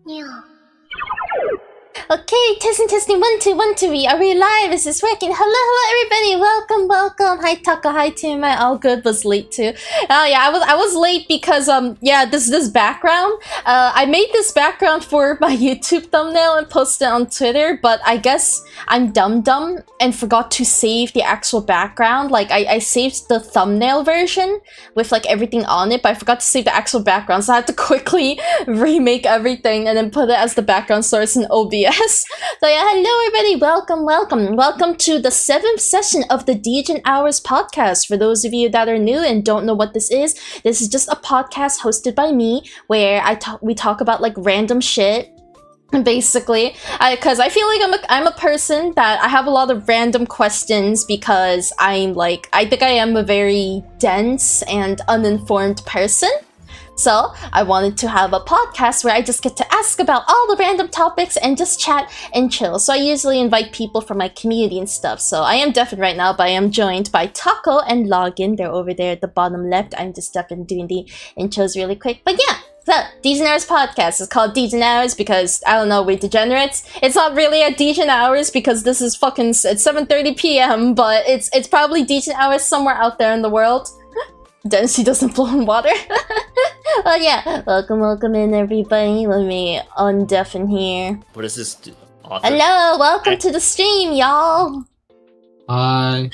Yeah. Okay, testing, 1, 2, 1, 2. Are we live? Is this working? Hello, everybody. Welcome. Hi, Taka. Hi, Tim. All good. Was late too. Oh yeah, I was late because this background. I made this background for my YouTube thumbnail and posted it on Twitter, but I guess I'm dumb and forgot to save the actual background. Like I saved the thumbnail version with like everything on it, but I forgot to save the actual background, so I had to quickly remake everything and then put it as the background source in OBS. So yeah, hello everybody, welcome to the 7th session of the Degen Hours podcast. For those of you that are new and don't know what this is just a podcast hosted by me where we talk about like random shit. Basically, because I feel like I'm a person that I have a lot of random questions because I think I am a very dense and uninformed person. So I wanted to have a podcast where I just get to ask about all the random topics and just chat and chill. So I usually invite people from my community and stuff. So I am Devin right now, but I am joined by Taco and Login. They're over there at the bottom left. I'm just Devin doing the intros really quick. But yeah, so Degen Hours podcast is called Degen Hours because, I don't know, we're degenerates. It's not really at Degen Hours because this is it's 7:30 p.m., but it's probably Degen Hours somewhere out there in the world. Then she doesn't blow in water. Oh yeah, welcome in everybody. Let me undeafen here. What is this? Author? Hello, welcome to the stream, y'all. Hi.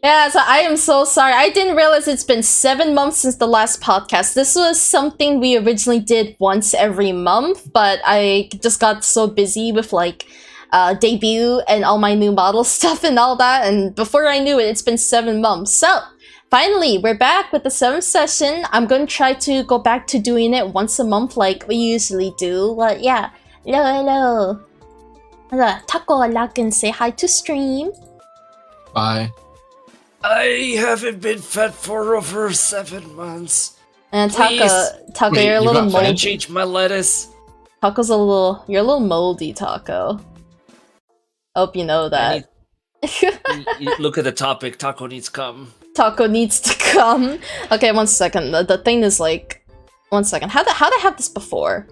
Yeah, so I am so sorry. I didn't realize it's been 7 months since the last podcast. This was something we originally did once every month, but I just got so busy with like debut and all my new model stuff and all that, and before I knew it, it's been 7 months. So finally, we're back with the 7th session. I'm going to try to go back to doing it once a month like we usually do. But yeah, hello. Taco Alakin, say hi to stream. Bye. I haven't been fed for over 7 months. And Taco, Wait, you're a you little got Can I moldy. change my lettuce? Taco's you're a little moldy, Taco. Hope you know that. Look at the topic. Taco needs cum. Taco needs to come. Okay, 1 second. The thing is like, 1 second. How'd I have this before?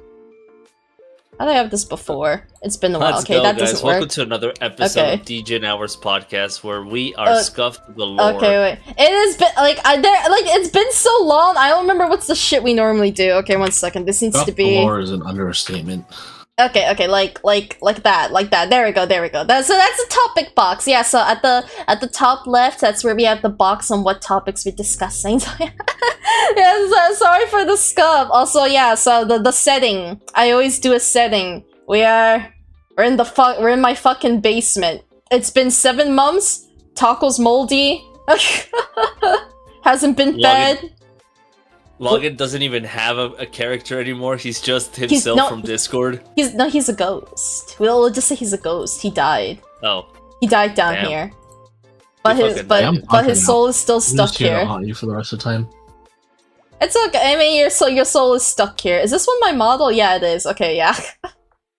How'd I have this before? It's been a while. Let's Okay, go, that guys. doesn't work. Welcome to another episode Okay. of Degen Hours podcast, where we are scuffed to the lore. Okay, wait. It has been it's been so long. I don't remember what's the shit we normally do. Okay, 1 second. This needs to be. Lore is an understatement. Okay, like that. There we go. That's a topic box. Yeah, so at the top left, that's where we have the box on what topics we're discussing. So, yeah, so, sorry for the scuff. Also, yeah, so the setting. I always do a setting. We're in my fucking basement. It's been 7 months. Taco's moldy. Hasn't been fed. Logan doesn't even have a character anymore. He's just himself from Discord. He's a ghost. We'll just say he's a ghost. He died. Oh. He died down Damn. here. But his soul is still stuck here. Haunt you for the rest of the time. It's okay. I mean, your soul is stuck here. Is this one my model? Yeah, it is. Okay, yeah.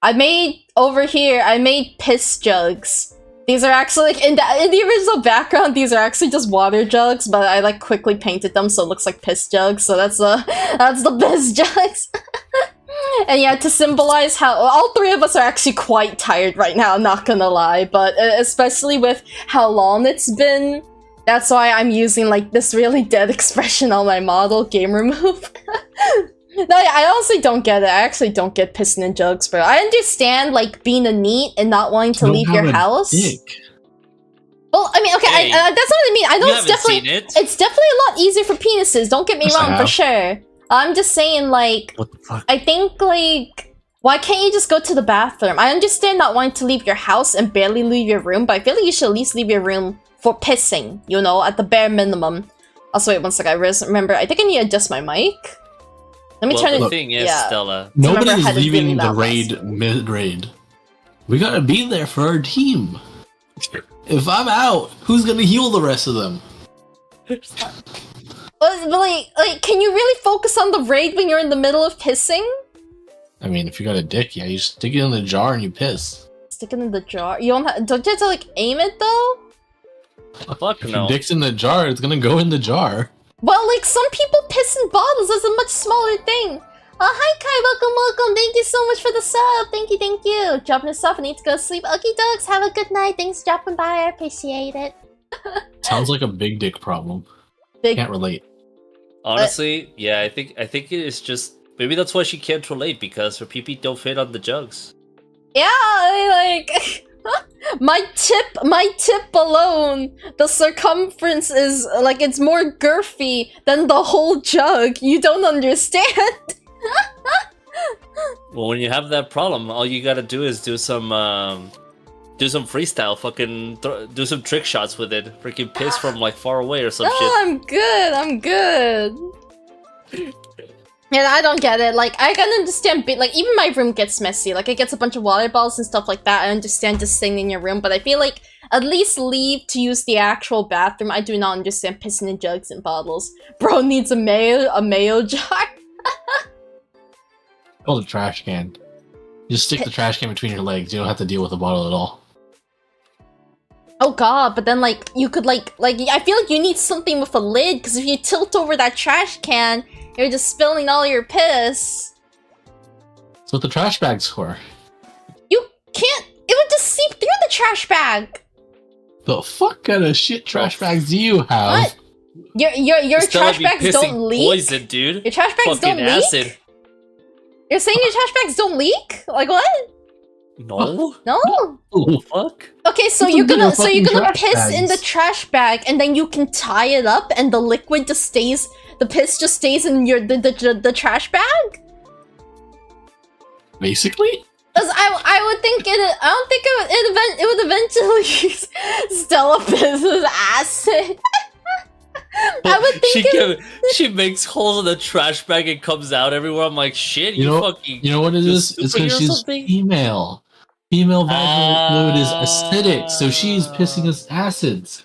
I made piss jugs. These are actually like in the original background. These are actually just water jugs, but I like quickly painted them so it looks like piss jugs. So that's the piss jugs. And yeah, to symbolize how all 3 of us are actually quite tired right now. Not gonna lie, but especially with how long it's been, that's why I'm using like this really dead expression on my model. Game remove. No, I honestly don't get it. I actually don't get pissing in jugs, bro. I understand, like, being a neat and not wanting to leave your house. Dick. Well, I mean, okay, Hey, that's not what I mean. I know you it's haven't definitely seen it. it's definitely a lot easier for penises. Don't get me Yes, I wrong, for have. sure. I'm just saying, like, What the fuck? I think, like, why can't you just go to the bathroom? I understand not wanting to leave your house and barely leave your room, but I feel like you should at least leave your room for pissing, you know, at the bare minimum. Also, wait 1 second. I remember, I think I need to adjust my mic. Let me turn The it. thing is, yeah. Stella. remember Nobody's how to leaving really the loud raid mid-raid. We gotta be there for our team. If I'm out, who's gonna heal the rest of them? But like, can you really focus on the raid when you're in the middle of pissing? I mean, if you got a dick, yeah, you stick it in the jar and you piss. Stick it in the jar. Don't you have to like aim it though? Fuck If no. your dick's in the jar, it's gonna go in the jar. Well, like some people piss in bottles. That's a much smaller thing. Hi Kai, welcome. Thank you so much for the sub. Thank you. Dropping us off. I need to go to sleep. Okie dokes, have a good night. Thanks for dropping by. I appreciate it. Sounds like a big dick problem. Big. Can't relate. Honestly, yeah, I think it is just maybe that's why she can't relate because her pee don't fit on the jugs. Yeah, like my tip alone, the circumference is like it's more girthy than the whole jug. You don't understand. Well, when you have that problem, all you gotta do is do some freestyle, fucking do some trick shots with it. Freaking piss from like far away or some shit. I'm good. Yeah, I don't get it. Like, I can understand, like, even my room gets messy. Like, it gets a bunch of water bottles and stuff like that. I understand just sitting in your room, but I feel like at least leave to use the actual bathroom. I do not understand pissing in jugs and bottles. Bro needs a mayo jar. Oh, the trash can. Just stick the trash can between your legs. You don't have to deal with the bottle at all. Oh god, but then like you could like I feel like you need something with a lid because if you tilt over that trash can, you're just spilling all your piss. That's what the trash bag's for. You can't. It would just seep through the trash bag. The fuck kind of shit trash bags do you have? What? Your trash bags don't leak. Poison, dude. Your trash bags Fucking don't acid. leak. You're saying your trash bags don't leak? Like what? No. No. Oh, fuck. Okay, so you're gonna piss in the trash bag and then you can tie it up and the liquid just stays. The piss just stays in the trash bag. Basically. Cause I would think it. I don't think it would eventually use Stella Piss's acid. I would think she makes holes in the trash bag and comes out everywhere. I'm like, shit, you know what it is? It's because she's female. Female vaginal fluid is acidic, so she's pissing us acids.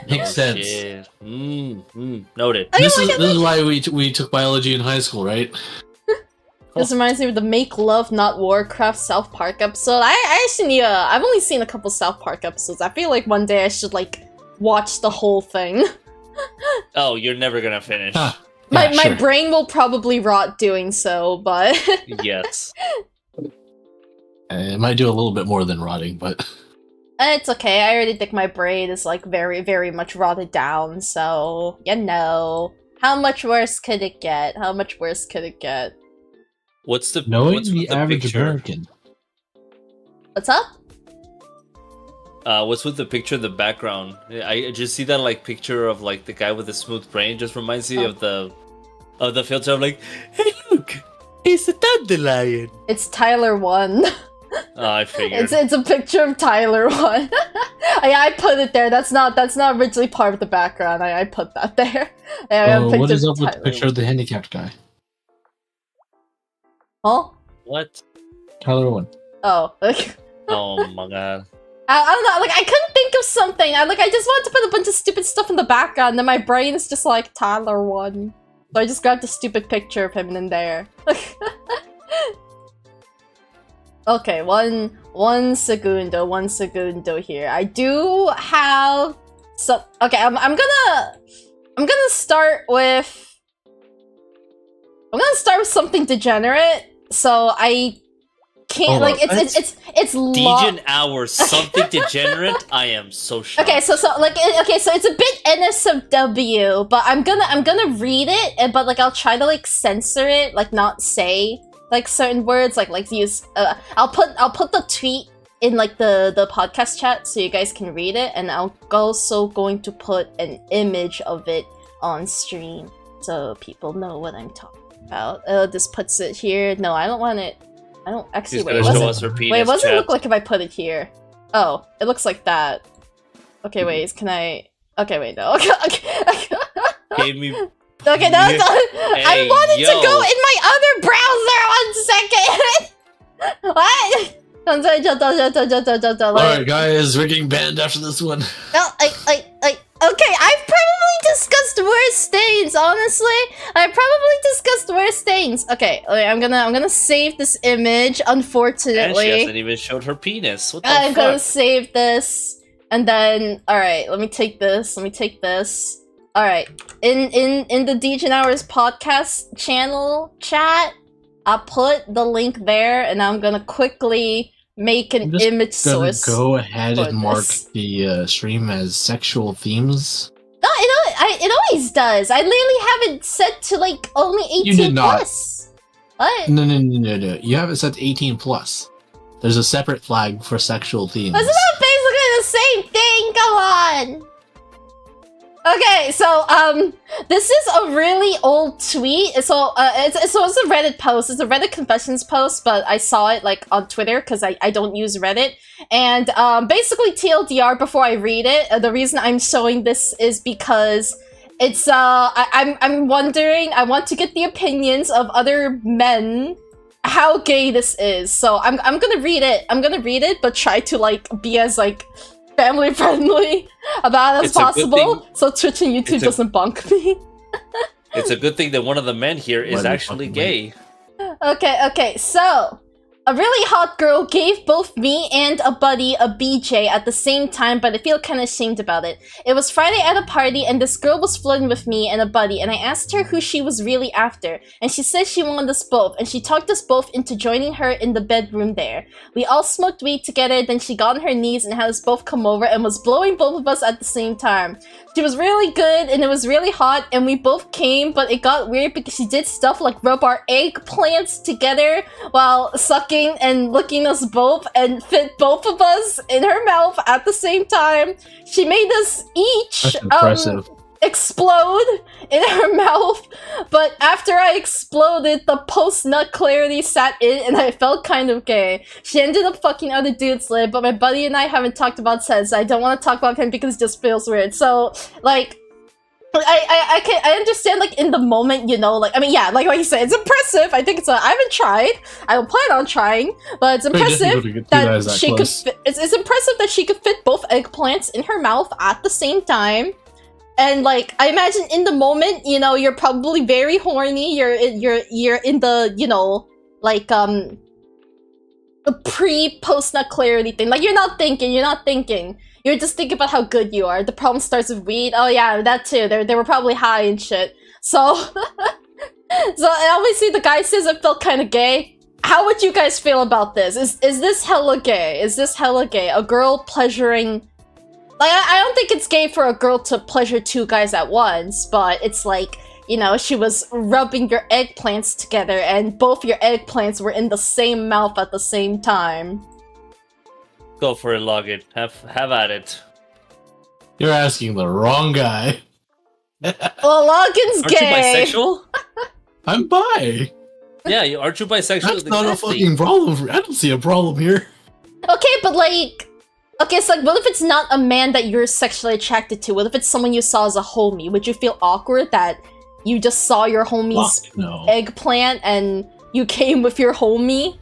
Makes sense. Noted. Okay, This is why we took biology in high school, right? This reminds me of the Make Love Not Warcraft South Park episode. I actually I've only seen a couple South Park episodes. I feel like one day I should like watch the whole thing. Oh, you're never gonna finish. My brain will probably rot doing so, but yes. It might do a little bit more than rotting, but it's okay. I already think my brain is like very, very much rotted down. So you know, how much worse could it get? How much worse could it get? What's the average picture? American? What's up? What's with the picture in the background? I just see that like picture of like the guy with the smooth brain. Just reminds me of the filter. I'm like, hey, look, it's a dandelion. It's Tyler 1. I figured. It's a picture of Tyler 1. I put it there. That's not originally part of the background. I put that there. What is up with the picture of the handicapped guy? Huh? What? Tyler 1. Oh. Oh my god. I don't know, like, I couldn't think of something. I just wanted to put a bunch of stupid stuff in the background, and then my brain is just like, Tyler 1. So I just grabbed a stupid picture of him in there. Okay, one segundo here. I do have some. Okay, I'm gonna start with something degenerate. So I can't it's Degen hours something degenerate. I am so shocked. Okay, so it's a bit NSFW, but I'm gonna read it, but like I'll try to like censor it, like not say like certain words, like use. I'll put the tweet in like the podcast chat so you guys can read it, and I'm also going to put an image of it on stream so people know what I'm talking about. This puts it here. No, I don't want it. I don't actually. Wait, what does it look like if I put it here? Oh, it looks like that. Okay, wait. Can I? Okay, wait. No. Okay. Gave me. Okay, no. I wanted to go in my other browser. 1 second. What? Alright, guys, we're getting banned after this one. No, okay, I've probably discussed worse things, honestly. I've probably discussed worse things. Okay, I'm gonna save this image, unfortunately. And she hasn't even showed her penis. What the I'm fuck? gonna save this, and then, alright, let me take this. Alright, in the Degen Hours podcast channel chat, I'll put the link there, and I'm gonna quickly make an image source. Go ahead and mark this. the stream as sexual themes. No, it always does. I literally have it set to like only 18 You did not. plus. What? No. You have it set to 18 plus. There's a separate flag for sexual themes. That's not basically the same thing. Come on. Okay, so this is a really old tweet. So it's a Reddit post. It's a Reddit confessions post, but I saw it like on Twitter because I don't use Reddit. And basically TLDR before I read it, the reason I'm showing this is because it's I'm wondering. I want to get the opinions of other men how gay this is. So I'm gonna read it. I'm gonna read it, but try to like be as like family friendly about as possible, so Twitch and YouTube doesn't bonk me. It's a good thing that one of the men here is actually gay. Okay, so a really hot girl gave both me and a buddy a BJ at the same time, but I feel kind of ashamed about it. It was Friday at a party, and this girl was flirting with me and a buddy, and I asked her who she was really after, and she said she wanted us both, and she talked us both into joining her in the bedroom there. We all smoked weed together, then she got on her knees and had us both come over and was blowing both of us at the same time. She was really good, and it was really hot, and we both came, but it got weird because she did stuff like rub our eggplants together while sucking and licking us both and fit both of us in her mouth at the same time. She made us each explode in her mouth, but after I exploded, the post-nut clarity sat in and I felt kind of gay. She ended up fucking other dudes later, but my buddy and I haven't talked about since. I don't want to talk about him because it just feels weird. So, like, I understand, like, in the moment, you know, like, I mean, yeah, like you said, it's impressive. I think I haven't tried. I don't plan on trying, but it's impressive that she could it's impressive that she could fit both eggplants in her mouth at the same time. And like, I imagine in the moment, you know, you're probably very horny. You're in the, you know, like a pre-post-nut clarity thing. Like, you're not thinking. You're just thinking about how good you are. The problem starts with weed. Oh yeah, that too. They were probably high and shit. So, so obviously the guy says it felt kind of gay. How would you guys feel about this? Is this hella gay? Is this hella gay? A girl pleasuring. Like, I don't think it's gay for a girl to pleasure two guys at once, but it's like, you know, she was rubbing your eggplants together and both your eggplants were in the same mouth at the same time. Go for it, Login. Have at it. You're asking the wrong guy. Well, Login's gay. Aren't you bisexual? I'm bi. Yeah, aren't you bisexual? That's not a fucking problem. I don't see a problem here. Okay, but like... Okay, so like, what if it's not a man that you're sexually attracted to? What if it's someone you saw as a homie? Would you feel awkward that you just saw your homie's eggplant and you came with your homie?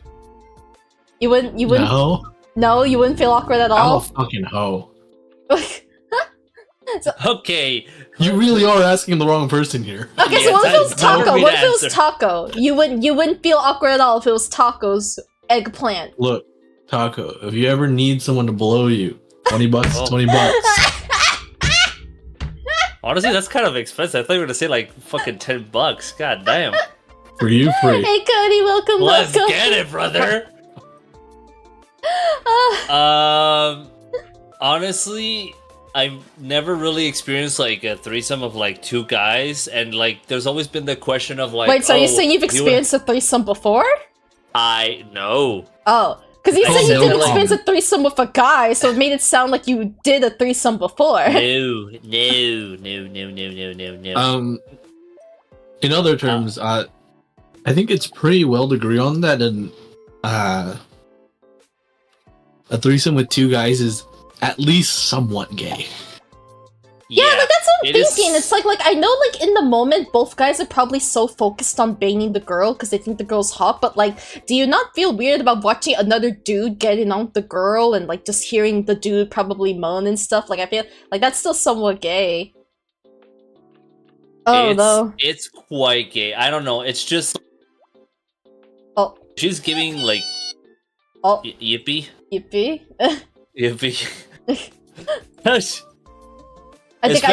You wouldn't? No. No, you wouldn't feel awkward at all? I'm a fucking hoe. So, okay. You really are asking the wrong person here. Okay, so what if it was Taco? What if it was Taco? You wouldn't feel awkward at all if it was Taco's eggplant. Look, Taco, if you ever need someone to blow you, $20, $20. Honestly, that's kind of expensive. I thought you were gonna say like fucking $10. God damn. For you, free. Hey Cody, welcome. Let's get it, brother. Honestly, I've never really experienced like a threesome of like two guys, and like there's always been the question of like. Wait, so you saying you've experienced a threesome before? I know. Oh. Because you said you didn't experience a threesome with a guy, so it made it sound like you did a threesome before. No. In other terms, I think it's pretty well to agree on that, and a threesome with two guys is at least somewhat gay. Yeah, like that's what I'm thinking. It's like I know, like in the moment, both guys are probably so focused on banging the girl because they think the girl's hot. But like, do you not feel weird about watching another dude getting on the girl and like just hearing the dude probably moan and stuff? Like I feel like that's still somewhat gay. Oh no, it's quite gay. I don't know. It's just she's giving like yippee. I think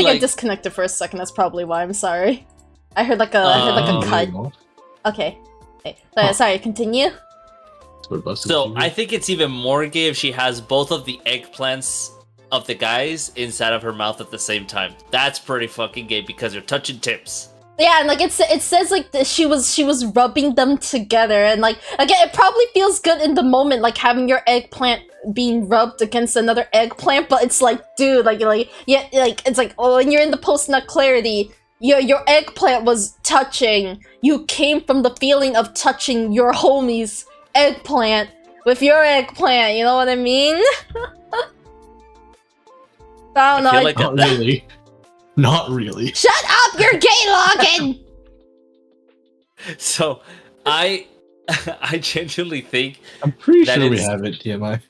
I disconnected for a second. That's probably why. I'm sorry. I heard like a cut. Okay. Sorry, continue. So I think it's even more gay if she has both of the eggplants of the guys inside of her mouth at the same time. That's pretty fucking gay because you're touching tips. Yeah, and like it says like she was rubbing them together, and like again, it probably feels good in the moment, like having your eggplant being rubbed against another eggplant. But it's like, dude, like it's like, oh, when you're in the post-nut clarity, your eggplant was touching. You came from the feeling of touching your homie's eggplant with your eggplant. You know what I mean? I don't know. Like not really. Not really. Shut up! You're gay, Logan. So, I genuinely think I'm pretty sure we have it, TMI.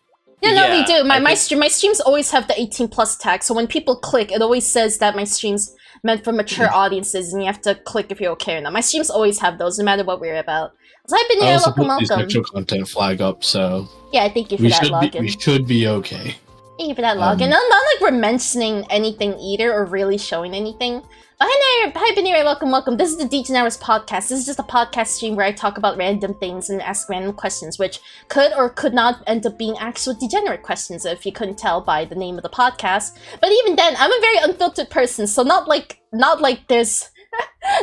Yeah, no, we do. My streams always have the 18+ tag, so when people click, it always says that my stream's meant for mature audiences, and you have to click if you're okay or not. My streams always have those, no matter what we're about. So I've been here, welcome. Sexual content flag up, so yeah, thank you for that, Logan. We should be okay. Thank you for that, Logan. Not like we're mentioning anything either, or really showing anything. But hi, Beniri, welcome. This is the Degen Hours podcast. This is just a podcast stream where I talk about random things and ask random questions, which could or could not end up being actual degenerate questions, if you couldn't tell by the name of the podcast. But even then, I'm a very unfiltered person, so not like there's...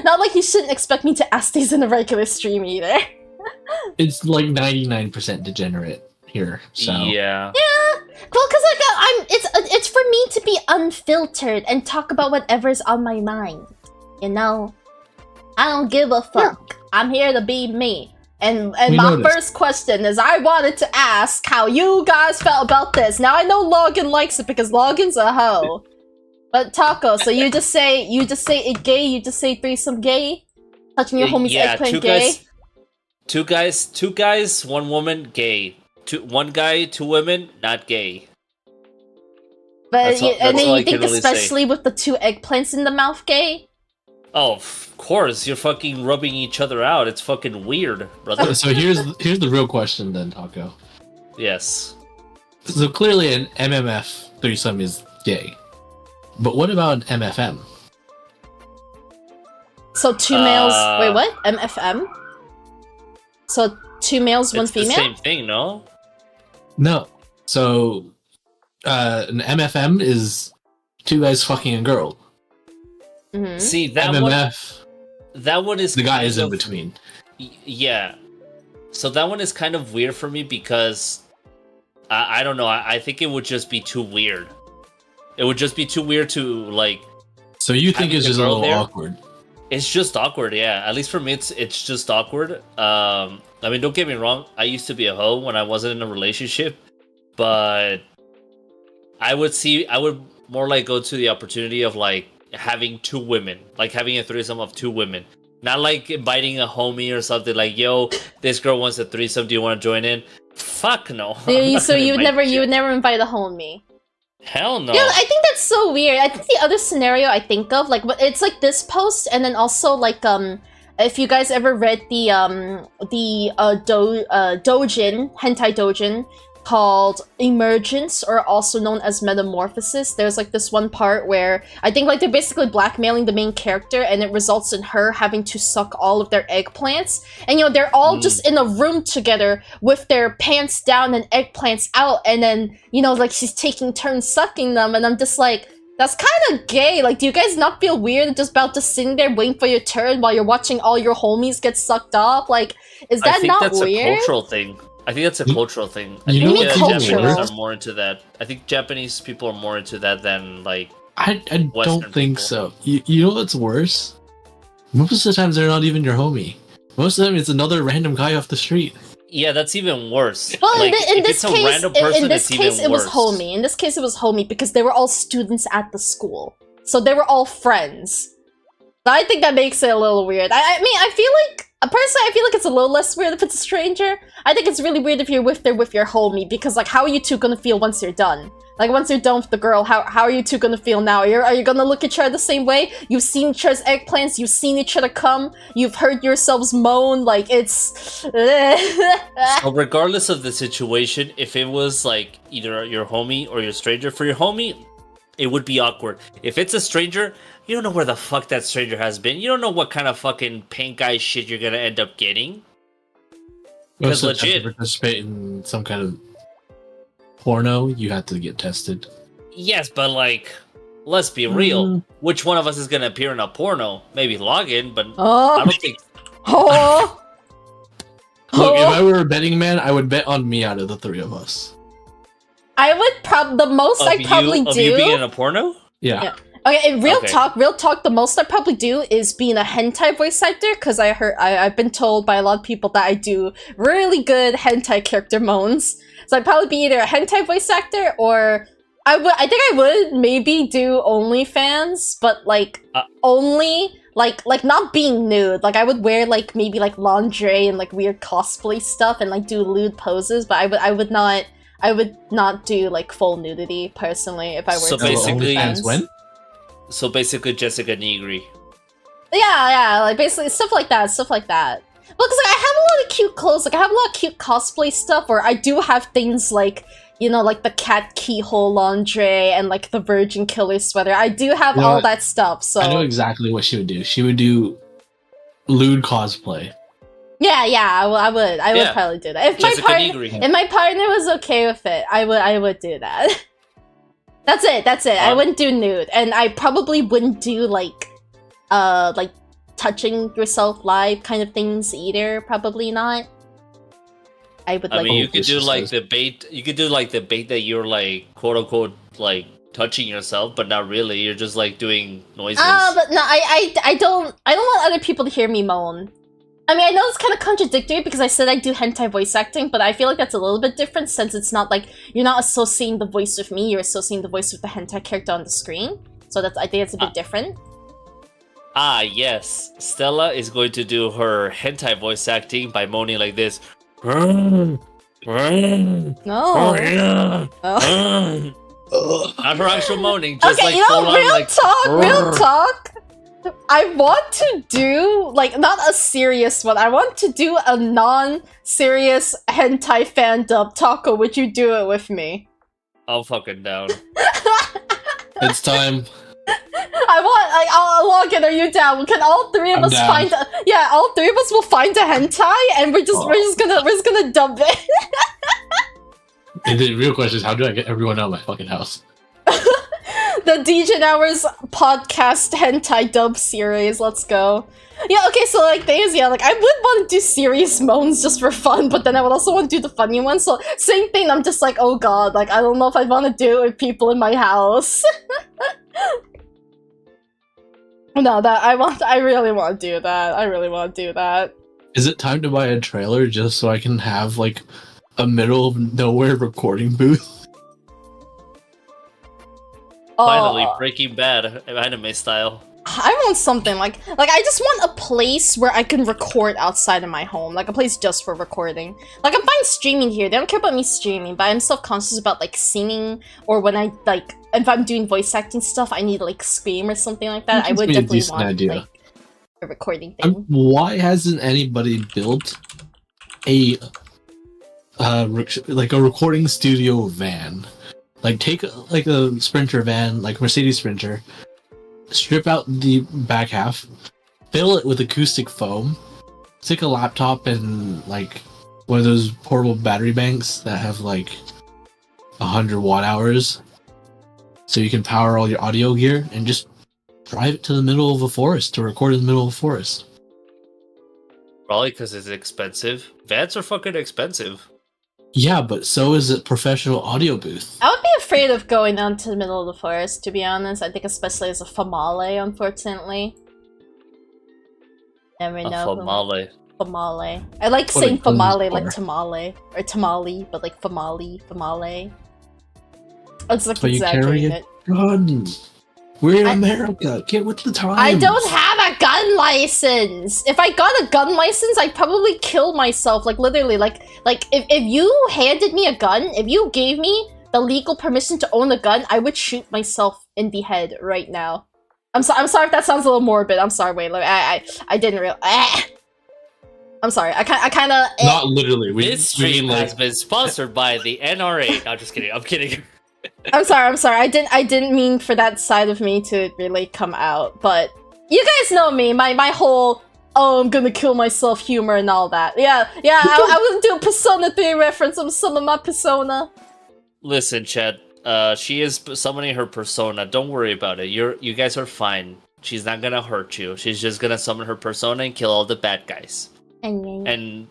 not like you shouldn't expect me to ask these in a regular stream either. It's like 99% degenerate here, so... Yeah. Well, cause like it's for me to be unfiltered and talk about whatever's on my mind. You know, I don't give a fuck. Yeah. I'm here to be me. And my first question is, I wanted to ask how you guys felt about this. Now I know Logan likes it because Logan's a hoe. But Taco, so you just say it gay. You just say threesome gay. Touching your homie's eggplant gay. Two guys, one woman, gay. One guy, two women, not gay. But then you think, really especially with the 2 eggplants in the mouth, gay? Oh, of course, you're fucking rubbing each other out. It's fucking weird, brother. So here's the real question then, Taco. Yes. So clearly an MMF threesome is gay. But what about an MFM? So 2 males... Wait, what? MFM? So 2 males, 1 female? It's the same thing, no? No. So, an MFM is 2 guys fucking a girl. Mm-hmm. See, that MMF, one is... The guy is in between. Yeah. So that one is kind of weird for me because... I don't know, I think it would just be too weird. It would just be too weird to, like... So you think it's just a little awkward? It's just awkward, yeah. At least for me, it's just awkward. I mean, don't get me wrong. I used to be a hoe when I wasn't in a relationship, but I would more like go to the opportunity of like having 2 women, like having a threesome of 2 women, not like inviting a homie or something. Like, yo, this girl wants a threesome. Do you want to join in? Fuck no. So you would never invite a homie. Hell no. Yeah, I think that's so weird. I think the other scenario I think of, like, it's like this post, and then also like if you guys ever read the doujin, hentai doujin, called Emergence, or also known as Metamorphosis, there's like this one part where I think like they're basically blackmailing the main character, and it results in her having to suck all of their eggplants, and you know, they're all just in a room together with their pants down and eggplants out, and then, you know, like she's taking turns sucking them, and I'm just like, that's kind of gay. Like, do you guys not feel weird just about just sitting there waiting for your turn while you're watching all your homies get sucked off? Like, is that not weird? I think that's a cultural thing. I think that's a cultural thing. I think Japanese are more into that. I think Japanese people are more into that than, like, I don't think so. You know what's worse? Most of the times they're not even your homie. Most of the time it's another random guy off the street. Yeah, that's even worse. Well, like, in this case, it was homie. In this case, it was homie because they were all students at the school, so they were all friends. So I think that makes it a little weird. I mean, I feel like personally, I feel like it's a little less weird if it's a stranger. I think it's really weird if you're there with your homie, because like, how are you two gonna feel once you're done? Like, once you're done with the girl, how are you two gonna feel now? Are you gonna look at each other the same way? You've seen each other's eggplants, you've seen each other come, you've heard yourselves moan, like, it's... So regardless of the situation, if it was, like, either your homie or your stranger, for your homie, it would be awkward. If it's a stranger, you don't know where the fuck that stranger has been. You don't know what kind of fucking pink eye shit you're gonna end up getting. Because legit, to participate in some kind of porno, you have to get tested. Yes, but like, let's be real. Which one of us is gonna appear in a porno? Maybe Login, but I don't think. Oh. Look, if I were a betting man, I would bet on me out of the three of us. I would the most I'd probably do. Of you being in a porno? Yeah. Okay, real talk, the most I probably do is being a hentai voice actor, because I've been told by a lot of people that I do really good hentai character moans. So I'd probably be either a hentai voice actor, or I think I would maybe do OnlyFans, but like only like not being nude. Like I would wear like maybe like lingerie and like weird cosplay stuff and like do lewd poses, but I would not do like full nudity personally if I were so to basically OnlyFans. When? So basically, Jessica Negri. Yeah, like basically stuff like that. Well, because like, I have a lot of cute clothes, like I have a lot of cute cosplay stuff, or I do have things like, you know, like the cat keyhole lingerie and like the virgin killer sweater. I do have all that stuff, so... I know exactly what she would do. She would do lewd cosplay. Yeah, I would probably do that. If my partner was okay with it, I would do that. That's it. I wouldn't do nude, and I probably wouldn't do like touching yourself live kind of things either. Probably not. I mean, you could do like the bait. You could do like the bait that you're like quote unquote like touching yourself, but not really. You're just like doing noises. But no, I don't want other people to hear me moan. I mean, I know it's kind of contradictory because I said I do hentai voice acting, but I feel like that's a little bit different since it's not like you're not associating the voice with me, you're associating the voice with the hentai character on the screen. So I think it's a bit different. Yes. Stella is going to do her hentai voice acting by moaning like this. No. Oh, yeah. Not her actual moaning, just okay, like you know, full on, real talk. I want to do, like, not a serious one. I want to do a non-serious hentai fan dub. Taco, would you do it with me? I'm fucking down. It's time. I'll log in. Are you down? Can all three of us down. find? All three of us will find a hentai, and we're just gonna dub it. And the real question is, how do I get everyone out of my fucking house? The Degen Hours podcast hentai dub series. Let's go. Yeah, okay, so like things, yeah, like I would want to do serious moans just for fun, but then I would also want to do the funny ones. So same thing, I'm just like, oh god, like I don't know if I want to do it with people in my house. No, I really want to do that. I really want to do that. Is it time to buy a trailer just so I can have like a middle of nowhere recording booth? Finally, Breaking Bad, anime style. I want something like I just want a place where I can record outside of my home, like a place just for recording. Like I'm fine streaming here; they don't care about me streaming, but I'm self-conscious about like singing, or when I like if I'm doing voice acting stuff, I need to like scream or something like that. I would definitely want like a recording thing. Why hasn't anybody built a like a recording studio van? Like take like a Sprinter van, like Mercedes Sprinter, strip out the back half, fill it with acoustic foam, stick a laptop and like one of those portable battery banks that have like 100 watt hours, so you can power all your audio gear, and just drive it to the middle of a forest to record in the middle of a forest. Probably because it's expensive. Vans are fucking expensive. Yeah, but so is a professional audio booth. I would be afraid of going out to the middle of the forest, to be honest. I think especially as a famale, unfortunately. Never know. Famale. Famale. I like saying famale like tamale. Or tamale, but like famale. It's like exaggerating it. Gun. We're in America. Get with the times. I don't have a gun license. If I got a gun license, I'd probably kill myself. Like literally, like if you handed me a gun, if you gave me the legal permission to own a gun, I would shoot myself in the head right now. I'm sorry if that sounds a little morbid. I'm sorry. Wait, look, I didn't real. I'm sorry. I kind of. Not literally. This stream has been sponsored by the NRA. No, I'm just kidding. I'm kidding. I'm sorry. I didn't mean for that side of me to really come out, but you guys know me. My whole oh, I'm gonna kill myself humor and all that. Yeah, I was doing Persona 3 reference of some of my Persona. Listen, Chad. She is summoning her persona. Don't worry about it. You guys are fine. She's not gonna hurt you. She's just gonna summon her persona and kill all the bad guys. And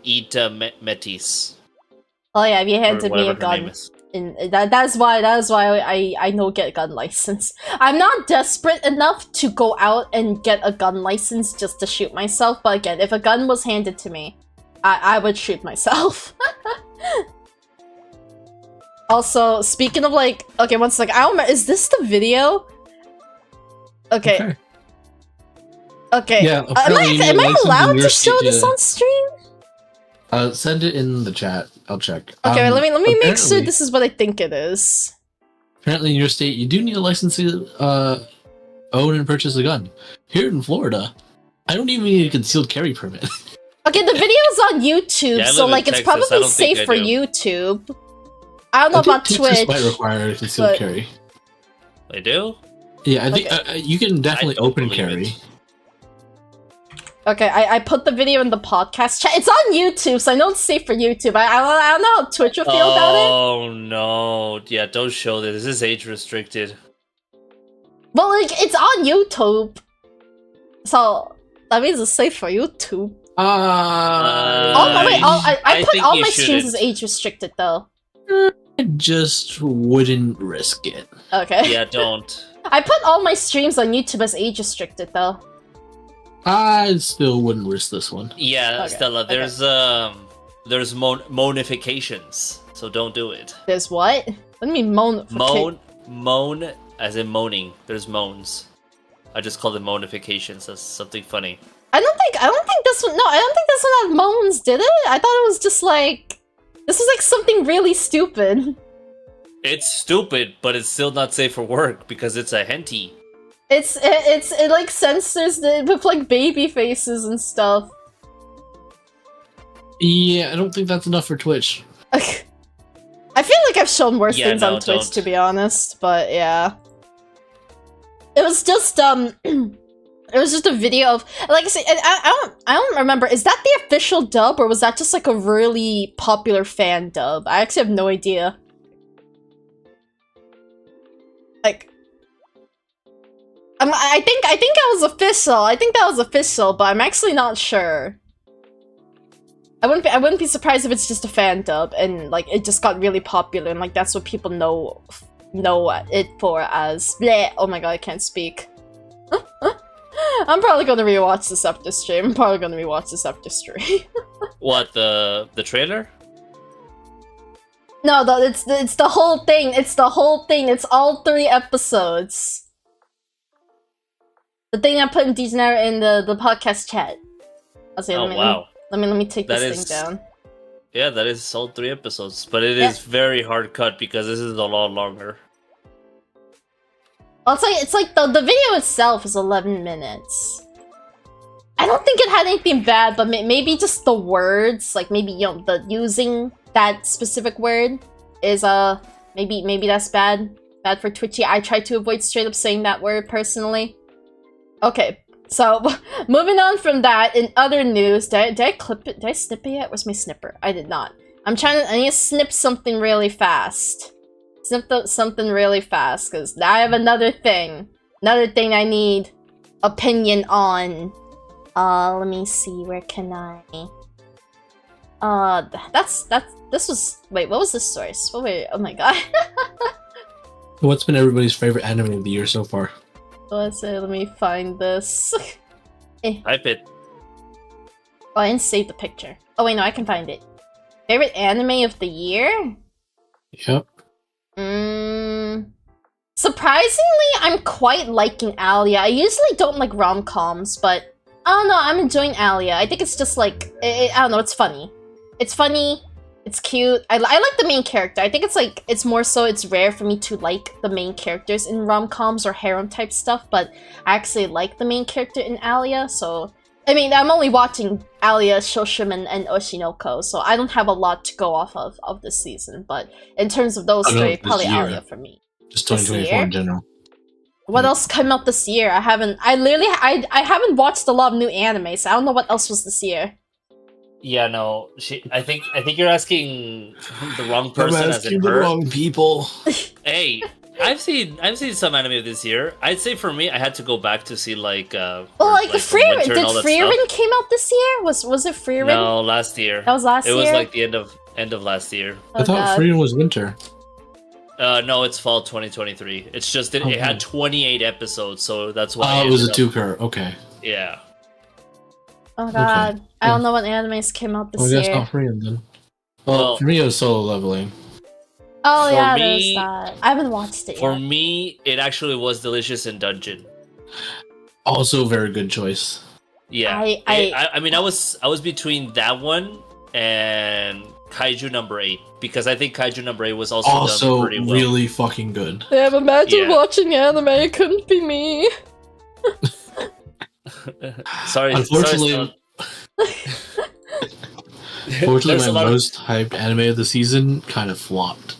eat Metis. Oh yeah, if you handed me a gun. That's why I know get gun license. I'm not desperate enough to go out and get a gun license just to shoot myself, but again, if a gun was handed to me, I would shoot myself. Also, speaking of like, okay, one second, I don't remember, is this the video? Okay. Yeah, am I allowed to show this on stream? Send it in the chat. I'll check. Okay, let me make sure this is what I think it is. Apparently, in your state, you do need a license to own and purchase a gun. Here in Florida, I don't even need a concealed carry permit. Okay, the video's on YouTube, so like it's probably safe for YouTube. I don't know about Twitch. Might require a concealed carry. They do? Yeah, I think you can definitely open carry. Okay, I put the video in the podcast chat. It's on YouTube, so I know it's safe for YouTube. I don't know how Twitch will feel about it. Oh no. Yeah, don't show this. This is age restricted. Well, like, it's on YouTube. So, that means it's safe for YouTube. I put all my streams as age restricted, though. I just wouldn't risk it. Okay. Yeah, don't. I put all my streams on YouTube as age restricted, though. I still wouldn't risk this one. Yeah, okay. Stella, there's monifications, so don't do it. There's what? What do you mean moan as in moaning. There's moans. I just call them monifications. That's something funny. I don't think this one. No, I don't think this one had moans, did it? I thought it was just like this was like something really stupid. It's stupid, but it's still not safe for work because it's a henty. It like censors with like baby faces and stuff. Yeah, I don't think that's enough for Twitch. I feel like I've shown worse things on Twitch, to be honest, but yeah. It was just it was just a video of, like I said, I don't remember. Is that the official dub, or was that just like a really popular fan dub? I actually have no idea. Like, I think that was official. I think that was official, but I'm actually not sure. I wouldn't be surprised if it's just a fan dub and like it just got really popular and like that's what people know it for as bleh. Oh my god, I can't speak. I'm probably gonna rewatch this after stream. What, the trailer? No, it's the whole thing. It's the whole thing. It's all 3 episodes. The thing I put in Degen in the podcast chat. I'll say, wow. Let me take this thing down. Yeah, that is all 3 episodes, but it is very hard cut because this is a lot longer. Well, it's like the video itself is 11 minutes. I don't think it had anything bad, but maybe just the words, like maybe the using that specific word is maybe that's bad for Twitchy. I try to avoid straight up saying that word personally. Okay. So, moving on from that, in other news, did I clip it? Did I snip it yet? Where's my snipper? I did not. I need to snip something really fast. Something really fast, because I have another thing. Another thing I need opinion on. Let me see, where can I... this was... Wait, what was this source? Oh, wait, oh my god. What's been everybody's favorite anime of the year so far? Let me find this. Type it. Oh, I didn't save the picture. Oh wait, no, I can find it. Favorite anime of the year? Yep. Surprisingly, I'm quite liking Alia. I usually don't like rom-coms, but I don't know, I'm enjoying Alia. I think it's just like, I don't know, it's funny. It's funny. It's cute. I like the main character. I think it's more so it's rare for me to like the main characters in rom-coms or harem type stuff, but I actually like the main character in Alia, so... I mean, I'm only watching Alia, Shoshiman, and Oshinoko, so I don't have a lot to go off of this season, but in terms of those 3, probably Alia for me. Just 2024 in general. What else came out this year? I haven't watched a lot of new anime, so I don't know what else was this year. Yeah, no. I think you're asking the wrong person. I'm as asking in the her. wrong people. Hey, I've seen some anime this year. I'd say for me, I had to go back to see like. Well, like Frieren. Did Frieren came out this year? Was it Frieren? No, last year. That was last year. It was like the end of last year. I thought Frieren was winter. No, it's fall 2023. It's just it had 28 episodes, so that's why. Oh, it was a two-car. Okay. Yeah. Oh god, Okay. I don't know what animes came out this I guess year. not Frieren then. Well, for me, it was Solo Leveling. Oh For yeah, me- there's that. I haven't watched it For yet. me, it actually was Delicious in Dungeon. Also, very good choice. Yeah. I mean, I was between that one and Kaiju number 8 because I think Kaiju number 8 was also done pretty well. Really fucking good. Damn, imagine Yeah. watching anime. It couldn't be me. Sorry. Unfortunately, Unfortunately, my most hyped anime of the season kind of flopped.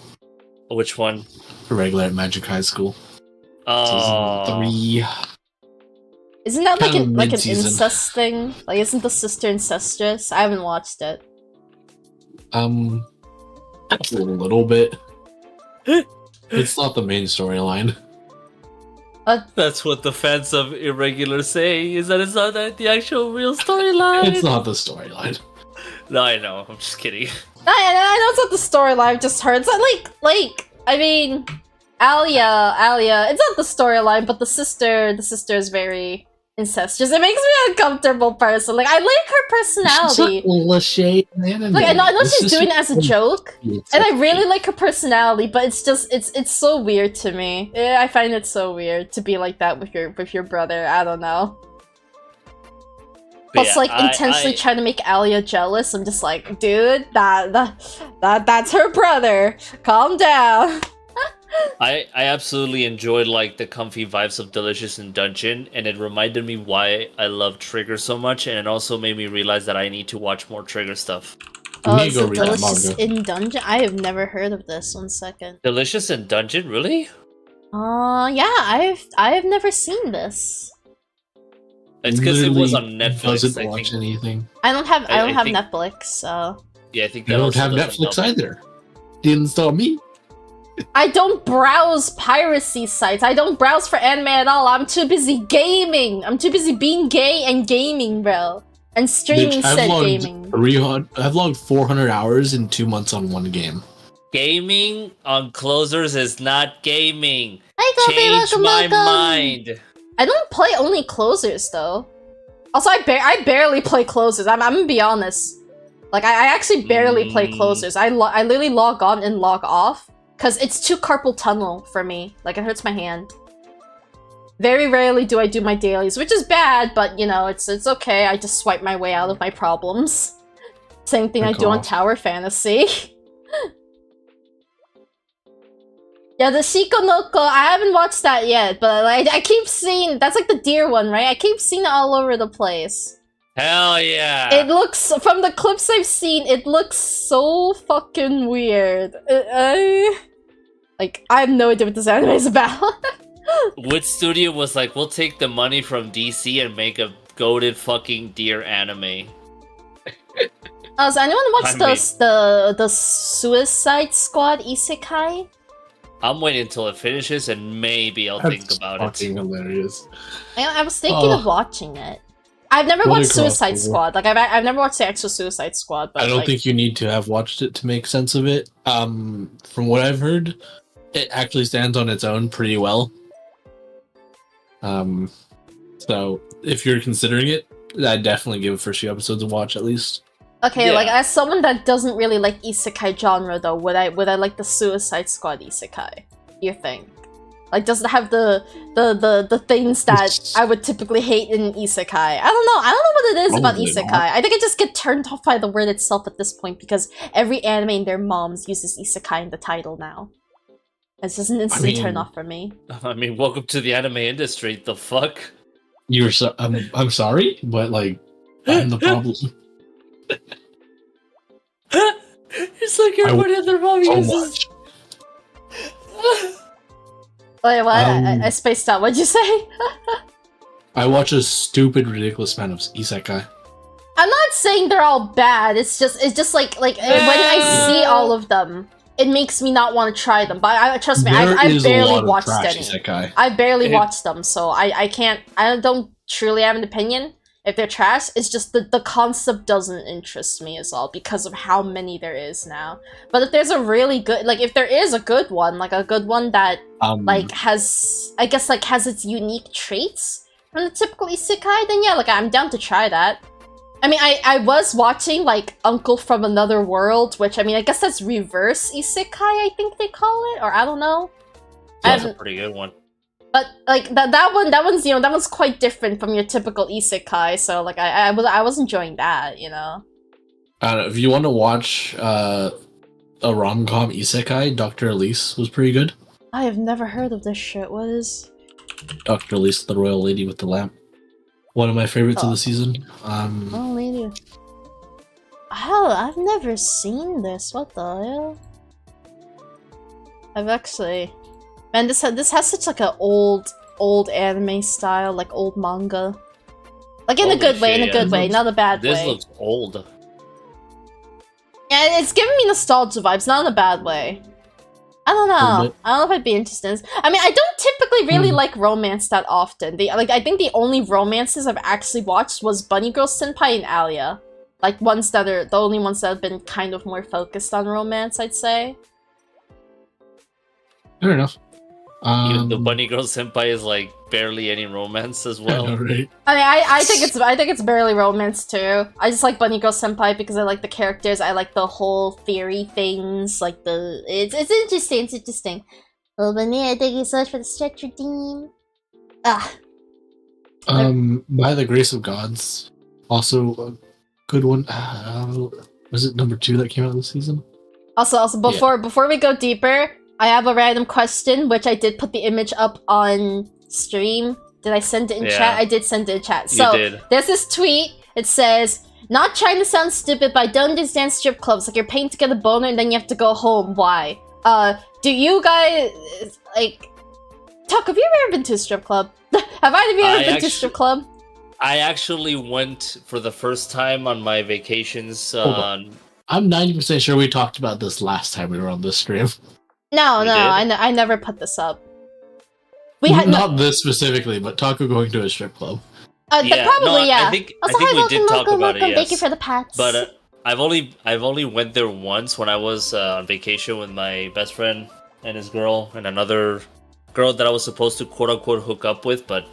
Which one? Regular at Magic High School. Oh, Season 3. Isn't that like Kind of an mid-season. incest thing? Like, isn't the sister incestuous? I haven't watched it. A little bit. It's not the main storyline. that's what the fans of Irregular say. Is that it's not the actual real storyline? It's not the storyline. No, I know. I'm just kidding. I know it's not the storyline. I've just heard. It's like I mean, Alia. It's not the storyline, but the sister is very incestuous. It makes me an uncomfortable person. Like, I like her personality. Like, I know she's doing it as a joke, and I really like her personality. But it's just it's so weird to me. I find it so weird to be like that with your brother. I don't know. But Plus, yeah, like, intentionally trying to make Alia jealous. I'm just like, dude, that's her brother. Calm down. I absolutely enjoyed like the comfy vibes of Delicious in Dungeon, and it reminded me why I love Trigger so much, and it also made me realize that I need to watch more Trigger stuff. You need to So go read that Delicious manga. in Dungeon? I have never heard of this. 1 second. Delicious in Dungeon, really? Yeah, I've never seen this. It's because it was on Literally Netflix. Doesn't I watch think. anything. I don't have I think- Netflix, so Yeah, I think You that don't also have doesn't Netflix help. either. Didn't install me. I don't browse piracy sites. I don't browse for anime at all. I'm too busy gaming. I'm too busy being gay and gaming, bro. And streaming Bitch, said gaming. I've logged 400 hours in 2 months on one game. Gaming on closers is not gaming. Hi, Gobi, Change welcome, my welcome. mind. I don't play only closers though. Also, I barely play closers. I'm gonna be honest. Like, I actually barely play closers. I literally log on and log off because it's too carpal tunnel for me. Like, it hurts my hand. Very rarely do I do my dailies, which is bad, but you know, it's okay. I just swipe my way out of my problems. Same thing I do on Tower Fantasy. Yeah, the Shiko no Ko, I haven't watched that yet, but like, I keep seeing, that's like the deer one, right? I keep seeing it all over the place. Hell yeah. It looks, from the clips I've seen, it looks so fucking weird. Like, I have no idea what this anime is about. Wood Studio was like, we'll take the money from DC and make a goated fucking deer anime. Does anyone watch I the Suicide Squad Isekai? I'm waiting until it finishes and maybe I'll think about it. Fucking hilarious. I was thinking of watching it. I've never Fully watched Suicide crossover. Squad. Like, I've never watched the actual Suicide Squad. But I don't like, think you need to have watched it to make sense of it. From what I've heard, it actually stands on its own pretty well. So if you're considering it, I'd definitely give it first few episodes a watch at least. Okay, Yeah. like, as someone that doesn't really like isekai genre, though, would I like the Suicide Squad isekai? You think? Like, does it have the things that I would typically hate in isekai? I don't know. I don't know what it is about Probably isekai. not. I think I just get turned off by the word itself at this point because every anime and their moms uses isekai in the title now. It's just an instant turn off for me. I mean, welcome to the anime industry. The fuck? I'm sorry, but like, I'm the problem. It's like I everybody and their mom So uses. much. Wait, what? I spaced out. What'd you say? I watch a stupid, ridiculous amount of isekai. I'm not saying they're all bad. It's just like when I see all of them, it makes me not want to try them. But trust me, I barely watched any. Isekai. I barely watched them, so I can't. I don't truly have an opinion if they're trash. It's just the concept doesn't interest me as all because of how many there is now. But if there's a really good, like if there is a good one, like a good one that like has, I guess like has its unique traits from the typical isekai, then yeah, like I'm down to try that. I mean, I was watching, like, Uncle from Another World, which, I mean, I guess that's reverse isekai, I think they call it, or I don't know. That's a pretty good one. But, like, that one's, you know, that one's quite different from your typical isekai, so, like, I was enjoying that, you know? I don't know, if you want to watch a rom-com isekai, Dr. Elise was pretty good. I have never heard of this shit, what is... Dr. Elise, the royal lady with the lamp. One of my favorites of the season. Oh, lady. Hell, I've never seen this. What the hell? I've actually... Man, this has such like an old anime style, like old manga. Like in a good way, not a bad way. This looks old. Yeah, it's giving me nostalgia vibes, not in a bad way. I don't know. I don't know if I'd be interested in this. I mean, I don't typically really like romance that often. I think the only romances I've actually watched was Bunny Girl Senpai and Alia. Like, ones that are the only ones that have been kind of more focused on romance, I'd say. Fair enough. Even the Bunny Girl Senpai is like barely any romance as well. I know, right? I mean, I think it's barely romance too. I just like Bunny Girl Senpai because I like the characters. I like the whole theory things. Like it's interesting. It's interesting. Oh, Bunny, thank you so much for the stretch redeem. By the Grace of Gods, also a good one. Was it number 2 that came out this season? Also, before we go deeper, I have a random question, which I did put the image up on stream. Did I send it in chat? I did send it in chat. So, there's this tweet. It says, not trying to sound stupid, but I don't understand strip clubs. Like, you're paying to get a boner and then you have to go home. Why? Do you guys, like... Tuck, have you ever been to a strip club? Have either of you ever been to a strip club? I actually went for the first time on my vacations. I'm 90% sure we talked about this last time we were on this stream. No, I never put this up. Not this specifically, but Taco going to a strip club. Probably, yeah. I think we did talk about it. Yes. Thank you for the pats. But I've only went there once when I was on vacation with my best friend and his girl and another girl that I was supposed to quote unquote hook up with, but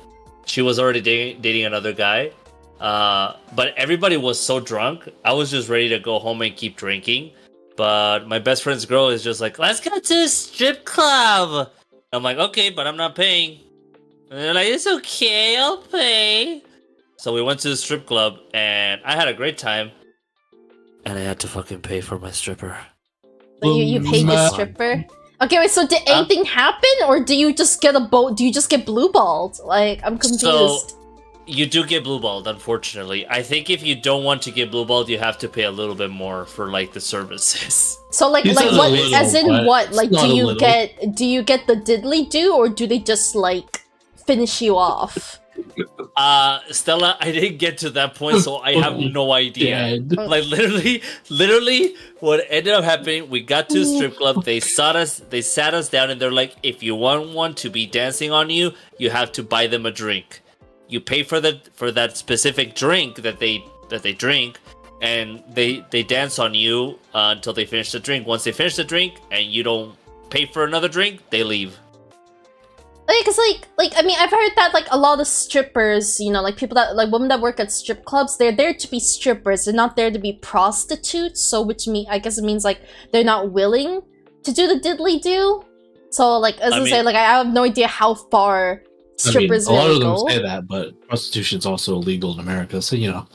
she was already dating another guy. But everybody was so drunk, I was just ready to go home and keep drinking. But my best friend's girl is just like, let's go to a strip club. I'm like, okay, but I'm not paying. And they're like, it's okay, I'll pay. So we went to the strip club, and I had a great time. And I had to fucking pay for my stripper. So you paid the stripper? Okay, wait, so did anything happen? Or do you just get do you just get blue-balled? Like, I'm confused. So, you do get blue-balled, unfortunately. I think if you don't want to get blue-balled, you have to pay a little bit more for, like, the services. So, like what? As in what? Like, do you get the diddly-do, or do they just, like, finish you off? Stella, I didn't get to that point, so I have no idea. Like, literally, what ended up happening, we got to a strip club, they sat us down, and they're like, if you want one to be dancing on you, you have to buy them a drink. You pay for that specific drink that they drink, and they dance on you until they finish the drink. Once they finish the drink and you don't pay for another drink, they leave. Because like I mean, I've heard that like a lot of strippers, you know, like people that like women that work at strip clubs, they're there to be strippers. They're not there to be prostitutes. So I guess it means like they're not willing to do the diddly do. So like as I say, like I have no idea how far strippers a lot of them go. say that, but prostitution's also illegal in America, so you know.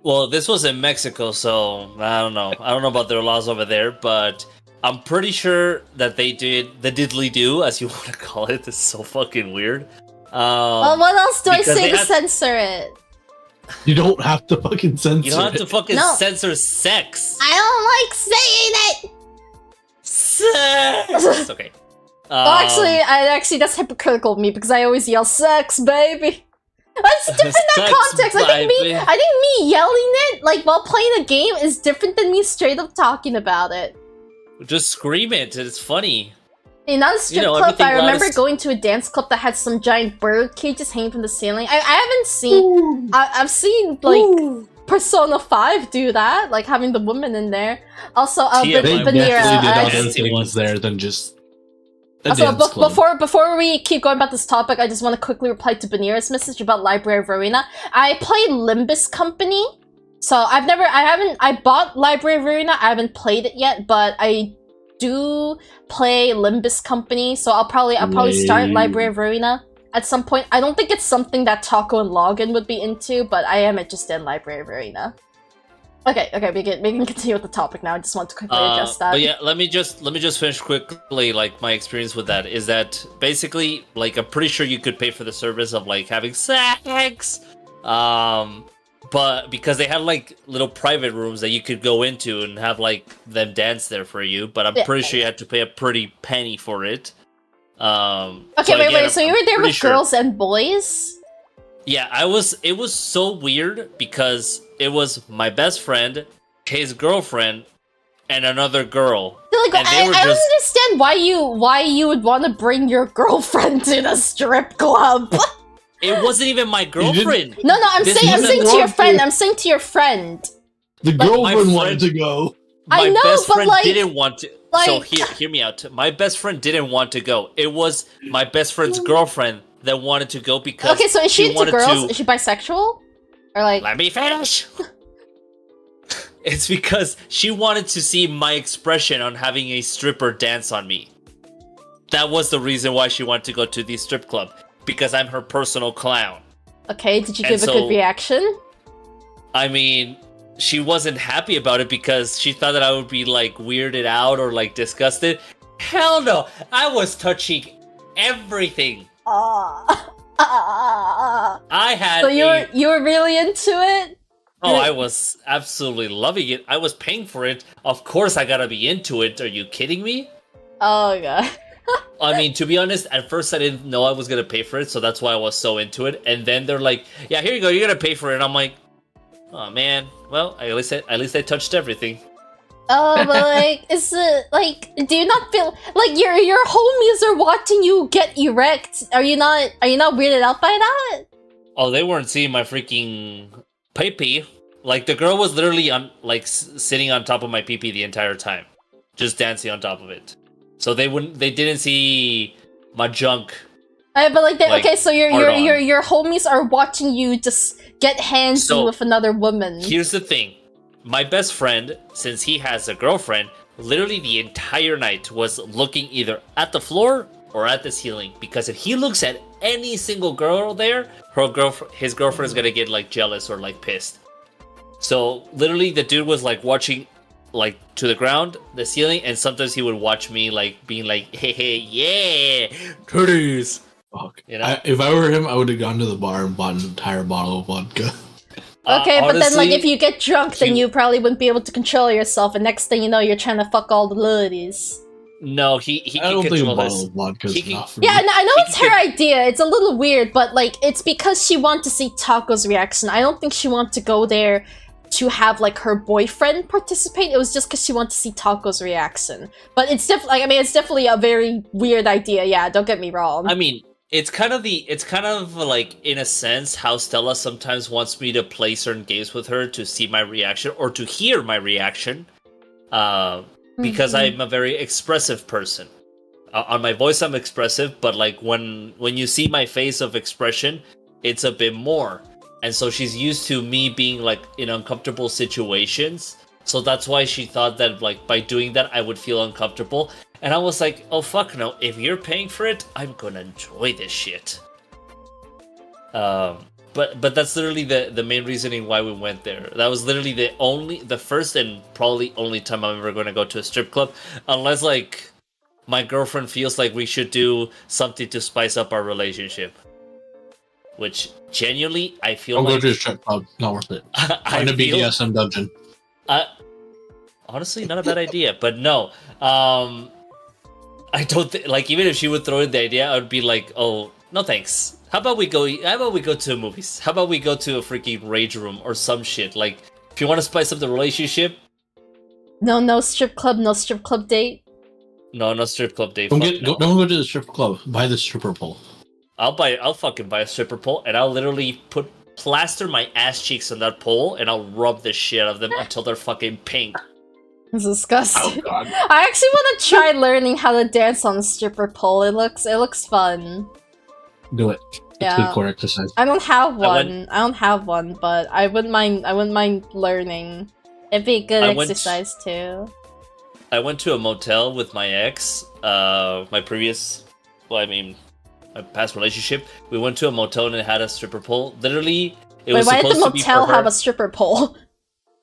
Well, this was in Mexico, so I don't know. I don't know about their laws over there, but I'm pretty sure that they did the diddly do, as you want to call it. It's so fucking weird. Well, what else do I say to censor it? You don't have to fucking censor it. You don't have to fucking censor sex. I don't like saying it! Sex! Okay. Actually, that's hypocritical of me because I always yell "sex, baby." That's different in that context. I think me yelling it like while playing a game is different than me straight up talking about it. Just scream it. It's funny. In a strip club, I remember going to a dance club that had some giant bird cages hanging from the ceiling. I haven't seen. I've seen like Persona 5 do that, like having the woman in there. Also, they definitely did other dancing things there than just. Also, before we keep going about this topic, I just want to quickly reply to Banira's message about Library of Arena. I played Limbus Company, so I bought Library of Arena. I haven't played it yet, but I do play Limbus Company, so I'll probably start Library of Arena at some point. I don't think it's something that Taco and Login would be into, but I am interested in Library of Arena. Okay, we can continue with the topic now. I just want to quickly adjust that. But yeah, let me just finish quickly. Like my experience with that is that basically, like I'm pretty sure you could pay for the service of like having sex, but because they had like little private rooms that you could go into and have like them dance there for you. But I'm pretty sure you had to pay a pretty penny for it. Okay, wait. So you were there with girls and boys? Yeah, it was so weird because it was my best friend, his girlfriend, and another girl. Like, I don't understand why you would want to bring your girlfriend to the strip club. It wasn't even my girlfriend. No, I'm saying to your friend. I'm saying to your friend. The girlfriend wanted to go. My best friend didn't want to. So hear me out. My best friend didn't want to go. It was my best friend's girlfriend that wanted to go because so is she into girls? Is she bisexual? Or like... Let me finish! It's because she wanted to see my expression on having a stripper dance on me. That was the reason why she wanted to go to the strip club. Because I'm her personal clown. Okay, did you give a good reaction? I mean, she wasn't happy about it because she thought that I would be like weirded out or like disgusted. Hell no! I was touching everything. I had. So you were really into it? Oh, I was absolutely loving it. I was paying for it. Of course, I gotta be into it. Are you kidding me? Oh god. I mean, to be honest, at first I didn't know I was gonna pay for it, so that's why I was so into it. And then they're like, "Yeah, here you go. You're gonna pay for it." And I'm like, "Oh man, well, at least I touched everything." Oh, but like, is it like? Do you not feel like your homies are watching you get erect? Are you not weirded out by that? Oh, they weren't seeing my freaking pee-pee. Like the girl was literally on sitting on top of my pee-pee the entire time, just dancing on top of it. So they didn't see my junk. But okay, so your homies are watching you just get handsy with another woman. Here's the thing. My best friend, since he has a girlfriend, literally the entire night was looking either at the floor or at the ceiling. Because if he looks at any single girl there, his girlfriend is gonna get like jealous or like pissed. So literally the dude was like watching like to the ground, the ceiling, and sometimes he would watch me like being like, hey, yeah, titties. Fuck. You know? If I were him, I would have gone to the bar and bought an entire bottle of vodka. Okay, honestly, but then like if you get drunk, then you probably wouldn't be able to control yourself, and next thing you know, you're trying to fuck all the ladies. No, he I don't can think control a bottle of vodka is enough for me. Yeah, I know it's her idea. It's a little weird, but like it's because she wanted to see Taco's reaction. I don't think she wanted to go there to have like her boyfriend participate. It was just because she wanted to see Taco's reaction. But it's definitely, it's definitely a very weird idea. Yeah, don't get me wrong. I mean, it's kind of like in a sense how Stella sometimes wants me to play certain games with her to see my reaction or to hear my reaction, because I'm a very expressive person. On my voice, I'm expressive, but like when you see my face of expression, it's a bit more. And so she's used to me being like in uncomfortable situations. So that's why she thought that like by doing that, I would feel uncomfortable. And I was like, oh fuck no, if you're paying for it, I'm gonna enjoy this shit. But that's literally the main reasoning why we went there. That was literally the first and probably only time I'm ever gonna go to a strip club. Unless like my girlfriend feels like we should do something to spice up our relationship. Which genuinely I feel I'll like... go to a strip club, not worth it. Find a BDSM dungeon. Honestly, not a bad idea, but no. I don't like even if she would throw in the idea, I would be like, oh no thanks. How about we go to movies? How about we go to a freaking rage room or some shit? Like if you want to spice up the relationship. No strip club date. No strip club date. Don't go to the strip club. Buy the stripper pole. I'll fucking buy a stripper pole and I'll literally plaster my ass cheeks on that pole and I'll rub the shit out of them until they're fucking pink. It's disgusting. Oh, God. I actually want to try learning how to dance on a stripper pole. It looks fun. Do it. It's good core exercise. I don't have one. But I wouldn't mind learning. It'd be a good exercise too. I went to a motel with my ex, my past relationship. We went to a motel and it had a stripper pole. Literally, why did the motel have a stripper pole?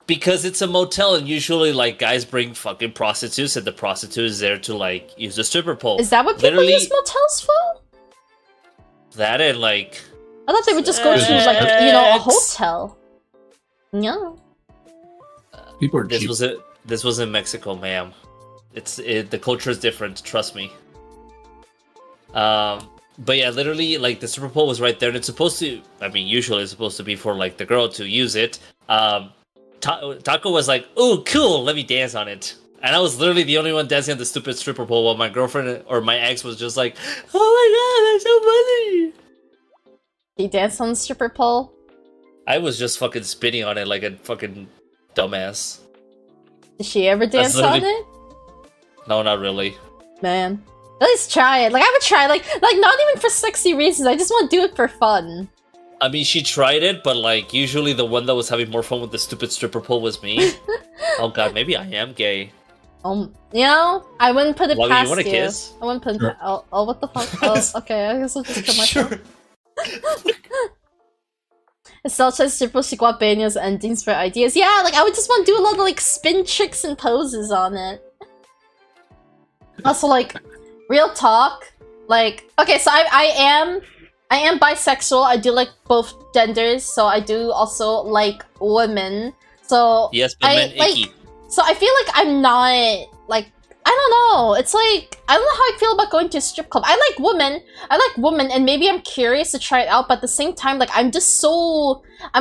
Because it's a motel and usually like guys bring fucking prostitutes and the prostitute is there to like use the stripper pole. Is that what people use motels for? That and like... I thought they would just go to like, a hotel. No. People are cheap. This was in Mexico, ma'am. The culture is different, trust me. But yeah, literally, like, the stripper pole was right there, and it's supposed to... I mean, usually it's supposed to be for, like, the girl to use it. Taco was like, "Ooh, cool, let me dance on it." And I was literally the only one dancing on the stupid stripper pole while my girlfriend or my ex was just like, "Oh my god, that's so funny!" You dance on the stripper pole? I was just fucking spinning on it like a fucking dumbass. Did she ever dance on it? No, not really. Man. At least try it. Like, I would try, like not even for sexy reasons, I just want to do it for fun. I mean, she tried it, but like, usually the one that was having more fun with the stupid stripper pole was me. Oh god, maybe I am gay. I wouldn't put it past you want a kiss? I wouldn't put it oh, what the fuck? Oh, okay, I guess I'll just kill myself. It such as triple Shiguapeños endings for ideas. Yeah, like, I would just want to do a lot of, like, spin tricks and poses on it. Also, like, real talk, like, okay, so I am bisexual. I do like both genders, so I do also like women. So yes, but men icky. So I feel like I'm not like, I don't know. It's like, I don't know how I feel about going to a strip club. I like women, and maybe I'm curious to try it out. But at the same time, like, I'm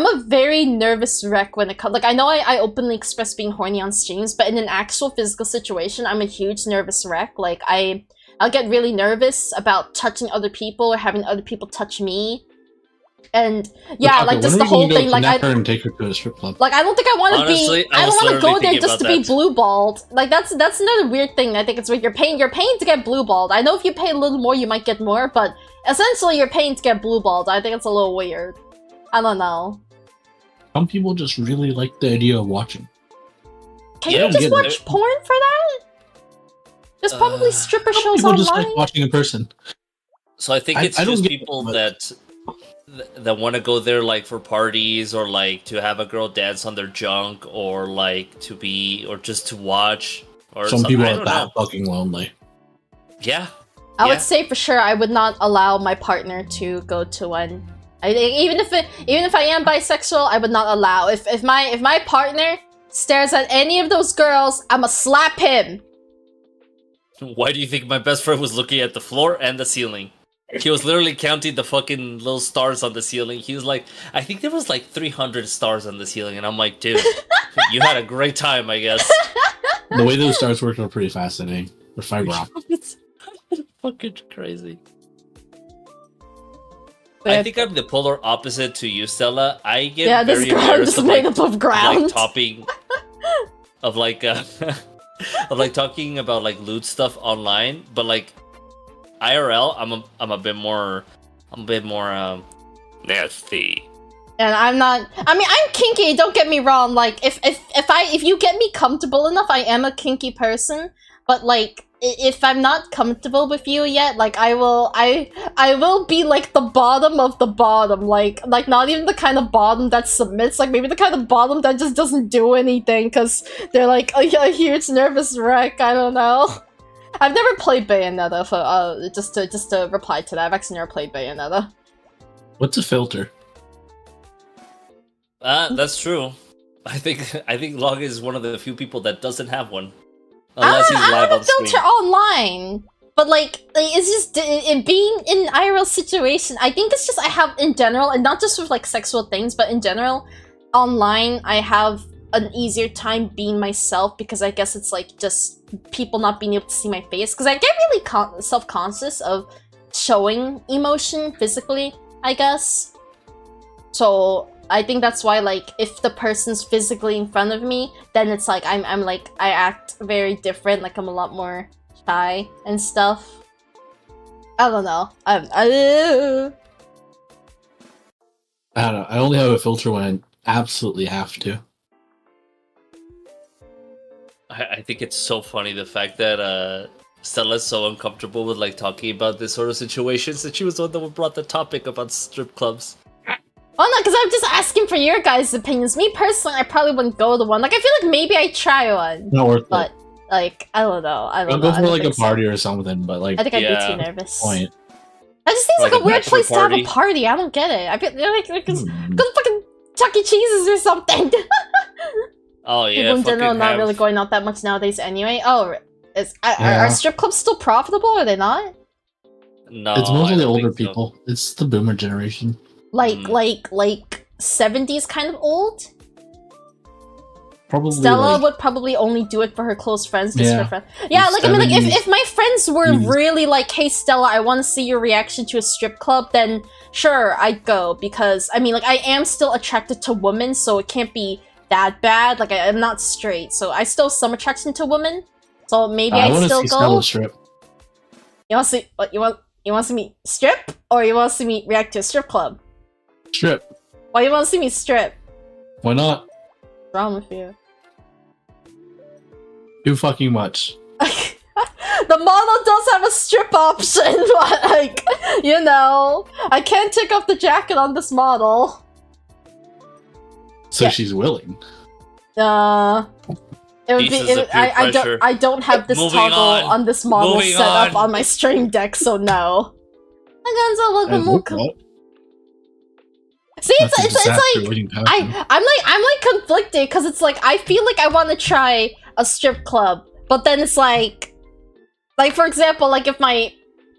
a very nervous wreck when it comes. Like, I know I openly express being horny on streams, but in an actual physical situation, I'm a huge nervous wreck. Like, I'll get really nervous about touching other people or having other people touch me. And yeah, like, just the whole thing, like, I and take her to a strip club. Like, I don't think I want to be. I don't want to go there just to be blue balled. Like, that's another weird thing. I think it's weird. You're paying to get blue balled. I know if you pay a little more, you might get more, but essentially you're paying to get blue balled. I think it's a little weird. I don't know. Some people just really like the idea of watching. Can you just watch porn for that? There's probably stripper shows online. People just like watching in person. So I think it's just people that want to go there, like, for parties, or like to have a girl dance on their junk, or like or just to watch, or some people are that fucking lonely. Yeah, I would say for sure I would not allow my partner to go to one. I think even if I am bisexual, I would not allow. If my partner stares at any of those girls, I'ma slap him. Why do you think my best friend was looking at the floor and the ceiling? He was literally counting the fucking little stars on the ceiling. He was like, I think there was like 300 stars on the ceiling. And I'm like, dude, you had a great time, I guess. The way those stars work are pretty fascinating. They're fiber optic. It's fucking crazy. I think I'm the polar opposite to you, Stella. I get very embarrassed of, like, made up of ground. Like, topping of like of like talking about like lewd stuff online, but like IRL, I'm a bit more nasty. And I'm not. I mean, I'm kinky. Don't get me wrong. Like, if you get me comfortable enough, I am a kinky person. But like, if I'm not comfortable with you yet, like, I will be like the bottom of the bottom. Like not even the kind of bottom that submits. Like, maybe the kind of bottom that just doesn't do anything because they're like a huge nervous wreck. I don't know. I've never played Bayonetta. For just to reply to that, I've actually never played Bayonetta. What's a filter? That's true. I think Log is one of the few people that doesn't have one. Unless he's live on stream. Filter online. But like it's just it being in IRL situation. I think it's just I have in general, and not just with like sexual things, but in general, online I have an easier time being myself because I guess it's like just people not being able to see my face because I get really self-conscious of showing emotion physically, I guess. So I think that's why, like, if the person's physically in front of me, then it's like I'm like I act very different. Like I'm a lot more shy and stuff. I don't know. I don't know. I only have a filter when I absolutely have to. I think it's so funny the fact that Stella's so uncomfortable with like talking about this sort of situations that she was the one that brought the topic about strip clubs. Oh no, because I'm just asking for your guys' opinions. Me personally, I probably wouldn't go to one. Like I feel like maybe I try one. Not worth but, it. Like, I don't know. I'll go for like a party or something, but like I think I'd be too nervous. Point. That just seems like a weird place party. to have a party. I don't get it. I feel like go to fucking Chuck E. Cheese's or something. Oh yeah. People in general not really going out that much nowadays anyway. Oh, are strip clubs still profitable? Or are they not? No, it's mostly the older so. people. It's the boomer generation. Like 70s kind of old? Probably Stella like, would probably only do it for her close friends, just Yeah. for friends. Yeah, like I mean, like 70s. if my friends were 80s. really like, "Hey Stella, I want to see your reaction to a strip club," then sure, I'd go because I mean, like I am still attracted to women, so it can't be that bad. Like I'm not straight, so I still have some attraction to women. So maybe I I'd want to still see go. Stella strip. You want to see what you want? You want to see me strip, or you want to see me react to a strip club? Strip. Why you want to see me strip? Why not? What's wrong with you? Too fucking much. The model does have a strip option, but like, you know, I can't take off the jacket on this model. So Yeah. she's willing. It would be. Pieces of peer pressure. I don't have this Moving toggle on. on this model Moving set up on. on my stream deck, so no. I hope not. See, That's a it's disaster like waiting to happen. I'm like conflicted because it's like I feel like I want to try a strip club, but then it's like for example, like if my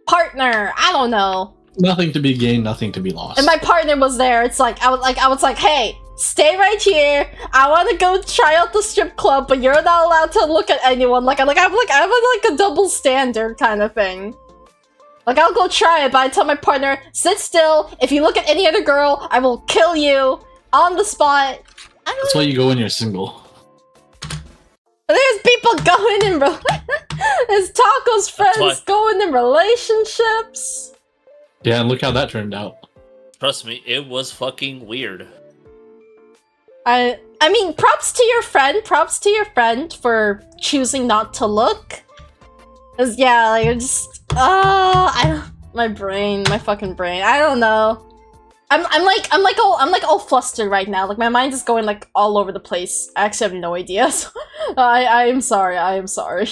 partner, I don't know, Nothing to be gained, nothing to be lost. and my partner was there, it's like I was like, hey, stay right here. I want to go try out the strip club, but you're not allowed to look at anyone. I have a double standard kind of thing. Like I'll go try it, but I tell my partner, sit still. If you look at any other girl, I will kill you on the spot. That's why you go when you're single. There's people going in. There's Taco's friends going in relationships. Yeah, and look how that turned out. Trust me, it was fucking weird. I mean, props to your friend. Props to your friend for choosing not to look. 'Cause, yeah, like it's just my fucking brain. I don't know. I'm like all flustered right now. Like my mind is going like all over the place. I actually have no idea. So, I am sorry. I am sorry.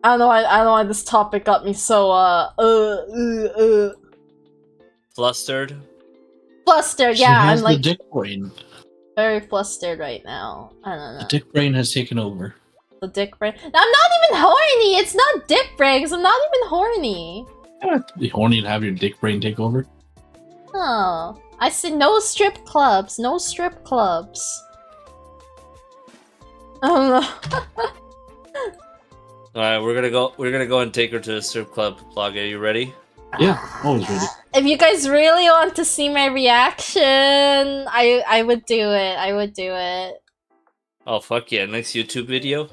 I don't know why this topic got me so Flustered. flustered. She Yeah, has I'm like the dick brain. very flustered right now. I don't know. The dick brain has taken over. The dick brain. I'm not even horny. It's not dick brain. 'Cause I'm not even horny. You don't have to be horny and have your dick brain take over. Oh, I said no strip clubs. No strip clubs. I don't know. All right, we're gonna go and take her to the strip club. Vlog, are you ready? Yeah, always ready. If you guys really want to see my reaction, I would do it. I would do it. Oh fuck yeah! Next YouTube video.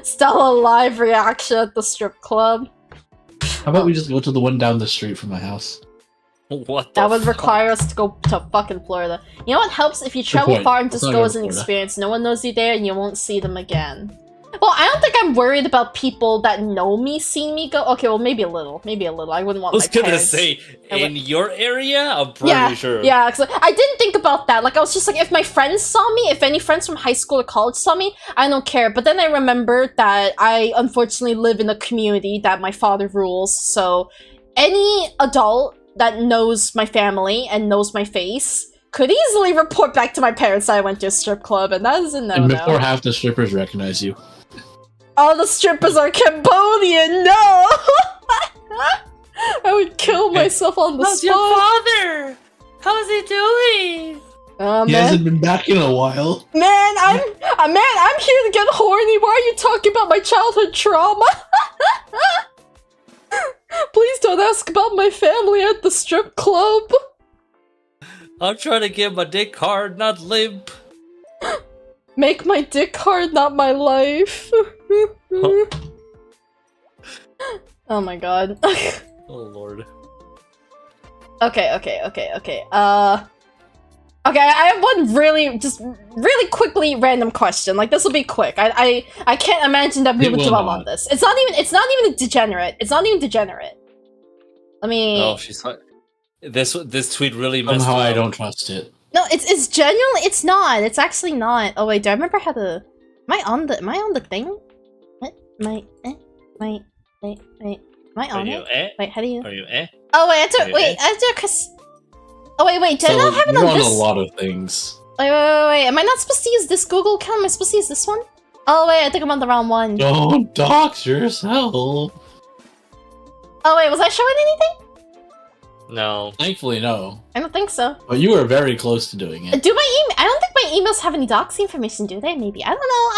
Stella live reaction at the strip club. How about we just go to the one down the street from my house? What the That would fuck? require us to go to fucking Florida. You know what helps if you travel point. far and Let's just not go go as to an Florida. experience. No one knows you there and you won't see them again. Well, I don't think I'm worried about people that know me seeing me go. Okay, well, maybe a little. Maybe a little. I wouldn't want I was my gonna parents. say, I in your area, I'm pretty Yeah, sure. yeah. 'Cause I didn't think about that. Like, I was just like, if my friends saw me, if any friends from high school or college saw me, I don't care. But then I remembered that I unfortunately live in a community that my father rules. So, any adult that knows my family and knows my face could easily report back to my parents that I went to a strip club, and that is a And no-no. before half the strippers recognize you. All the strippers are Cambodian. No, I would kill myself on the How's spot. your father? How's he doing? He hasn't been back in a while. Man, I'm here to get horny. Why are you talking about my childhood trauma? Please don't ask about my family at the strip club. I'm trying to get my dick hard, not limp. Make my dick hard, not my life. Oh my god. Oh lord. Okay. Okay, I have one really quickly random question. Like, this will be quick. I can't imagine that we would dwell on this. It's not even degenerate. It's not even degenerate. Let me. Oh, she's not. This tweet really messed Somehow up. I don't trust it. No, it's genuinely. It's not. It's actually not. Oh wait, do I remember how to? Am I on the thing? What? Wait. Am I on it? Wait, how do you? Are you eh? Oh wait, I have to. Are you Wait, I have to. Cause. Oh wait, did I not have it you're on on this? a lot of things. Wait. Am I not supposed to use this Google account? Am I supposed to use this one? Oh wait, I think I'm on the wrong one. Don't dox yourself. Oh wait, was I showing anything? No. Thankfully, no. I don't think so. But you were very close to doing it. Do my email? I don't think my emails have any doxy information, do they? Maybe. I don't know.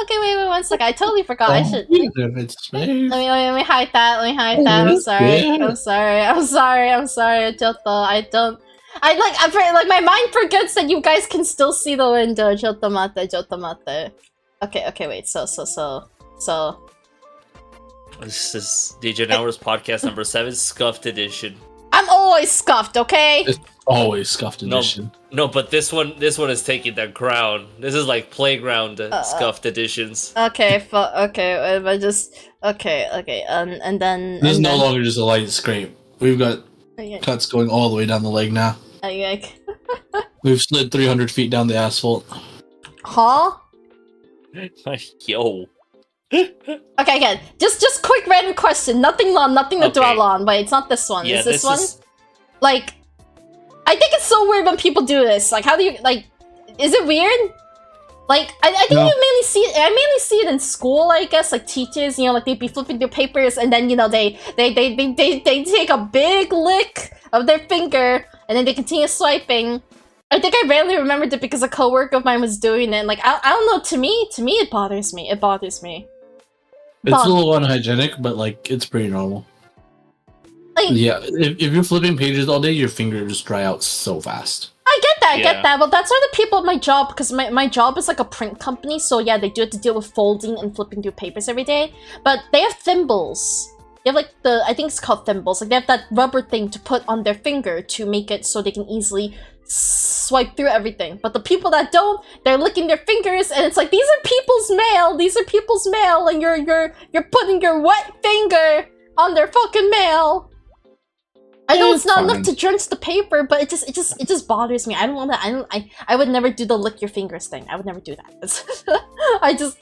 Okay, wait, 1 second. I totally forgot. I should. If it's safe. Let me hide that. I'm sorry. Yeah. I'm sorry. I don't. Like my mind forgets that you guys can still see the window. Jotomate. Okay, wait. So. This is DJ Hours podcast number 7, scuffed edition. I'm always scuffed, okay? It's always scuffed edition. No, but this one is taking the crown. This is like playground scuffed editions. Okay, I just okay, and then This is no longer just a light scrape. We've got Okay. cuts going all the way down the leg now. We've slid 300 feet down the asphalt. Huh? Yo. Okay, again, just quick random question. Nothing long, nothing to Okay. dwell on. Wait, it's not this one. Yeah, Is this one? is- Like, I think it's so weird when people do this. Like, how do you like? Is it weird? Like, I think No. you mainly see it. I mainly see it in school. I guess, like teachers, you know, like they'd be flipping their papers, and then you know they take a big lick of their finger, and then they continue swiping. I think I rarely remembered it because a coworker of mine was doing it. And, like, I don't know. To me, it bothers me. It bothers me. It's a little unhygienic, but like it's pretty normal. Like, Yeah, if you're flipping pages all day, your fingers just dry out so fast. I get that, Yeah. Well, that's why the people at my job, because my job is like a print company, so yeah, they do have to deal with folding and flipping through papers every day. But they have thimbles. They have like I think it's called thimbles. Like they have that rubber thing to put on their finger to make it so they can easily swipe through everything. But the people that don't, they're licking their fingers, and it's like these are people's mail. These are people's mail, and you're putting your wet finger on their fucking mail. I know it's not enough to drench the paper, but it just bothers me. I don't want that. I would never do the lick your fingers thing. I would never do that. I just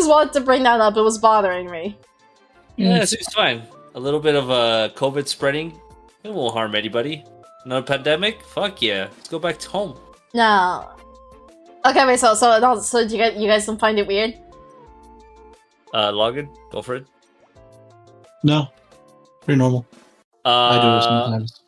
wanted to bring that up. It was bothering me. Yeah, it's fine. A little bit of COVID spreading, it won't harm anybody. No pandemic? Fuck yeah. Let's go back to home. No. Okay, wait. So you guys don't find it weird? Login? Go for it. No, pretty normal. I do it sometimes.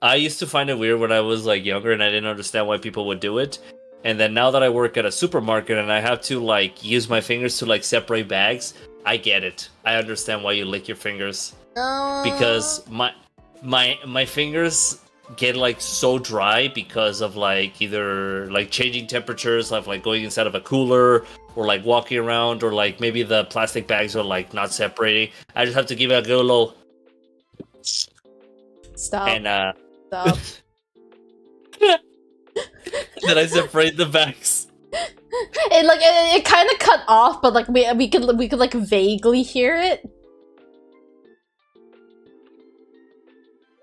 I used to find it weird when I was like younger and I didn't understand why people would do it. And then now that I work at a supermarket and I have to like use my fingers to like separate bags, I get it. I understand why you lick your fingers. Because my fingers get like so dry because of like either like changing temperatures, like going inside of a cooler or like walking around, or like maybe the plastic bags are like not separating. I just have to give it a good little Stop. and Stop. then I separate the bags. It kind of cut off, but like we could like vaguely hear it.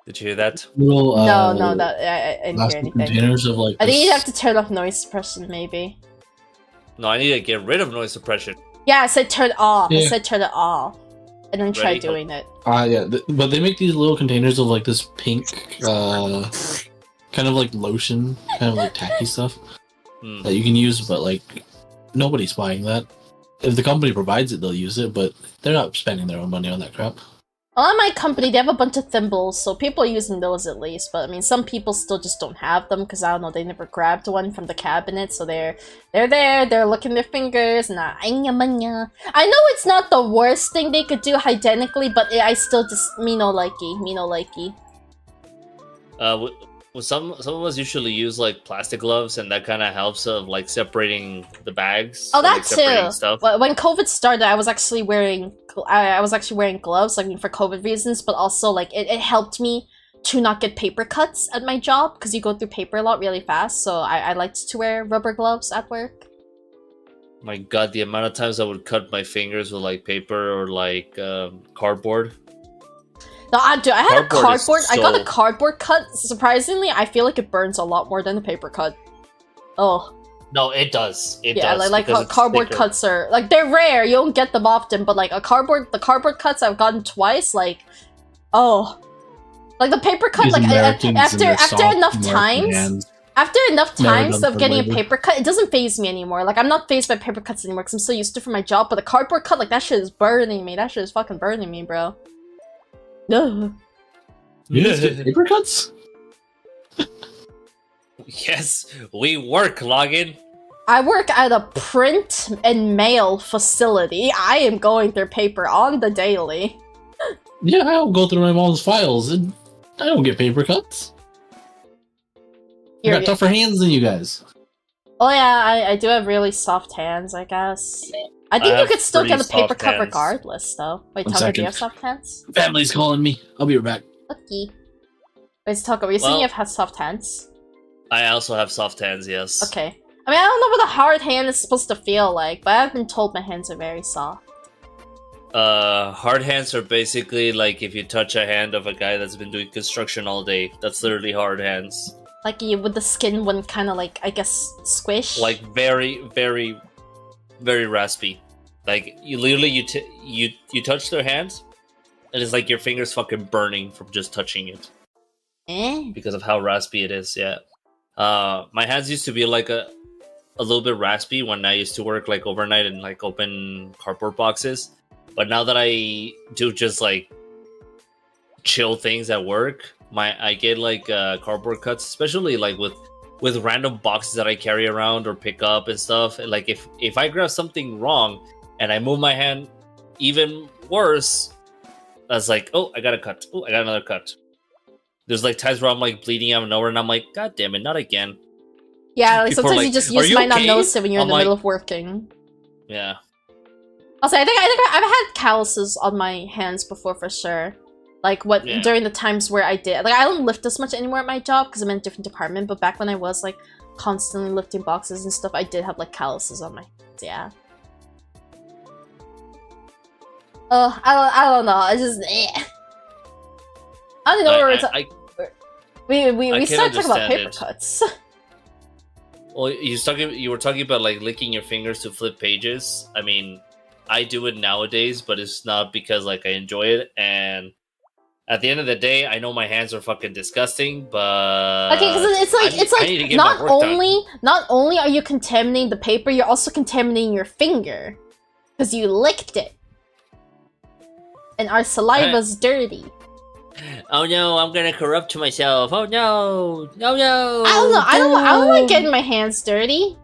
Did you hear that? Little, No, that I didn't hear anything. containers of like. I think this- you'd have to turn off noise suppression, maybe. No, I need to get rid of noise suppression. Yeah, I said turn off. I Yeah. said turn it off, and then try Ready? doing it. Yeah, but they make these little containers of like this pink, kind of like lotion, kind of like tacky stuff Hmm. that you can use, but like nobody's buying that. If the company provides it, they'll use it, but they're not spending their own money on that crap. Well, at my company, they have a bunch of thimbles, so people are using those at least. But I mean, some people still just don't have them because I don't know, they never grabbed one from the cabinet, so they're there, they're licking their fingers, and I know it's not the worst thing they could do hygienically, but I still just me no likey. Some of us usually use like plastic gloves, and that kind of helps of like separating the bags. Oh, that like, separating too. Stuff. When COVID started, I was actually wearing gloves, like for COVID reasons, but also like it helped me to not get paper cuts at my job because you go through paper a lot really fast. So I liked to wear rubber gloves at work. My God, the amount of times I would cut my fingers with like paper or like cardboard. No, I had Cardboard a cardboard. I got a so- cardboard cut. Surprisingly, I feel like it burns a lot more than a paper cut. Oh. No, it does. It Yeah, does. like because it's cardboard thicker. cuts are like they're rare. You don't get them often, but like the cardboard cuts I've gotten twice. Like, oh, like the paper cut. These Like Americans and after their soft enough American times, hands. after enough Never times done of getting a labor. paper cut, it doesn't phase me anymore. Like I'm not phased by paper cuts anymore because I'm so used to it for my job. But the cardboard cut, like that shit is burning me. That shit is fucking burning me, bro. Ugh. You guys get paper cuts? Yes, we work, login. I work at a print and mail facility. I am going through paper on the daily. Yeah, I'll go through my mom's files, and I don't get paper cuts. I You're- got tougher hands than you guys. Oh yeah, I do have really soft hands, I guess. I think you have could still get a pretty paper soft cut hands. regardless, though. Wait, One Tucker, do second. you have soft hands? Family's calling me. I'll be right back. Lucky. Wait, Tucker, were you saying Well- you have soft hands? I also have soft hands. Yes. Okay. I mean, I don't know what a hard hand is supposed to feel like, but I've been told my hands are very soft. Hard hands are basically like if you touch a hand of a guy that's been doing construction all day. That's literally hard hands. Like, with the skin one kind of like, I guess, squish? Like very, very, very raspy. Like you literally you touch their hands, and it's like your fingers fucking burning from just touching it Eh? because of how raspy it is. Yeah. My hands used to be like a little bit raspy when I used to work like overnight and like open cardboard boxes. But now that I do just like chill things at work, I get like cardboard cuts, especially like with random boxes that I carry around or pick up and stuff. Like if I grab something wrong and I move my hand even worse, that's like, oh, I got a cut. Oh, I got another cut. There's like times where I'm like bleeding out of nowhere and I'm like, God damn it, not again. Yeah, like People are sometimes you like, just "Are you might not okay?" notice it when you're in I'm the like- middle of working. Yeah. Also, I think I've had calluses on my hands before for sure. Like Yeah. during the times where I did, like I don't lift as much anymore at my job because I'm in a different department. But back when I was like constantly lifting boxes and stuff, I did have like calluses on my hands. Yeah. I don't know. I just I don't know. We I can started talking about understand paper it. cuts. Well, you were talking about like licking your fingers to flip pages. I mean, I do it nowadays, but it's not because like I enjoy it. And at the end of the day, I know my hands are fucking disgusting, but Okay, because it's I need to like get my not work done. only are you contaminating the paper, you're also contaminating your finger because you licked it, and our saliva's dirty. Oh no, I'm gonna corrupt myself. Oh no, no, no. I don't know. I don't like getting my hands dirty.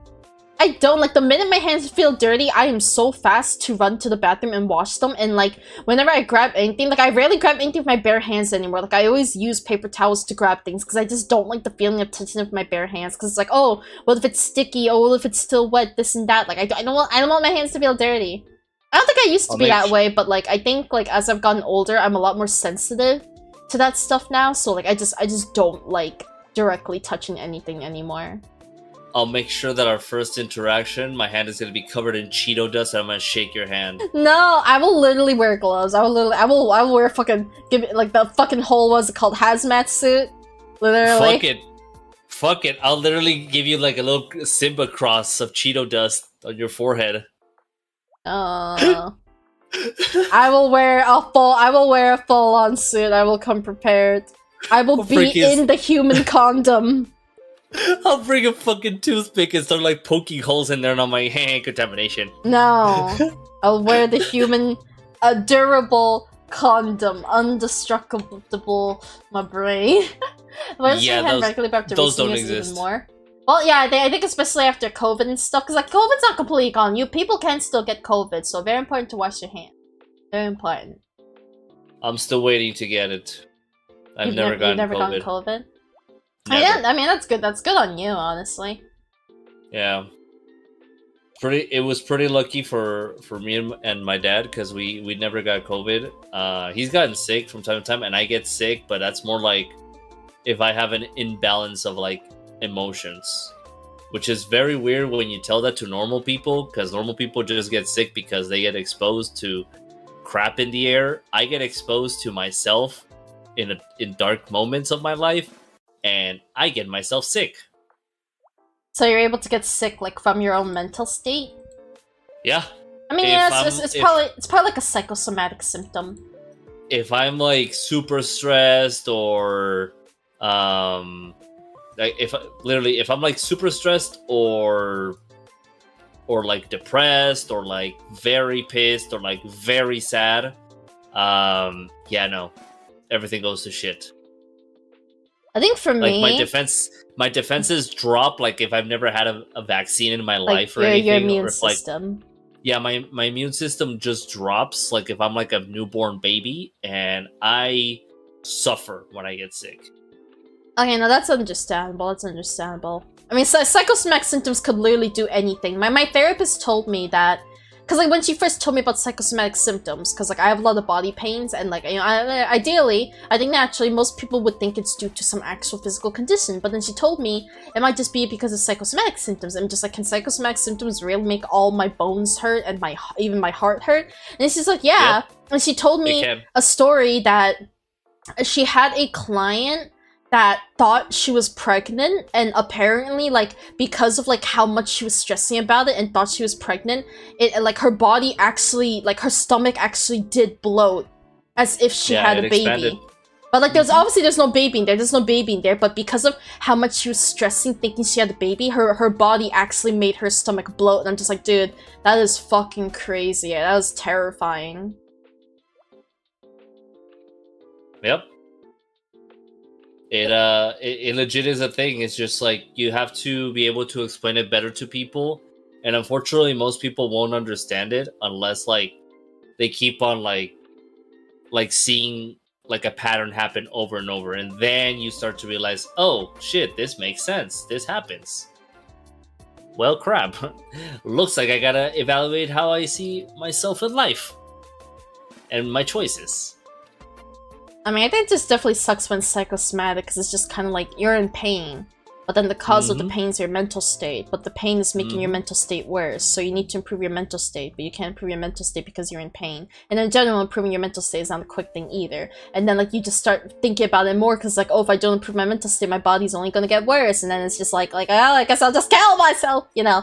I don't like the minute my hands feel dirty. I am so fast to run to the bathroom and wash them. And like whenever I grab anything, like I rarely grab anything with my bare hands anymore. Like I always use paper towels to grab things because I just don't like the feeling of touching it with my bare hands. Because it's like, oh, what if it's sticky? Oh, what if it's still wet? This and that. Like I don't want my hands to feel dirty. I don't think I used to I'll be make that su- way, but like I think like as I've gotten older, I'm a lot more sensitive to that stuff now. So like I just don't like directly touching anything anymore. I'll make sure that our first interaction, my hand is gonna be covered in Cheeto dust, and I'm gonna shake your hand. No, I will literally wear gloves. I will wear fucking give it like the fucking whole what's it called hazmat suit. Literally. Fuck it. I'll literally give you like a little Simba cross of Cheeto dust on your forehead. I will wear a full on suit. I will come prepared. I will be Freakiest. in the human condom. I'll bring a fucking toothpick and start like poking holes in there, and I'm like, hey, contamination. No. I'll wear the human, durable condom, indestructible, my brain. Where's Yeah, my hand those- regularly after those don't receiving this exist. even more? Well, yeah, I think especially after COVID and stuff, because like COVID's not completely gone. People can still get COVID, so very important to wash your hands. Very important. I'm still waiting to get it. I've You've never gotten gotten COVID. COVID. Never. I mean that's good. That's good on you, honestly. Yeah. It was pretty lucky for me and my dad because we never got COVID. He's gotten sick from time to time, and I get sick, but that's more like if I have an imbalance of like emotions, which is very weird when you tell that to normal people, because normal people just get sick because they get exposed to crap in the air. I get exposed to myself in dark moments of my life, and I get myself sick. So you're able to get sick like from your own mental state. Yeah. I mean, If yeah, I'm- it's if- probably like a psychosomatic symptom. If I'm like super stressed or like if I'm like super stressed or like depressed or like very pissed or like very sad, yeah, no, everything goes to shit. I think for Like me, my defenses drop like if I've never had a vaccine in my like life or your anything, immune or if, like, system. yeah, my immune system just drops like if I'm like a newborn baby, and I suffer when I get sick. Okay, no, that's understandable. That's understandable. I mean, psychosomatic symptoms could literally do anything. My therapist told me that, because like when she first told me about psychosomatic symptoms, because like I have a lot of body pains, and like, you know, ideally, I think naturally most people would think it's due to some actual physical condition. But then she told me it might just be because of psychosomatic symptoms. I'm just like, can psychosomatic symptoms really make all my bones hurt and even my heart hurt? And she's like, yeah. Yep. And she told It me can. a story that she had a client that thought she was pregnant, and apparently like because of like how much she was stressing about it and thought she was pregnant, it like her body actually, like her stomach actually did bloat as if she Yeah, had it a baby. expanded. But like there's no baby in there, there's no baby in there, but because of how much she was stressing thinking she had a baby, her body actually made her stomach bloat. And I'm just like, dude, that is fucking crazy. That was terrifying. Yep. It legit is a thing. It's just like you have to be able to explain it better to people, and unfortunately most people won't understand it unless like they keep on like seeing like a pattern happen over and over, and then you start to realize, oh shit, this makes sense, this happens. Well, crap. Looks like I gotta evaluate how I see myself in life and my choices. I mean, I think it just definitely sucks when psychosomatic, because it's just kind of like you're in pain, but then the cause of the pain is your mental state, but the pain is making your mental state worse, so you need to improve your mental state, but you can't improve your mental state because you're in pain. And in general, improving your mental state is not a quick thing either. And then like you just start thinking about it more, because like, oh, if I don't improve my mental state, my body's only gonna get worse, and then it's just like, oh, I guess I'll just kill myself, you know?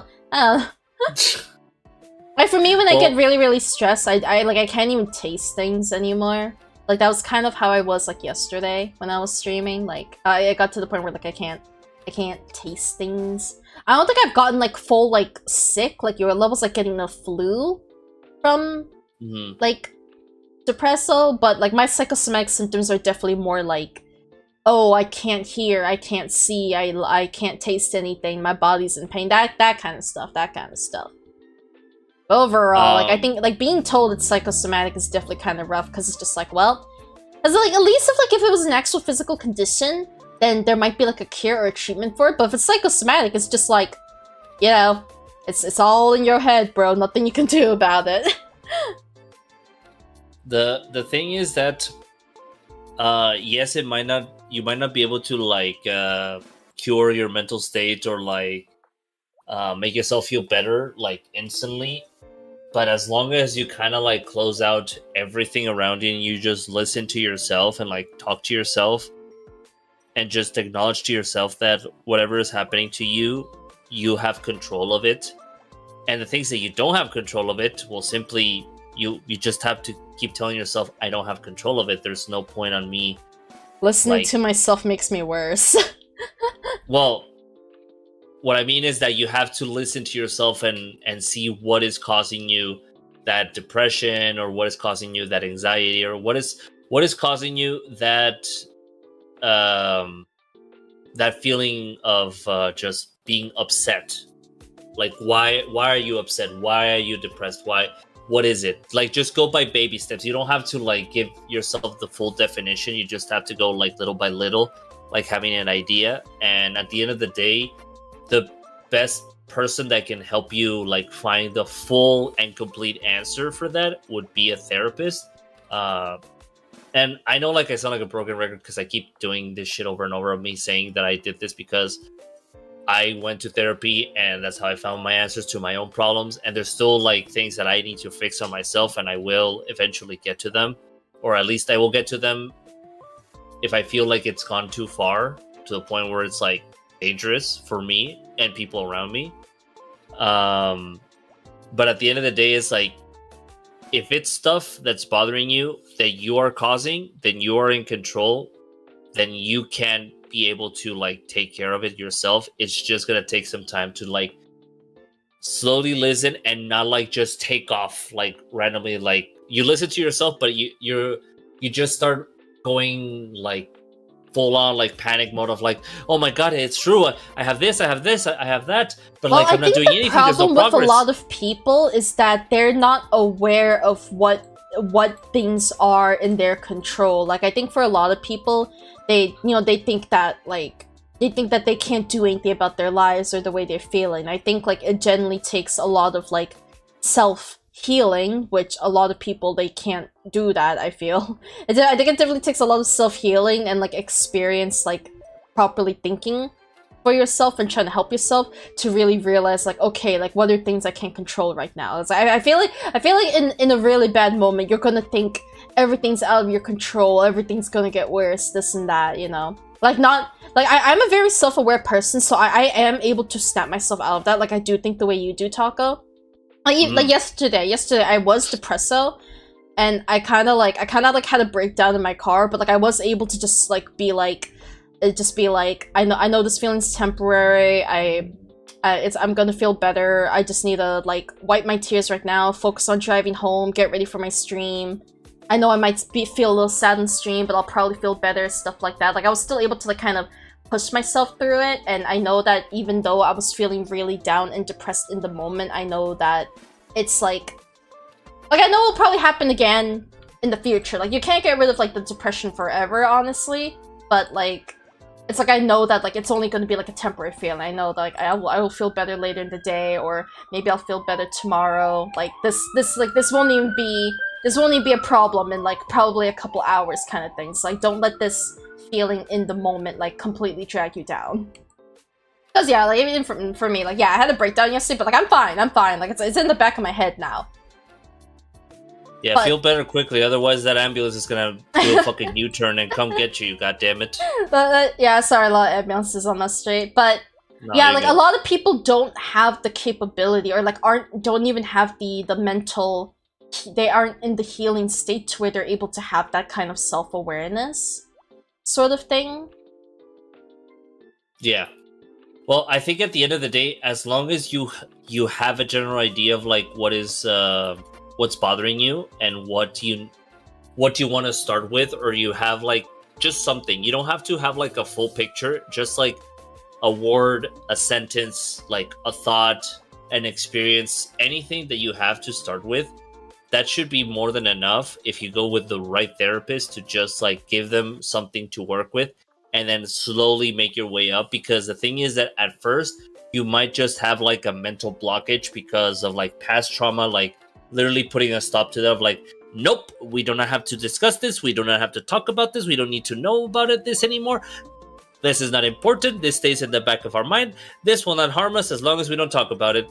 Like for me, when I get really, really stressed, I can't even taste things anymore. Like that was kind of how I was like yesterday when I was streaming. Like I got to the point where like I can't taste things. I don't think I've gotten like full like sick, like your levels like getting the flu from like depresso, but like my psychosomatic symptoms are definitely more like, oh, I can't hear, I can't see, I can't taste anything, my body's in pain, that kind of stuff. Overall, like I think like being told it's psychosomatic is definitely kind of rough, because it's just like, well, as like at least if it was an actual physical condition, then there might be like a cure or a treatment for it. But if it's psychosomatic, it's just like, you know, it's all in your head, bro. Nothing you can do about it. The thing is that yes, you might not be able to like cure your mental state or like make yourself feel better like instantly, but as long as you kind of like close out everything around you and you just listen to yourself and like talk to yourself and just acknowledge to yourself that whatever is happening to you, you have control of it, and the things that you don't have control of it will simply you just have to keep telling yourself, I don't have control of it, there's no point on me Listening like, to myself makes me worse. well, what I mean is that you have to listen to yourself and see what is causing you that depression, or what is causing you that anxiety, or what is causing you that that feeling of just being upset. Like, why are you upset? Why are you depressed? What is it? Like, just go by baby steps. You don't have to like give yourself the full definition. You just have to go like little by little, like having an idea. And at the end of the day, the best person that can help you like find the full and complete answer for that would be a therapist. And I know, like, I sound like a broken record because I keep doing this shit over and over of me saying that I did this because I went to therapy and that's how I found my answers to my own problems. And there's still like things that I need to fix on myself, and I will eventually get to them, or at least I will get to them if I feel like it's gone too far to the point where it's like dangerous for me and people around me. But at the end of the day, it's like, if it's stuff that's bothering you that you are causing, then you are in control, then you can be able to like take care of it yourself. It's just gonna take some time to like slowly listen and not like just take off like randomly. Like, you listen to yourself, but you just start going like full on like panic mode of like, oh my god, it's true, I have this, I have that, but Well, like I'm not doing anything. There's no The problem progress. with a lot of people is that they're not aware of what things are in their control. Like, I think for a lot of people, they think that they can't do anything about their lives or the way they're feeling. I think like it generally takes a lot of like self-healing, which a lot of people, they can't do that, I feel. I think it definitely takes a lot of self-healing and like experience, like properly thinking for yourself and trying to help yourself to really realize like, okay, like what are things I can't control right now. It's, I feel like in a really bad moment, you're gonna think everything's out of your control, everything's gonna get worse, this and that, you know? Like, not like I'm a very self-aware person, so I am able to snap myself out of that. Like, I do think the way you do, Taco. Like yesterday I was depresso, and I kind of had a breakdown in my car, but like I was able to just like be like, I know this feeling's temporary. I'm gonna feel better. I just need to like wipe my tears right now, focus on driving home, get ready for my stream. I know I might feel a little sad in stream, but I'll probably feel better, stuff like that. Like, I was still able to like kind of push myself through it, and I know that even though I was feeling really down and depressed in the moment, I know that it's like I know it'll probably happen again in the future. Like, you can't get rid of like the depression forever, honestly, but like it's like I know that like it's only going to be like a temporary feeling. I know that like I will feel better later in the day, or maybe I'll feel better tomorrow. Like this won't even be a problem in like probably a couple hours, kind of thing. So like, don't let this feeling in the moment like completely drag you down. Cause yeah, like even for me, like yeah, I had a breakdown yesterday, but like I'm fine. Like it's in the back of my head now. Yeah, feel better quickly, otherwise that ambulance is gonna do a fucking U-turn and come get you, goddammit. Yeah, sorry, a lot of ambulances on that street, but yeah, like a lot of people don't have the capability, or like don't even have the mental, they aren't in the healing state to where they're able to have that kind of self-awareness sort of thing. Yeah. Well, I think at the end of the day, as long as you have a general idea of like what is what's bothering you and what you want to start with, or you have like just something, you don't have to have like a full picture, just like a word, a sentence, like a thought, an experience, anything that you have to start with, that should be more than enough if you go with the right therapist to just like give them something to work with and then slowly make your way up. Because the thing is that at first you might just have like a mental blockage because of like past trauma, like literally putting a stop to that of like, nope, we do not have to discuss this, we do not have to talk about this, we don't need to know about this anymore, this is not important, this stays in the back of our mind, this will not harm us as long as we don't talk about it.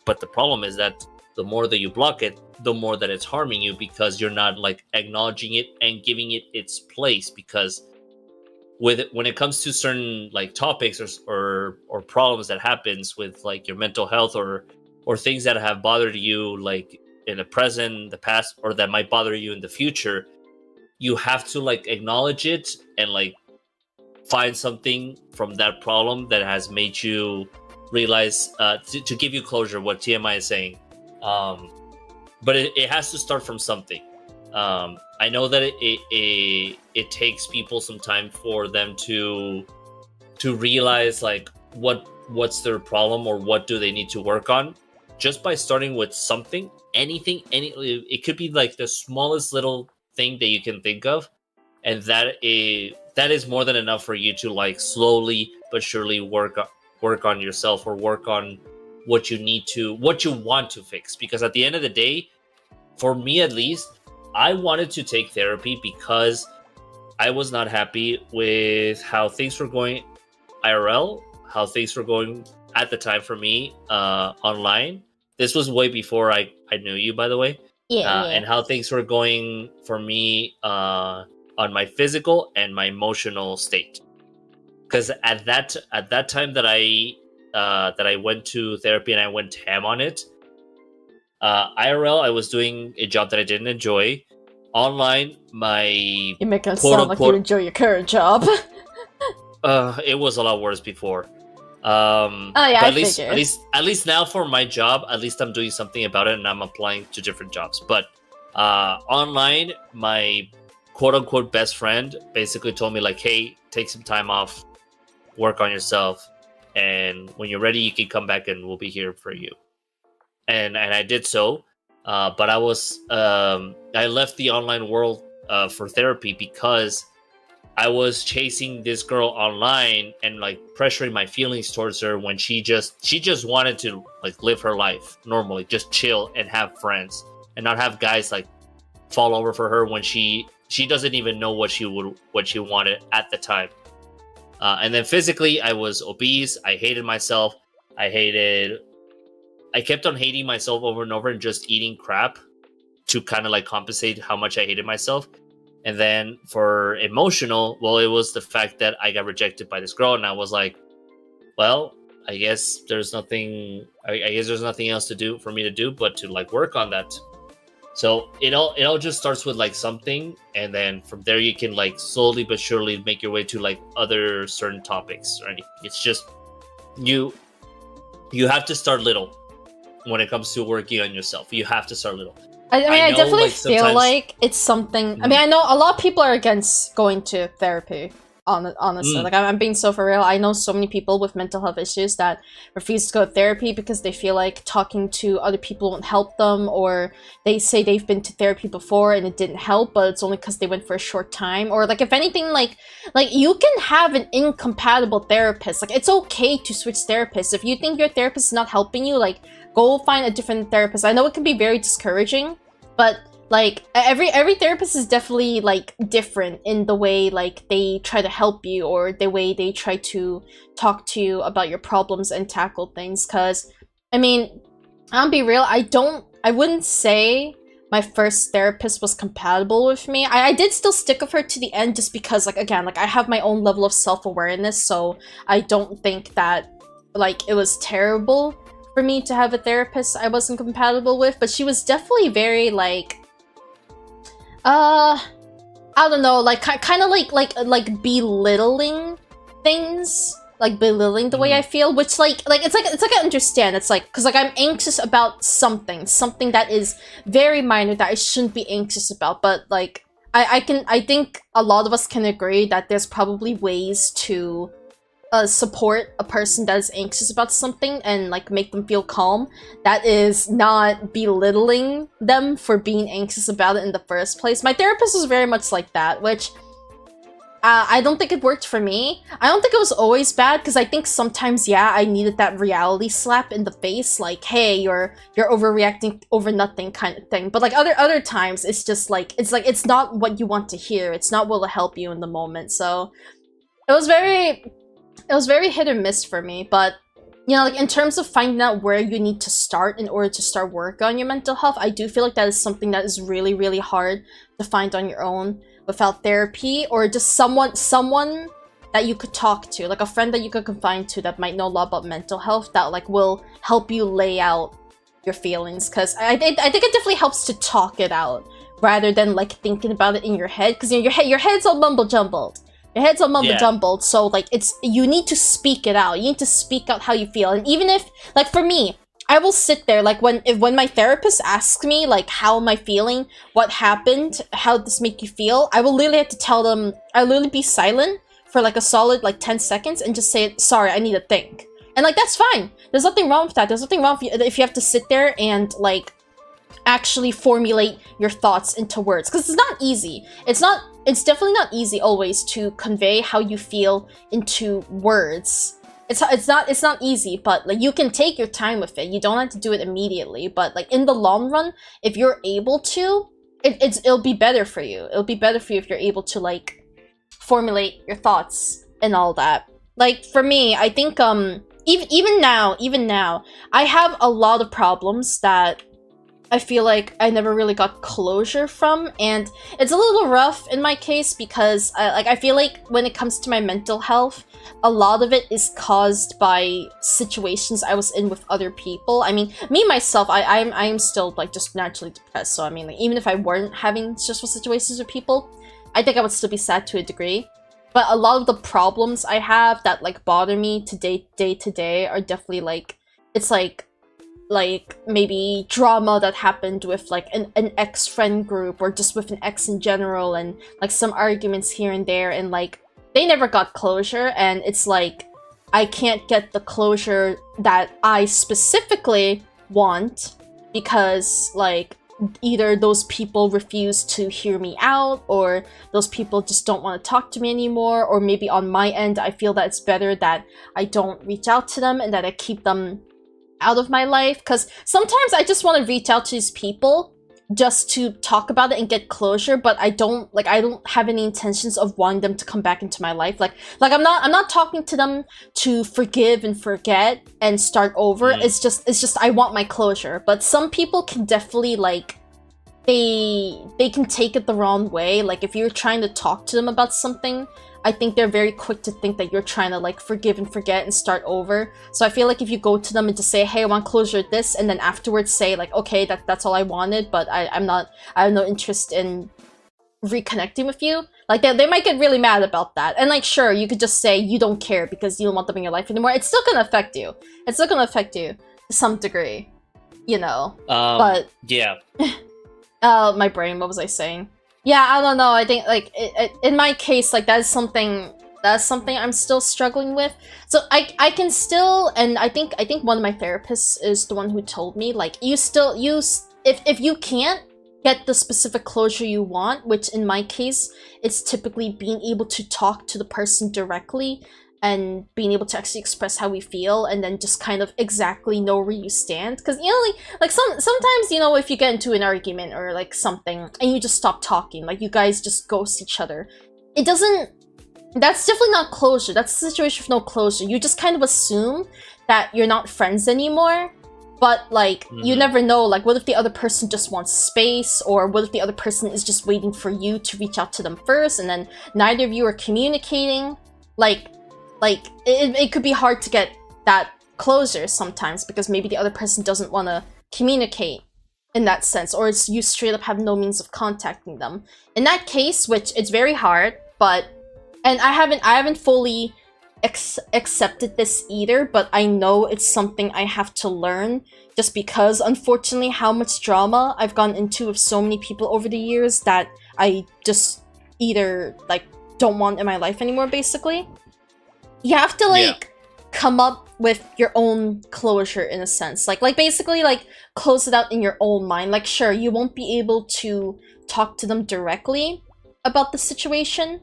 But the problem is that the more that you block it, the more that it's harming you, because you're not like acknowledging it and giving it its place. Because when it comes to certain like topics or problems that happens with like your mental health or things that have bothered you like in the present, the past, or that might bother you in the future, you have to like acknowledge it and like find something from that problem that has made you realize to give you closure what TMI is saying. But it has to start from something. I know that it takes people some time for them to realize like what's their problem or what do they need to work on. Just by starting with something, anything, it could be like the smallest little thing that you can think of, and that is more than enough for you to like slowly but surely work on yourself or work on what you want to fix. Because at the end of the day, for me at least, I wanted to take therapy because I was not happy with how things were going IRL, how things were going at the time for me online. This was way before I knew you, by the way. Yeah. And how things were going for me on my physical and my emotional state. Because at that time that I went to therapy and I went ham on it, IRL, I was doing a job that I didn't enjoy. Online, You're making it sound like you enjoy your current job. It was a lot worse before. Yeah, but at least now for my job, at least I'm doing something about it and I'm applying to different jobs. But online, my quote unquote best friend basically told me like, hey, take some time off, work on yourself, and when you're ready, you can come back and we'll be here for you. And I did so. But I left the online world for therapy because I was chasing this girl online and like pressuring my feelings towards her when she just wanted to like live her life normally, just chill and have friends and not have guys like fall over for her when she doesn't even know what she wanted at the time. And then physically, I was obese. I hated myself. I kept on hating myself over and over and just eating crap to kind of like compensate how much I hated myself. And then for emotional, well, it was the fact that I got rejected by this girl, and I was like, well, I guess there's nothing else to do for me to do but to like work on that. So it all just starts with like something, and then from there you can like slowly but surely make your way to like other certain topics or anything. It's just you have to start little when it comes to working on yourself. You have to start little. I mean, I definitely feel like it's something. I mean, I know a lot of people are against going to therapy. Honestly, like I'm being so for real. I know so many people with mental health issues that refuse to go to therapy because they feel like talking to other people won't help them, or they say they've been to therapy before and it didn't help, but it's only because they went for a short time. Or like if anything, like you can have an incompatible therapist. Like it's okay to switch therapists if you think your therapist is not helping you. Like go find a different therapist. I know it can be very discouraging, but like every therapist is definitely like different in the way like they try to help you or the way they try to talk to you about your problems and tackle things. Because I mean, I'll be real, I wouldn't say my first therapist was compatible with me. I did still stick with her to the end just because like again, like I have my own level of self-awareness, so I don't think that like it was terrible for me to have a therapist I wasn't compatible with. But she was definitely very like I don't know, like kind of like belittling things, like belittling the way I feel, which like it's like I understand. It's like because like I'm anxious about something that is very minor that I shouldn't be anxious about, but like I think a lot of us can agree that there's probably ways to support a person that is anxious about something and like make them feel calm that is not belittling them for being anxious about it in the first place. My therapist was very much like that, which I don't think it worked for me. I don't think it was always bad, because I think sometimes, yeah, I needed that reality slap in the face, like, hey, you're overreacting over nothing kind of thing. But like other times, it's just like it's not what you want to hear. It's not what will help you in the moment. So it was very hit or miss for me. But you know, like in terms of finding out where you need to start in order to start work on your mental health, I do feel like that is something that is really, really hard to find on your own without therapy, or just someone that you could talk to, like a friend that you could confide to that might know a lot about mental health, that like will help you lay out your feelings. Because I think it definitely helps to talk it out rather than like thinking about it in your head, because your head's all mumble jumbled. Your head's all mumbo Yeah. jumbled, so like you need to speak it out. You need to speak out how you feel. And even if, like, for me, I will sit there, like, when my therapist asks me, like, how am I feeling, what happened, how did this make you feel, I will literally have to tell them, I'll literally be silent for like a solid like 10 seconds and just say, sorry, I need to think. And like, that's fine. There's nothing wrong with that. There's nothing wrong if you have to sit there and like actually formulate your thoughts into words, because it's not easy. It's definitely not easy always to convey how you feel into words. It's not easy, but like, you can take your time with it. You don't have to do it immediately, but like, in the long run, if you're able to, it'll be better for you. It'll be better for you if you're able to like formulate your thoughts and all that. Like, for me, I think even now, I have a lot of problems that I feel like I never really got closure from, and it's a little rough in my case because I feel like when it comes to my mental health, a lot of it is caused by situations I was in with other people. I mean, me myself, I'm still like just naturally depressed, so I mean, like, even if I weren't having stressful situations with people, I think I would still be sad to a degree. But a lot of the problems I have that like bother me day to day are definitely like, it's like maybe drama that happened with like an ex-friend group, or just with an ex in general, and like some arguments here and there, and like they never got closure, and it's like I can't get the closure that I specifically want because like either those people refuse to hear me out, or those people just don't want to talk to me anymore, or maybe on my end I feel that it's better that I don't reach out to them and that I keep them out of my life, because sometimes I just want to reach out to these people just to talk about it and get closure, but I don't have any intentions of wanting them to come back into my life. Like I'm not talking to them to forgive and forget and start over. It's just I want my closure. But some people can definitely like they can take it the wrong way. Like if you're trying to talk to them about something, I think they're very quick to think that you're trying to like forgive and forget and start over. So I feel like if you go to them and just say, hey, I want closure at this, and then afterwards say like, okay, that's all I wanted, but I have no interest in reconnecting with you, like they might get really mad about that. And like, sure, you could just say you don't care because you don't want them in your life anymore. It's still gonna affect you. It's still gonna affect you to some degree, you know. But yeah. My brain, what was I saying? Yeah, I don't know. I think like in my case, like that's something I'm still struggling with. So I can still, and I think one of my therapists is the one who told me like if you can't get the specific closure you want, which in my case it's typically being able to talk to the person directly and being able to actually express how we feel, and then just kind of exactly know where you stand. Because, you know, like sometimes, you know, if you get into an argument or like something and you just stop talking, like you guys just ghost each other, that's definitely not closure. That's a situation with no closure. You just kind of assume that you're not friends anymore, but like you never know. Like, what if the other person just wants space, or what if the other person is just waiting for you to reach out to them first, and then neither of you are communicating? Like it could be hard to get that closure sometimes because maybe the other person doesn't want to communicate in that sense, or it's you straight up have no means of contacting them. In that case, which it's very hard, and I haven't fully accepted this either, but I know it's something I have to learn, just because unfortunately how much drama I've gone into with so many people over the years that I just either like don't want in my life anymore, basically. You have to like come up with your own closure in a sense, like basically like close it out in your own mind. Like, sure, you won't be able to talk to them directly about the situation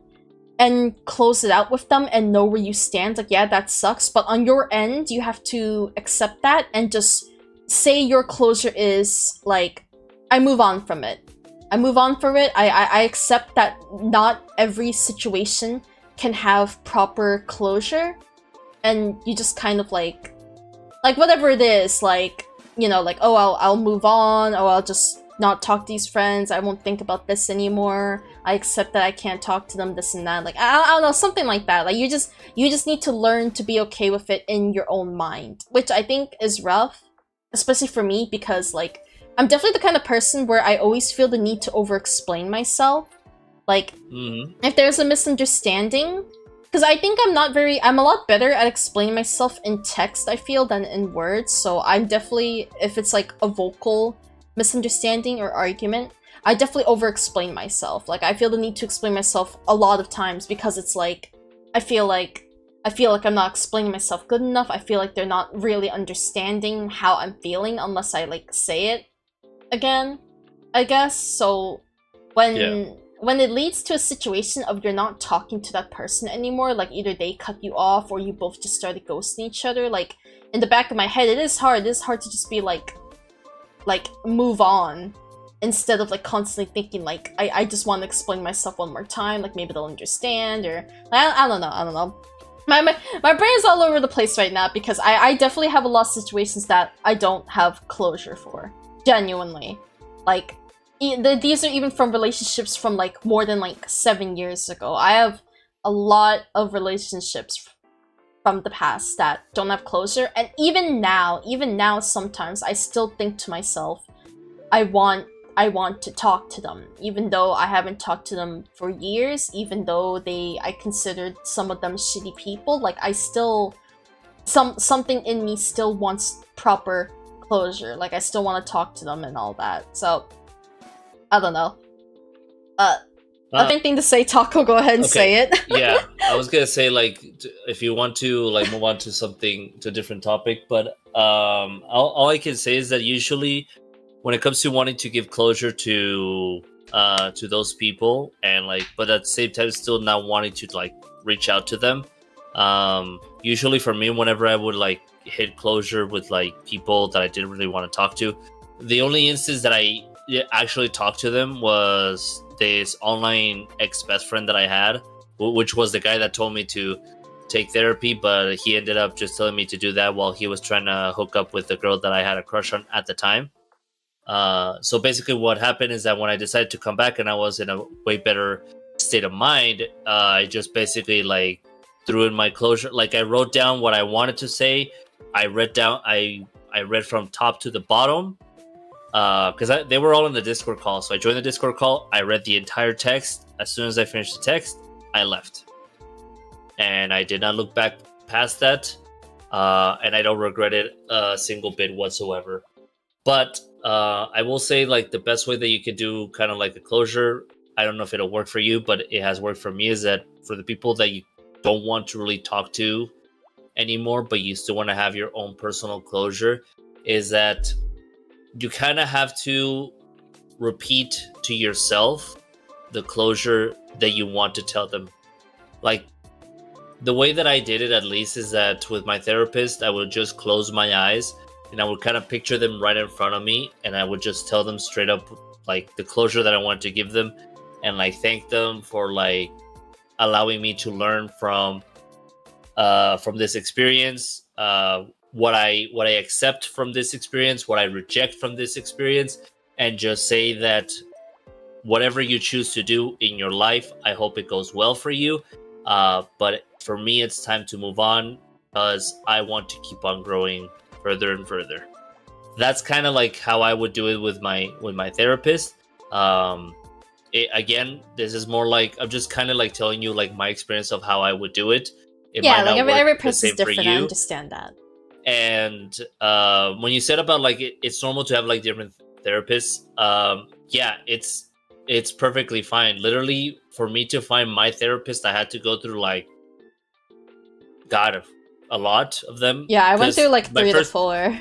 and close it out with them and know where you stand. Like, yeah, that sucks, but on your end you have to accept that and just say your closure is like, I move on from it. I accept that not every situation can have proper closure, and you just kind of like whatever it is, like, you know, like, oh, I'll move on, or I'll just not talk to these friends, I won't think about this anymore, I accept that I can't talk to them, this and that. Like, I don't know, something like that. Like, you just need to learn to be okay with it in your own mind, which I think is rough, especially for me, because like I'm definitely the kind of person where I always feel the need to over-explain myself. Like, Mhm. if there's a misunderstanding, because I think I'm a lot better at explaining myself in text, I feel, than in words. So I'm definitely, if it's like a vocal misunderstanding or argument, I definitely over-explain myself. Like, I feel the need to explain myself a lot of times because it's like, I feel like I'm not explaining myself good enough. I feel like they're not really understanding how I'm feeling unless I like say it again, I guess. So when it leads to a situation of you're not talking to that person anymore, like either they cut you off or you both just started ghosting each other, like in the back of my head, it is hard to just be like move on instead of like constantly thinking like I just want to explain myself one more time, like maybe they'll understand, or I don't know. My brain's all over the place right now because I definitely have a lot of situations that I don't have closure for. Genuinely. Like, these are even from relationships from like more than like 7 years ago. I have a lot of relationships from the past that don't have closure, and even now sometimes I still think to myself, I want to talk to them, even though I haven't talked to them for years, even though I considered some of them shitty people. Like, I still, something in me still wants proper closure. Like, I still want to talk to them and all that. So, I don't know. Anything to say, Taco, go ahead and say it. Yeah, I was gonna say, like, if you want to like move on to a different topic, but all I can say is that usually when it comes to wanting to give closure to those people, and like, but at the same time still not wanting to like reach out to them, usually for me, whenever I would like hit closure with like people that I didn't really want to talk to, the only instance that I actually talked to them was this online ex-best friend that I had, which was the guy that told me to take therapy, but he ended up just telling me to do that while he was trying to hook up with the girl that I had a crush on at the time. So basically what happened is that when I decided to come back and I was in a way better state of mind, I just basically like threw in my closure. Like, I wrote down what I wanted to say. I read from top to the bottom, because they were all in the Discord call. So I joined the Discord call. I read the entire text. As soon as I finished the text, I left. And I did not look back past that. And I don't regret it a single bit whatsoever. But I will say, like, the best way that you could do kind of like a closure, I don't know if it'll work for you, but it has worked for me, is that for the people that you don't want to really talk to anymore, but you still want to have your own personal closure, is that you kind of have to repeat to yourself the closure that you want to tell them. Like, the way that I did it, at least, is that with my therapist, I would just close my eyes and I would kind of picture them right in front of me, and I would just tell them straight up like the closure that I wanted to give them, and like thank them for like allowing me to learn from this experience, what I accept from this experience, what I reject from this experience, and just say that whatever you choose to do in your life, I hope it goes well for you. But for me, it's time to move on because I want to keep on growing further and further. That's kind of like how I would do it with my therapist. Again, this is more like I'm just kind of like telling you like my experience of how I would do it. It Yeah, might like not every work the person's same for different. I you. understand that. And when you said about like it's normal to have like different therapists, yeah, it's perfectly fine. Literally, for me to find my therapist, I had to go through like a lot of them. Yeah, I went through like 3 to 4.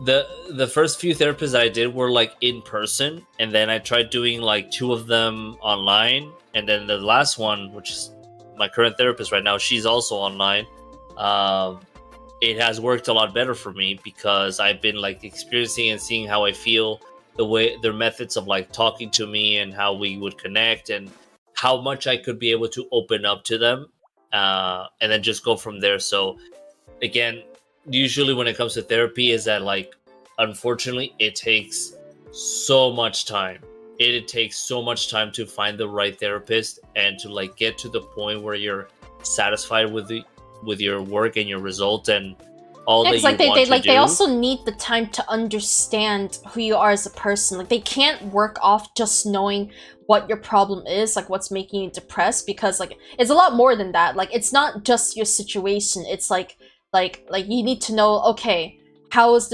The first few therapists that I did were like in person, and then I tried doing like 2 of them online, and then the last one, which is my current therapist right now, she's also online. It has worked a lot better for me because I've been like experiencing and seeing how I feel, the way their methods of like talking to me and how we would connect and how much I could be able to open up to them, and then just go from there. So again, usually when it comes to therapy, is that like, unfortunately, it takes so much time. It takes so much time to find the right therapist and to like get to the point where you're satisfied with your work and your result, and all that 'cause, you like, they want to like do. they also need the time to understand who you are as a person. Like, they can't work off just knowing what your problem is, like what's making you depressed, because like it's a lot more than that. Like, it's not just your situation. It's like you need to know, okay, how does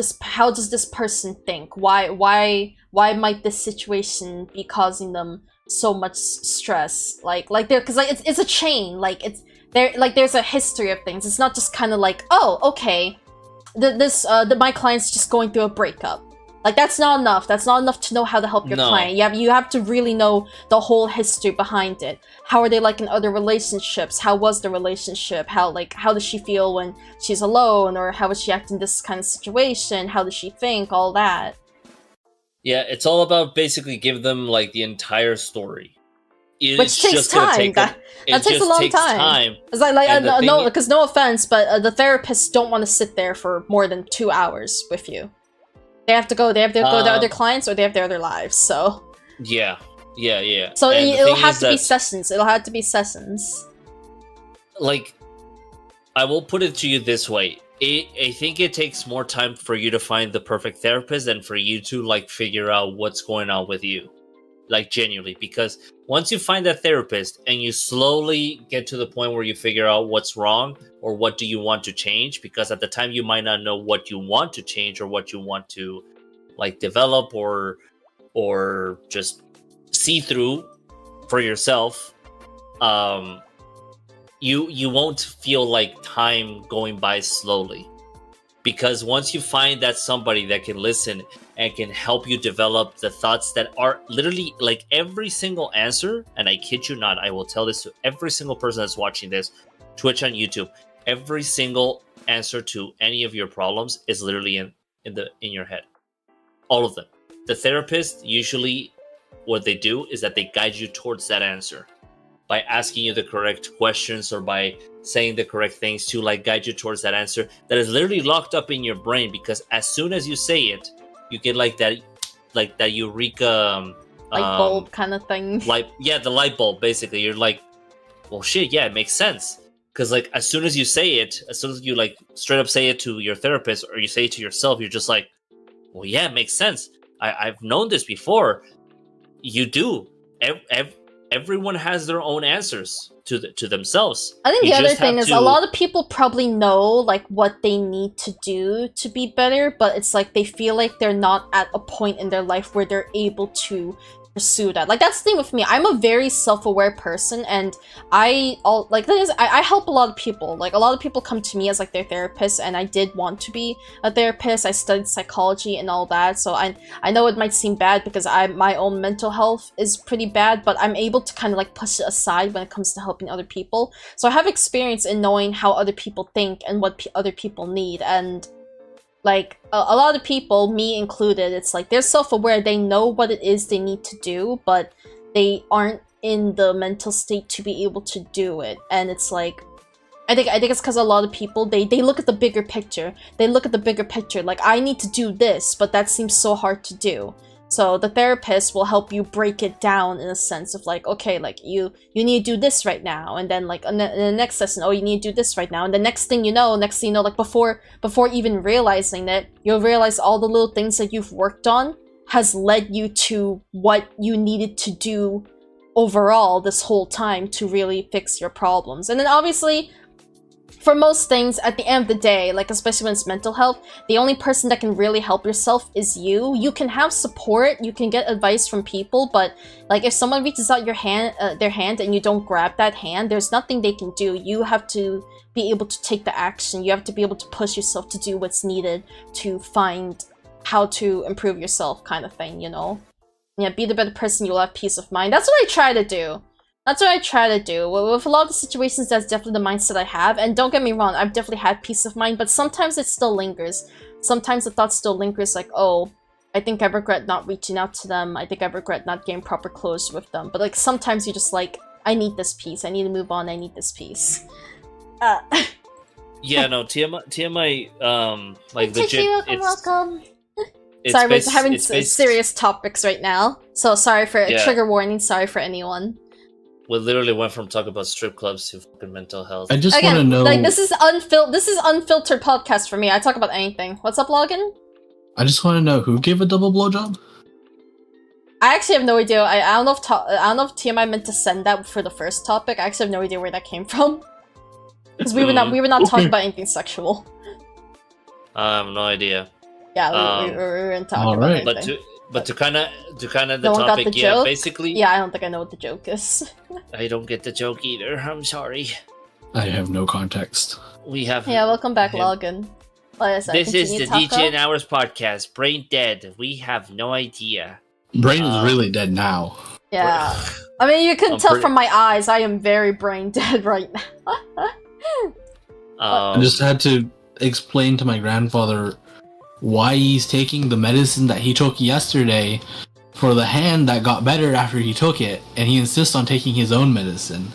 this person think? Why might this situation be causing them so much stress? Like there, because like it's a chain. Like it's there, like there's a history of things. It's not just kind of like, oh, okay, my client's just going through a breakup. Like, that's not enough. That's not enough to know how to help your client. You have to really know the whole history behind it. How are they like in other relationships? How was the relationship? How does she feel when she's alone? Or how would she act in this kind of situation? How does she think? All that. Yeah, it's all about basically give them like the entire story. Which takes time. That takes a long time. It's no, because no offense, but the therapists don't want to sit there for more than 2 hours with you. They have to go. They have to go to other clients, or they have their other lives. So yeah. So it'll have to be sessions. It'll have to be sessions. Like, I will put it to you this way: I think it takes more time for you to find the perfect therapist than for you to like figure out what's going on with you, like genuinely. Because once you find that therapist and you slowly get to the point where you figure out what's wrong or what do you want to change, because at the time you might not know what you want to change or what you want to like develop or just see through for yourself, you won't feel like time going by slowly. Because once you find that somebody that can listen and can help you develop the thoughts that are literally like every single answer, and I kid you not, I will tell this to every single person that's watching this, Twitch and YouTube, every single answer to any of your problems is literally in your head. All of them. The therapist, usually what they do is that they guide you towards that answer by asking you the correct questions or by saying the correct things to like guide you towards that answer that is literally locked up in your brain, because as soon as you say it, you get like that eureka light bulb kind of thing. The light bulb, basically. You're like, well, shit, yeah, it makes sense. Because like as soon as you say it, as soon as you like straight up say it to your therapist or you say it to yourself, you're just like, well, yeah, it makes sense. I've known this before. You do. Everyone has their own answers to themselves. I think the other thing is a lot of people probably know like what they need to do to be better, but it's like they feel like they're not at a point in their life where they're able to pursue that. Like, that's the thing with me. I'm a very self-aware person, and I help a lot of people. Like, a lot of people come to me as like their therapist, and I did want to be a therapist. I studied psychology and all that, so I know it might seem bad because my own mental health is pretty bad, but I'm able to kind of like push it aside when it comes to helping other people. So I have experience in knowing how other people think and what other people need, and like, a lot of people, me included, it's like they're self-aware, they know what it is they need to do, but they aren't in the mental state to be able to do it. And it's like, I think it's because a lot of people, they look at the bigger picture. They look at the bigger picture, like, I need to do this, but that seems so hard to do. So the therapist will help you break it down in a sense of like, okay, like you need to do this right now, and then like in the next lesson, oh, you need to do this right now, and the next thing you know, like before even realizing it, you'll realize all the little things that you've worked on has led you to what you needed to do overall this whole time to really fix your problems. And then obviously, for most things, at the end of the day, like especially when it's mental health, the only person that can really help yourself is you. You can have support, you can get advice from people, but like if someone reaches out their hand and you don't grab that hand, there's nothing they can do. You have to be able to take the action. You have to be able to push yourself to do what's needed to find how to improve yourself, kind of thing, you know? Yeah, be the better person, you'll have peace of mind. That's what I try to do. That's what I try to do. With a lot of the situations, that's definitely the mindset I have. And don't get me wrong, I've definitely had peace of mind, but sometimes it still lingers. Sometimes the thought still lingers like, oh, I think I regret not reaching out to them. I think I regret not getting proper closure with them. But like, sometimes you're just like, I need this peace. I need to move on. I need this peace. Yeah, no, TMI, like legit, welcome. Sorry, we're having serious topics right now. So sorry for trigger warning. Sorry for anyone. we literally went from talking about strip clubs to fucking mental health. I just want to Again, know. like this is unfiltered podcast for me. I talk about anything. What's up, Logan? I just want to know who gave a double blowjob. I actually have no idea. I don't know if I don't know if TMI meant to send that for the first topic. I actually have no idea where that came from. Because we were not talking about anything sexual. I have no idea. Yeah, we weren't talking about alright. anything. But to kind of the No one got topic, the yeah, joke? basically. Yeah, I don't think I know what the joke is. I don't get the joke either. I'm sorry. I have no context. We have. Yeah, welcome back, him. Logan. This is the DJ and Hours podcast. Brain dead. We have no idea. Brain is really dead now. Yeah. I mean, you can I'm tell pretty- from my eyes, I am very brain dead right now. I just had to explain to my grandfather why he's taking the medicine that he took yesterday for the hand that got better after he took it, and he insists on taking his own medicine,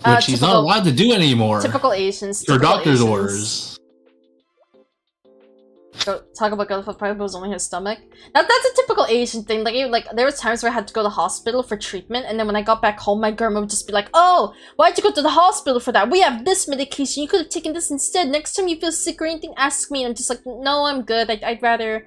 which he's not typical- allowed to do anymore Typical Asians. for typical doctor's Asians. orders. Talk about girl with probably was only his stomach. That's a typical Asian thing. Like there was times where I had to go to the hospital for treatment, and then when I got back home, my grandma would just be like, "Oh, why'd you go to the hospital for that? We have this medication. You could have taken this instead. Next time you feel sick or anything, ask me." And I'm just like, "No, I'm good. I'd rather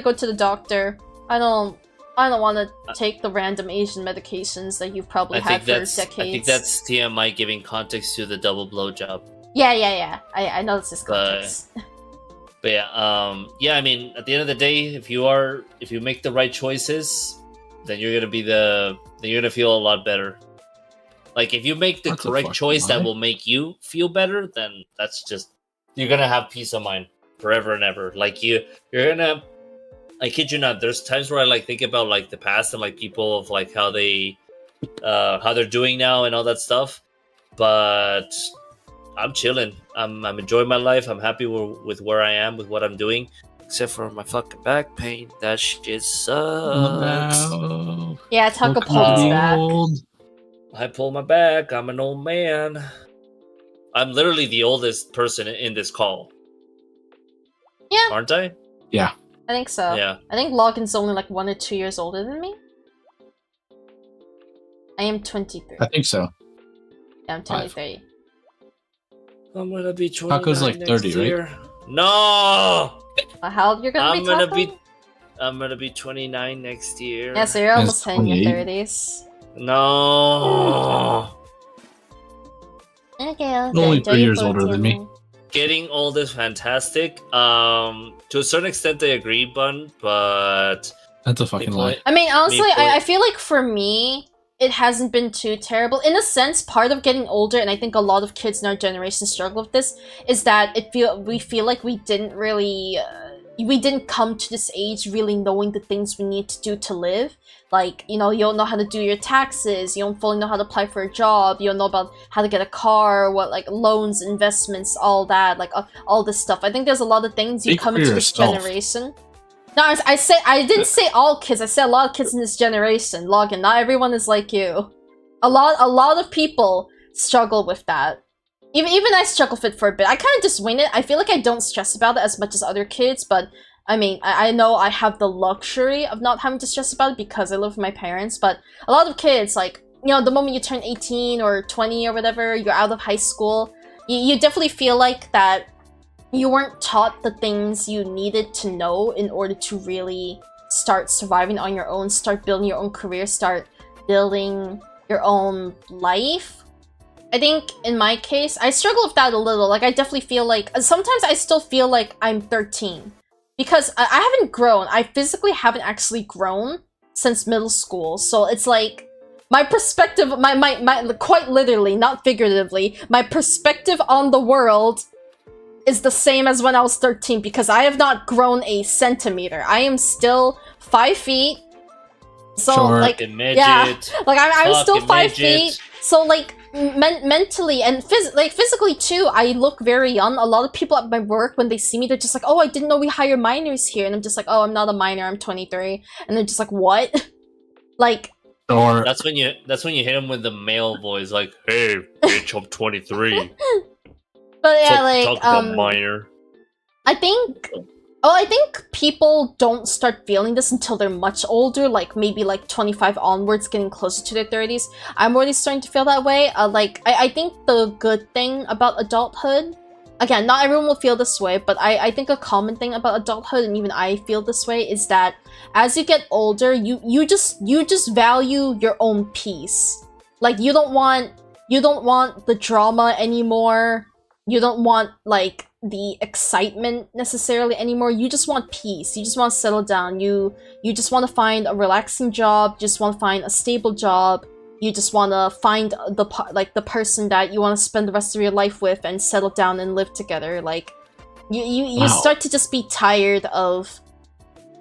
go to the doctor. I don't want to take the random Asian medications that you've probably had for decades." I think that's TMI giving context to the double blowjob. Yeah. I know this is context. But yeah, I mean, at the end of the day, if you make the right choices, then you're gonna feel a lot better. Like if you make the That's a correct fucking choice that lie. will make you feel better, then that's just you're gonna have peace of mind forever and ever. Like you're gonna, I kid you not. There's times where I like think about like the past and like people of like how they're doing now and all that stuff, but I'm chilling. I'm enjoying my life. I'm happy with where I am, with what I'm doing. Except for my fucking back pain. That shit sucks. No. Yeah, Taco Welcome pulled to his the back. old. I pull my back. I'm an old man. I'm literally the oldest person in this call. Yeah. Aren't I? Yeah. I think so. Yeah. I think Logan's only like 1 or 2 years older than me. I am 23. I think so. Yeah, I'm 23. I'm gonna be 29 Taco's like 30, next right? year. No! How old you're gonna I'm be, gonna Taco? I'm gonna be 29 next year. Yeah, so you're almost That's hitting your 28. 30s. No! Okay, Only enjoy 3 your years older than me. protein. Getting old is fantastic. To a certain extent, I agree, Bun, but That's a fucking lie. I mean, honestly, Me I feel like for me, it hasn't been too terrible. In a sense, part of getting older, and I think a lot of kids in our generation struggle with this, is that we feel like we didn't really... we didn't come to this age really knowing the things we need to do to live. Like, you know, you don't know how to do your taxes, you don't fully know how to apply for a job, you don't know about how to get a car, what, like, loans, investments, all that, like, all this stuff. I think there's a lot of things you Speak come for into this yourself. generation. No, I didn't say all kids, I said a lot of kids in this generation, Logan, not everyone is like you. A lot of people struggle with that. Even I struggle with it for a bit. I kind of just wing it. I feel like I don't stress about it as much as other kids, but I mean, I know I have the luxury of not having to stress about it because I live with my parents, but a lot of kids, like, you know, the moment you turn 18 or 20 or whatever, you're out of high school, you definitely feel like that you weren't taught the things you needed to know in order to really start surviving on your own, start building your own career, start building your own life. I think in my case, I struggle with that a little. Like, I definitely feel like... sometimes I still feel like I'm 13. Because I haven't grown. I physically haven't actually grown since middle school. So it's like... my perspective... my quite literally, not figuratively, my perspective on the world is the same as when I was 13. Because I have not grown a centimeter. I am still 5 feet. So, Short. like... midget. yeah. Like, I'm still Fucking 5 midget. feet. So, like... mentally and physically too, I look very young. A lot of people at my work, when they see me, they're just like, "Oh, I didn't know we hire minors here," and I'm just like, "Oh, I'm not a minor. I'm 23," and they're just like, "What?" Like, Or That's when you hit him with the male voice, like, "Hey, bitch, I'm 23." but yeah, Talk about minor. I think Oh, I think people don't start feeling this until they're much older, like maybe like 25 onwards, getting closer to their 30s. I'm already starting to feel that way. I think the good thing about adulthood, again, not everyone will feel this way, but I think a common thing about adulthood, and even I feel this way, is that as you get older, you just value your own peace. Like, you don't want the drama anymore. You don't want, like, the excitement necessarily anymore. You just want peace. You just want to settle down. You just want to find a relaxing job. You just want to find a stable job. You just want to find the person that you want to spend the rest of your life with and settle down and live together. Like, you Wow. start to just be tired of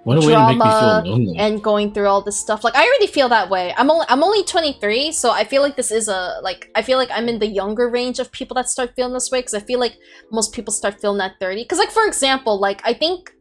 What a way to make me feel drama lonely. and going through all this stuff. Like, I already feel that way. I'm only 23, so I feel like this is I feel like I'm in the younger range of people that start feeling this way, because I feel like most people start feeling at 30. Because, like, for example, like, I think,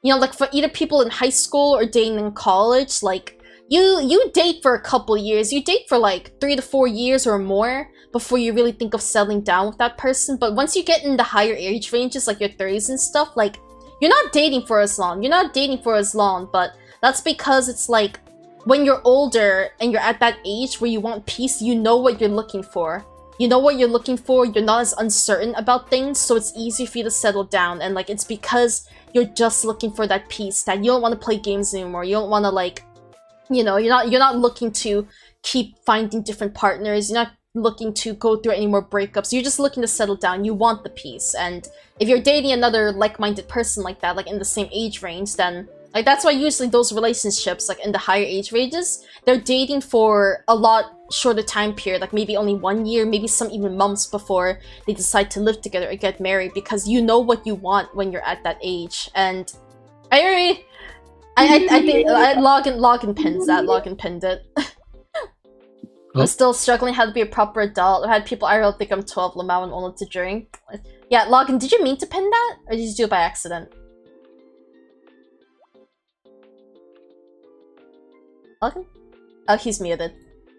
you know, like, for either people in high school or dating in college, like, you date for a couple years. You date for, like, 3 to 4 years or more before you really think of settling down with that person. But once you get in the higher age ranges, like your 30s and stuff, like, you're not dating for as long. You're not dating for as long, but that's because it's like, when you're older and you're at that age where you want peace, you know what you're looking for. You know what you're looking for, you're not as uncertain about things, so it's easy for you to settle down. And, like, it's because you're just looking for that peace, that you don't want to play games anymore. You don't want to, like, you know, you're not looking to keep finding different partners. You're not looking to go through any more breakups. You're just looking to settle down. You want the peace. And if you're dating another like-minded person like that, like in the same age range, then, like, that's why usually those relationships, like in the higher age ranges, they're dating for a lot shorter time period, like maybe only 1 year, maybe some even months before they decide to live together or get married, because you know what you want when you're at that age. And I think Login pins that. Login pinned it. I'm still struggling how to be a proper adult. I had people IRL think I'm 12, Lamau, and only to drink. Yeah, Login, did you mean to pin that? Or did you do it by accident? Login? Oh, he's muted.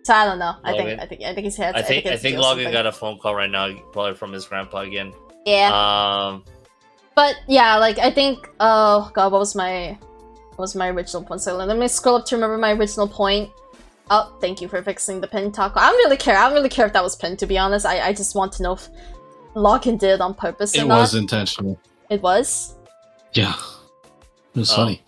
So I don't know. I think he's had. I think Login got a phone call right now, probably from his grandpa again. Yeah. But yeah, like, I think, oh god, what was my original point? So let me scroll up to remember my original point. Oh, thank you for fixing the pin, Taco. I don't really care. I don't really care if that was pinned, to be honest. I just want to know if Login did it on purpose or not. It was intentional. It was? Yeah. It was funny.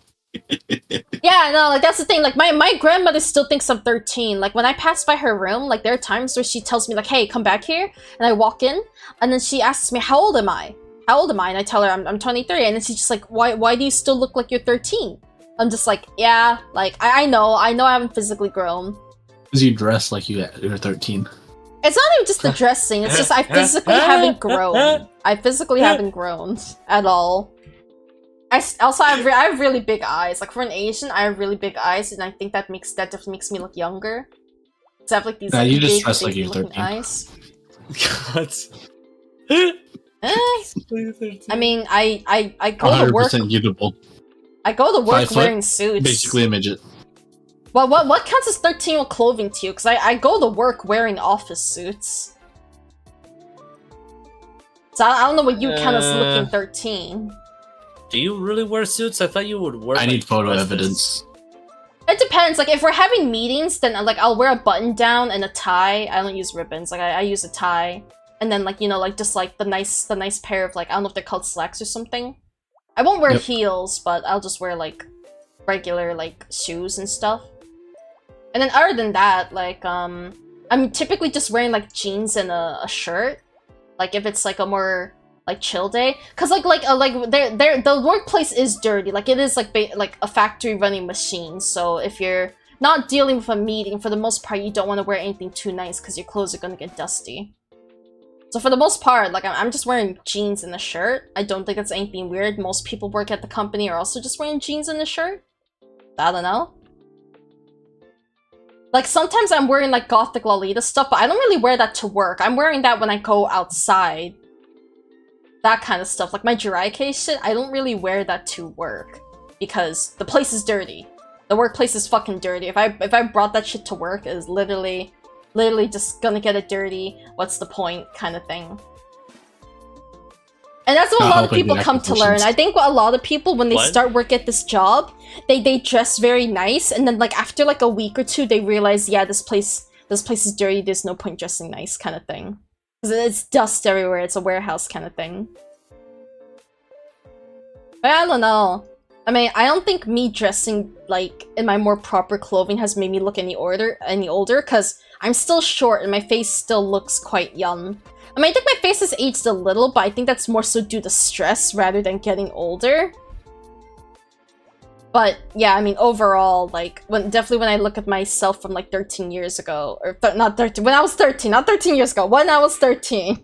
Yeah, no, like, that's the thing. Like, my grandmother still thinks I'm 13. Like, when I pass by her room, like, there are times where she tells me, like, hey, come back here. And I walk in, and then she asks me, how old am I? How old am I? And I tell her I'm 23. And then she's just like, why do you still look like you're 13? I'm just like, yeah, like, I know I haven't physically grown. Because you dress like you're 13. It's not even just the dressing, it's just I physically haven't grown. I physically haven't grown at all. I have really big eyes. Like, for an Asian, I have really big eyes, and I think that definitely makes me look younger. So I have, like, these like, you just big, dress like you're looking 13. eyes. God. I mean, I go to work. 100% usable. I go to work 5 foot, wearing suits. Basically a midget. Well, what counts as 13 with clothing to you? Because I go to work wearing office suits. So I don't know what you count as looking 13. Do you really wear suits? I thought you would wear. I need photo dresses. evidence. It depends. Like, if we're having meetings, then, like, I'll wear a button down and a tie. I don't use ribbons. Like, I use a tie. And then, like, you know, like, just, like, the nice pair of, like, I don't know if they're called slacks or something. I won't wear heels, but I'll just wear, like, regular, like, shoes and stuff. And then other than that, like, I'm typically just wearing, like, jeans and a shirt. Like, if it's, like, a more, like, chill day. Cause, the workplace is dirty. Like, it is, like, a factory running machine. So if you're not dealing with a meeting, for the most part, you don't want to wear anything too nice because your clothes are gonna get dusty. So for the most part, like, I'm just wearing jeans and a shirt. I don't think it's anything weird. Most people work at the company are also just wearing jeans and a shirt. I don't know. Like, sometimes I'm wearing, like, gothic Lolita stuff, but I don't really wear that to work. I'm wearing that when I go outside. That kind of stuff. Like, my Jiraiya shit, I don't really wear that to work. Because the place is dirty. The workplace is fucking dirty. If I brought that shit to work, it is literally just gonna get it dirty. What's the point? Kind of thing. And that's what a Not lot of helping people the come to learn. acquisitions. I think what a lot of people, when they What? start work at this job, they dress very nice, and then like after like a week or two, they realize, yeah, this place is dirty. There's no point dressing nice, kind of thing. Because it's dust everywhere. It's a warehouse kind of thing. But I don't know. I mean, I don't think me dressing like in my more proper clothing has made me look any older, because I'm still short and my face still looks quite young. I mean, I think my face has aged a little, but I think that's more so due to stress rather than getting older. But yeah, I mean, overall, like, definitely when I look at myself from like 13 years ago, or not 13, when I was 13, not 13 years ago, when I was 13.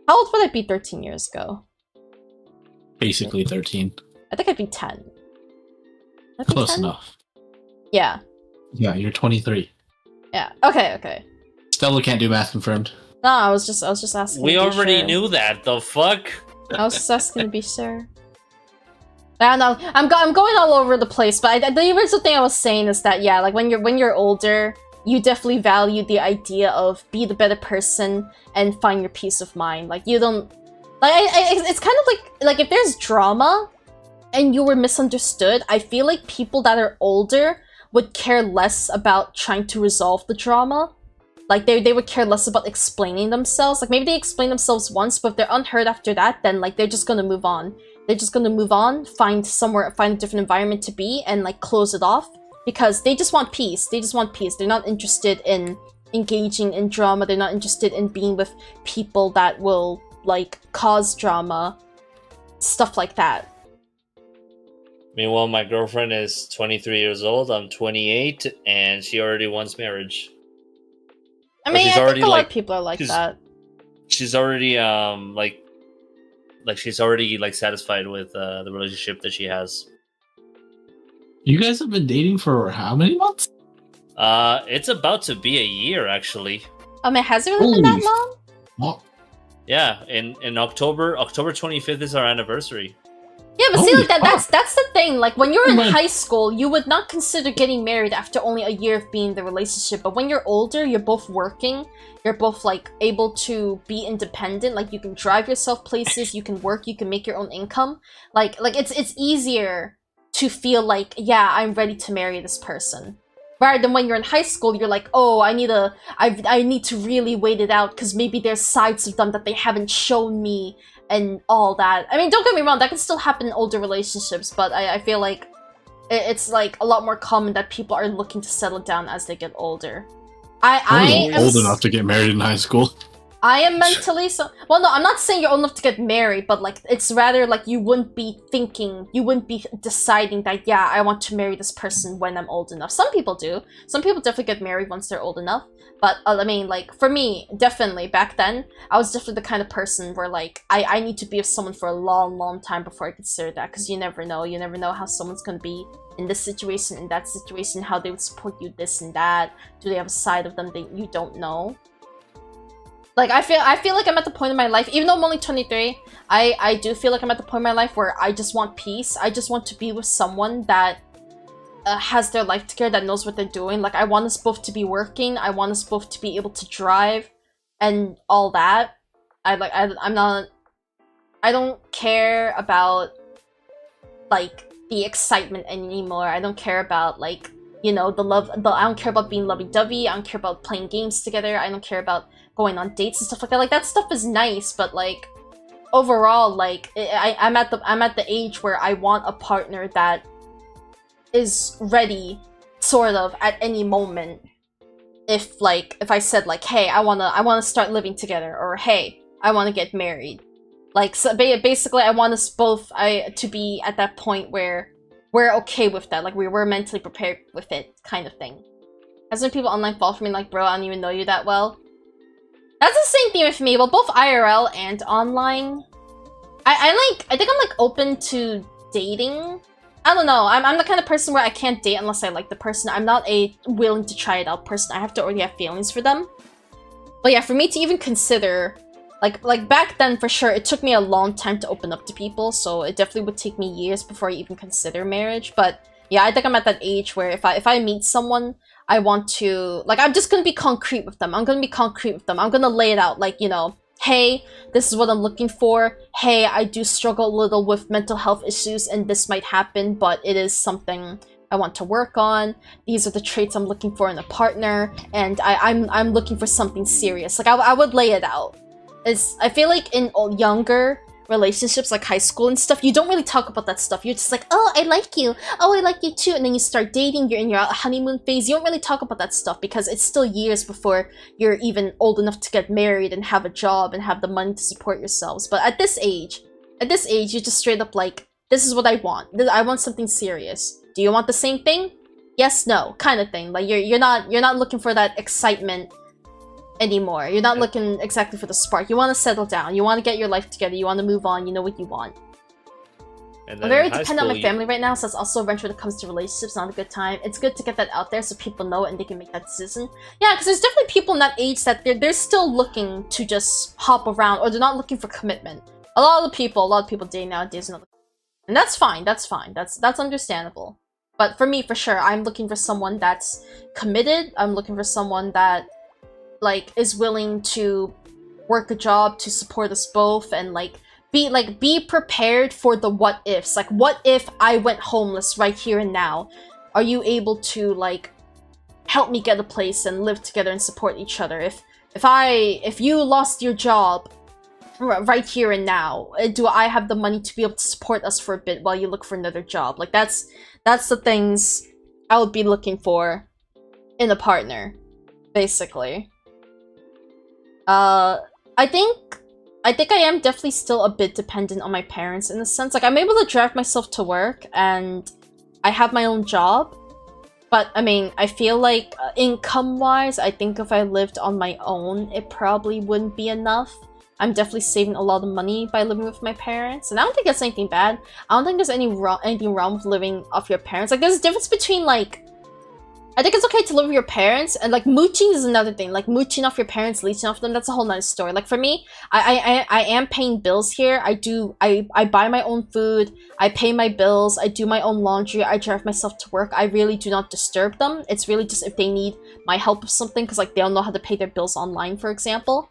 How old would I be 13 years ago? Basically 13. I think I'd be 10. I'd be Close 10? enough. Yeah. Yeah, you're 23. Yeah. Okay. Stella can't do math confirmed. No, I was just asking. We to be already sure. knew that. The fuck? I was just asking to be sure. I don't know. I'm going all over the place, but the original thing I was saying is that yeah, like when you're older, you definitely value the idea of be the better person and find your peace of mind. Like you don't like it's kind of like if there's drama and you were misunderstood, I feel like people that are older would care less about trying to resolve the drama. Like, they would care less about explaining themselves. Like, maybe they explain themselves once, but if they're unheard after that, then, like, they're just gonna move on. They're just gonna move on, find a different environment to be, and, like, close it off. Because they just want peace. They just want peace. They're not interested in engaging in drama. They're not interested in being with people that will, like, cause drama. Stuff like that. Meanwhile, my girlfriend is 23 years old. I'm 28, and she already wants marriage. I mean, she's I think already, a lot like, of people are like that. She's already she's already like satisfied with the relationship that she has. You guys have been dating for how many months? It's about to be a year actually. I mean, has it really been that Holy long? What? Yeah, in October 25th is our anniversary. Yeah, but see, Holy like that's the thing. Like when you're in Oh my- high school, you would not consider getting married after only a year of being in the relationship. But when you're older, you're both working. You're both like able to be independent. Like you can drive yourself places. You can work. You can make your own income. Like it's easier to feel like, yeah, I'm ready to marry this person. Rather than when you're in high school, you're like, oh, I need to really wait it out because maybe there's sides of them that they haven't shown me and all that. I mean, don't get me wrong, that can still happen in older relationships, but I feel like it's like a lot more common that people are looking to settle down as they get older. I I was am old enough to get married in high school. I am mentally so. Well, no, I'm not saying you're old enough to get married, but like it's rather like you wouldn't be deciding that yeah, I want to marry this person when I'm old enough. Some people do. Some people definitely get married once they're old enough. But I mean, like for me, definitely back then, I was definitely the kind of person where like I need to be with someone for a long, long time before I consider that, because you never know. You never know how someone's gonna be in this situation, in that situation, how they would support you, this and that. Do they have a side of them that you don't know? Like, I feel like I'm at the point in my life, even though I'm only 23, I do feel like I'm at the point in my life where I just want peace. I just want to be with someone that has their life together, that knows what they're doing. Like, I want us both to be working. I want us both to be able to drive and all that. I don't care about, like, the excitement anymore. I don't care about, like, you know, I don't care about being lovey-dovey. I don't care about playing games together. I don't care about going on dates and stuff like that. Like, that stuff is nice, but like overall, like I'm at the age where I want a partner that is ready, sort of, at any moment. If I said like, hey, I wanna start living together, or hey, I wanna get married. Like, so basically, I want us both to be at that point where we're okay with that. Like, we're mentally prepared with it, kind of thing. As when people online fall for me, like, bro, I don't even know you that well. That's the same thing with me. Well, both IRL and online. I think I'm like open to dating. I don't know. I'm the kind of person where I can't date unless I like the person. I'm not a willing to try it out person. I have to already have feelings for them. But yeah, for me to even consider, like back then for sure, it took me a long time to open up to people. So it definitely would take me years before I even consider marriage. But yeah, I think I'm at that age where if I meet someone, I want to, like, I'm just gonna be concrete with them. I'm gonna lay it out, like, you know, hey, this is what I'm looking for. Hey, I do struggle a little with mental health issues and this might happen, but it is something I want to work on. These are the traits I'm looking for in a partner, and I'm looking for something serious. Like I would lay it out. I feel like in younger relationships, like high school and stuff, you don't really talk about that stuff. You're just like, oh, I like you. Oh, I like you too. And then you start dating, you're in your honeymoon phase. You don't really talk about that stuff because it's still years before you're even old enough to get married and have a job and have the money to support yourselves. But at this age, you're just straight up like, this is what I want. I want something serious. Do you want the same thing? Yes, no, kind of thing. Like you're not looking for that excitement anymore. You're not looking exactly for the spark. You want to settle down. You want to get your life together. You want to move on. You know what you want. I'm very dependent on my family right now, so that's also a wrench when it comes to relationships. Not a good time. It's good to get that out there so people know it and they can make that decision. Yeah, because there's definitely people in that age that they're still looking to just hop around, or they're not looking for commitment. A lot of people dating nowadays, and that's fine. That's fine. That's understandable. But for me, for sure, I'm looking for someone that's committed. I'm looking for someone that like is willing to work a job to support us both and be prepared for the what ifs. Like, what if I went homeless right here and now? Are you able to like help me get a place and live together and support each other? If you lost your job right here and now, do I have the money to be able to support us for a bit while you look for another job? Like that's the things I would be looking for in a partner, basically. I think I am definitely still a bit dependent on my parents in a sense. Like, I'm able to drive myself to work and I have my own job. But, I mean, I feel like income-wise, I think if I lived on my own, it probably wouldn't be enough. I'm definitely saving a lot of money by living with my parents. And I don't think that's anything bad. I don't think there's anything wrong with living off your parents. Like, there's a difference between, like, I think it's okay to live with your parents, and like mooching is another thing. Like mooching off your parents, leeching off them, that's a whole nother story. Like for me, I am paying bills here. I buy my own food, I pay my bills, I do my own laundry, I drive myself to work. I really do not disturb them. It's really just if they need my help with something, because like they don't know how to pay their bills online, for example.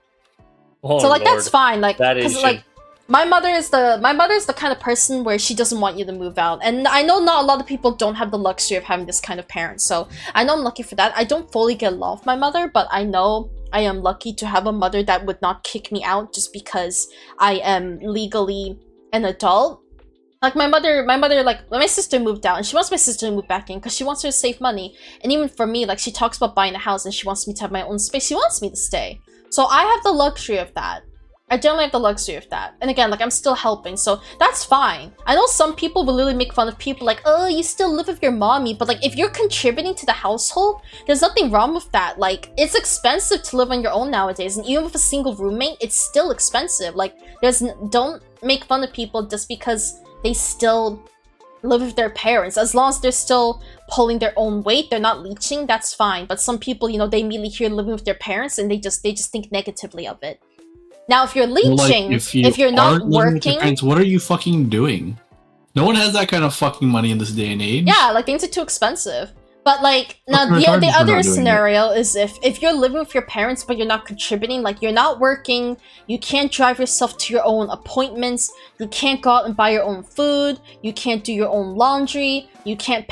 Oh, so like Lord. that's fine. Like that because like my mother is the kind of person where she doesn't want you to move out. And I know not a lot of people don't have the luxury of having this kind of parent. So I know I'm lucky for that. I don't fully get along with my mother, but I know I am lucky to have a mother that would not kick me out just because I am legally an adult. Like my mother, like when my sister moved out, and she wants my sister to move back in because she wants her to save money. And even for me, like she talks about buying a house and she wants me to have my own space. She wants me to stay. So I have the luxury of that. I generally have the luxury of that. And again, like, I'm still helping, so that's fine. I know some people will literally make fun of people like, oh, you still live with your mommy, but like, if you're contributing to the household, there's nothing wrong with that. Like, it's expensive to live on your own nowadays, and even with a single roommate, it's still expensive. Like, don't make fun of people just because they still live with their parents. As long as they're still pulling their own weight, they're not leeching, that's fine. But some people, you know, they immediately hear living with their parents, and they just think negatively of it. Now, if you're leeching, like, if you're not working... Parents, what are you fucking doing? No one has that kind of fucking money in this day and age. Yeah, like, things are too expensive. But, like, now, the other scenario is if you're living with your parents, but you're not contributing, like, you're not working, you can't drive yourself to your own appointments, you can't go out and buy your own food, you can't do your own laundry, you can't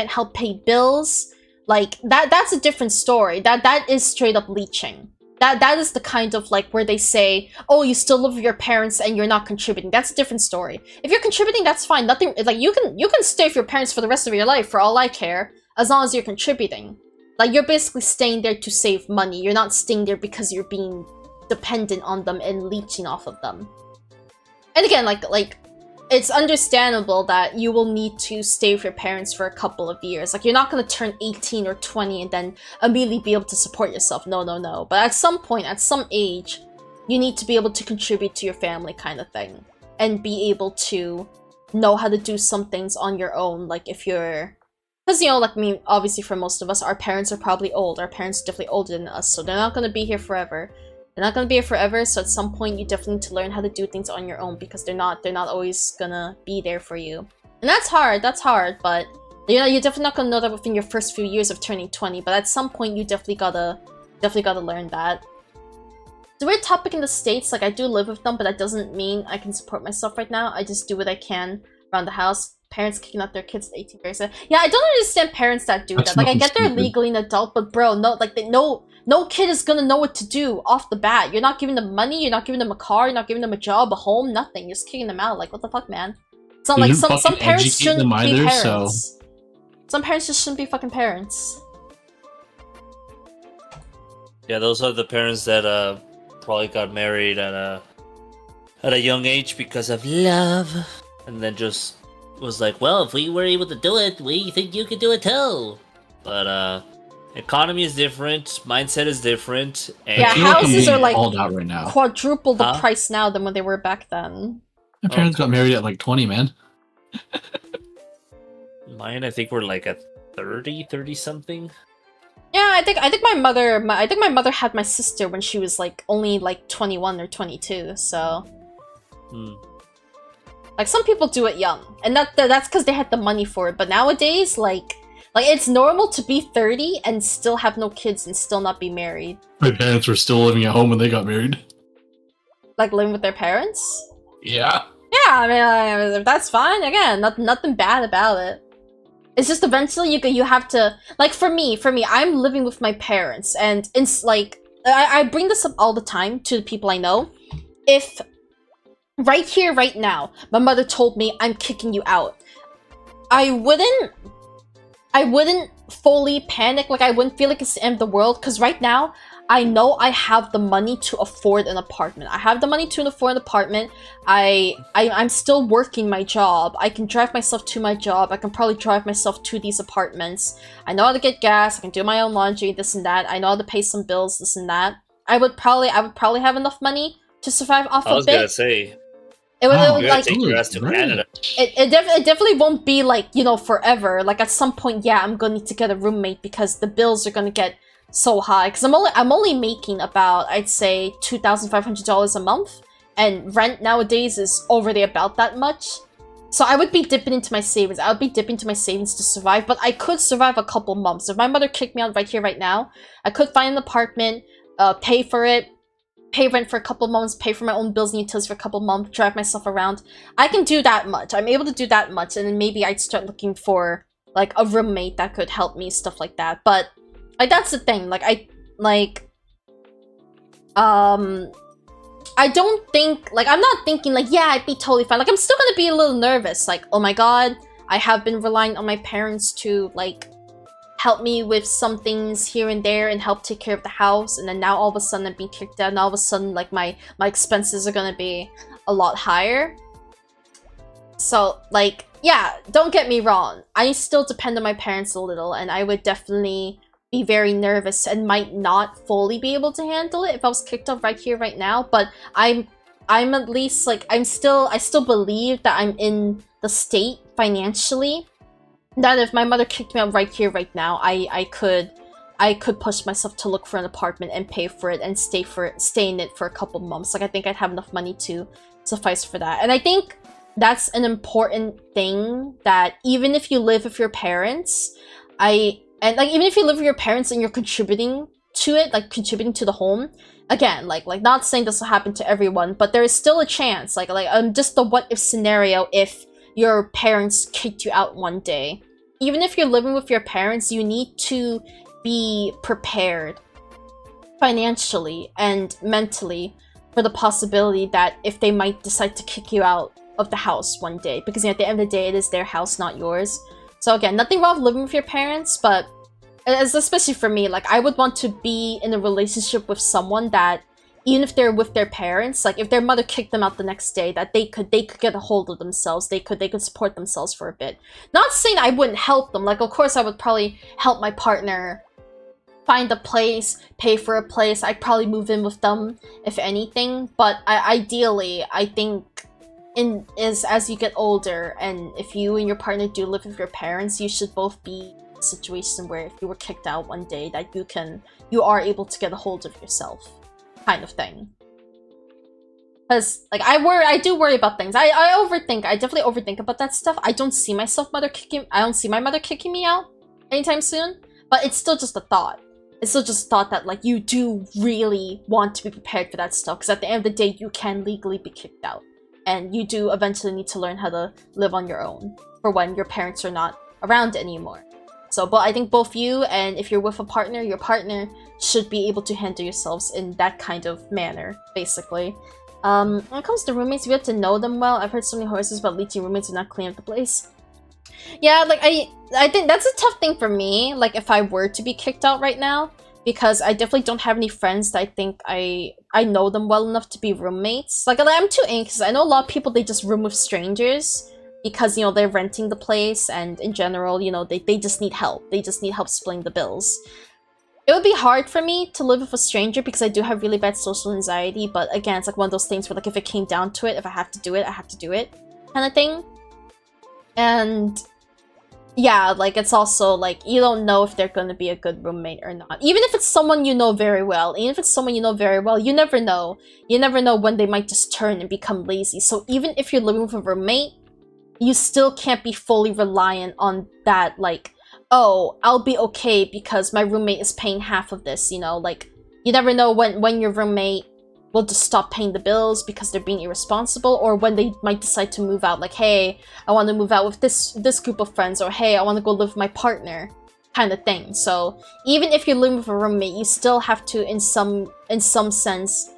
help pay bills. Like, that's a different story. That is straight up leeching. That is the kind of, like, where they say, oh, you still live with your parents and you're not contributing. That's a different story. If you're contributing, that's fine. Nothing, like, you can stay with your parents for the rest of your life, for all I care, as long as you're contributing. Like, you're basically staying there to save money. You're not staying there because you're being dependent on them and leeching off of them. And again, like, it's understandable that you will need to stay with your parents for a couple of years. Like, you're not going to turn 18 or 20 and then immediately be able to support yourself. No, no, no. But at some point, at some age, you need to be able to contribute to your family kind of thing. And be able to know how to do some things on your own. Like, if you're... Because, you know, like, I mean, obviously for most of us, our parents are probably old. Our parents are definitely older than us, so they're not going to be here forever. They're not gonna be here forever, so at some point you definitely need to learn how to do things on your own because they're not always gonna be there for you. And that's hard, but you know, you're definitely not gonna know that within your first few years of turning 20, but at some point you definitely gotta learn that. a weird topic in the States. Like, I do live with them, but that doesn't mean I can support myself right now. I just do what I can around the house. Parents kicking out their kids at 18 years. Yeah, I don't understand parents that do that. Like, I get they're legally an adult, but bro, no, like, no kid is gonna know what to do off the bat. You're not giving them money, you're not giving them a car, you're not giving them a job, a home, nothing. You're just kicking them out. Like, what the fuck, man? It's not like some parents shouldn't be parents. So... Some parents just shouldn't be fucking parents. Yeah, those are the parents that probably got married at a young age because of love, and then just was like, well, if we were able to do it, we think you could do it too. But economy is different, mindset is different, and yeah, houses are like out right now. Quadruple the price now than when they were back then. My parents got married at like 20, man. Mine, I think, were like at 30 something. Yeah, I think my mother had my sister when she was like only like 21 or 22. So, like, some people do it young, and that's because they had the money for it. But nowadays, like it's normal to be 30 and still have no kids and still not be married. My parents were still living at home when they got married. Like, living with their parents? Yeah. Yeah, I mean, that's fine. Again, nothing bad about it. It's just eventually you have to, like, for me, I'm living with my parents, and it's like, I bring this up all the time to the people I know. If right here, right now, my mother told me I'm kicking you out, I wouldn't fully panic, like, I wouldn't feel like it's the end of the world, because right now, I know I have the money to afford an apartment. I have the money to afford an apartment. I'm still working my job. I can drive myself to my job. I can probably drive myself to these apartments. I know how to get gas. I can do my own laundry, this and that. I know how to pay some bills, this and that. I would probably have enough money to survive off a bit. I was gonna say. It would like take your ass to Canada. It definitely won't be like, you know, forever. Like, at some point, yeah, I'm gonna need to get a roommate because the bills are gonna get so high, because I'm only making about, I'd say, $2,500 a month, and rent nowadays is already about that much. So I would be dipping into my savings. I would be dipping into my savings to survive, but I could survive a couple months. If my mother kicked me out right here, right now, I could find an apartment, pay for it, pay rent for a couple months, pay for my own bills and utilities for a couple months, drive myself around. I can do that much. I'm able to do that much, and then maybe I'd start looking for, like, a roommate that could help me, stuff like that. But like, that's the thing, like, I don't think, like, I'm not thinking, like, yeah, I'd be totally fine. Like, I'm still gonna be a little nervous, like, oh my god, I have been relying on my parents to, like, help me with some things here and there and help take care of the house, and then now all of a sudden I'm being kicked out, and all of a sudden, like, my expenses are gonna be a lot higher. So, like, yeah, don't get me wrong, I still depend on my parents a little, and I would definitely be very nervous and might not fully be able to handle it if I was kicked off right here, right now. But I'm at least, like, I still believe that I'm in the state financially that if my mother kicked me out right here, right now, I could push myself to look for an apartment and pay for it and stay in it for a couple months. Like, I think I'd have enough money to suffice for that. And I think that's an important thing, that even if you live with your parents, even if you live with your parents and you're contributing to it, like, contributing to the home, again, like not saying this will happen to everyone, but there is still a chance, just the what if scenario if your parents kicked you out one day. Even if you're living with your parents, you need to be prepared financially and mentally for the possibility that if they might decide to kick you out of the house one day, because at the end of the day, it is their house, not yours. So again, nothing wrong with living with your parents, but especially for me, like, I would want to be in a relationship with someone that, even if they're with their parents, like, if their mother kicked them out the next day, that they could get a hold of themselves, they could support themselves for a bit. Not saying I wouldn't help them, like, of course I would probably help my partner find a place, pay for a place, I'd probably move in with them, if anything, but ideally, I think as you get older, and if you and your partner do live with your parents, you should both be in a situation where if you were kicked out one day, that you are able to get a hold of yourself, kind of thing. Because, like, I do worry about things. I definitely overthink about that stuff. I don't see my mother kicking me out anytime soon, but it's still just a thought. it's still just thought that like you do really want to be prepared for that stuff, because at the end of the day you can legally be kicked out, and you do eventually need to learn how to live on your own for when your parents are not around anymore. So, but I think both you and if you're with a partner, your partner should be able to handle yourselves in that kind of manner, basically. When it comes to roommates, we have to know them well. I've heard so many horses about leeching roommates and not cleaning up the place. Yeah, like I think that's a tough thing for me, like if I were to be kicked out right now, because I definitely don't have any friends that I think I know them well enough to be roommates. Like I'm too anxious. I know a lot of people, they just room with strangers because, you know, they're renting the place, and in general, you know, they just need help. They just need help splitting the bills. It would be hard for me to live with a stranger because I do have really bad social anxiety, but again, it's like one of those things where like if it came down to it, if I have to do it, I have to do it kind of thing. And yeah, like it's also like you don't know if they're gonna be a good roommate or not. Even if it's someone you know very well, you never know. You never know when they might just turn and become lazy. So even if you're living with a roommate, you still can't be fully reliant on that, like, oh, I'll be okay because my roommate is paying half of this, you know? Like, you never know when your roommate will just stop paying the bills because they're being irresponsible, or when they might decide to move out, like, hey, I want to move out with this group of friends, or hey, I want to go live with my partner, kind of thing. So even if you're living with a roommate, you still have to, in some sense,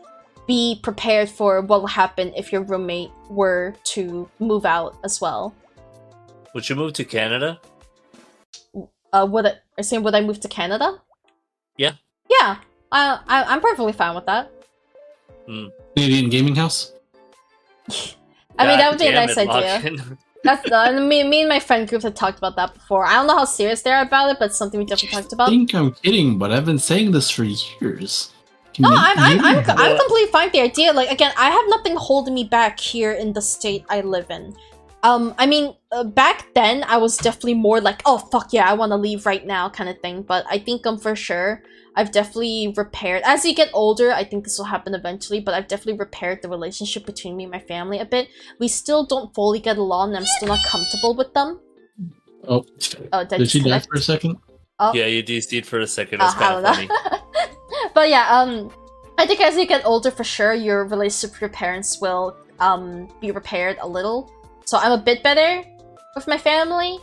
be prepared for what will happen if your roommate were to move out as well. Would you move to Canada? Would I move to Canada? Yeah. Yeah, I'm perfectly fine with that. Canadian gaming house? I mean, that would be a nice idea. That's me and my friend group had talked about that before. I don't know how serious they are about it, but it's something we definitely talked about. I think I'm kidding, but I've been saying this for years. No, I'm completely fine with the idea. Like, again, I have nothing holding me back here in the state I live in. I mean, back then, I was definitely more like, oh, fuck yeah, I want to leave right now kind of thing. But I think, for sure, I've definitely repaired. As you get older, I think this will happen eventually, but I've definitely repaired the relationship between me and my family a bit. We still don't fully get along, and I'm still not comfortable with them. Oh, did she die for a second? Oh. Yeah, you DC'd for a second. That's kind of funny. But yeah, I think as you get older, for sure, your relationship with your parents will be repaired a little. So I'm a bit better with my family,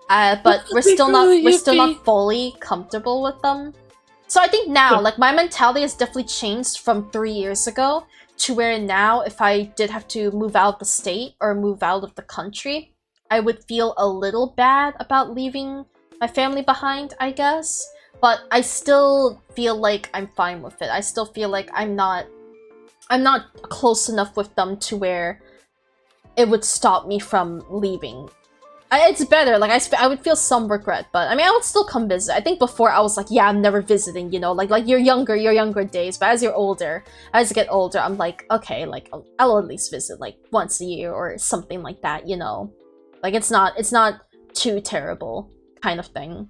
but we're still not fully comfortable with them. So I think now, like, my mentality has definitely changed from 3 years ago to where now, if I did have to move out of the state or move out of the country, I would feel a little bad about leaving my family behind, I guess. But I still feel like I'm fine with it. I still feel like I'm not close enough with them to where it would stop me from leaving. It's better, like, I would feel some regret, but, I mean, I would still come visit. I think before I was like, yeah, I'm never visiting, you know, like your younger days, but as you get older, I'm like, okay, like, I'll at least visit, like, once a year or something like that, you know? Like, it's not too terrible, kind of thing.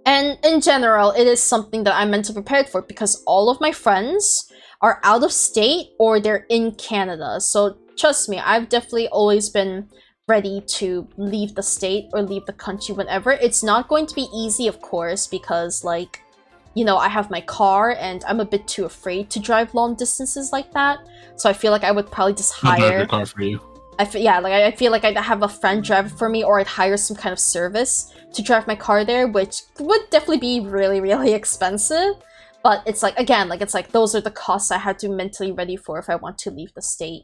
And in general, it is something that I'm mentally prepared for because all of my friends are out of state or they're in Canada, so trust me, I've definitely always been ready to leave the state or leave the country whenever. It's not going to be easy, of course, because, like, you know, I have my car and I'm a bit too afraid to drive long distances like that. So I feel like I would probably just hire a car for you. I feel like I'd have a friend drive it for me, or I'd hire some kind of service to drive my car there, which would definitely be really, really expensive. But it's like, again, like, it's like those are the costs I had to be mentally ready for if I want to leave the state.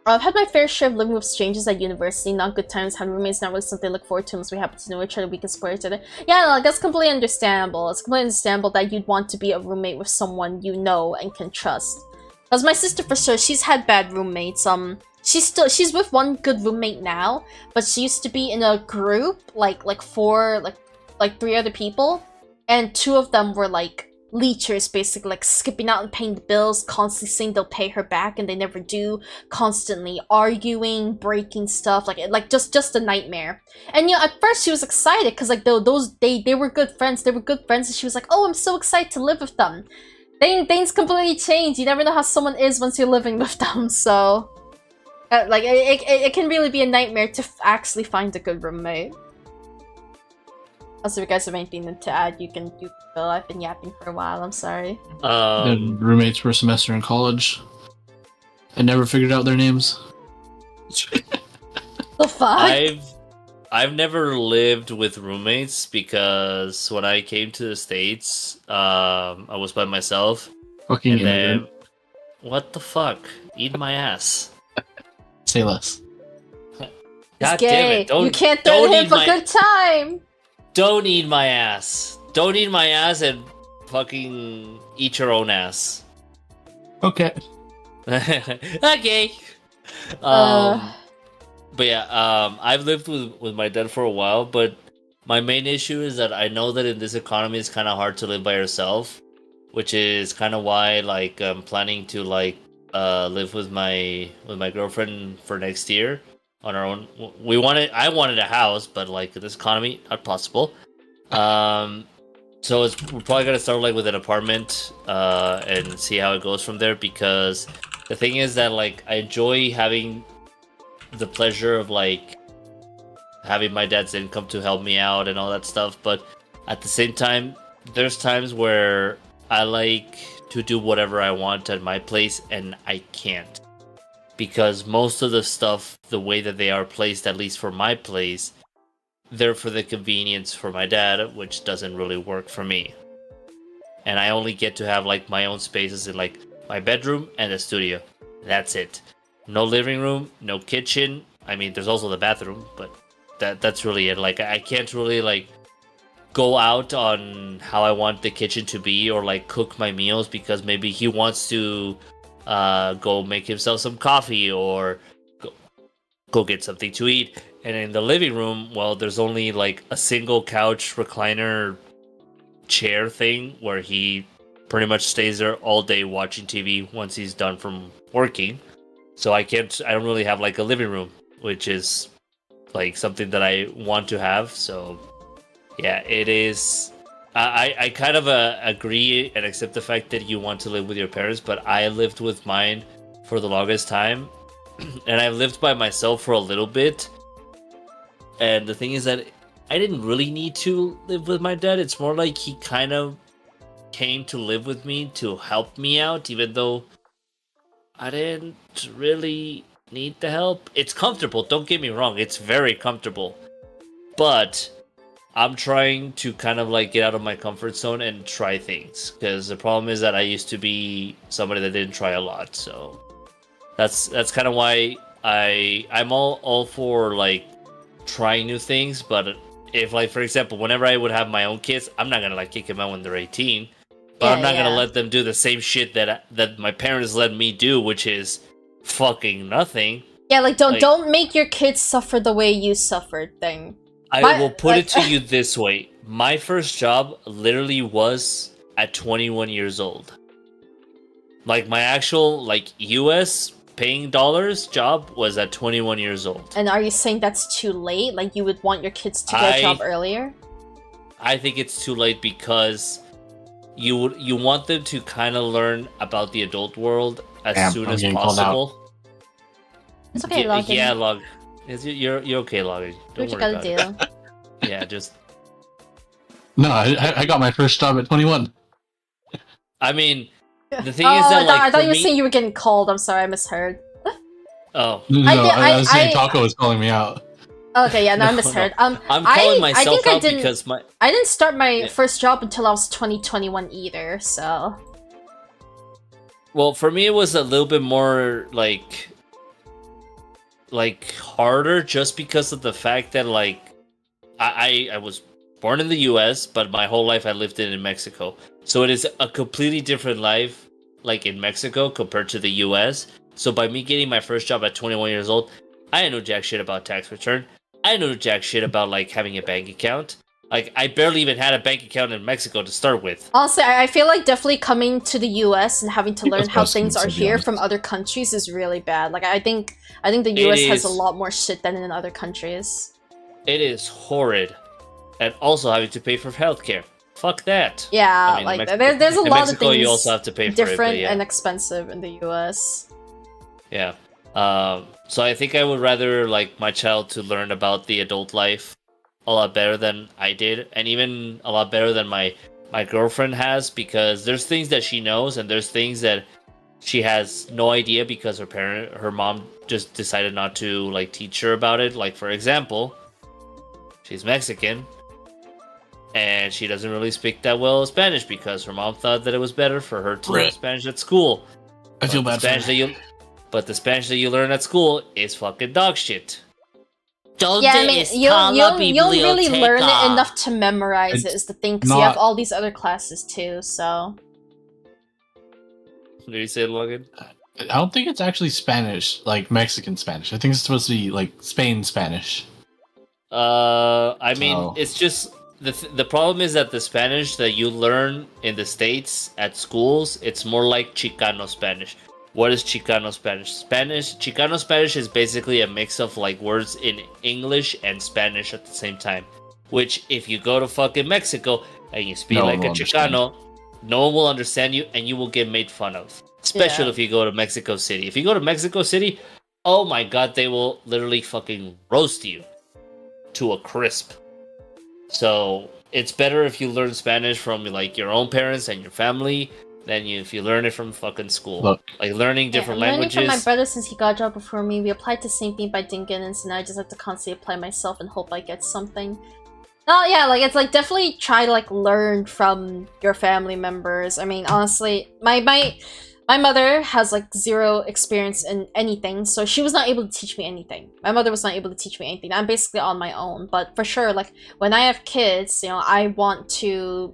I've had my fair share of living with strangers at university, not good times, having roommates, not really something to look forward to unless we happen to know each other, we can support each other. Yeah, no, like, that's completely understandable. It's completely understandable that you'd want to be a roommate with someone you know and can trust. Because my sister, for sure, she's had bad roommates. She's with one good roommate now, but she used to be in a group, like 3 other people, and 2 of them were, like, leechers, basically, like, skipping out and paying the bills, constantly saying they'll pay her back and they never do, constantly arguing, breaking stuff, like just a nightmare. And, you know, at first she was excited because, like, they were good friends, and she was like, oh, I'm so excited to live with them. Things completely change. You never know how someone is once you're living with them, so like, it can really be a nightmare to actually find a good roommate. Also, if you guys have anything to add, you can go. I've been yapping for a while. I'm sorry. Then roommates for a semester in college. I never figured out their names. The fuck? I've never lived with roommates because when I came to the States, I was by myself. Fucking And immigrant. then, what the fuck? Eat my ass. Say less. God He's damn gay. it! Don't You can't don't threaten him eat for my good time. don't eat my ass. Don't eat my ass and fucking eat your own ass. Okay. Okay. But yeah, I've lived with my dad for a while, but my main issue is that I know that in this economy it's kind of hard to live by yourself, which is kind of why like I'm planning to like live with my girlfriend for next year on our own. I wanted a house, but like this economy not possible. So we're probably gonna start like with an apartment and see how it goes from there, because the thing is that like I enjoy having the pleasure of like having my dad's income to help me out and all that stuff, but at the same time there's times where I like to do whatever I want at my place and I can't, because most of the stuff, the way that they are placed, at least for my place, they're for the convenience for my dad, which doesn't really work for me. And I only get to have like my own spaces in like my bedroom and the studio. That's it. No living room, no kitchen. I mean, there's also the bathroom, but that's really it. Like, I can't really like go out on how I want the kitchen to be or like cook my meals, because maybe he wants to go make himself some coffee or go get something to eat. And in the living room, well, there's only like a single couch recliner chair thing where he pretty much stays there all day watching TV once he's done from working. So I don't really have like a living room, which is like something that I want to have. So yeah, it is. I kind of agree and accept the fact that you want to live with your parents, but I lived with mine for the longest time, and I lived by myself for a little bit. And the thing is that I didn't really need to live with my dad. It's more like he kind of came to live with me to help me out, even though I didn't really need the help. It's comfortable, don't get me wrong. It's very comfortable. But I'm trying to kind of like get out of my comfort zone and try things. Because the problem is that I used to be somebody that didn't try a lot. So that's kind of why I'm all for like trying new things. But if like, for example, whenever I would have my own kids, I'm not gonna like kick them out when they're 18. But I'm not gonna let them do the same shit that my parents let me do, which is fucking nothing. Yeah, like don't make your kids suffer the way you suffered. Thing. I will put it to you this way: my first job literally was at 21 years old. Like my actual like U.S. paying dollars job was at 21 years old. And are you saying that's too late? Like you would want your kids to get a job earlier? I think it's too late because you want them to kind of learn about the adult world as soon as possible. It's okay, Logan. Yeah, Log. You're okay, Logan. Don't worry about it. Yeah, just. No, I got my first job at 21. I mean, the thing is that like I thought you were saying you were getting called. I'm sorry, I misheard. Oh. No, I was saying Taco was calling me out. Okay, yeah, no, I misheard. I'm calling myself out because I didn't start my first job until I was 21 either, so. Well, for me, it was a little bit more like harder, just because of the fact that like I was born in the U.S., but my whole life I lived in Mexico, so it is a completely different life, like in Mexico compared to the U.S. So by me getting my first job at 21 years old, I didn't know jack shit about tax return. I didn't know jack shit about like having a bank account. Like I barely even had a bank account in Mexico to start with. Honestly, I feel like definitely coming to the US and having to learn how things are here from other countries is really bad. Like I think the US has a lot more shit than in other countries. It is horrid. And also having to pay for healthcare. Fuck that. Yeah, I mean, like Mexico, there's a lot Mexico, of things you also have to pay for different it, yeah. and expensive in the US. Yeah. So I think I would rather like my child to learn about the adult life a lot better than I did, and even a lot better than my girlfriend has, because there's things that she knows and there's things that she has no idea because her mom just decided not to like teach her about it. Like, for example, she's Mexican and she doesn't really speak that well Spanish because her mom thought that it was better for her to learn Spanish at school. I feel bad for her. But the Spanish that you learn at school is fucking dog shit. Yeah, I mean, you'll really learn it enough to memorize it is the thing, because you have all these other classes too, so... Did you say it, Logan? I don't think it's actually Spanish, like Mexican Spanish. I think it's supposed to be like Spain Spanish. I mean, it's just... The problem is that the Spanish that you learn in the States at schools, it's more like Chicano Spanish. What is Chicano Spanish? Chicano Spanish is basically a mix of like words in English and Spanish at the same time. Which, if you go to fucking Mexico and you speak like a Chicano, no one will understand you and you will get made fun of. Especially if you go to Mexico City. If you go to Mexico City, oh my god, they will literally fucking roast you to a crisp. So it's better if you learn Spanish from like your own parents and your family than if you learn it from fucking school. Look, like learning different languages. Learning from my brother, since he got a job before me, we applied the same thing by Degen, and so now I just have to constantly apply myself and hope I get something. Oh yeah, like it's like definitely try to like learn from your family members. I mean, honestly, my mother has like zero experience in anything, so she was not able to teach me anything. My mother was not able to teach me anything. I'm basically on my own. But for sure, like when I have kids, you know, I want to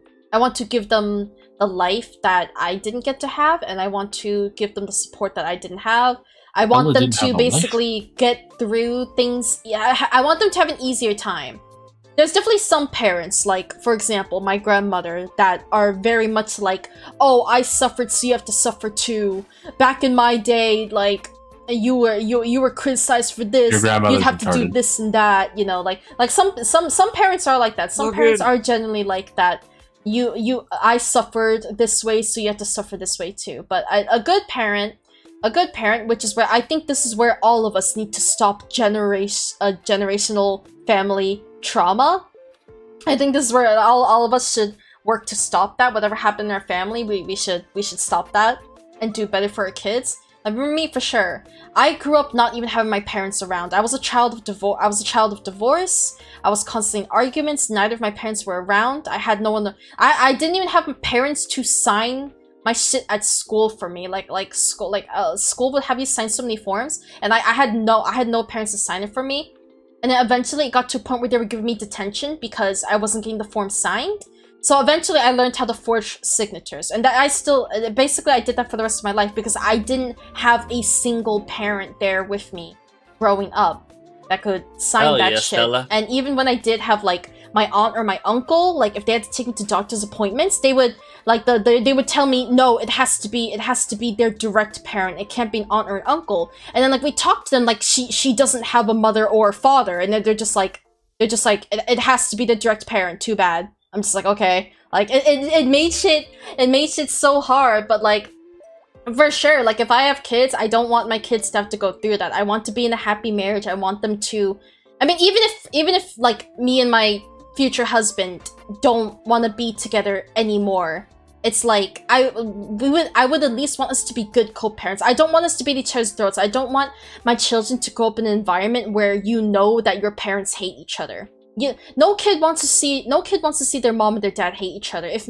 give them the life that I didn't get to have, and I want to give them the support that I didn't have. I want them to basically get through things. Yeah, I want them to have an easier time. There's definitely some parents, like, for example, my grandmother, that are very much like, oh, I suffered, so you have to suffer too. Back in my day, like, you were criticized for this, you'd have to do this and that, you know, like some parents are like that. Some parents are genuinely like that. I suffered this way, so you have to suffer this way too. But a good parent, which is where I think this is where all of us need to stop generational family trauma. I think this is where all of us should work to stop that. Whatever happened in our family, we should stop that and do better for our kids. Like, for me, for sure. I grew up not even having my parents around. I was a child of divorce. I was constantly in arguments. Neither of my parents were around. I had no one. I didn't even have my parents to sign my shit at school for me. School would have you sign so many forms, and I had no parents to sign it for me. And then eventually it got to a point where they were giving me detention because I wasn't getting the form signed. So eventually I learned how to forge signatures, and that I did that for the rest of my life because I didn't have a single parent there with me growing up that could sign that shit. Stella. And even when I did have like my aunt or my uncle, like if they had to take me to doctor's appointments, they would like they would tell me, no, it has to be their direct parent. It can't be an aunt or an uncle. And then like we talked to them like she doesn't have a mother or a father, and they're just like it has to be the direct parent. Too bad. I'm just like, okay. Like it made shit so hard, but like for sure, like if I have kids, I don't want my kids to have to go through that. I want to be in a happy marriage. I want them to, I mean, even if like me and my future husband don't want to be together anymore, it's like I would at least want us to be good co-parents. I don't want us to be at each other's throats. I don't want my children to grow up in an environment where you know that your parents hate each other. Yeah, no kid wants to see their mom and their dad hate each other. If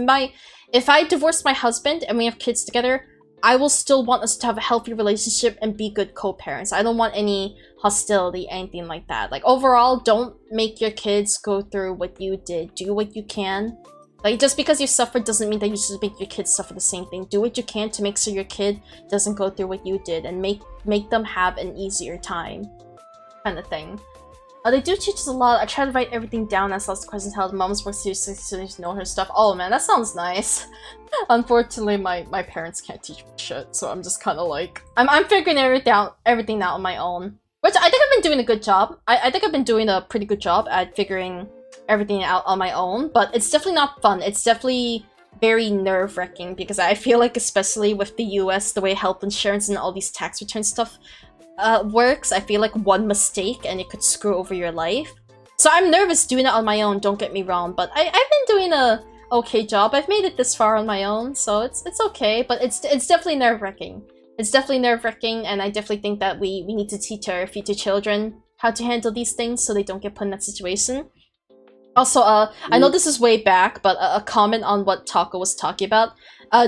I divorce my husband and we have kids together, I will still want us to have a healthy relationship and be good co-parents. I don't want any hostility, anything like that. Like overall, don't make your kids go through what you did. Do what you can. Like just because you suffered doesn't mean that you should make your kids suffer the same thing. Do what you can to make sure your kid doesn't go through what you did, and make them have an easier time, kind of thing. They do teach us a lot. I try to write everything down as lots of questions how the mom's works to know her stuff. Oh man, that sounds nice. Unfortunately, my parents can't teach me shit, so I'm just kind of like I'm figuring everything out on my own. Which I think I've been doing a good job. I think I've been doing a pretty good job at figuring everything out on my own, but it's definitely not fun. It's definitely very nerve-wracking because I feel like, especially with the US, the way health insurance and all these tax return stuff works, I feel like one mistake and it could screw over your life. So I'm nervous doing it on my own, don't get me wrong, but I've been doing a okay job. I've made it this far on my own, so it's okay, but it's definitely nerve-wracking. It's definitely nerve-wracking, and I definitely think that we need to teach our future children how to handle these things so they don't get put in that situation. Also, I know this is way back, but a comment on what Taco was talking about.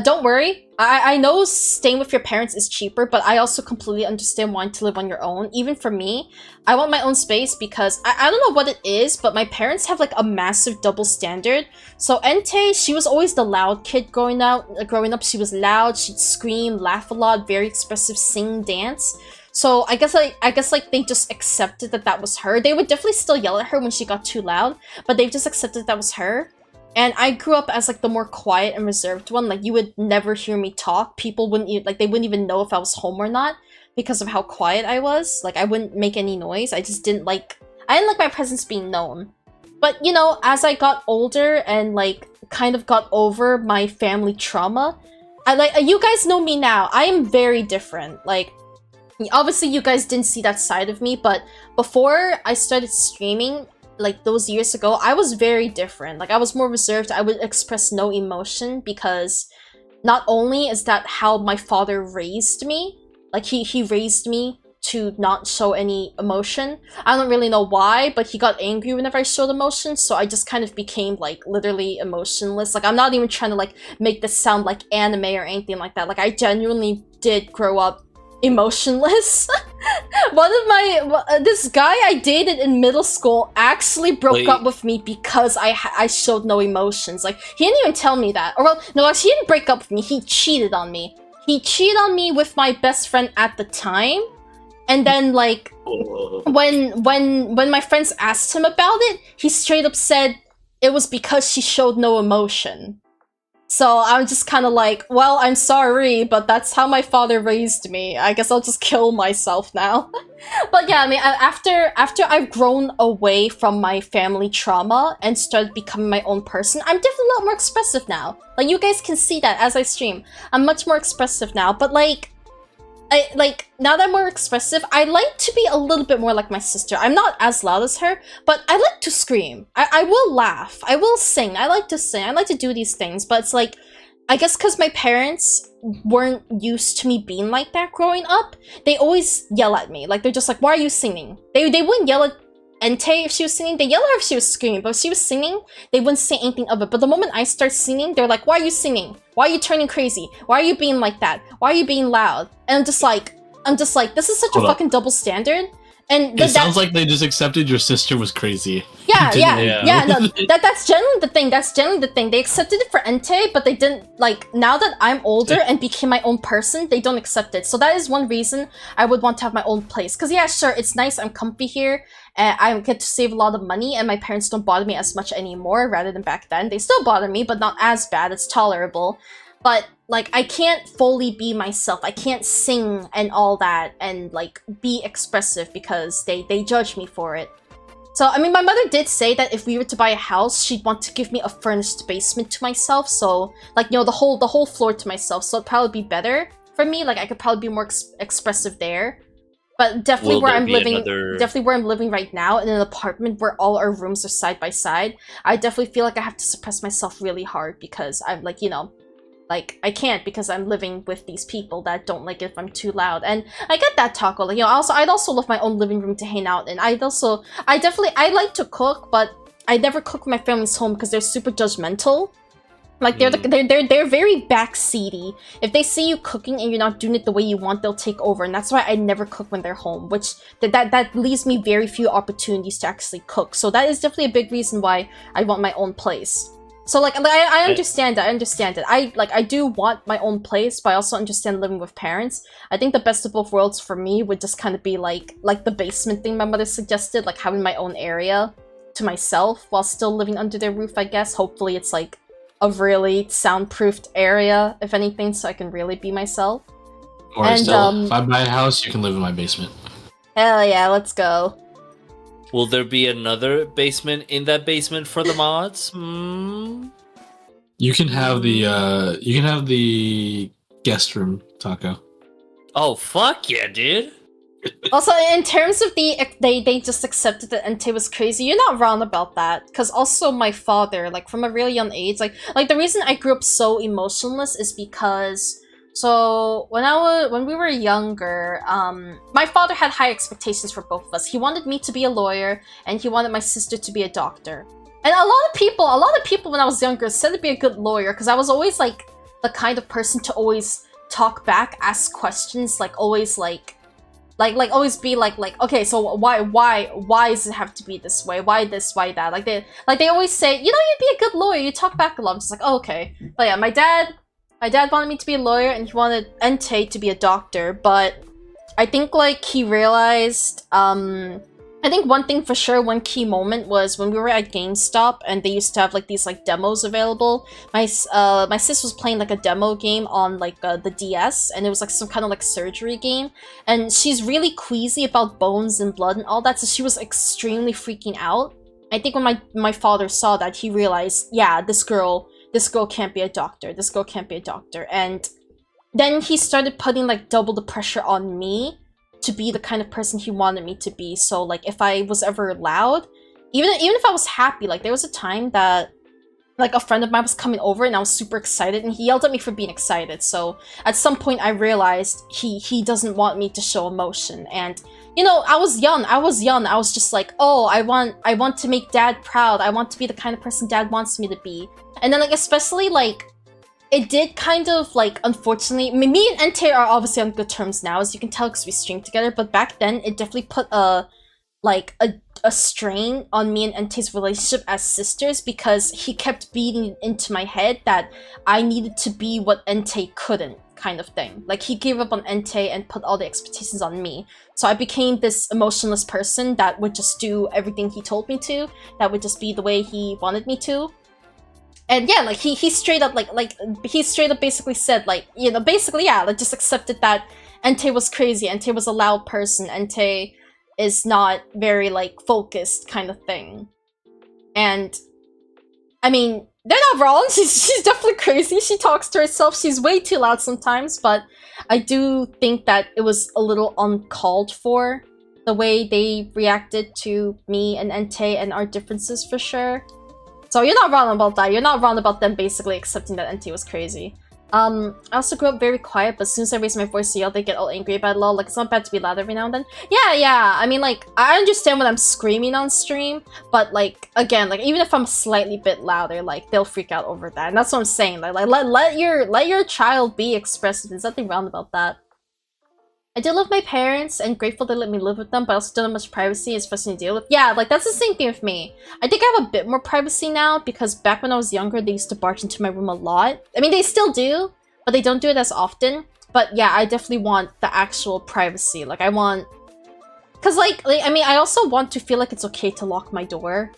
Don't worry. I know staying with your parents is cheaper, but I also completely understand wanting to live on your own. Even for me, I want my own space because I don't know what it is, but my parents have like a massive double standard. So Entei, she was always the loud kid growing up. She was loud, she'd scream, laugh a lot, very expressive, sing, dance. So I guess like they just accepted that was her. They would definitely still yell at her when she got too loud, but they just accepted that was her. And I grew up as like the more quiet and reserved one. Like you would never hear me talk. People wouldn't they wouldn't even know if I was home or not because of how quiet I was. Like I wouldn't make any noise. I didn't like my presence being known. But you know, as I got older and like kind of got over my family trauma, you guys know me now. I am very different. Like obviously you guys didn't see that side of me, but before I started streaming, like those years ago, I was very different. Like I was more reserved. I would express no emotion because not only is that how my father raised me, like he raised me to not show any emotion. I don't really know why, but he got angry whenever I showed emotion, so I just kind of became like literally emotionless. Like I'm not even trying to like make this sound like anime or anything like that. Like I genuinely did grow up emotionless. This guy I dated in middle school actually broke up with me because I showed no emotions. Like he didn't even tell me that. Or well, no, actually he didn't break up with me. He cheated on me. He cheated on me with my best friend at the time. And then like when my friends asked him about it, he straight up said it was because she showed no emotion. So I'm just kind of like, well, I'm sorry, but that's how my father raised me. I guess I'll just kill myself now. But yeah, I mean, after I've grown away from my family trauma and started becoming my own person, I'm definitely a lot more expressive now. Like, you guys can see that as I stream. I'm much more expressive now, but like, now that I'm more expressive, I like to be a little bit more like my sister. I'm not as loud as her, but I like to scream. I will laugh. I will sing. I like to sing. I like to do these things, but it's like, I guess because my parents weren't used to me being like that growing up, they always yell at me. Like, they're just like, why are you singing? They wouldn't yell at Entei if she was singing. They yell at her if she was screaming, but if she was singing, they wouldn't say anything of it. But the moment I start singing, they're like, why are you singing? Why are you turning crazy? Why are you being like that? Why are you being loud? And I'm just like, this is such a fucking double standard. And it sounds like they just accepted your sister was crazy. Yeah. No, that's generally the thing. That's generally the thing. They accepted it for Entei, but they didn't, like, now that I'm older and became my own person, they don't accept it. So that is one reason I would want to have my own place. Because yeah, sure, it's nice, I'm comfy here, and I get to save a lot of money, and my parents don't bother me as much anymore, rather than back then. They still bother me, but not as bad. It's tolerable. But, like, I can't fully be myself. I can't sing and all that and, like, be expressive because they judge me for it. So, I mean, my mother did say that if we were to buy a house, she'd want to give me a furnished basement to myself. So, like, you know, the whole floor to myself. So it'd probably be better for me. Like, I could probably be more expressive there. But definitely where I'm living right now, in an apartment where all our rooms are side by side, I definitely feel like I have to suppress myself really hard because I'm, like, you know, like, I can't because I'm living with these people that don't like it if I'm too loud. And I get that, Taco. Like, you know, I'd also love my own living room to hang out in. I like to cook, but I never cook when my family's home because they're super judgmental. Like, they're very backseaty. If they see you cooking and you're not doing it the way you want, they'll take over. And that's why I never cook when they're home, which that leaves me very few opportunities to actually cook. So that is definitely a big reason why I want my own place. So, like, I understand it. I do want my own place, but I also understand living with parents. I think the best of both worlds for me would just kind of be, like the basement thing my mother suggested, like, having my own area to myself while still living under their roof, I guess. Hopefully it's, like, a really soundproofed area, if anything, so I can really be myself. Or if I buy a house, you can live in my basement. Hell yeah, let's go. Will there be another basement in that basement for the mods? You can have the guest room, Taco. Oh, fuck yeah, dude. Also, in terms of they just accepted that Entei was crazy. You're not wrong about that. Because also my father, like from a really young age, like the reason I grew up so emotionless is because so when we were younger, my father had high expectations for both of us. He wanted me to be a lawyer, and he wanted my sister to be a doctor. And a lot of people when I was younger said to be a good lawyer because I was always like the kind of person to always talk back, ask questions, like always like always be like okay, so why does it have to be this way? Why this? Why that? Like they always say, you know, you'd be a good lawyer. You talk back a lot. I'm just like, oh, okay. But yeah, my dad wanted me to be a lawyer, and he wanted Entei to be a doctor. But I think like he realized I think one thing for sure, one key moment was when we were at GameStop and they used to have like these like demos available. My sis was playing like a demo game on like the DS, and it was like some kind of like surgery game. And she's really queasy about bones and blood and all that, so she was extremely freaking out. I think when my father saw that, he realized, yeah, this girl can't be a doctor. This girl can't be a doctor. And then he started putting like double the pressure on me to be the kind of person he wanted me to be. So like if I was ever loud, even if I was happy, like there was a time that like a friend of mine was coming over and I was super excited and he yelled at me for being excited. So at some point I realized he doesn't want me to show emotion. And you know, I was young. I was just like, oh, I want to make dad proud. I want to be the kind of person dad wants me to be. And then like especially like it did kind of like, unfortunately, me and Entei are obviously on good terms now, as you can tell because we stream together, but back then it definitely put a strain on me and Entei's relationship as sisters because he kept beating into my head that I needed to be what Entei couldn't, kind of thing. Like he gave up on Entei and put all the expectations on me. So I became this emotionless person that would just do everything he told me to, that would just be the way he wanted me to. And yeah, like he straight up he straight up basically said like, you know, basically yeah, like just accepted that Entei was crazy, Entei was a loud person, Entei is not very like focused kind of thing. And I mean, they're not wrong. She's definitely crazy. She talks to herself. She's way too loud sometimes, but I do think that it was a little uncalled for, the way they reacted to me and Entei and our differences for sure. So you're not wrong about that. You're not wrong about them basically accepting that Entei was crazy. I also grew up very quiet, but as soon as I raise my voice to yell, they get all angry about it. Lol, like, it's not bad to be loud every now and then. Yeah, I mean, like, I understand when I'm screaming on stream, but, like, again, like, even if I'm slightly bit louder, like, they'll freak out over that. And that's what I'm saying. Like let your child be expressive. There's nothing wrong about that. I do love my parents and grateful they let me live with them, but I also don't have much privacy, especially to deal with. Yeah, like, that's the same thing with me. I think I have a bit more privacy now, because back when I was younger, they used to barge into my room a lot. I mean, they still do, but they don't do it as often. But yeah, I definitely want the actual privacy. Like, I want... Because, like, I mean, I also want to feel like it's okay to lock my door.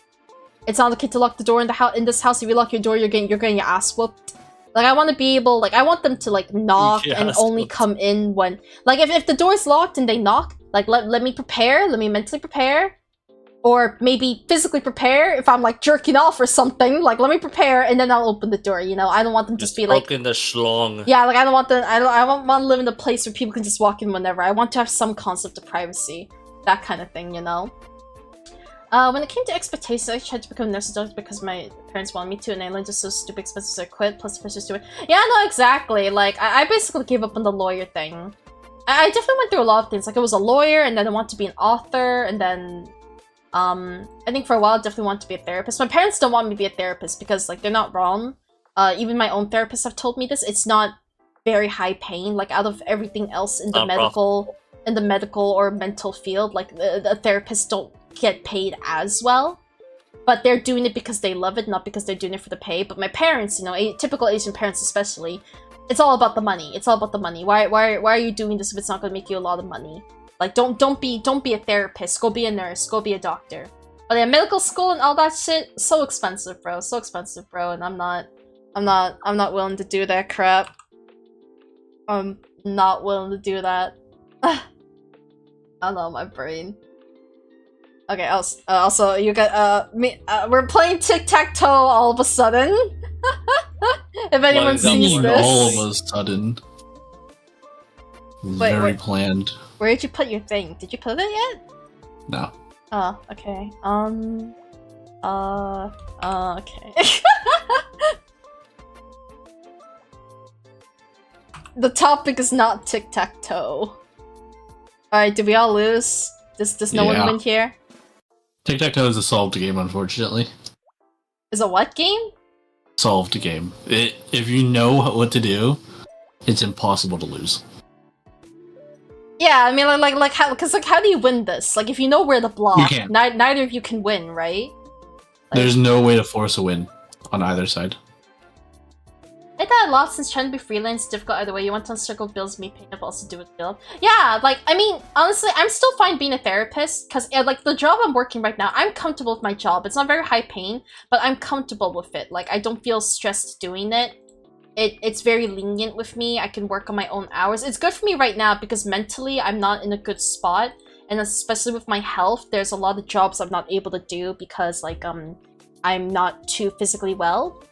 It's not okay to lock the door in the in this house. If you lock your door, you're getting your ass whooped. Like, I want to be able, like, I want them to, like, knock and only come in when... Like, if the door's locked and they knock, like, let me prepare, let me mentally prepare. Or maybe physically prepare if I'm, like, jerking off or something. Like, let me prepare and then I'll open the door, you know? I don't want them to just be, like... in the schlong. Yeah, like, I don't want them... I don't want to live in a place where people can just walk in whenever. I want to have some concept of privacy. That kind of thing, you know? When it came to expectations, I tried to become a nurse doctor because my parents wanted me to, and I learned just so stupid expensive, so I quit, plus the pressure to do it. Yeah, no, exactly. Like, I basically gave up on the lawyer thing. I definitely went through a lot of things. Like, I was a lawyer, and then I wanted to be an author, and then... I think for a while I definitely wanted to be a therapist. My parents don't want me to be a therapist because, like, they're not wrong. Even my own therapists have told me this. It's not very high paying. Like, out of everything else in the medical or mental field, like, the therapists don't get paid as well, but they're doing it because they love it, not because they're doing it for the pay. But my parents, you know, typical Asian parents especially, it's all about the money. It's all about the money. Why are you doing this if it's not going to make you a lot of money? Like, don't be a therapist. Go be a nurse. Go be a doctor. But yeah, medical school and all that shit, so expensive, bro. So expensive, bro. And I'm not willing to do that crap. I'm not willing to do that. I don't know, my brain. Okay, also, you got, we're playing tic-tac-toe all of a sudden. If anyone sees this. All of a sudden. Very planned. Where did you put your thing? Did you put it yet? No. Oh, okay. Okay. The topic is not tic-tac-toe. Alright, did we all lose? Does no one win here? Tic-tac-toe is a solved game, unfortunately. Is a what game? Solved game. If you know what to do, it's impossible to lose. Yeah, I mean, like how? Because like, how do you win this? Like, if you know where to block, You can't. neither of you can win, right? Like, There's no way to force a win on either side. I thought a lot since trying to be freelance difficult either way. You want to uncircle bills, me pain, but also do with guilt. Yeah, like, I mean, honestly, I'm still fine being a therapist, because, like, the job I'm working right now, I'm comfortable with my job. It's not very high paying, but I'm comfortable with it. Like, I don't feel stressed doing it. It's very lenient with me. I can work on my own hours. It's good for me right now, because mentally, I'm not in a good spot. And especially with my health, there's a lot of jobs I'm not able to do, because, like, I'm not too physically well.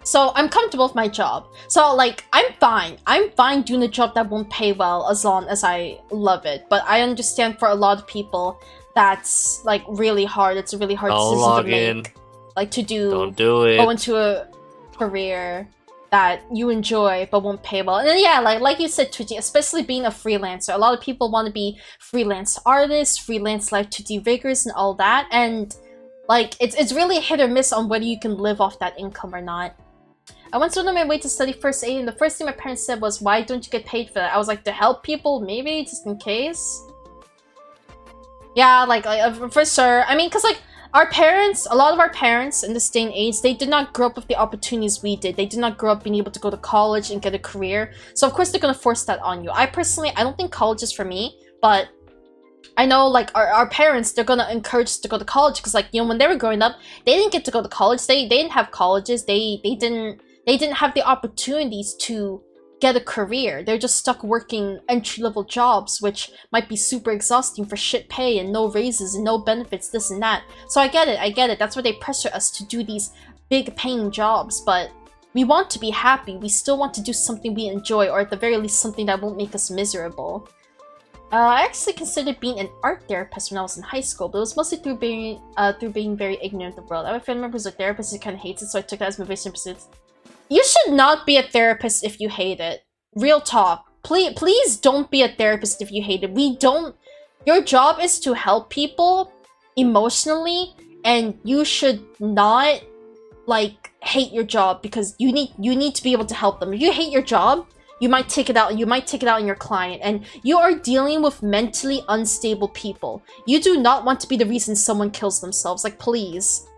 So I'm comfortable with my job. So like, I'm fine. I'm fine doing a job that won't pay well as long as I love it. But I understand for a lot of people, that's like really hard. It's a really hard decision to make. Like to Don't do it. Go into a career that you enjoy but won't pay well. And then, yeah, like you said, Twitchy, especially being a freelancer. A lot of people want to be freelance artists, freelance live 2D riggers and all that. And like, it's really hit or miss on whether you can live off that income or not. I once went on my way to study first aid, and the first thing my parents said was, why don't you get paid for that? I was like, to help people, maybe, just in case? Yeah, like for sure. I mean, because, like, our parents, a lot of our parents in this day and age, they did not grow up with the opportunities we did. They did not grow up being able to go to college and get a career. So, of course, they're going to force that on you. I don't think college is for me, but I know, like, our parents, they're gonna encourage us to go to college, because, like, you know, when they were growing up, they didn't get to go to college. They didn't have colleges. They didn't have the opportunities to get a career. They're just stuck working entry-level jobs, which might be super exhausting for shit pay and no raises and no benefits, this and that. So I get it. That's why they pressure us to do these big paying jobs, but we want to be happy. We still want to do something we enjoy, or at the very least something that won't make us miserable. I actually considered being an art therapist when I was in high school, but it was mostly through being very ignorant of the world. I have a friend member who's a therapist who kind of hates it, so I took that as motivation pursuits. You should not be a therapist if you hate it. Real talk. Please don't be a therapist if you hate it. Your job is to help people emotionally, and you should not, like, hate your job, because you need to be able to help them. If you hate your job, you might take it out on your client, and you are dealing with mentally unstable people. You do not want to be the reason someone kills themselves. Like, please.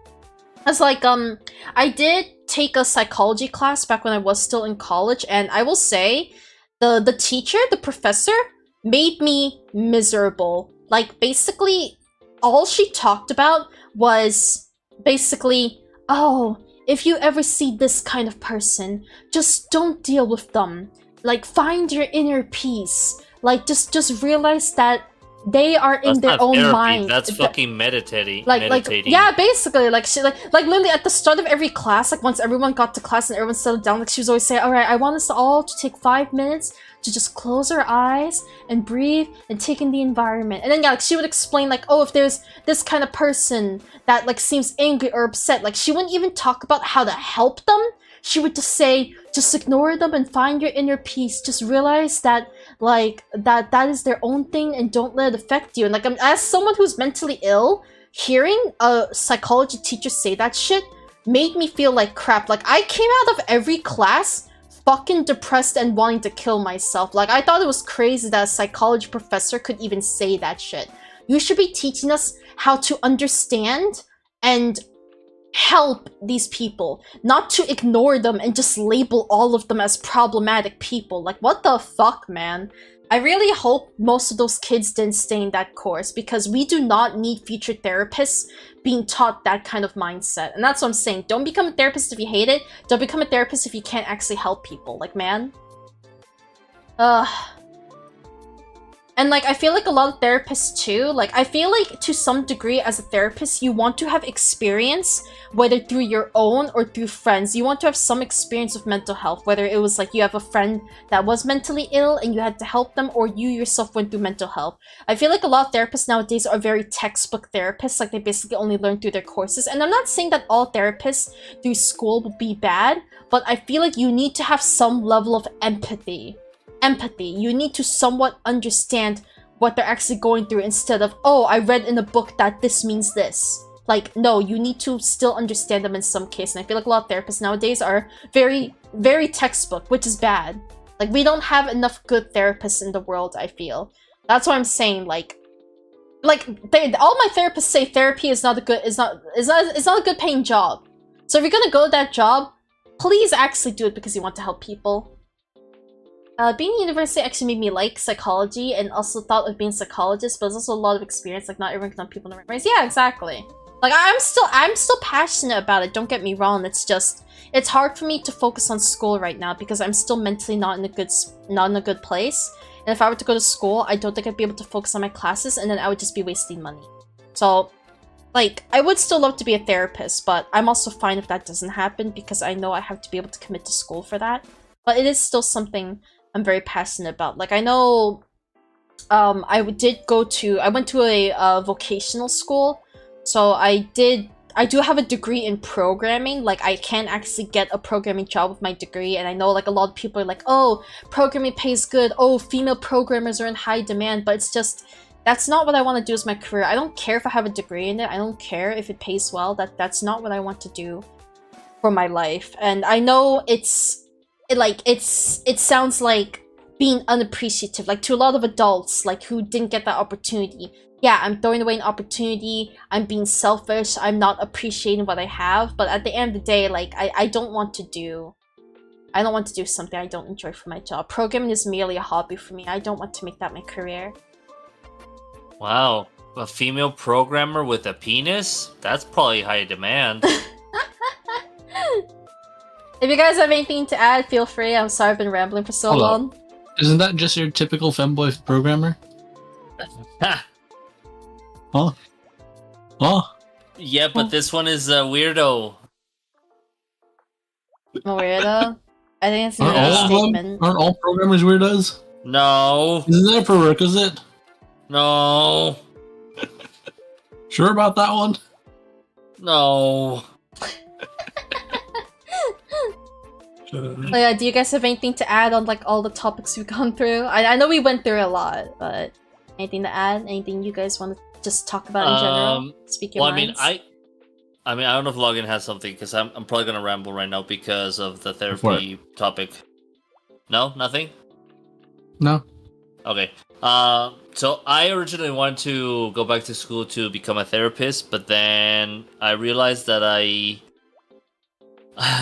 It's like, I did take a psychology class back when I was still in college, and I will say, the teacher, the professor, made me miserable. Like, basically, all she talked about was, basically, oh, if you ever see this kind of person, just don't deal with them. Like, find your inner peace. Like, just realize that they are in their own mind. That's fucking meditating. Yeah, basically, like literally at the start of every class, like once everyone got to class and everyone settled down, like she was always saying, all right, I want us all to take 5 minutes to just close our eyes and breathe and take in the environment. And then yeah, like she would explain, like, oh, if there's this kind of person that like seems angry or upset, like she wouldn't even talk about how to help them. She would just say, just ignore them and find your inner peace. Just realize that, like, that is their own thing and don't let it affect you. And, like, as someone who's mentally ill, hearing a psychology teacher say that shit made me feel like crap. Like, I came out of every class fucking depressed and wanting to kill myself. Like, I thought it was crazy that a psychology professor could even say that shit. You should be teaching us how to understand and help these people, not to ignore them and just label all of them as problematic people. Like, what the fuck, man? I really hope most of those kids didn't stay in that course, because we do not need future therapists being taught that kind of mindset. And that's what I'm saying. Don't become a therapist if you hate it. Don't become a therapist if you can't actually help people. Like, man. And like I feel like a lot of therapists too, like I feel like to some degree as a therapist you want to have experience, whether through your own or through friends. You want to have some experience with mental health, whether it was like you have a friend that was mentally ill and you had to help them, or you yourself went through mental health. I feel like a lot of therapists nowadays are very textbook therapists, like they basically only learn through their courses. And I'm not saying that all therapists through school will be bad, but I feel like you need to have some level of empathy. You need to somewhat understand what they're actually going through instead of, oh, I read in a book that this means this. Like, no, you need to still understand them in some case. And I feel like a lot of therapists nowadays are very, very textbook, which is bad. Like, we don't have enough good therapists in the world, I feel. That's what I'm saying, all my therapists say therapy is not a good paying job. So if you're gonna go to that job, please actually do it because you want to help people. Being in university actually made me like psychology and also thought of being a psychologist, but there's also a lot of experience, like not everyone can help people in the right ways. Yeah, exactly. Like I'm still passionate about it, don't get me wrong, it's just, it's hard for me to focus on school right now because I'm still mentally not in a good place. And if I were to go to school, I don't think I'd be able to focus on my classes and then I would just be wasting money. So, like, I would still love to be a therapist, but I'm also fine if that doesn't happen because I know I have to be able to commit to school for that. But it is still something I'm very passionate about. Like, I know I went to a vocational school, so I do have a degree in programming. Like, I can actually get a programming job with my degree, and I know like a lot of people are like, oh, programming pays good, oh, female programmers are in high demand, but it's just, that's not what I want to do as my career. I don't care if I have a degree in it, I don't care if it pays well, that's not what I want to do for my life. And I know it sounds like being unappreciative, like to a lot of adults, like who didn't get that opportunity. Yeah, I'm throwing away an opportunity, I'm being selfish, I'm not appreciating what I have, but at the end of the day, like, I don't want to do something I don't enjoy for my job. Programming is merely a hobby for me. I don't want to make that my career. Wow, a female programmer with a penis? That's probably high demand. If you guys have anything to add, feel free. I'm sorry I've been rambling for so long. Isn't that just your typical femboy programmer? Ha! Huh? Huh? Yeah, but this one is a weirdo. I'm a weirdo? I think it's a Aren't statement. Aren't all programmers weirdos? No. Isn't that a prerequisite? No. Sure about that one? No. Oh yeah, do you guys have anything to add on like all the topics we've gone through? I know we went through a lot, but anything to add? Anything you guys want to just talk about in general? Speak your minds. I mean, I don't know if Login has something because I'm probably gonna ramble right now because of the therapy topic. No, nothing. No. Okay. So I originally wanted to go back to school to become a therapist, but then I realized that I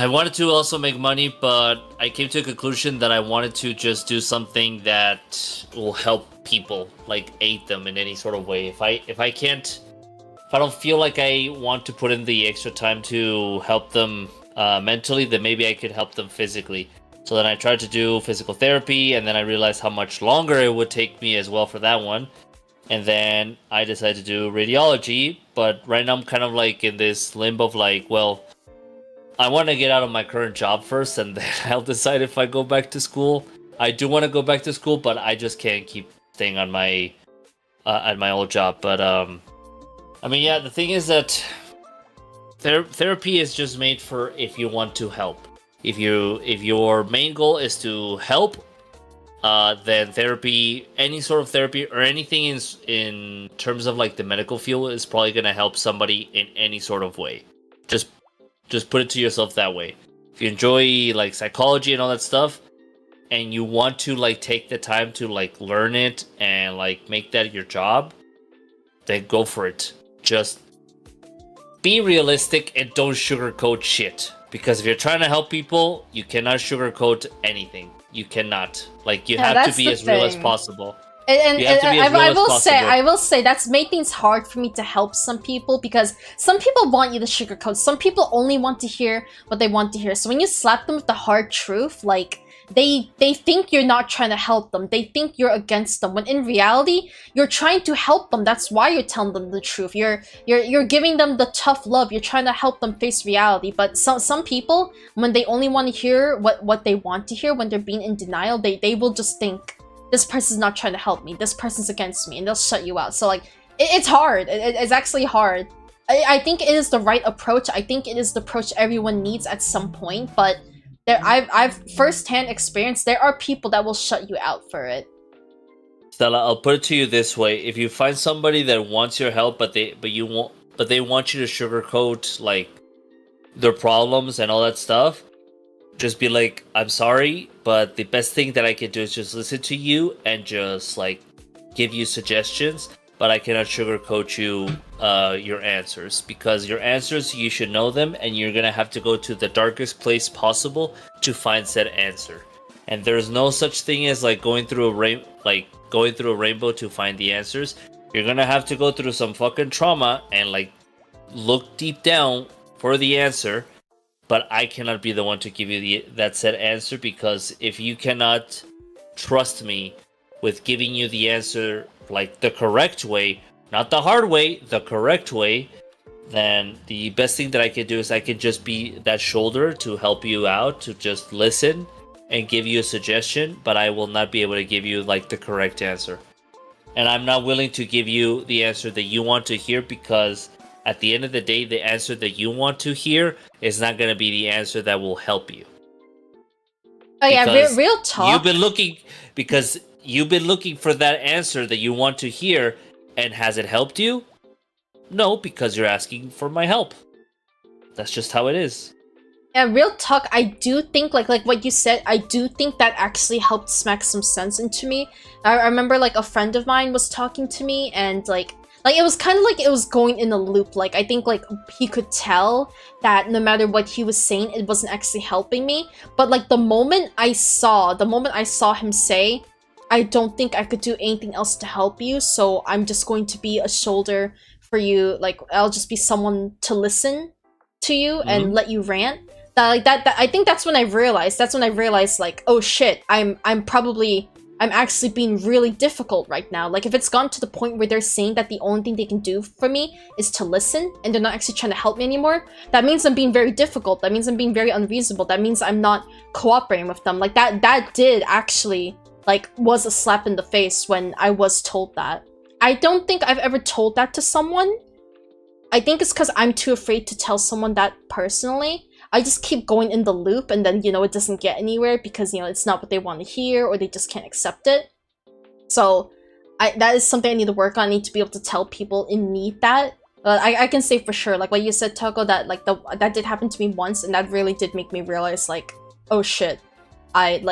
wanted to also make money, but I came to a conclusion that I wanted to just do something that will help people, like aid them in any sort of way. If I don't feel like I want to put in the extra time to help them mentally, then maybe I could help them physically. So then I tried to do physical therapy, and then I realized how much longer it would take me as well for that one. And then I decided to do radiology, but right now I'm kind of like in this limbo of like, well, I want to get out of my current job first, and then I'll decide if I go back to school. I do want to go back to school, but I just can't keep staying on my at my old job. But I mean, yeah, the thing is that therapy is just made for if you want to help. If your main goal is to help, then therapy, any sort of therapy or anything in terms of like the medical field is probably gonna help somebody in any sort of way. Just put it to yourself that way. If you enjoy like psychology and all that stuff, and you want to like take the time to like learn it and like make that your job, then go for it. Just be realistic and don't sugarcoat shit. Because if you're trying to help people, you cannot sugarcoat anything. You cannot. Like, you have to be as real as possible. And I will say that's made things hard for me to help some people, because some people want you to sugarcoat. Some people only want to hear what they want to hear. So when you slap them with the hard truth, like, they think you're not trying to help them. They think you're against them, when in reality, you're trying to help them. That's why you're telling them the truth. You're giving them the tough love. You're trying to help them face reality. But some people, when they only want to hear what they want to hear, when they're being in denial, they will just think, this person's not trying to help me, this person's against me, and they'll shut you out. So like, it's hard. It's actually hard. I think it is the right approach. I think it is the approach everyone needs at some point, but I've first-hand experienced, there are people that will shut you out for it. Stella, I'll put it to you this way: if you find somebody that wants your help, but they want you to sugarcoat like their problems and all that stuff, just be like, I'm sorry, but the best thing that I can do is just listen to you and just like give you suggestions, but I cannot sugarcoat you your answers, because your answers, you should know them, and you're gonna have to go to the darkest place possible to find said answer. And there's no such thing as like going through a rainbow to find the answers. You're gonna have to go through some fucking trauma and like look deep down for the answer. But I cannot be the one to give you that said answer, because if you cannot trust me with giving you the answer like the correct way, not the hard way, the correct way, then the best thing that I can do is I can just be that shoulder to help you out, to just listen and give you a suggestion, but I will not be able to give you like the correct answer. And I'm not willing to give you the answer that you want to hear, because at the end of the day, the answer that you want to hear is not going to be the answer that will help you. Oh yeah, real talk. You've been looking for that answer that you want to hear, and has it helped you? No, because you're asking for my help. That's just how it is. Yeah, real talk, I do think, like what you said, I do think that actually helped smack some sense into me. I remember, like, a friend of mine was talking to me, and, like it was kind of like it was going in a loop. Like, I think, like, he could tell that no matter what he was saying, it wasn't actually helping me. But, like, the moment I saw him say, I don't think I could do anything else to help you, so I'm just going to be a shoulder for you. Like, I'll just be someone to listen to you and let you rant. That I think that's when I realized. That's when I realized, like, oh shit, I'm actually being really difficult right now. Like, if it's gone to the point where they're saying that the only thing they can do for me is to listen, and they're not actually trying to help me anymore, that means I'm being very difficult. That means I'm being very unreasonable. That means I'm not cooperating with them. Like, that did actually, like, was a slap in the face when I was told that. I don't think I've ever told that to someone. I think it's because I'm too afraid to tell someone that personally. I just keep going in the loop, and then, you know, it doesn't get anywhere because, you know, it's not what they want to hear, or they just can't accept it. So, that is something I need to work on. I need to be able to tell people in need that. I can say for sure, like what you said, Taco, that, like, that did happen to me once, and that really did make me realize, like, oh shit, I'm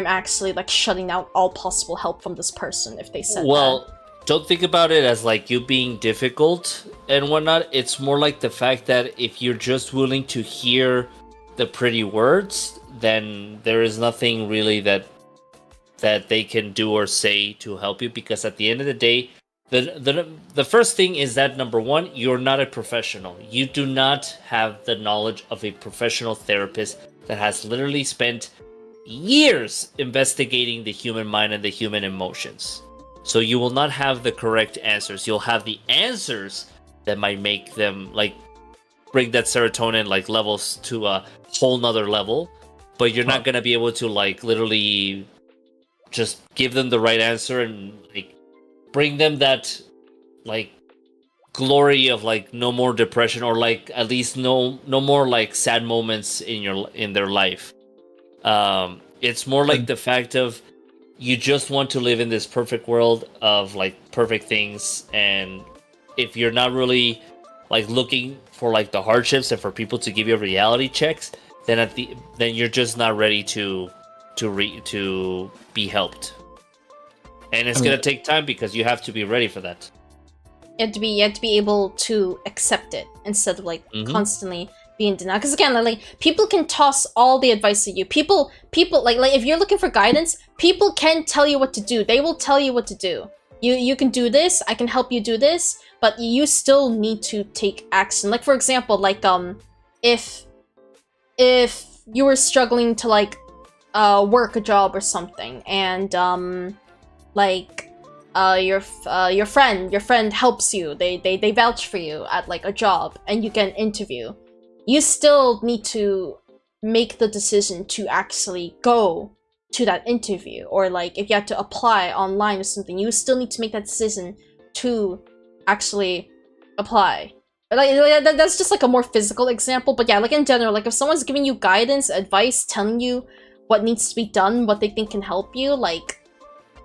actually, like, shutting out all possible help from this person if they said that. Don't think about it as like you being difficult and whatnot. It's more like the fact that if you're just willing to hear the pretty words, then there is nothing really that they can do or say to help you. Because at the end of the day, the first thing is that, number one, you're not a professional. You do not have the knowledge of a professional therapist that has literally spent years investigating the human mind and the human emotions. So you will not have the correct answers. You'll have the answers that might make them, like, bring that serotonin, like, levels to a whole nother level. But you're not going to be able to, like, literally just give them the right answer and, like, bring them that, like, glory of, like, no more depression, or, like, at least no more, like, sad moments in their life. It's more like the fact of, you just want to live in this perfect world of, like, perfect things, and if you're not really, like, looking for, like, the hardships and for people to give you reality checks, then then you're just not ready to be helped. And it's gonna take time, because you have to be ready for that. You have to be able to accept it instead of, like, constantly be in denial. Because again, like, people can toss all the advice at you. People like if you're looking for guidance, people can tell you what to do. They will tell you what to do. You can do this, I can help you do this, but you still need to take action. Like, for example, like, if you were struggling to, like, work a job or something, and like your friend helps you. They vouch for you at like a job, and you get an interview. You still need to make the decision to actually go to that interview, or like if you have to apply online or something, you still need to make that decision to actually apply. That's just like a more physical example, but yeah, like in general, like if someone's giving you guidance, advice, telling you what needs to be done, what they think can help you, like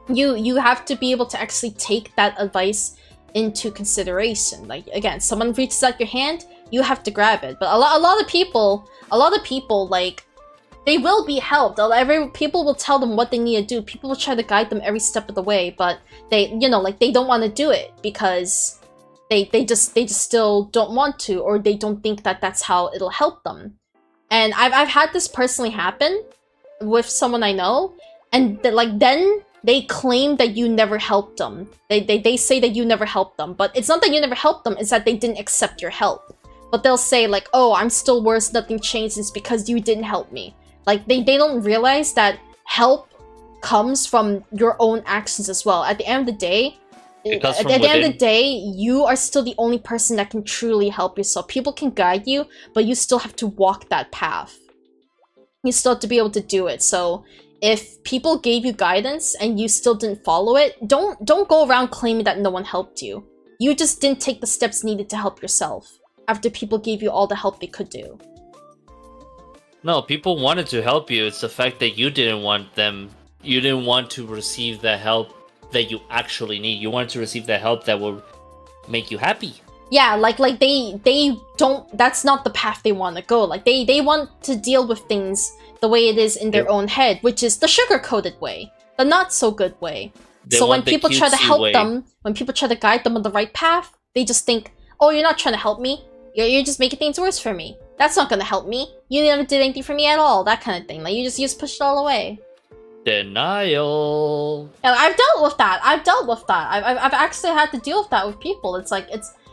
you have to be able to actually take that advice into consideration. Like again, someone reaches out your hand, you have to grab it. But a lot of people like they will be helped. People will tell them what they need to do. People will try to guide them every step of the way, but they, you know, like they don't want to do it because they just still don't want to, or they don't think that that's how it'll help them. And I've had this personally happen with someone I know, and then they claim that you never helped them. They say that you never helped them, but it's not that you never helped them, it's that they didn't accept your help. But they'll say like, oh, I'm still worse, nothing changed, it's because you didn't help me. Like they don't realize that help comes from your own actions as well. At the end of the day, you are still the only person that can truly help yourself. People can guide you, but you still have to walk that path. You still have to be able to do it. So if people gave you guidance and you still didn't follow it, don't go around claiming that no one helped you. You just didn't take the steps needed to help yourself after people gave you all the help they could do. No, people wanted to help you. It's the fact that you didn't want them. You didn't want to receive the help that you actually need. You wanted to receive the help that will make you happy. Yeah, like they don't. That's not the path they want to go. Like they want to deal with things the way it is in their own head, which is the sugar-coated way, the not so good way. So when people try to help them, when people try to guide them on the right path, they just think, oh, you're not trying to help me. You're just making things worse for me. That's not gonna help me. You never did anything for me at all. That kind of thing. Like you just push it all away. Denial. Yeah, I've dealt with that. I've actually had to deal with that with people. It's like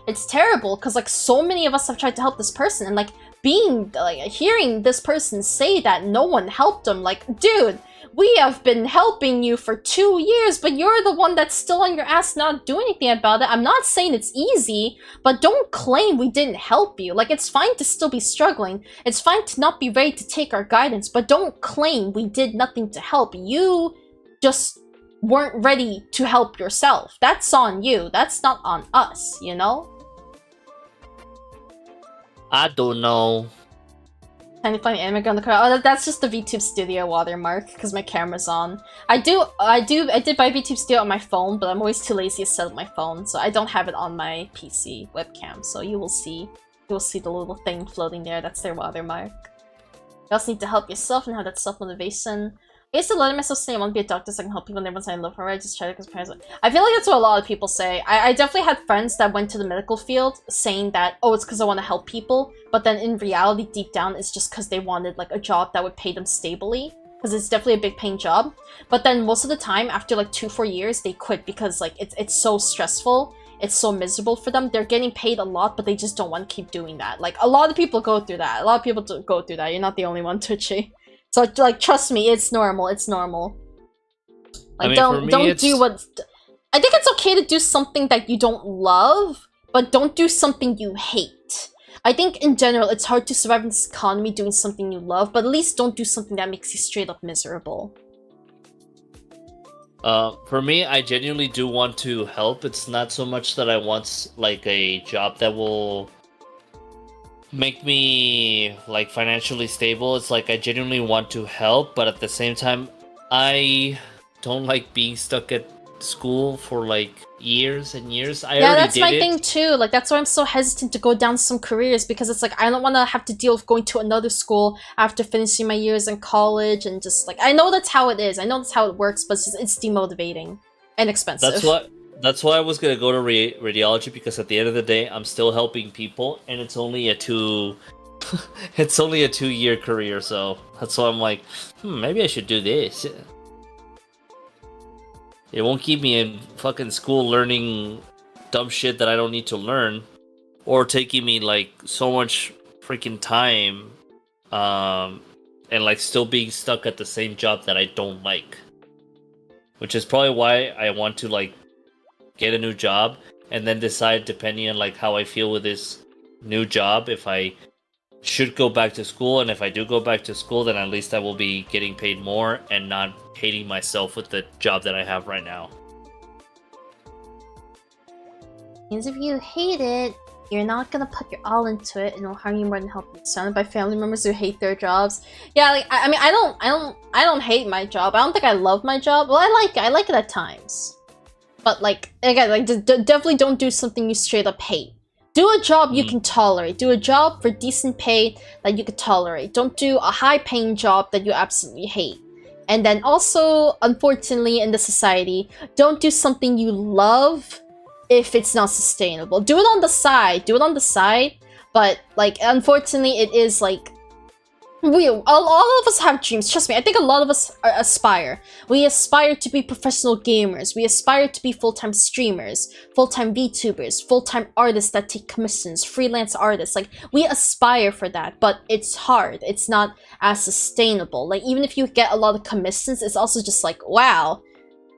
it's terrible because like so many of us have tried to help this person, and like hearing this person say that no one helped them. Like, dude, we have been helping you for 2 years, but you're the one that's still on your ass not doing anything about it. I'm not saying it's easy, but don't claim we didn't help you. Like, it's fine to still be struggling. It's fine to not be ready to take our guidance, but don't claim we did nothing to help. You just weren't ready to help yourself. That's on you. That's not on us, you know? I don't know. Tiny funny anime girl in the car. Oh, that's just the VTube Studio watermark because my camera's on. I did buy VTube Studio on my phone, but I'm always too lazy to set up my phone, so I don't have it on my PC webcam. So you will see the little thing floating there. That's their watermark. You also need to help yourself and have that self-motivation. I used to let myself say I want to be a doctor so I can help people and everyone say I love her. I just try to because parents. I feel like that's what a lot of people say. I definitely had friends that went to the medical field saying that, oh, it's because I want to help people. But then in reality, deep down, it's just because they wanted like a job that would pay them stably. Because it's definitely a big paying job. But then most of the time, after like 2-4 years, they quit because like it's so stressful. It's so miserable for them. They're getting paid a lot, but they just don't want to keep doing that. Like a lot of people go through that. A lot of people go through that. You're not the only one, Twitchy. So, like, trust me, it's normal. It's normal. Like, don't do what... I think it's okay to do something that you don't love, but don't do something you hate. I think, in general, it's hard to survive in this economy doing something you love, but at least don't do something that makes you straight up miserable. For me, I genuinely do want to help. It's not so much that I want, like, a job that will make me like financially stable. It's like I genuinely want to help, but at the same time I don't like being stuck at school for like years and years. Yeah, that's my thing too. Like that's why I'm so hesitant to go down some careers, because it's like I don't want to have to deal with going to another school after finishing my years in college, and just like I know that's how it is. I know that's how it works, but it's demotivating and expensive. That's why I was gonna go to radiology, because at the end of the day, I'm still helping people, and it's only a 2-year career. So that's why I'm like, maybe I should do this. It won't keep me in fucking school learning dumb shit that I don't need to learn, or taking me like so much freaking time and like still being stuck at the same job that I don't like. Which is probably why I want to like get a new job and then decide, depending on like how I feel with this new job, if I should go back to school. And if I do go back to school, then at least I will be getting paid more and not hating myself with the job that I have right now. Means if you hate it, you're not gonna put your all into it, and it'll harm you more than help you. Surrounded by family members who hate their jobs. Yeah, like I mean, I don't hate my job. I don't think I love my job. Well, I like it at times. But like again, like definitely don't do something you straight up hate. Do a job you can tolerate. Do a job for decent pay that you could tolerate. Don't do a high-paying job that you absolutely hate. And then also, unfortunately, in the society, don't do something you love if it's not sustainable. Do it on the side. Do it on the side. But, like, unfortunately, it is, like... all of us have dreams. Trust me, I think a lot of us aspire. We aspire to be professional gamers. We aspire to be full-time streamers, full-time VTubers, full-time artists that take commissions, freelance artists. Like, we aspire for that, but it's hard. It's not as sustainable. Like, even if you get a lot of commissions, it's also just like, wow,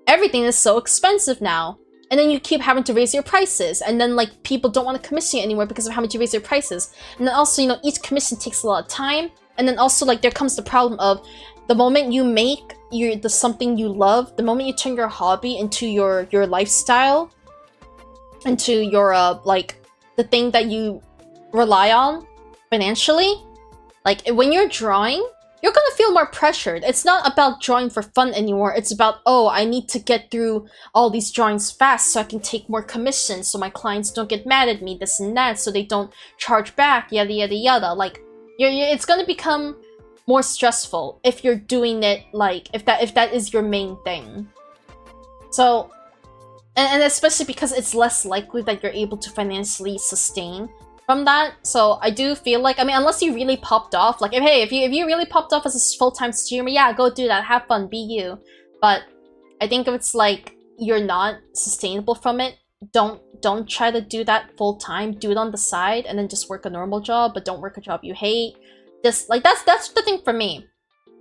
everything is so expensive now. And then you keep having to raise your prices, and then like people don't want to commission you anymore because of how much you raise your prices. And then also, you know, each commission takes a lot of time. And then also, like, there comes the problem of the moment you make something you love, the moment you turn your hobby into your lifestyle, into your like the thing that you rely on financially, like when you're drawing, you're gonna feel more pressured. It's not about drawing for fun anymore. It's about, oh, I need to get through all these drawings fast so I can take more commissions, so my clients don't get mad at me, this and that, so they don't charge back, yada yada yada. Like, it's gonna become more stressful if you're doing it, like, if that is your main thing. So, and especially because it's less likely that you're able to financially sustain from that. So I do feel like, I mean, unless you really popped off, like, if you really popped off as a full-time streamer, yeah, go do that, have fun, be you. But I think if it's like you're not sustainable from it, don't try to do that full-time. Do it on the side and then just work a normal job, but don't work a job you hate. Just like that's the thing for me.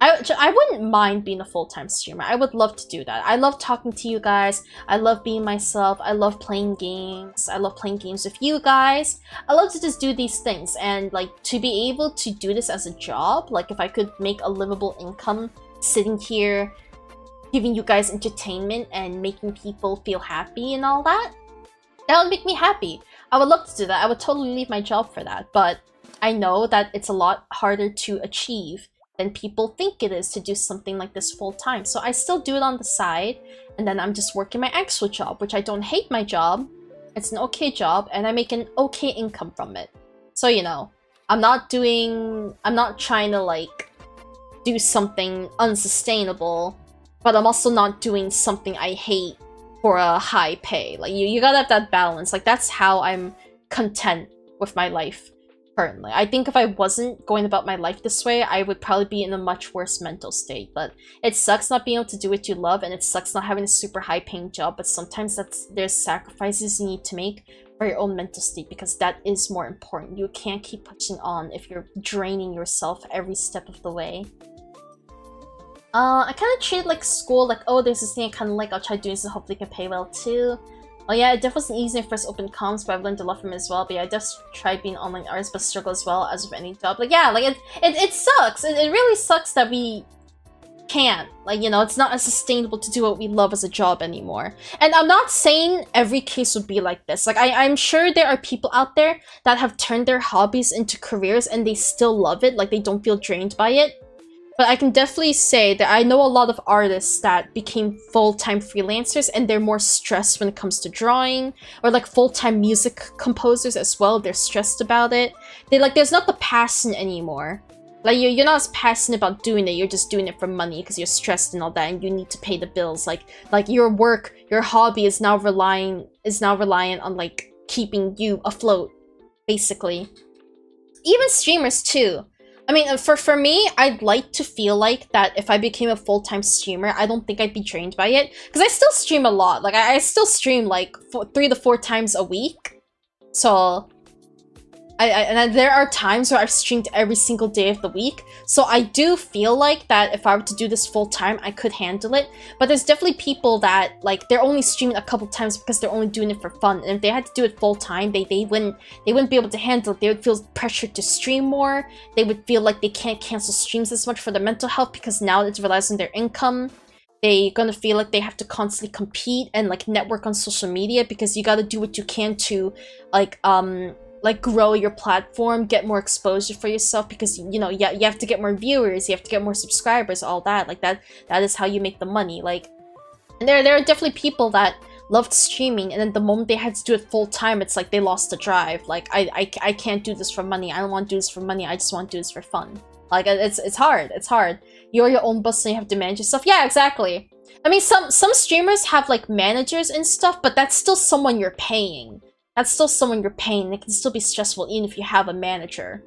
I wouldn't mind being a full-time streamer. I would love to do that. I love talking to you guys. I love being myself. I love playing games. I love playing games with you guys. I love to just do these things, and like to be able to do this as a job, like if I could make a livable income sitting here giving you guys entertainment and making people feel happy and all that, that would make me happy. I would love to do that. I would totally leave my job for that, but I know that it's a lot harder to achieve than people think it is to do something like this full-time. So I still do it on the side, and then I'm just working my actual job, which I don't hate my job. It's an okay job, and I make an okay income from it. So, you know, I'm not trying to, like, do something unsustainable, but I'm also not doing something I hate for a high pay. Like, you gotta have that balance. Like, that's how I'm content with my life currently. I think if I wasn't going about my life this way, I would probably be in a much worse mental state. But it sucks not being able to do what you love, and it sucks not having a super high-paying job, but sometimes there's sacrifices you need to make for your own mental state, because that is more important. You can't keep pushing on if you're draining yourself every step of the way. I kind of treat like school like, oh, there's this thing I kind of like, I'll try doing this and hopefully can pay well too. Oh yeah, it definitely wasn't easy when I first opened comms, but I've learned a lot from it as well. But yeah, I just tried being online artist, but struggle as well as with any job. Like, yeah, like it sucks. It really sucks that we can't. Like, you know, it's not as sustainable to do what we love as a job anymore. And I'm not saying every case would be like this. Like, I'm sure there are people out there that have turned their hobbies into careers and they still love it. Like, they don't feel drained by it. But I can definitely say that I know a lot of artists that became full-time freelancers and they're more stressed when it comes to drawing, or like full-time music composers as well. They're stressed about it. There's not the passion anymore. Like, you're not as passionate about doing it. You're just doing it for money because you're stressed and all that, and you need to pay the bills. Like your work, your hobby is now reliant on like keeping you afloat, basically. Even streamers too. I mean, for me, I'd like to feel like that if I became a full-time streamer, I don't think I'd be drained by it. Because I still stream a lot. Like, I still stream like 3 to 4 times a week. So, there are times where I've streamed every single day of the week, so I do feel like that if I were to do this full time, I could handle it. But there's definitely people that like they're only streaming a couple times because they're only doing it for fun, and if they had to do it full time, they wouldn't be able to handle it. They would feel pressured to stream more. They would feel like they can't cancel streams as much for their mental health because now it relies on their income. They're gonna feel like they have to constantly compete and like network on social media because you gotta do what you can to like grow your platform, get more exposure for yourself because you know you have to get more viewers, you have to get more subscribers, all that. Like that is how you make the money. Like, and there are definitely people that loved streaming, and then the moment they had to do it full time, it's like they lost the drive. Like I can't do this for money. I don't want to do this for money. I just want to do this for fun. Like it's hard. It's hard. You're your own boss and you have to manage yourself. Yeah, exactly. I mean, some streamers have like managers and stuff, but that's still someone you're paying. That's still someone you're paying. It can still be stressful even if you have a manager.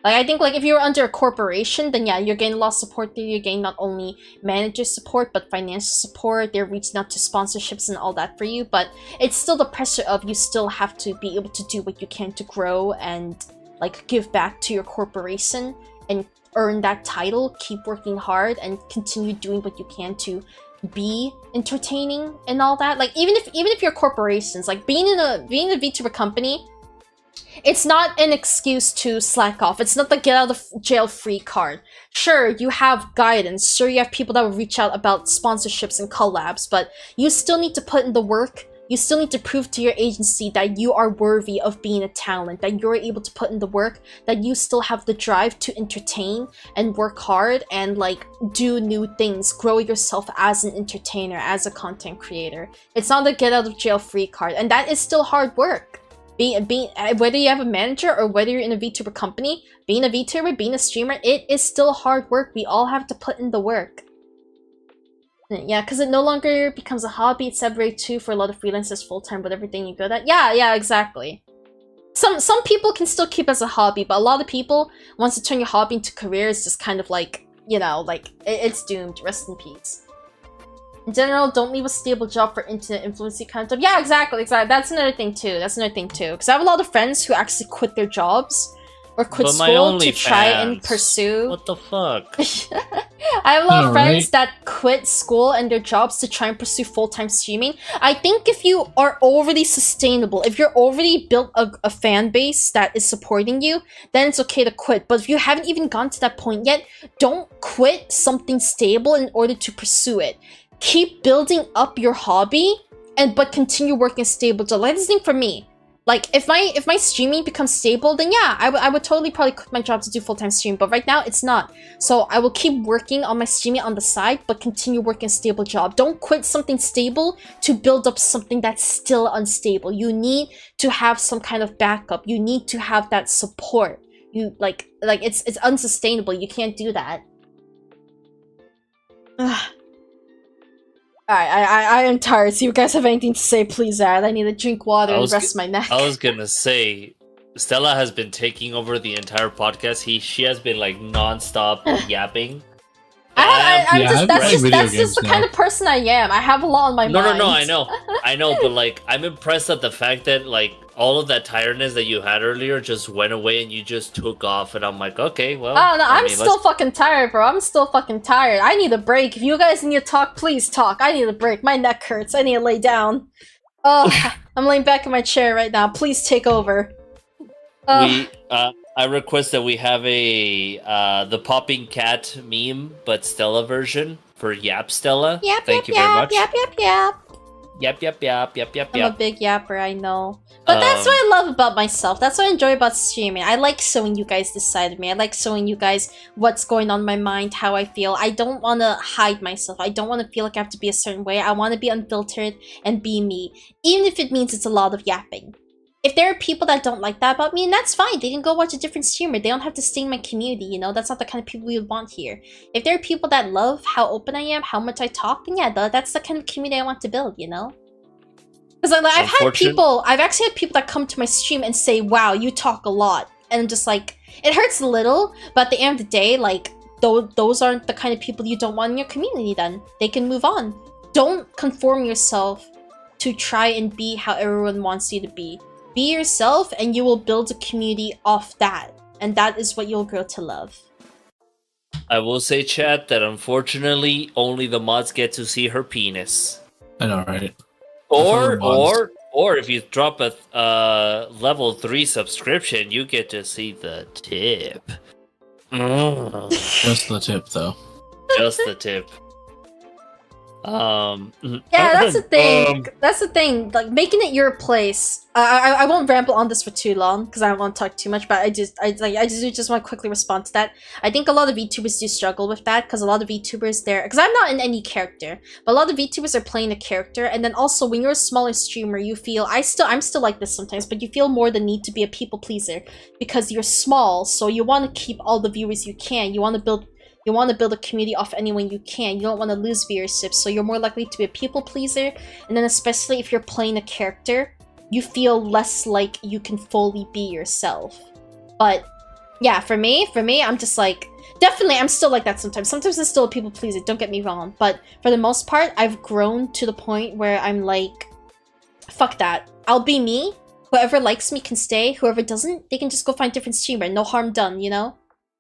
Like, I think like if you're under a corporation, then yeah, you're getting a lot of support there. You're getting not only manager support, but financial support. They're reaching out to sponsorships and all that for you. But it's still the pressure of you still have to be able to do what you can to grow and like give back to your corporation and earn that title, keep working hard, and continue doing what you can to be entertaining and all that. Like even if you're corporations, like being in a VTuber company, it's not an excuse to slack off. It's not the get out of jail free card. Sure, you have guidance. Sure, you have people that will reach out about sponsorships and collabs, but you still need to put in the work. You still need to prove to your agency that you are worthy of being a talent, that you're able to put in the work, that you still have the drive to entertain and work hard and like do new things, grow yourself as an entertainer, as a content creator. It's not a get out of jail free card, and that is still hard work. Whether you have a manager or whether you're in a VTuber company, being a VTuber, being a streamer, it is still hard work. We all have to put in the work. Yeah, because it no longer becomes a hobby. It's separated too for a lot of freelancers full-time with everything you good at. Yeah, exactly. Some people can still keep as a hobby, but a lot of people, once you turn your hobby into career, it's just kind of like, you know, like, it's doomed. Rest in peace. In general, don't leave a stable job for internet influencing kind of stuff. Yeah, exactly. That's another thing too. Because I have a lot of friends who actually quit their jobs or quit school to try and pursue. What the fuck? I have a lot of friends that quit school and their jobs to try and pursue full-time streaming. I think if you are overly sustainable, if you're already built a fan base that is supporting you, then it's okay to quit. But if you haven't even gone to that point yet, don't quit something stable in order to pursue it. Keep building up your hobby, but continue working a stable job. Like this thing for me. Like if my streaming becomes stable, then yeah, I would totally probably quit my job to do full-time stream. But right now it's not. So I will keep working on my streaming on the side, but continue working a stable job. Don't quit something stable to build up something that's still unstable. You need to have some kind of backup. You need to have that support. You like it's unsustainable. You can't do that. Alright, I am tired, so you guys have anything to say, please add. I need to drink water and rest my neck. I was gonna say, Stella has been taking over the entire podcast. She has been like non-stop yapping. That's just the kind of person I am. I have a lot on my mind. No, I know, but like, I'm impressed at the fact that like, all of that tiredness that you had earlier just went away and you just took off, and I'm like, okay, well. Oh no, I'm still fucking tired, bro. I'm still fucking tired. I need a break. If you guys need to talk, please talk. I need a break. My neck hurts. I need to lay down. Oh, I'm laying back in my chair right now. Please take over. I request that we have the popping cat meme, but Stella version for Yap Stella. Thank you very much. Yap. I'm a big yapper, I know. But that's what I love about myself. That's what I enjoy about streaming. I like showing you guys this side of me. I like showing you guys what's going on in my mind, how I feel. I don't want to hide myself. I don't want to feel like I have to be a certain way. I want to be unfiltered and be me. Even if it means it's a lot of yapping. If there are people that don't like that about me, and that's fine. They can go watch a different streamer. They don't have to stay in my community, you know? That's not the kind of people we would want here. If there are people that love how open I am, how much I talk, then yeah, that's the kind of community I want to build, you know? Because like, I've actually had people that come to my stream and say, wow, you talk a lot. And I'm just like, it hurts a little, but at the end of the day, like, those aren't the kind of people you don't want in your community then. They can move on. Don't conform yourself to try and be how everyone wants you to be. Be yourself, and you will build a community off that. And that is what you'll grow to love. I will say, chat, that unfortunately only the mods get to see her penis. I know, right? Or if you drop a level 3 subscription, you get to see the tip. Just the tip, though. Just the tip. Yeah, that's the thing. That's the thing. Like making it your place. I won't ramble on this for too long because I don't want to talk too much. But I just want to quickly respond to that. I think a lot of VTubers do struggle with that because a lot of VTubers there. Because I'm not in any character, but a lot of VTubers are playing a character, and then also when you're a smaller streamer, you feel I'm still like this sometimes, but you feel more the need to be a people pleaser because you're small. So you want to keep all the viewers you can. You want to build a community off anyone you can. You don't want to lose viewership, so you're more likely to be a people pleaser. And then especially if you're playing a character, you feel less like you can fully be yourself. But yeah, for me, I'm just like, definitely I'm still like that sometimes. Sometimes I'm still a people pleaser, don't get me wrong. But for the most part, I've grown to the point where I'm like, fuck that. I'll be me. Whoever likes me can stay. Whoever doesn't, they can just go find a different streamer. No harm done, you know?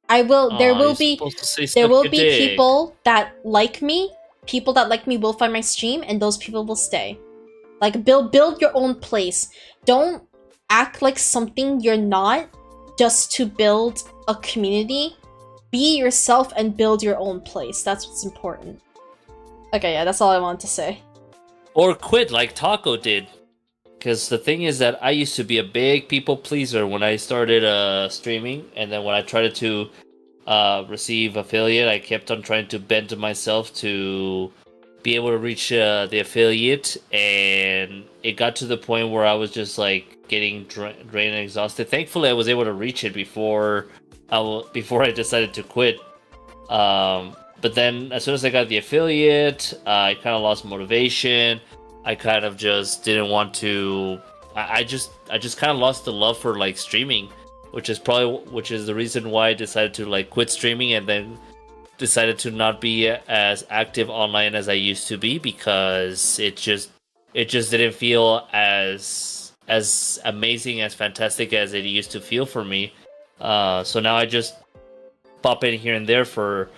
There will be people that like me. People that like me will find my stream, and those people will stay. Like build your own place. Don't act like something you're not just to build a community. Be yourself and build your own place. That's what's important. Okay, yeah, that's all I wanted to say. Or quit like Taco did. Because the thing is that I used to be a big people pleaser when I started streaming, and then when I tried to receive affiliate, I kept on trying to bend to myself to be able to reach the affiliate, and it got to the point where I was just like getting drained and exhausted. Thankfully, I was able to reach it before I decided to quit. But then as soon as I got the affiliate, I kind of lost motivation. I kind of just didn't want to. I just kind of lost the love for like streaming, which is the reason why I decided to like quit streaming and then decided to not be as active online as I used to be, because it just didn't feel as amazing, as fantastic as it used to feel for me. So now I just pop in here and there for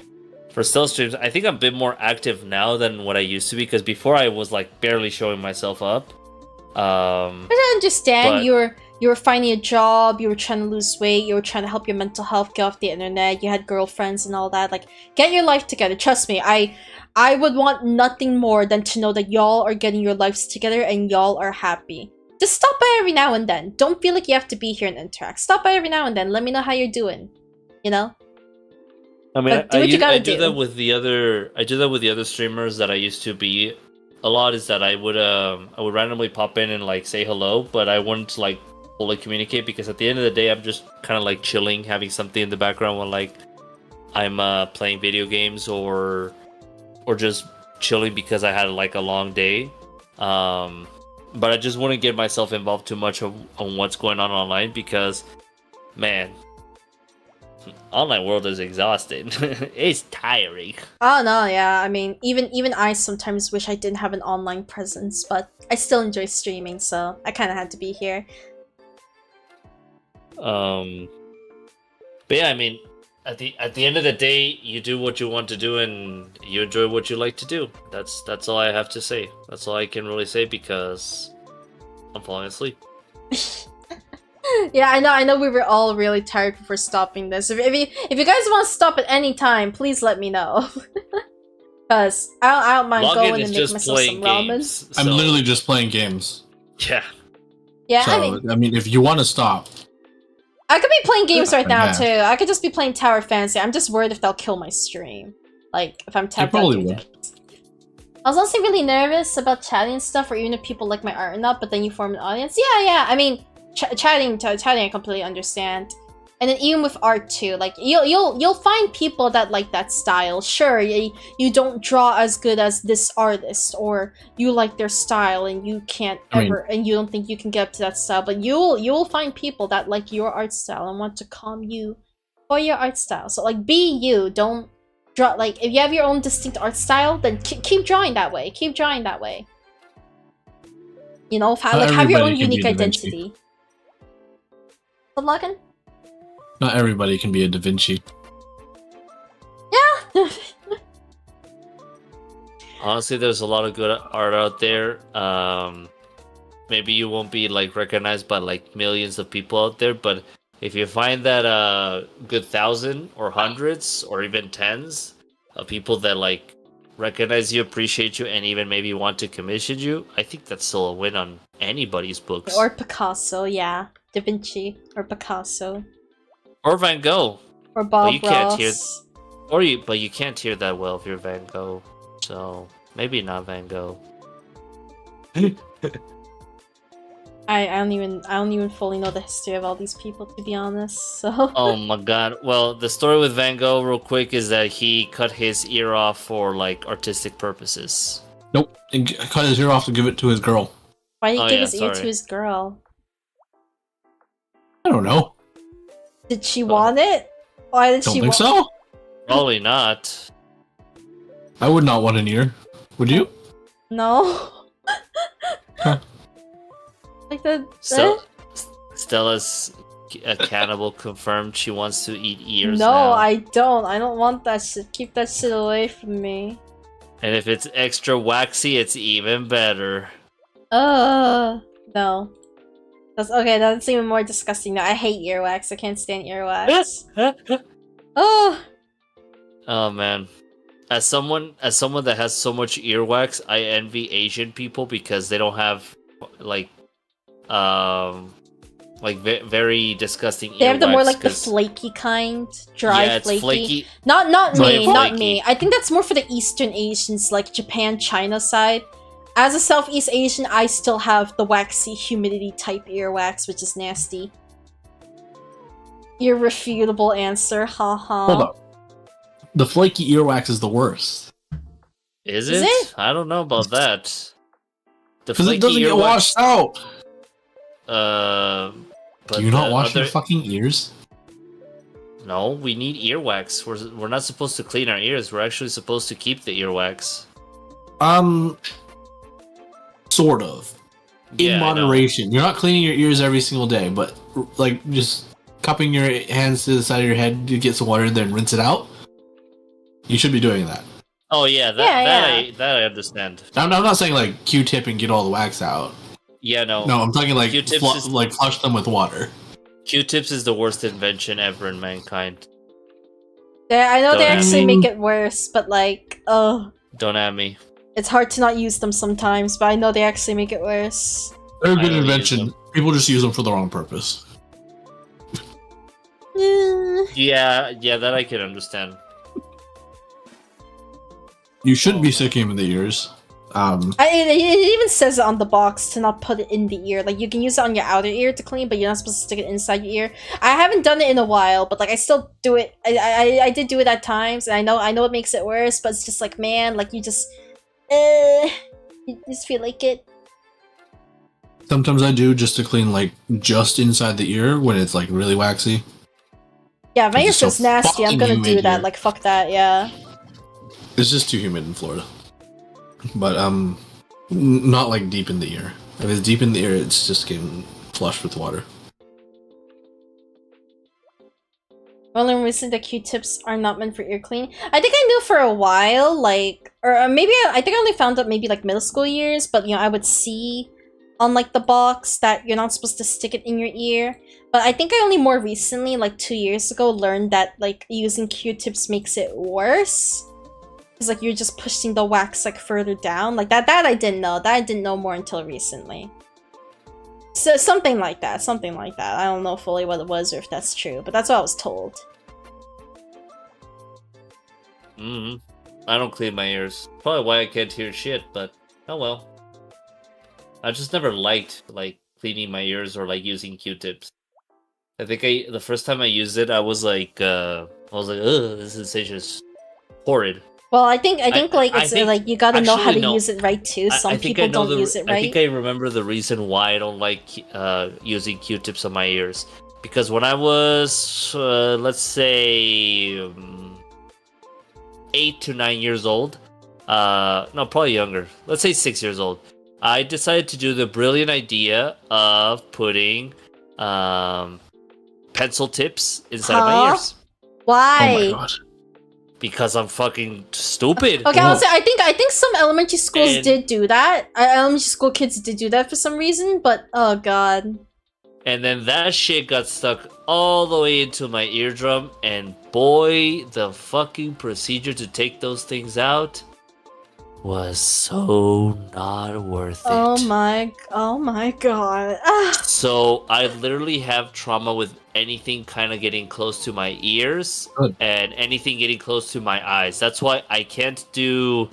stealth streams. I think I'm a bit more active now than what I used to be, because before I was like barely showing myself up. I understand. You were finding a job, you were trying to lose weight, you were trying to help your mental health, get off the internet, you had girlfriends and all that. Like, get your life together. Trust me, I would want nothing more than to know that y'all are getting your lives together and y'all are happy. Just stop by every now and then. Don't feel like you have to be here and interact. Stop by every now and then. Let me know how you're doing. You know? I mean, I do that with the other streamers that I used to be a lot. Is that I would randomly pop in and like say hello, but I wouldn't like fully communicate, because at the end of the day, I'm just kind of like chilling, having something in the background while like I'm playing video games or just chilling because I had like a long day. But I just wouldn't get myself involved too much on what's going on online, because, man, online world is exhausting. It's tiring. Oh no, yeah. I mean, even I sometimes wish I didn't have an online presence, but I still enjoy streaming, so I kind of had to be here. But yeah, I mean, at the end of the day, you do what you want to do and you enjoy what you like to do. That's all I have to say. That's all I can really say, because I'm falling asleep. Yeah, I know we were all really tired before stopping this. If you guys want to stop at any time, please let me know. Because I don't mind going and make myself some ramen. So... I'm literally just playing games. Yeah. Yeah, so, I mean, if you want to stop... I could be playing games right now, too. I could just be playing Tower Fantasy. I'm just worried if they'll kill my stream. Like, if I'm tapped out. I was honestly really nervous about chatting and stuff, or even if people like my art or not, but then you form an audience. Yeah, I mean, chatting, I completely understand. And then even with art too, like you'll find people that like that style. Sure, you don't draw as good as this artist, or you like their style and you can't and you don't think you can get up to that style. But you'll find people that like your art style and want to calm you for your art style. So like, be you. Don't draw like, if you have your own distinct art style, then keep drawing that way. Keep drawing that way. You know, have your own unique identity. Unlocking? Not everybody can be a Da Vinci. Yeah. Honestly, there's a lot of good art out there. Maybe you won't be like recognized by like millions of people out there, but if you find that good 1,000 or hundreds or even tens of people that like recognize you, appreciate you, and even maybe want to commission you, I think that's still a win on anybody's books. Or Picasso, yeah. Da Vinci or Picasso. Or Van Gogh. Or Bob you can't hear, Ross. but you can't hear that well if you're Van Gogh. So maybe not Van Gogh. I don't even fully know the history of all these people, to be honest. So. Oh my god. Well, the story with Van Gogh, real quick, is that he cut his ear off for like artistic purposes. Nope. He cut his ear off to give it to his girl. Why did he Oh, give yeah, his ear to sorry. his girl? I don't know. Did she want it? Why did Don't she think want so. Probably not. I would not want an ear. Would you? No. Huh. Like the Stella's a cannibal confirmed. She wants to eat ears No, now. I don't. I don't want that shit. Keep that shit away from me. And if it's extra waxy, it's even better. No. That's okay. That's even more disgusting. No, I hate earwax. I can't stand earwax. Oh. Oh man. As someone that has so much earwax, I envy Asian people because they don't have very disgusting earwax. They have the more like the 'cause- flaky kind, dry, yeah, it's flaky. Not Dry me, and not flaky. me. I think that's more for the Eastern Asians, like Japan, China side. As a Southeast Asian, I still have the waxy humidity type earwax, which is nasty. Irrefutable answer, haha. Hold up. The flaky earwax is the worst. Is Is it? it? I don't know about that. The Because it doesn't flaky get washed out. But Do you not the wash your other- fucking ears? No, we need earwax. We're not supposed to clean our ears. We're actually supposed to keep the earwax. Sort of. Yeah, In I know. moderation. You're not cleaning your ears every single day, but like just cupping your hands to the side of your head to get some water and then rinse it out. You should be doing that. Oh yeah, that I understand. I'm not saying like Q-tip and get all the wax out. Yeah, no. No, I'm talking like Q-tips is- like flush them with water. Q-tips is the worst invention ever in mankind. I know they Don't actually ask. make it worse, but like, Don't at me. it's hard to not use them sometimes, but I know they actually make it worse. They're a I good only use invention. them. People just use them for the wrong purpose. Yeah, that I can understand. You shouldn't Oh, be man. sticking them in the ears. It even says it on the box to not put it in the ear. Like, you can use it on your outer ear to clean, but you're not supposed to stick it inside your ear. I haven't done it in a while, but like, I still do it. I did do it at times, and I know it makes it worse, but it's just like, man, like, you just feel like it. Sometimes I do just to clean like just inside the ear when it's like really waxy. Yeah, my ear It's so feels nasty. I'm fucking gonna do humid that. here. Like, fuck that, yeah. It's just too humid in Florida. But not like deep in the ear. If it's deep in the ear, it's just getting flushed with water. Only reason the Q-tips are not meant for ear cleaning. I think I knew for a while, like, or maybe I think I only found out maybe like middle school years, but you know, I would see on like the box that you're not supposed to stick it in your ear. But I think I only more recently, like 2 years ago, learned that like using Q-tips makes it worse. Because like you're just pushing the wax like further down. Like that I didn't know. That I didn't know more until recently. So something like that. I don't know fully what it was or if that's true, but that's what I was told. I don't clean my ears. Probably why I can't hear shit, but oh well. I just never liked like cleaning my ears or like using Q-tips. I think the first time I used it, I was like, ugh, this sensation is horrid. Well, I think like it's think- like you gotta know how actually, to no. use it right too. Some I think people I know don't use it I right. think I remember the reason why I don't like using Q-tips on my ears. Because when I was, let's say, 8 to 9 years old, no, probably younger. Let's say 6 years old. I decided to do the brilliant idea of putting pencil tips inside of my ears. Why? Oh my god. Because I'm fucking stupid. Okay, Whoa. honestly, I think some elementary schools And- did do that. Elementary school kids did do that for some reason, but oh god. And then that shit got stuck all the way into my eardrum, and boy, the fucking procedure to take those things out was so not worth it. Oh my god. Ah. So I literally have trauma with anything kind of getting close to my ears Good. and anything getting close to my eyes. That's why I can't do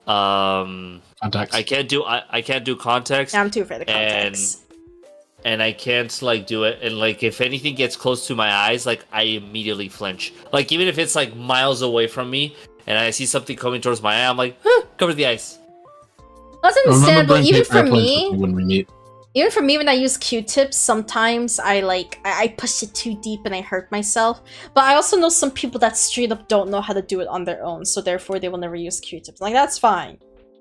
Contacts. I can't do contacts. Yeah, I'm too afraid of contacts. And I can't like do it. And like if anything gets close to my eyes, like I immediately flinch. Like even if it's like miles away from me and I see something coming towards my eye, I'm like, cover the eyes. That's I remember understandable. bringing Even paper for airplanes me, with me when we meet. even for me, when I use Q-tips, sometimes I push it too deep and I hurt myself. But I also know some people that straight up don't know how to do it on their own, so therefore they will never use Q-tips. Like that's fine.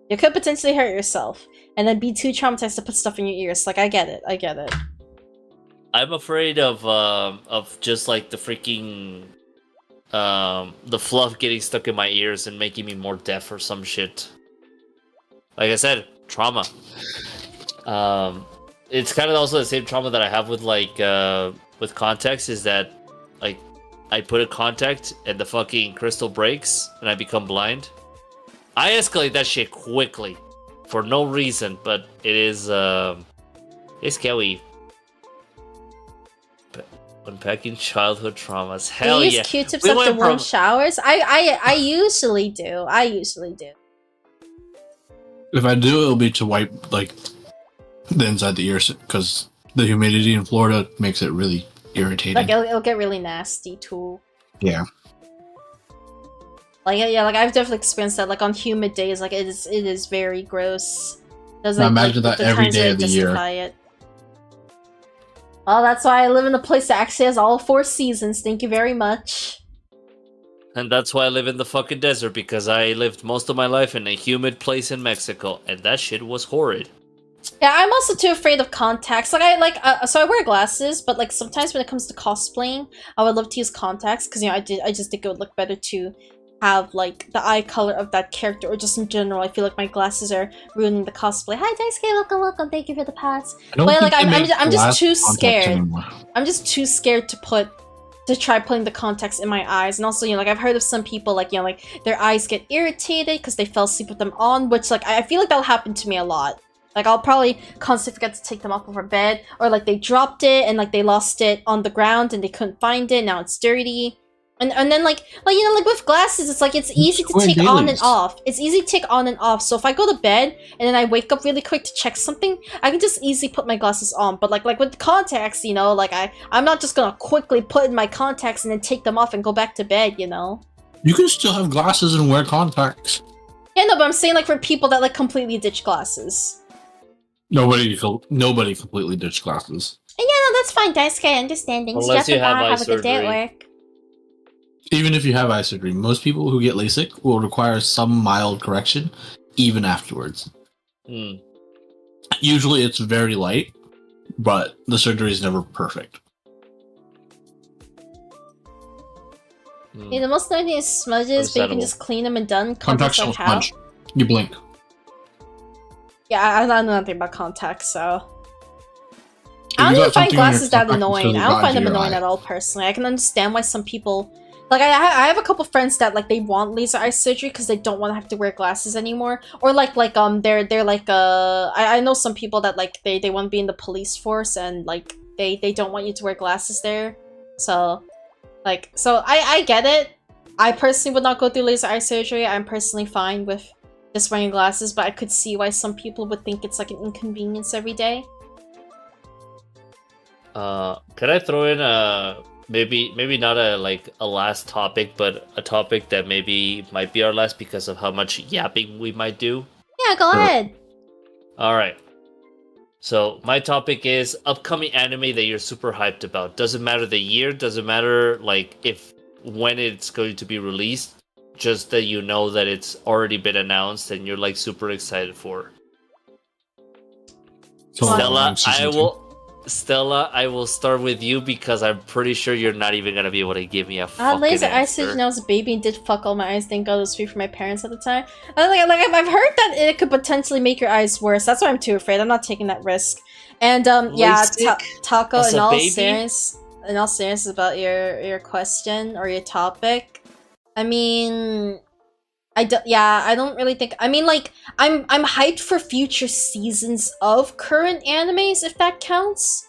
You could potentially hurt yourself and then be too traumatized to put stuff in your ears. Like I get it. I'm afraid of just like the freaking the fluff getting stuck in my ears and making me more deaf or some shit. Like I said, trauma. It's kind of also the same trauma that I have with like with contacts is that like I put a contact and the fucking crystal breaks and I become blind. I escalate that shit quickly for no reason, but it is it's scary. Unpacking childhood traumas. Hell Do you yeah. use Q-tips We after went warm from- showers? I usually do. If I do, it'll be to wipe like the inside the ears because the humidity in Florida makes it really irritating. Like it'll get really nasty too. Yeah. Like yeah, like I've definitely experienced that. Like on humid days, like it is very gross. There's Now like, imagine like, that the every times day that of the year. justify it. Well, that's why I live in a place that actually has all 4 seasons. Thank you very much. And that's why I live in the fucking desert, because I lived most of my life in a humid place in Mexico, and that shit was horrid. Yeah, I'm also too afraid of contacts. Like so I wear glasses, but like sometimes when it comes to cosplaying, I would love to use contacts because I just think it would look better to have like the eye color of that character, or just in general. I feel like my glasses are ruining the cosplay. Hi, Daisuke, welcome. Thank you for the pass. I don't But think like they make I'm just glass too contacts scared. anymore. I'm just too scared to try putting the contacts in my eyes. And also, like I've heard of some people like like their eyes get irritated because they fell asleep with them on, which like I feel like that'll happen to me a lot. Like I'll probably constantly forget to take them off over bed, or like they dropped it and like they lost it on the ground and they couldn't find it. Now it's dirty. And then like like with glasses, it's like it's easy to wear take on and dailies. off. It's easy to take on and off. So if I go to bed and then I wake up really quick to check something, I can just easily put my glasses on. But like with contacts, like I'm not just gonna quickly put in my contacts and then take them off and go back to bed, You can still have glasses and wear contacts. Yeah, no, but I'm saying like for people that like completely ditch glasses. Nobody completely ditched glasses. And yeah, no, that's fine, Daisuke. I understand things. Unless you have eye Have a good day at surgery. work. Even if you have eye surgery, most people who get LASIK will require some mild correction even afterwards. Hmm. Usually it's very light, but the surgery is never perfect. Hmm. Yeah, the most annoying thing is smudges, but you Understandable. can just clean them and done. Contacts Contacts don't like how? smudge. You blink. Yeah, I don't know nothing about contacts, so. If I you don't got even find something on your glasses that contact, it's annoying. 'cause it I don't got find them into your annoying eye. at all, personally. I can understand why some people... Like, I have a couple friends that, like, they want laser eye surgery because they don't want to have to wear glasses anymore. Or, they're like, I know some people that, like, they want to be in the police force and, like, they don't want you to wear glasses there. So, like, so I get it. I personally would not go through laser eye surgery. I'm personally fine with just wearing glasses, but I could see why some people would think it's, like, an inconvenience every day. Could I throw in maybe not a last topic, but a topic that maybe might be our last because of how much yapping we might do? Yeah, go ahead. All right. So my topic is upcoming anime that you're super hyped about. Doesn't matter the year, doesn't matter like when it's going to be released, just that you know that it's already been announced and you're like super excited for. So, Stella, season I two. will Stella, I will start with you because I'm pretty sure you're not even gonna be able to give me a fucking laser eye answer. surgery when I was a baby and did fuck all my eyes. Thank God it was free for my parents at the time. I've heard that it could potentially make your eyes worse. That's why I'm too afraid. I'm not taking that risk. And yeah, Taco. As In a all baby? seriousness about your question or your topic. I mean, I don't really think. I mean, like, I'm hyped for future seasons of current animes, if that counts.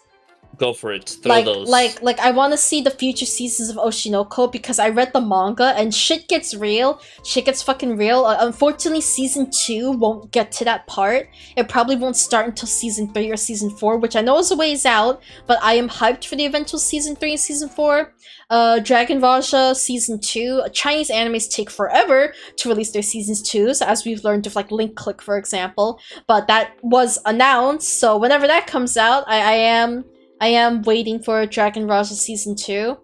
Go for it. Throw those. Like I want to see the future seasons of Oshinoko because I read the manga and shit gets real. Shit gets fucking real. Unfortunately, season 2 won't get to that part. It probably won't start until season 3 or season 4, which I know is a ways out, but I am hyped for the eventual season 3 and season 4. Dragon Raja season 2. Chinese animes take forever to release their seasons 2, so as we've learned with like Link Click, for example. But that was announced, so whenever that comes out, I am waiting for Dragon Raja season 2.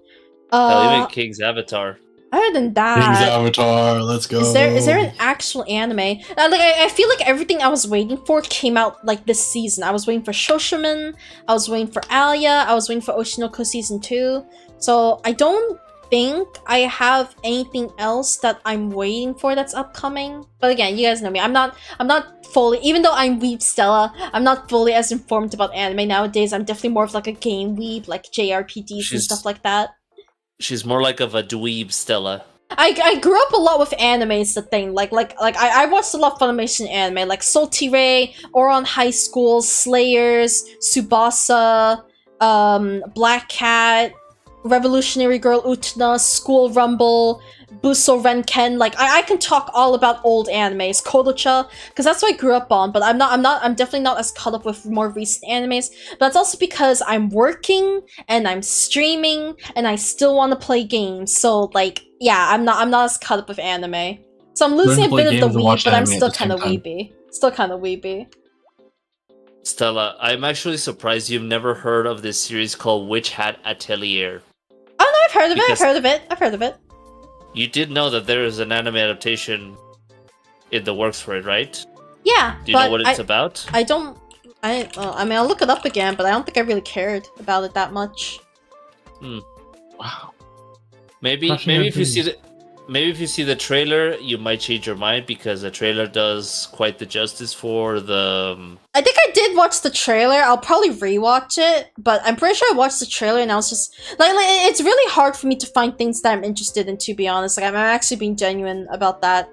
Even King's Avatar. Other than that, King's Avatar, let's go. is there an actual anime? I feel like everything I was waiting for came out like this season. I was waiting for Shoshoman, I was waiting for Alia, I was waiting for Oshinoko season 2. So I don't think I have anything else that I'm waiting for that's upcoming. But again, you guys know me. I'm not fully, even though I'm weeb Stella, I'm not fully as informed about anime nowadays. I'm definitely more of like a game weeb, like JRPGs and stuff like that. She's more like of a dweeb Stella. I grew up a lot with anime, is the thing. Like I watched a lot of Funimation anime, like Salty Ray, Ouran High School, Slayers, Tsubasa, Black Cat, Revolutionary Girl Utena, School Rumble, Buso Renken. Like I can talk all about old animes, Kodocha, because that's what I grew up on. But I'm definitely not as caught up with more recent animes. But that's also because I'm working and I'm streaming and I still want to play games. So like, yeah, I'm not as caught up with anime. So I'm losing a bit of the weeb, but I'm still kind of weeby. Still kind of weeby. Stella, I'm actually surprised you've never heard of this series called Witch Hat Atelier. Oh no, I've heard of it. I've heard of it. You did know that there is an anime adaptation in the works for it, right? Yeah. Do you know what it's about? I don't. I mean, I'll look it up again, but I don't think I really cared about it that much. Wow. Maybe if you see the trailer, you might change your mind because the trailer does quite the justice for the. I think I did watch the trailer. I'll probably rewatch it, but I'm pretty sure I watched the trailer and I was just like it's really hard for me to find things that I'm interested in. To be honest, like I'm actually being genuine about that.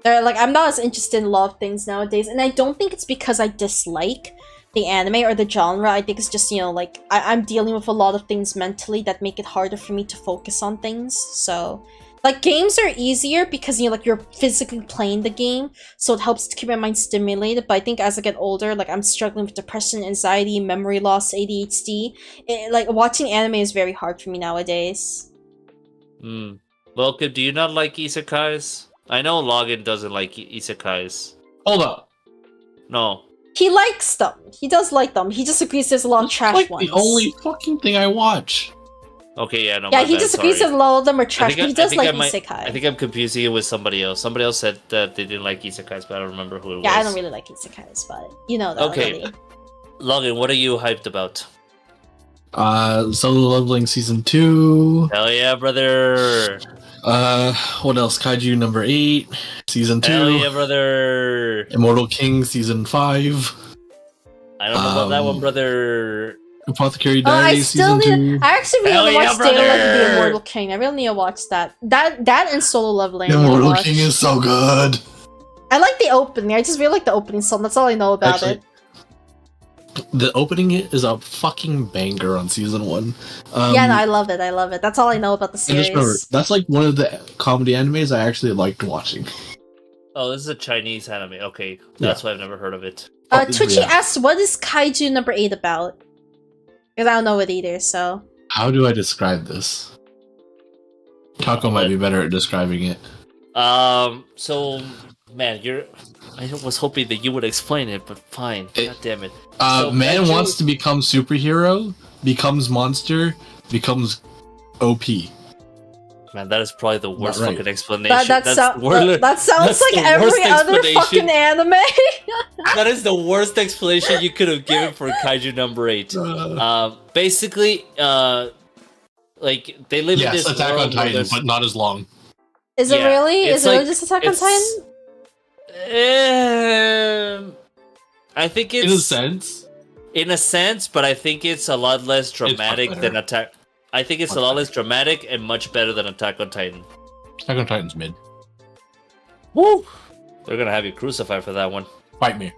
I'm not as interested in a lot of things nowadays, and I don't think it's because I dislike the anime or the genre. I think it's just, you know, like I'm dealing with a lot of things mentally that make it harder for me to focus on things. So. Like, games are easier because, you know, like, you're physically playing the game, so it helps to keep my mind stimulated, but I think as I get older, like, I'm struggling with depression, anxiety, memory loss, ADHD. Like, watching anime is very hard for me nowadays. Welcome, do you not like isekais? I know Login doesn't like isekais. Hold up. No. He likes them. He does like them. He just agrees there's a lot of trash ones. The only fucking thing I watch. Okay, yeah, no. Yeah, he disagrees that a lot of them are trash, but he does like isekai. I think I'm confusing it with somebody else. Somebody else said that they didn't like isekais, but I don't remember who it was. Yeah, I don't really like isekais, but you know that already. Login, what are you hyped about? Solo Leveling Season 2. Hell yeah, brother! What else? Kaiju number 8, Season 2. Hell yeah, brother! Immortal King Season 5. I don't know about that one, brother. Apothecary Diaries Season 2. I actually really want to watch Data like the Immortal King. I really need to watch that. That and Solo Leveling. Immortal King is so good. I like the opening. I just really like the opening song. That's all I know about it. The opening is a fucking banger on Season 1. Yeah, no, I love it. I love it. That's all I know about the series. Just remember, that's like one of the comedy animes I actually liked watching. Oh, this is a Chinese anime. Okay, that's why I've never heard of it. Tucci asks, what is Kaiju number 8 about? Because I don't know it either, so... How do I describe this? Taco might be better at describing it. So, man, I was hoping that you would explain it, but fine. God damn it. Man wants to become superhero, becomes monster, becomes OP. Man, that is probably the worst right. fucking explanation. That sounds that's like the every worst other explanation. fucking anime. That is the worst explanation you could have given for Kaiju number 8. Basically, like they live in Yes, this Attack on world where Titan, there's- but not as long. Is it Yeah, really? it's Is it really like- just Attack on it's- Titan? I think In a it's sense, in a sense, but I think it's a lot less dramatic better. than Attack. I think it's Much a lot better. less dramatic and much better than Attack on Titan. Attack on Titan's mid. Woo! They're gonna have you crucified for that one. Fight me.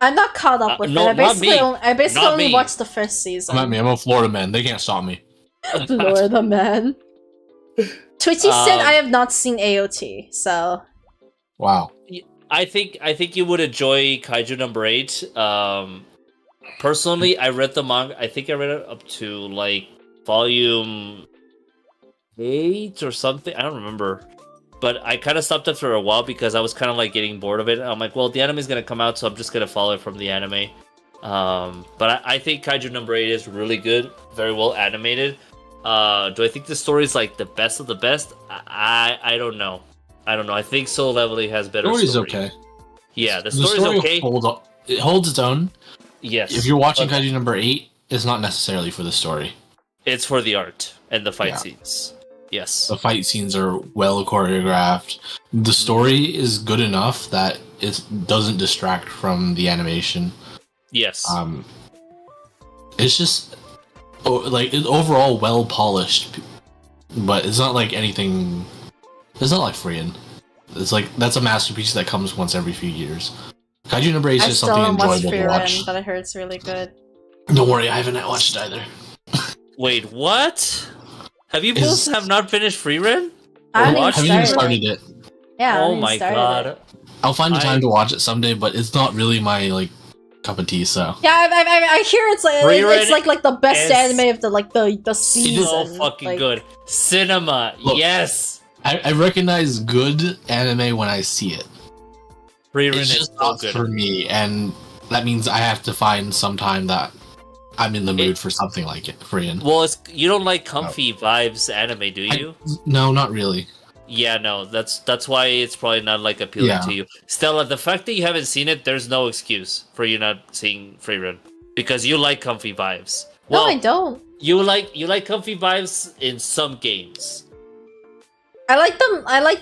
I'm not caught up with no, it. I basically Not only me. watched the first season. Come at me. I'm a Florida man. They can't stop me. Florida man. Twitchy said Um, I have not seen AOT, so Wow. I think you would enjoy Kaiju number 8. Personally, I read the manga. I think I read it up to like volume 8 or something. I don't remember, but I kind of stopped after a while because I was kind of like getting bored of it. I'm like, well, the anime is gonna come out, so I'm just gonna follow it from the anime. But I think Kaiju number 8 is really good, very well animated. Do I think the story is like the best of the best? I don't know. I don't know. I think Solo Leveling has better Story's story. okay. Yeah, the story's okay. It holds its own. Yes. If you're watching but Kaiju number 8, it's not necessarily for the story. it's for the art and the fight Yeah. scenes. Yes. The fight scenes are well choreographed. The story is good enough that it doesn't distract from the animation. Yes. It's just like it's overall well polished, but it's not like anything. It's not like Frieren. It's like that's a masterpiece that comes once every few years. Kaiju number 8 is I just still something don't watch enjoyable to watch. Frieren, but I heard it's really good. Don't worry, I haven't watched it either. Wait, what? Have you both Is- have not finished Frieren? I haven't watched haven't even even started. started it. Yeah, I Oh haven't even my started god. it. I'll find the time I- to watch it someday, but it's not really my like cup of tea. So Yeah, I hear it's like Frieren like the best is anime of the season. So fucking like, good. Cinema. Look. Yes. I recognize good anime when I see it. Frieren It's is just so not good. for me, and that means I have to find some time that I'm in the mood It- for something like it. Frieren. Well, you don't like comfy vibes anime, do you? No, not really. Yeah, no. That's why it's probably not like appealing Yeah. to you. Stella, the fact that you haven't seen it, there's no excuse for you not seeing Frieren because you like comfy vibes. no, Well, I don't. you like comfy vibes in some games. I like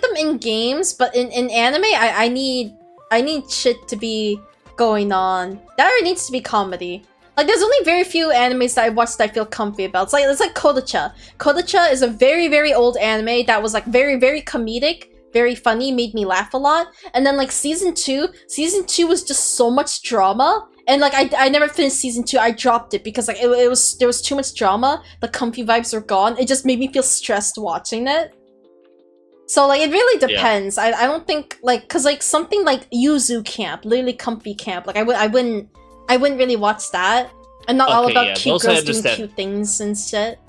them in games, but in anime, I need shit to be going on. That needs to be comedy. Like, there's only very few animes that I watch that I feel comfy about. It's like Kodacha. Kodacha is a very, very old anime that was like very, very comedic, very funny, made me laugh a lot. And then like season two was just so much drama. And like I never finished season 2. I dropped it because like there was too much drama. The comfy vibes were gone. It just made me feel stressed watching it. So like it really depends. I don't think like cause like something like Yuzu Camp, literally comfy camp. Like I wouldn't really watch that. I'm not all Okay, about yeah, cute those I girls doing understand. cute things and shit.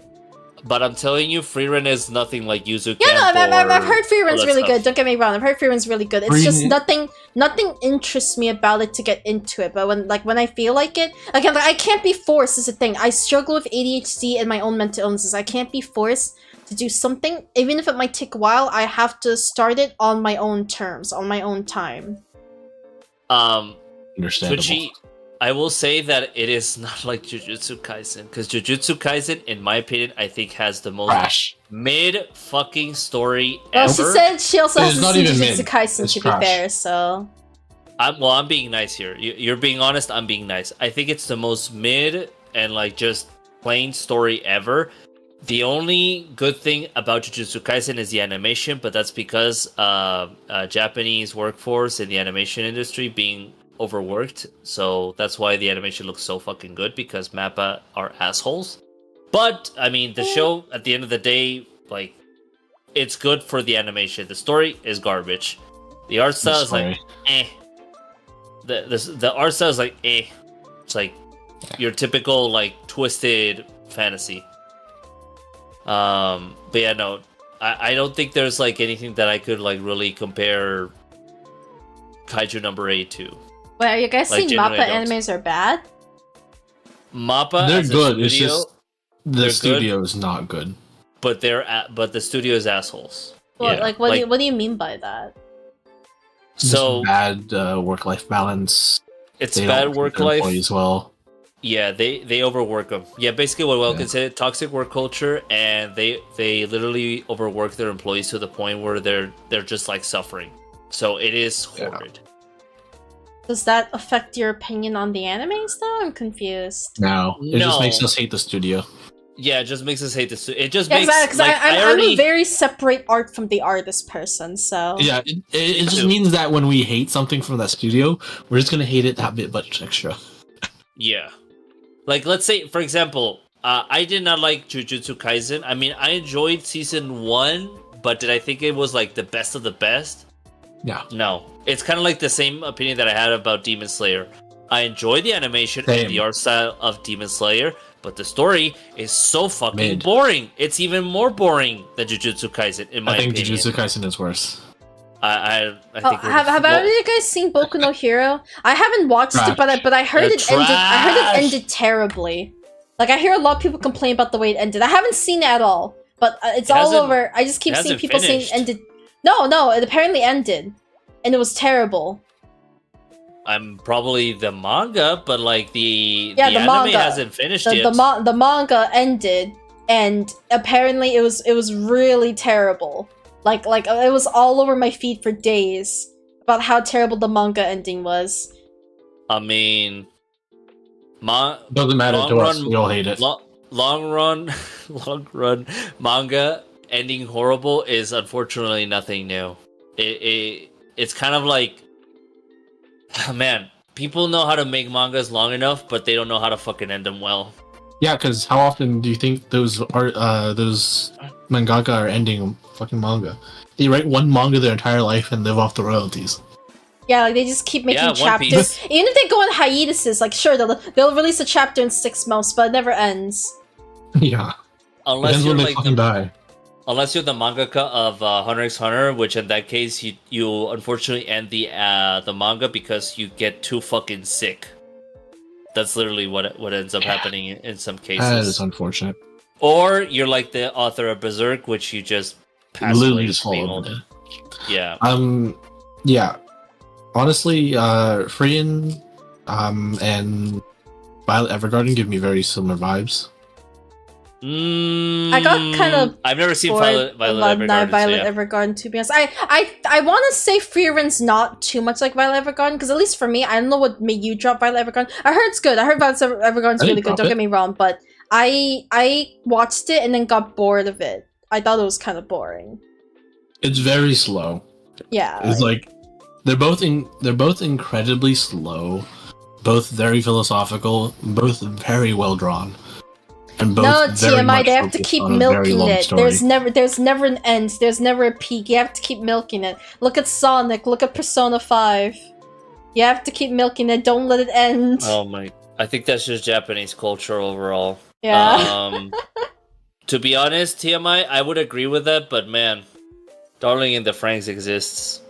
But I'm telling you, Frieren is nothing like Yuzu Yeah, Camp no, I've heard all Frieren's that really stuff. good. Don't get me wrong. I've heard Frieren's really good. It's just Frieren- nothing interests me about it to get into it. But when I feel like it, again, like, I can't be forced. Is a thing. I struggle with ADHD and my own mental illnesses. I can't be forced to do something, even if it might take a while. I have to start it on my own terms, on my own time. Understandable. Twitchy, I will say that it is not like Jujutsu Kaisen, because Jujutsu Kaisen, in my opinion, I think has the most Trash. mid fucking story Well, ever. she said she also It's has not to see even Jujutsu mid. Kaisen It's to be trash. fair. So I'm being nice here. You're being honest. I'm being nice. I think it's the most mid and like just plain story ever. The only good thing about Jujutsu Kaisen is the animation, but that's because Japanese workforce in the animation industry being overworked. So that's why the animation looks so fucking good, because Mappa are assholes. But I mean, the show at the end of the day, like, it's good for the animation. The story is garbage. The art style is like eh. The art style is like eh. It's like your typical like twisted fantasy. But yeah, no, I don't think there's like anything that I could like really compare Kaiju number 8 to. wait, are you guys Like, saying genuinely, Mappa I don't. animes are bad? Mappa, They're as a good. It's studio, just they're the studio is not good. but but the studio is assholes. Well, Yeah. what do you mean by that? So bad work-life balance. it's They bad don't treat work their life. employees well. Yeah, they overwork them. Yeah, basically what Welkin said, toxic work culture, and they literally overwork their employees to the point where they're just like suffering. So it is horrid. Does that affect your opinion on the animes though? I'm confused. No, it just makes No. us hate the studio. Yeah, it just makes us hate this. It just Yeah, makes because like I'm a very separate art from the artist person, so Yeah, it just means that when we hate something from that studio, we're just gonna hate it that bit much extra. Yeah. Like, let's say, for example, I did not like Jujutsu Kaisen. I mean, I enjoyed season 1, but did I think it was like the best of the best? Yeah. No. It's kind of like the same opinion that I had about Demon Slayer. I enjoy the animation Same. and the art style of Demon Slayer, but the story is so fucking Mid. boring. It's even more boring than Jujutsu Kaisen, in my I think opinion. Jujutsu Kaisen is worse. I think have either of you guys seen Boku no Hero? I haven't watched it, but I heard They're it ended. I heard it trash. ended terribly. Like I hear a lot of people complain about the way it ended. I haven't seen it at all, but it's It all hasn't- over. I just keep it seeing hasn't people saying finished. it ended. No, it apparently ended, and it was terrible. I'm probably the manga, but like the Yeah, the anime manga. hasn't finished The yet. the manga ended, and apparently it was really terrible. Like it was all over my feed for days about how terrible the manga ending was. I mean, Doesn't matter long to us. run- We all hate it. long run manga ending horrible is unfortunately nothing new. It's kind of like, man, people know how to make mangas long enough, but they don't know how to fucking end them well. Yeah, because how often do you think those mangaka are ending fucking manga? They write one manga their entire life and live off the royalties. Yeah, like they just keep making Yeah, One chapters. Piece. Even if they go on hiatuses, like sure they'll release a chapter in 6 months, but it never ends. Yeah, Unless depends you're when they like fucking die. unless you're the mangaka of Hunter x Hunter, which in that case you unfortunately end the manga because you get too fucking sick. That's literally what ends up happening in some That is cases. unfortunate. Or you're like the author of Berserk, which you just pass Literally away just from being fall over older. dead. Yeah. Yeah. Honestly, Frieren, and Violet Evergarden give me very similar vibes. I got kind of I've never seen bored Violet of Evergarden. Violet So yeah. Evergarden, to be honest. I want to say Frieren's not too much like Violet Evergarden, because at least for me, I don't know what made you drop Violet Evergarden. I heard it's good. I heard Violet Evergarden's I really didn't good, drop don't it. get me wrong, but I watched it and then got bored of it. I thought it was kind of boring. It's very slow. Yeah. It's like they're both incredibly slow, both very philosophical, both very well drawn, and both No, very TMI, much they have to focused keep on a very milking long it. story. There's never an end. There's never a peak. You have to keep milking it. Look at Sonic. Look at Persona 5. You have to keep milking it. Don't let it end. Oh my! I think that's just Japanese culture overall. Yeah. To be honest, TMI, I would agree with that, but man, Darling in the Franxx exists.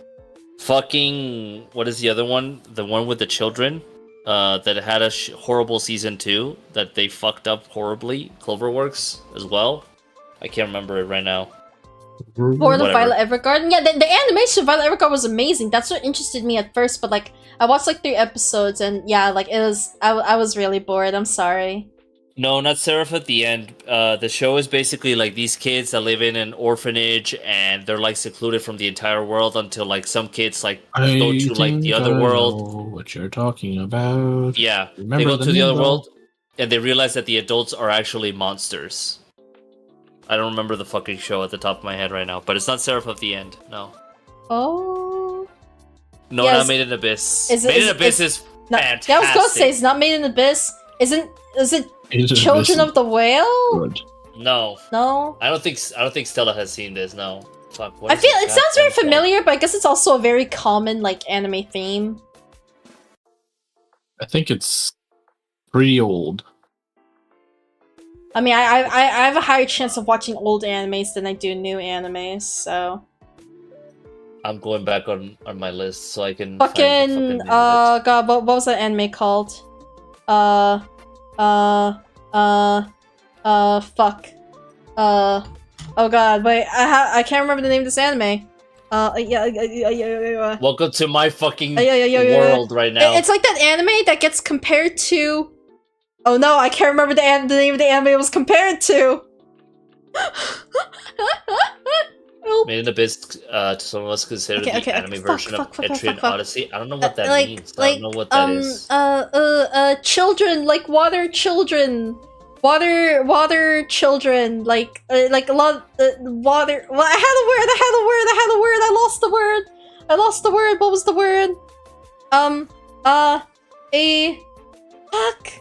Fucking, what is the other one? The one with the children? That had a horrible season 2 that they fucked up horribly. Cloverworks as well. I can't remember it right now. Born of Whatever. Violet Evergarden. Yeah, the animation of Violet Evergarden was amazing. That's what interested me at first, but like I watched like 3 episodes and yeah, like it was I was really bored. I'm sorry. No, not Seraph at the end. The show is basically like these kids that live in an orphanage and they're like secluded from the entire world until like some kids like go to like the other world. Know what you're talking about? Yeah, Remember they go the to the name, other though? world and they realize that the adults are actually monsters. I don't remember the fucking show at the top of my head right now, but it's not Seraph of the End. No, Oh. no, Yeah, not is- Made in Abyss. is it- Made in is- Abyss is- is No, fantastic. yeah, I was gonna say it's not Made in Abyss. Is it Into Children Abyss of the Whale? is good. No, No. I don't think Stella has seen this. No, fuck. What I is feel this it sounds very goddamn show? familiar, but I guess it's also a very common like anime theme. I think it's pretty old. I mean, I have a higher chance of watching old animes than I do new animes, so I'm going back on my list so I can find the fucking name of it. god, what was that anime called? Fuck. Oh god, wait, I can't remember the name of this anime. Yeah. Welcome to my fucking Yeah. world right now. It's like that anime that gets compared to... Oh no, I can't remember the name of the anime it was compared to! Oh. Made in Abyss, some of us consider the anime version of Etrian Odyssey. I don't know what that means. I don't know what that is. Children, like water children. Water children, like a lot, water. Well, I had a word, I lost the word, what was the word? Fuck.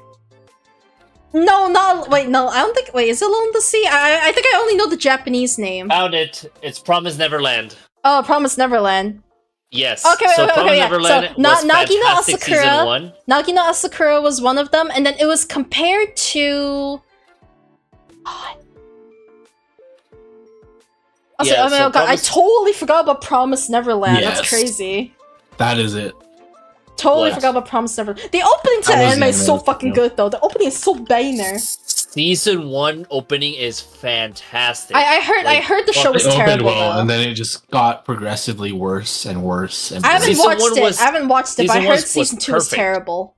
No, I don't think, wait, is it Alone in the Sea? I think I only know the Japanese name. Found it. It's Promise Neverland. Oh, Promise Neverland. Yes. Okay, Promise Neverland was Nagi no fantastic Asakura. season 1. Nagi no Asakura was one of them, and then it was compared to... I totally forgot about Promise Neverland. Yes. That's crazy. That is it. Totally forgot about Promise Neverland. The opening to the anime is so fucking good, though. The opening is so banger. Season 1 opening is fantastic. I heard the show was terrible. Well, and then it just got progressively worse and worse. And I haven't watched it, but I heard season 2 was terrible.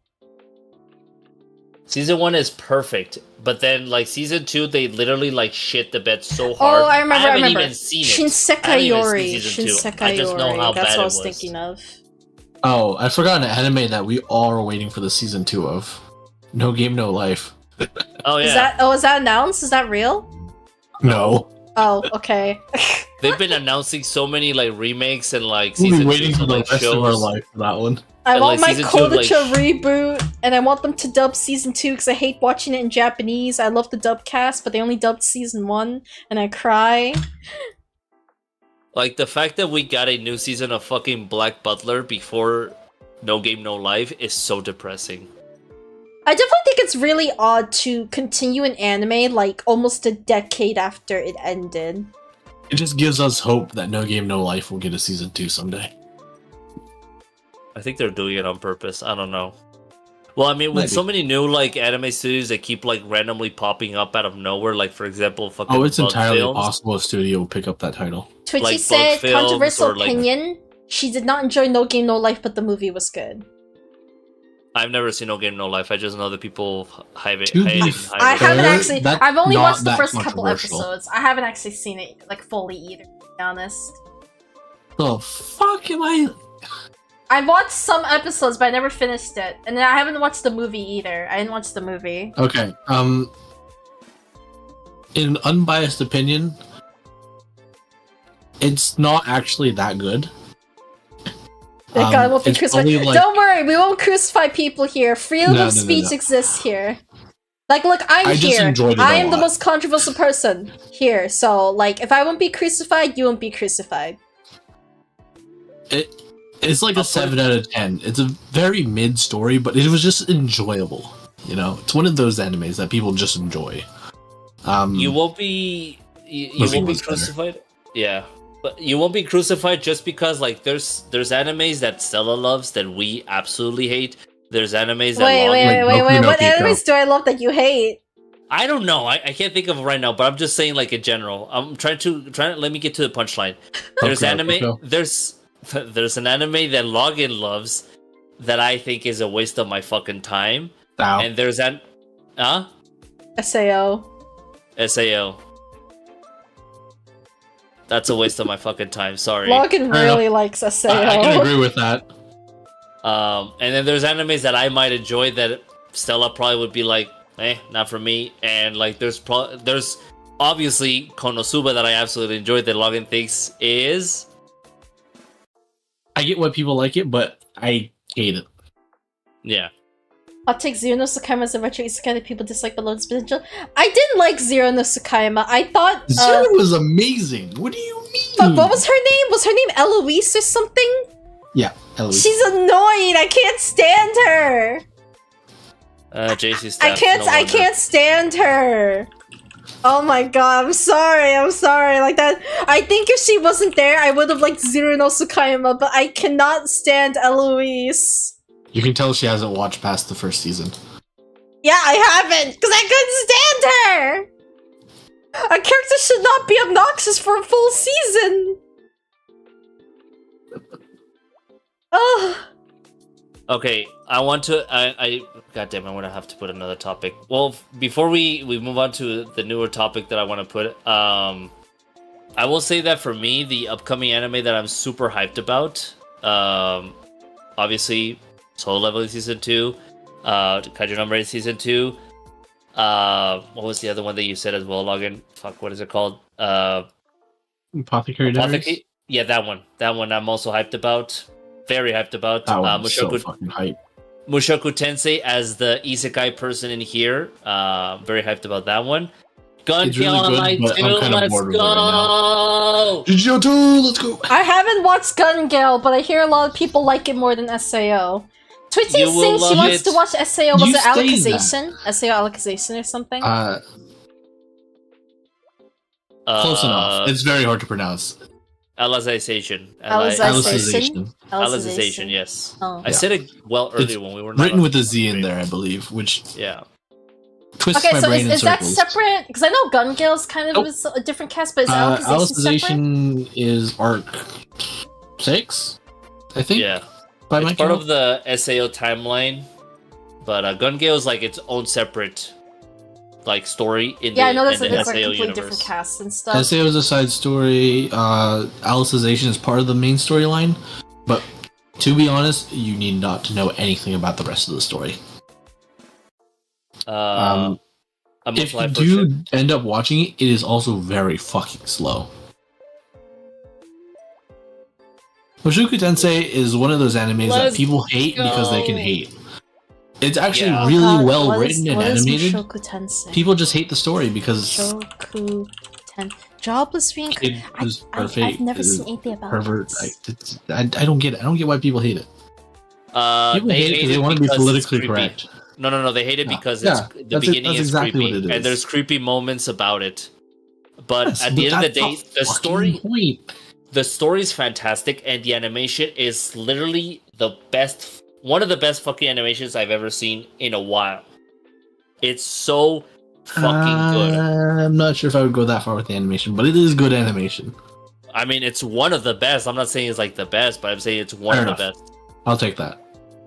Season 1 is perfect, but then like season 2, they literally like shit the bed so hard. Oh, I remember. I haven't even seen it. Shinsekai Yori. I just know how That's bad what I it was was. thinking of. Oh, I forgot an anime that we all are waiting for the season 2 of. No Game, No Life. Oh yeah. Is that announced? Is that real? No. Oh, okay. They've been announcing so many like remakes and like We'll be season waiting 2s for of, the like, rest shows. of our life for that one. I And, want like, my season 2 of, like, Kodacha reboot, and I want them to dub season 2 because I hate watching it in Japanese. I love the dub cast, but they only dubbed season 1, and I cry. Like the fact that we got a new season of fucking Black Butler before No Game No Life is so depressing. I definitely think it's really odd to continue an anime like almost a decade after it ended. It just gives us hope that No Game, No Life will get a season 2 someday. I think they're doing it on purpose. I don't know. Well, I mean, with Maybe. so many new like anime studios that keep like randomly popping up out of nowhere, like for example, fucking Oh, it's Bug entirely Films. possible a studio will pick up that title. Twitchy Like said, Bug Films controversial or, like- opinion, she did not enjoy No Game No Life, but the movie was good. I've never seen No Game No Life. I just know that people hype it. To be Hate it, fair, I hype it. haven't actually, that's I've only not watched the that first couple controversial. episodes. I haven't actually seen it like fully either, to be honest. The fuck am I? I watched some episodes, but I never finished it. And then I haven't watched the movie either. I didn't watch the movie. Okay, in an unbiased opinion, it's not actually that good. Thank God I won't be it's crucified. only, like- Don't worry, we won't crucify people here. Freedom No, of no, no, speech no. exists here. Like, look, I'm I just here. enjoyed it I a am the lot. most controversial person here. So, like, if I won't be crucified, you won't be crucified. It's like a 7 out of 10. It's a very mid story, but it was just enjoyable. You know, it's one of those animes that people just enjoy. You won't be. You Movie won't be was better. crucified. Yeah, but you won't be crucified just because like there's animes that Stella loves that we absolutely hate. There's animes that Wait. Boku no What Pico. animes do I love that you hate? I don't know. I can't think of it right now, but I'm just saying like in general. I'm trying to let me get to the punchline. There's Okay, anime. go. There's an anime that Login loves that I think is a waste of my fucking time. Ow. And there's an SAO. SAO. That's a waste of my fucking time. Sorry. Logan Fair really likes SAO. I can agree with that. And then there's animes that I might enjoy that Stella probably would be like, not for me. And like there's obviously Konosuba that I absolutely enjoyed that Logan thinks is. I get why people like it, but I hate it. Yeah. I'll take Zero no Tsukaima as a retro isekai that people dislike but love its potential. I didn't like Zero no Tsukaima. I thought Zero was amazing. What do you mean? Fuck, what was her name? Was her name Eloise or something? Yeah, Eloise. She's annoying. I can't stand her. JC's I can't stand her. Oh my god, I'm sorry. Like that, I think if she wasn't there, I would have liked Zero no Tsukaima, but I cannot stand Eloise. You can tell she hasn't watched past the first season. Yeah, I haven't, because I couldn't stand her! A character should not be obnoxious for a full season! Ugh. Okay, I want to. Goddamn, I'm gonna have to put another topic. Well, before we move on to the newer topic that I want to put, I will say that for me, the upcoming anime that I'm super hyped about, obviously, Solo Leveling Season 2, Kaiju Number 8 Season 2, what was the other one that you said as well, Logan? Fuck, what is it called? Apothecary Diaries? Yeah, that one. That one I'm also hyped about. Very hyped about. That one was so fucking hype. Mushoku Tensei as the isekai person in here. Very hyped about that one. Gun It's really good, but I'm kind of let's bored with it right go! GGO 2, let's go! I haven't watched Gun Gale, but I hear a lot of people like it more than SAO. Twitty You will thinks she love wants it. to watch SAO. Was You it say Alicization? SAO Alicization or something? Close enough. It's very hard to pronounce. Alicization. Alicization, yes. Oh. I said it well earlier when we were not Written on with a Z in stream. there, I believe, which Yeah. twists Okay, my so brain in is that circles. separate? Because I know Gun Gale's kind of Nope. is a different cast, but is Alicization separate? Alicization is arc 6, I think. Yeah. By my It's part count. of the SAO timeline, but Gun Gale is like its own separate like story in Yeah, I the, know in there's the like SAO completely universe. different casts and stuff. SAO is a side story. Alicization is part of the main storyline, but to be honest, you need not to know anything about the rest of the story. I'm a If fly you person. do end up watching it, it is also very fucking slow. Mushoku Tensei is one of those animes Let's that people hate because they can go. hate. It's actually Yeah. really God, well what written and what is animated. Mushoku Tensei? People just hate the story because Mushoku Tensei. Jobless reincarnation. it was perfect. I've never it is seen anything about pervert. this. I don't get it. I don't get why people hate it. People They hate it because they want to be because it's politically creepy. correct. No. They hate it Yeah. because Yeah, it's the that's beginning that's is exactly creepy, what it is. and there's creepy moments about it. But Yes, at the but end of the that's day, the the fucking story point. the story is fantastic, and the animation is literally one of the best fucking animations I've ever seen in a while. It's so fucking good. I'm not sure if I would go that far with the animation, but it is good animation. I mean, it's one of the best. I'm not saying it's like the best, but I'm saying it's one Fair of the enough. best. I'll take that.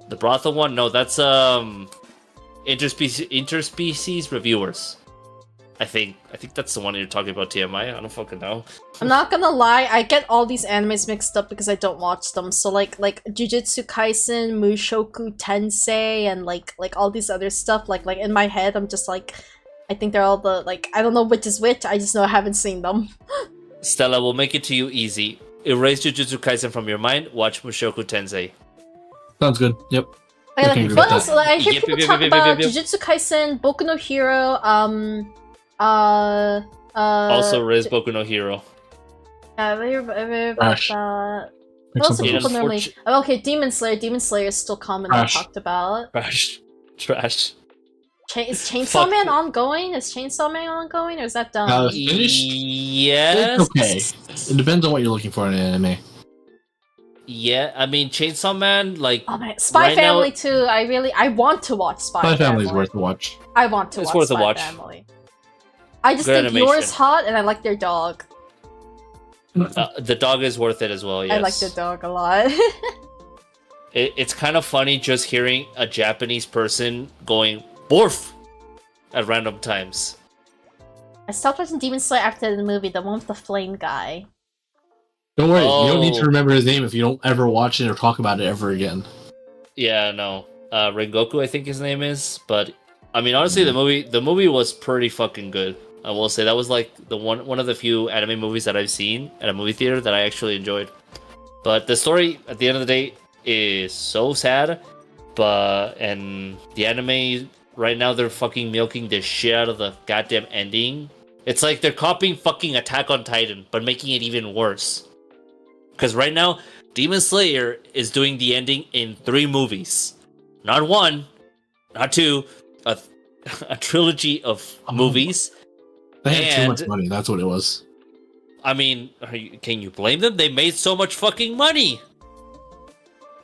The brothel one, no, that's interspecies reviewers. I think that's the one you're talking about, TMI. I don't fucking know. I'm not gonna lie, I get all these animes mixed up because I don't watch them. So like Jujutsu Kaisen, Mushoku Tensei, and like all these other stuff. Like in my head, I'm just like, I think they're all the like I don't know which is which. I just know I haven't seen them. Stella, we'll make it to you easy. Erase Jujutsu Kaisen from your mind. Watch Mushoku Tensei. Sounds good. Yep. Like, can agree what with else? that. Like, I hear Yep, people yep, talk yep, about yep, yep. Jujutsu Kaisen, Boku no Hero, Also, Riz Boku no Hero. I hear about Trash. that. Like What else do something people else. normally? Oh, okay, Demon Slayer. Demon Slayer is still commonly Trash. talked about. Trash. Is Chainsaw Fuck. Man ongoing? Is Chainsaw Man ongoing, or is that done? Finished? Yes. It's okay. It depends on what you're looking for in an anime. Yeah, I mean Chainsaw Man, like Oh man, Spy right now- Family too. I want to watch Spy Spy Family. Family's worth a watch. I want to It's watch worth a Spy watch. Family. I just Good think animation. Yor's hot, and I like their dog. the dog is worth it as well. Yes. I like their dog a lot. It's kind of funny just hearing a Japanese person going "borf" at random times. I stopped watching Demon Slayer after the movie, the one with the flame guy. Don't worry, you don't need Oh. to remember his name if you don't ever watch it or talk about it ever again. Yeah, no. Rengoku, I think his name is. But I mean, honestly, the movie was pretty fucking good. I will say that was like the one of the few anime movies that I've seen at a movie theater that I actually enjoyed. But the story at the end of the day is so sad. And the anime right now they're fucking milking the shit out of the goddamn ending. It's like they're copying fucking Attack on Titan, but making it even worse. Because right now, Demon Slayer is doing the ending in 3 movies. Not 1, not 2, a trilogy of movies. They had too And- much money, that's what it was. I mean, can you blame them? They made so much fucking money.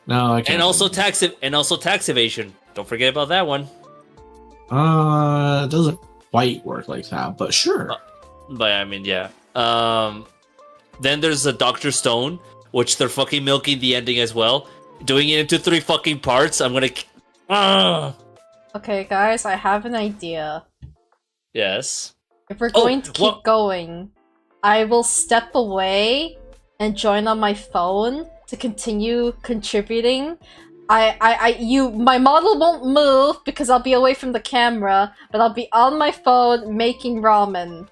No, I can't. And also tax evasion. Don't forget about that one. It doesn't quite work like that, but sure. But I mean, yeah. Then there's the Dr. Stone, which they're fucking milking the ending as well, doing it into 3 fucking parts. I'm gonna. Okay, guys, I have an idea. Yes. If we're going to keep going, I will step away and join on my phone to continue contributing. My model won't move because I'll be away from the camera, but I'll be on my phone making ramen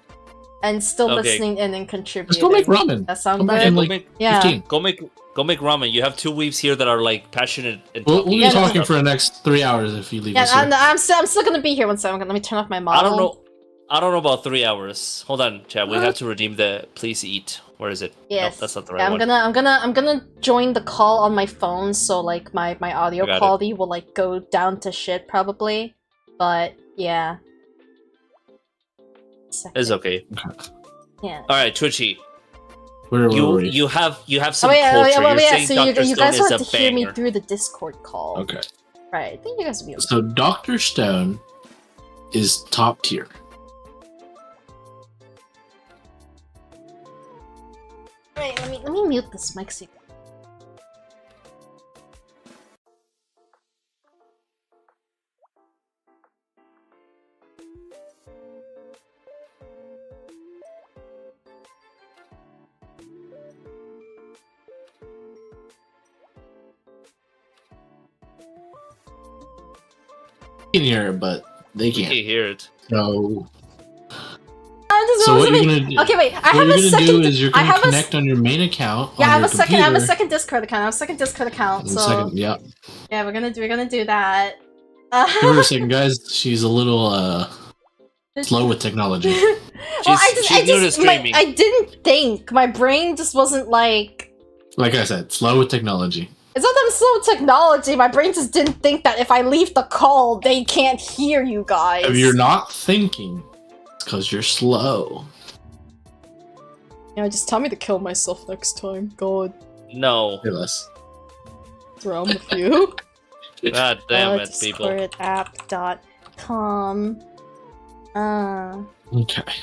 and still listening in and contributing. Let's go make ramen. That sounds good. Yeah. Go make ramen. You have 2 weaves here that are like passionate. And we'll be talking for the next 3 hours if you leave us here. I'm still gonna be here one second. Let me turn off my model. I don't know about 3 hours. Hold on, chat. We have to redeem the please eat. Where is it? Yes. Nope, that's not the right one. I'm gonna join the call on my phone, so like my audio quality will like go down to shit probably. But yeah. It's okay. Yeah. All right, Twitchy. You have some culture. So you guys will have to hear me through the Discord call. Okay. Right. I think you guys will be okay. So Dr. Stone is top tier. Alright, let me mute this mic so You can hear it, but they can't. You hear it. So what you're gonna do? Okay, wait. What you're gonna do is you're gonna connect on your main account. Yeah, I have a computer. second. I have a second Discord account. So yeah, we're gonna do that. Give her a second, guys. She's a little slow with technology. I didn't think. My brain just wasn't like. Like I said, slow with technology. It's not that I'm slow with technology. My brain just didn't think that if I leave the call, they can't hear you guys. If you're not thinking, it's because you're slow. Yeah, just tell me to kill myself next time. God. No. What's wrong with you? God damn it, people. Discordapp.com.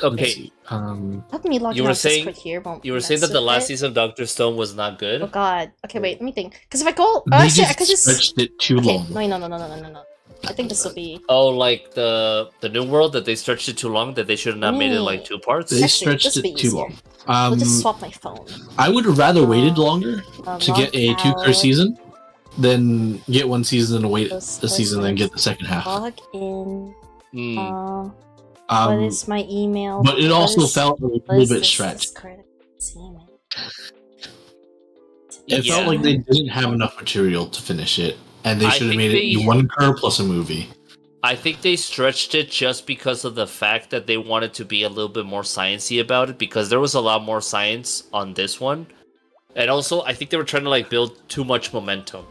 Okay. Let me log you were out saying Discord here. You were saying that the last season of Dr. Stone was not good. Oh God. Okay, wait. Let me think. Because if I go, I could just stretched it too long. No. I think this will be. Oh, like the New World that they stretched it too long. That they should have not made it like 2 parts. They stretched it too long. We'll just swap my phone. I would have rather waited longer to get a 2 season than get 1 season and wait a season and get the second half. Log in. What is my email? But it also felt a little bit stretched. It felt like they didn't have enough material to finish it, and they should have made it 1 cur plus a movie. I think they stretched it just because of the fact that they wanted to be a little bit more sciencey about it, because there was a lot more science on this one. And also, I think they were trying to like build too much momentum.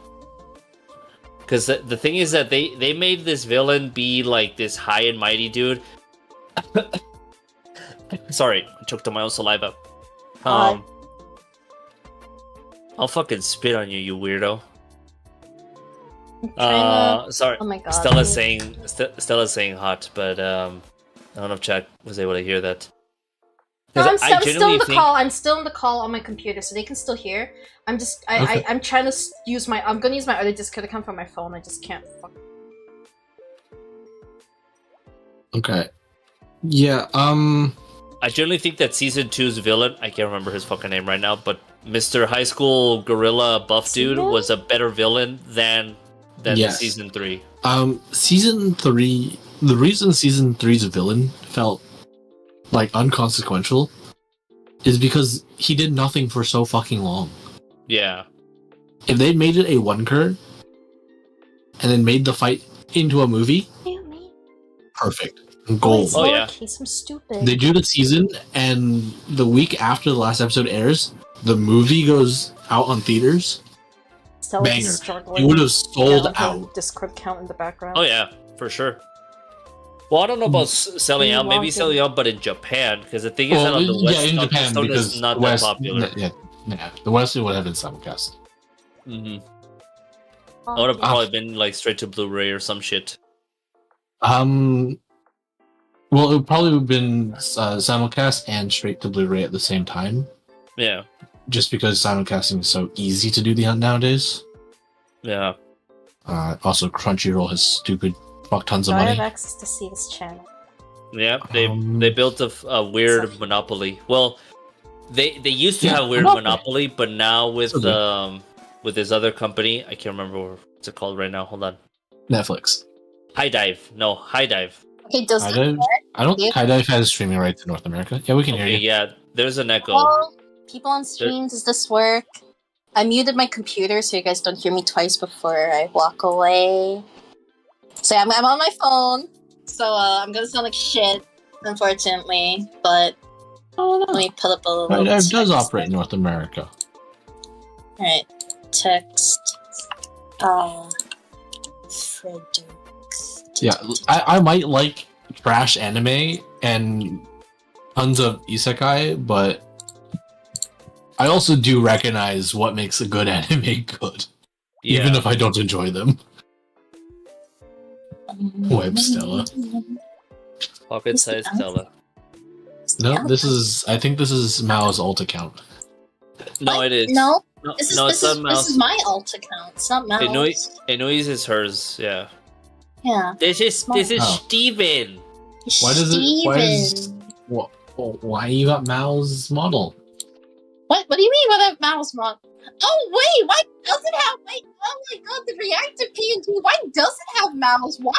Because the thing is that they made this villain be like this high and mighty dude. Sorry, I choked on my own saliva. I'll fucking spit on you, you weirdo. Sorry. Oh my God. Stella's saying hot, but I don't know if chat was able to hear that. No, I'm still in the call. I'm still in the call on my computer, so they can still hear. I'm trying to use my. I'm gonna use my other Discord account from my phone. I just can't. Okay. Yeah. I generally think that season 2's villain, I can't remember his fucking name right now, but Mr. High School Gorilla Buff Dude was a better villain than season 3. Season 3. The reason season 3's villain felt like unconsequential is because he did nothing for so fucking long. Yeah. If they'd made it a 1 cur and then made the fight into a movie, perfect. Gold. Oh yeah. I'm stupid. They do the season, and the week after the last episode airs, the movie goes out on theaters. Banger. It would have sold out. Discord count in the background. Oh yeah, for sure. Well, I don't know about selling out. Maybe selling out, but in Japan, because the thing is that on the West, in Japan, because it's not that popular. Yeah, the West would have been simulcast. Mm-hmm. I would have probably been like straight to Blu-ray or some shit. Well, it would probably have been simulcast and straight to Blu-ray at the same time. Yeah. Just because simulcasting is so easy to do nowadays. Yeah. Also, Crunchyroll has stupid fuck tons of I money. have access to see this channel. Yeah. They built a weird monopoly. Well, they used to have weird monopoly, but now with this other company, I can't remember what's it called right now. Hold on. Netflix. High Dive. No, High Dive. Okay, does High it Dive? work? I don't think High Dive has streaming rights in North America. Yeah, we can hear Okay, you. yeah. There's an echo. Hello? People on stream, does this work? I muted my computer so you guys don't hear me twice before I walk away. So yeah, I'm on my phone, so I'm gonna sound like shit, unfortunately. But Oh let no. me pull up a little. High Dive does text. operate in North America. Alright, text. Fredericks. Yeah, I might like trash anime and tons of isekai, but I also do recognize what makes a good anime good, Yeah. even if I don't enjoy them. Web Stella. Pocket size Stella. No, I think this is Mao's alt account. No, it is. No, No, this is no, this it's is not this Mouse. is my alt account. It's not Mouse. Inoue is hers. Yeah. Yeah. This is Oh. Steven. Why does it? Why is? Steven. Why you got Mao's model? What do you mean by that mouse mod? Oh wait, why does it have oh my god, the reactive PNG, why does it have mouse? What?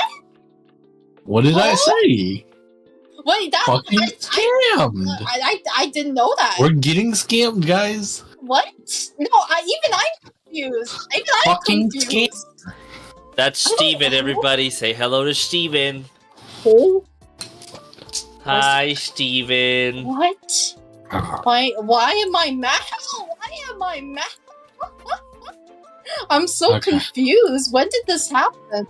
What did I Oh. say? Wait, that Fucking scammed. I didn't know that. We're getting scammed, guys. What? No, I'm confused. Even I'm Fucking confused. That's Steven, everybody. Say hello to Steven. Oh, Hi, Steven. what? Why am I mad? Why am I mad? I'm so Okay. confused. When did this happen?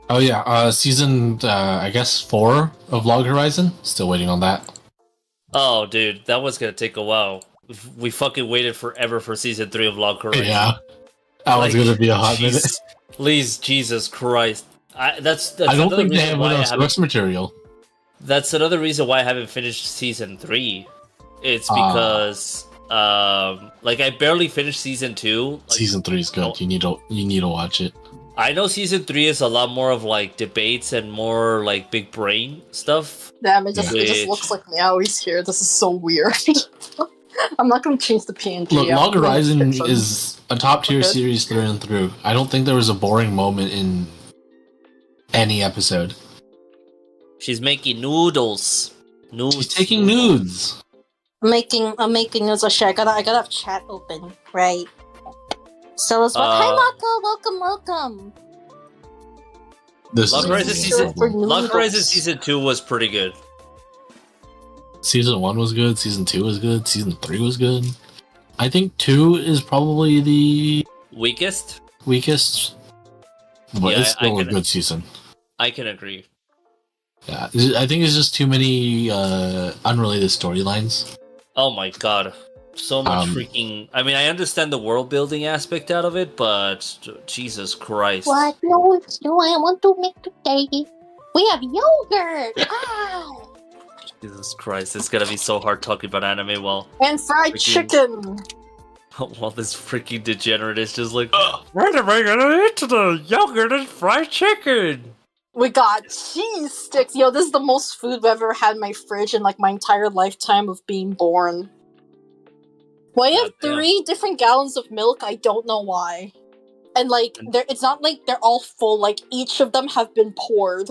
Oh yeah, season I guess 4 of Log Horizon. Still waiting on that. Oh, dude, that was gonna take a while. We fucking waited forever for season 3 of Log Horizon. Yeah, that was gonna be a hot minute. jeez. Please, Jesus Christ. That's I don't another think they reason have why I enough haven't- source material. That's another reason why I haven't finished season 3. It's because like I barely finished season 2. Like, Season 3 is good. no. You need to watch it. I know season 3 is a lot more of like debates and more like big brain stuff. Damn, it just looks like Meowy's here. This is so weird. I'm not gonna change the PNG. Look, I'm Log gonna Horizon fix them. is a top tier Okay. series through and through. I don't think there was a boring moment in any episode. She's making noodles. She's taking nudes. I'm making notes. Oh shit, I gotta have chat open, right? So let's hi Mako, welcome. This Log is Horizon a season- problem. Log Horizon season 2 was pretty good. Season 1 was good. Season 2 was good. Season 3 was good. I think 2 is probably the Weakest? weakest, but Yeah, it's I still a can- good season. I can agree. Yeah, I think it's just too many unrelated storylines. Oh my god. So much freaking... I mean, I understand the world building aspect out of it, but Jesus Christ. What notes do I want to make today? We have yogurt. Wow. Jesus Christ, it's gonna be so hard talking about anime while And fried Freaking- chicken. while this freaking degenerate is just like, what am I gonna eat today? Yogurt and fried chicken! We got cheese sticks. Yo, this is the most food I've ever had in my fridge in like my entire lifetime of being born. Why you have Goddamn. 3 different gallons of milk? I don't know why. And like, it's not like they're all full. Like each of them have been poured.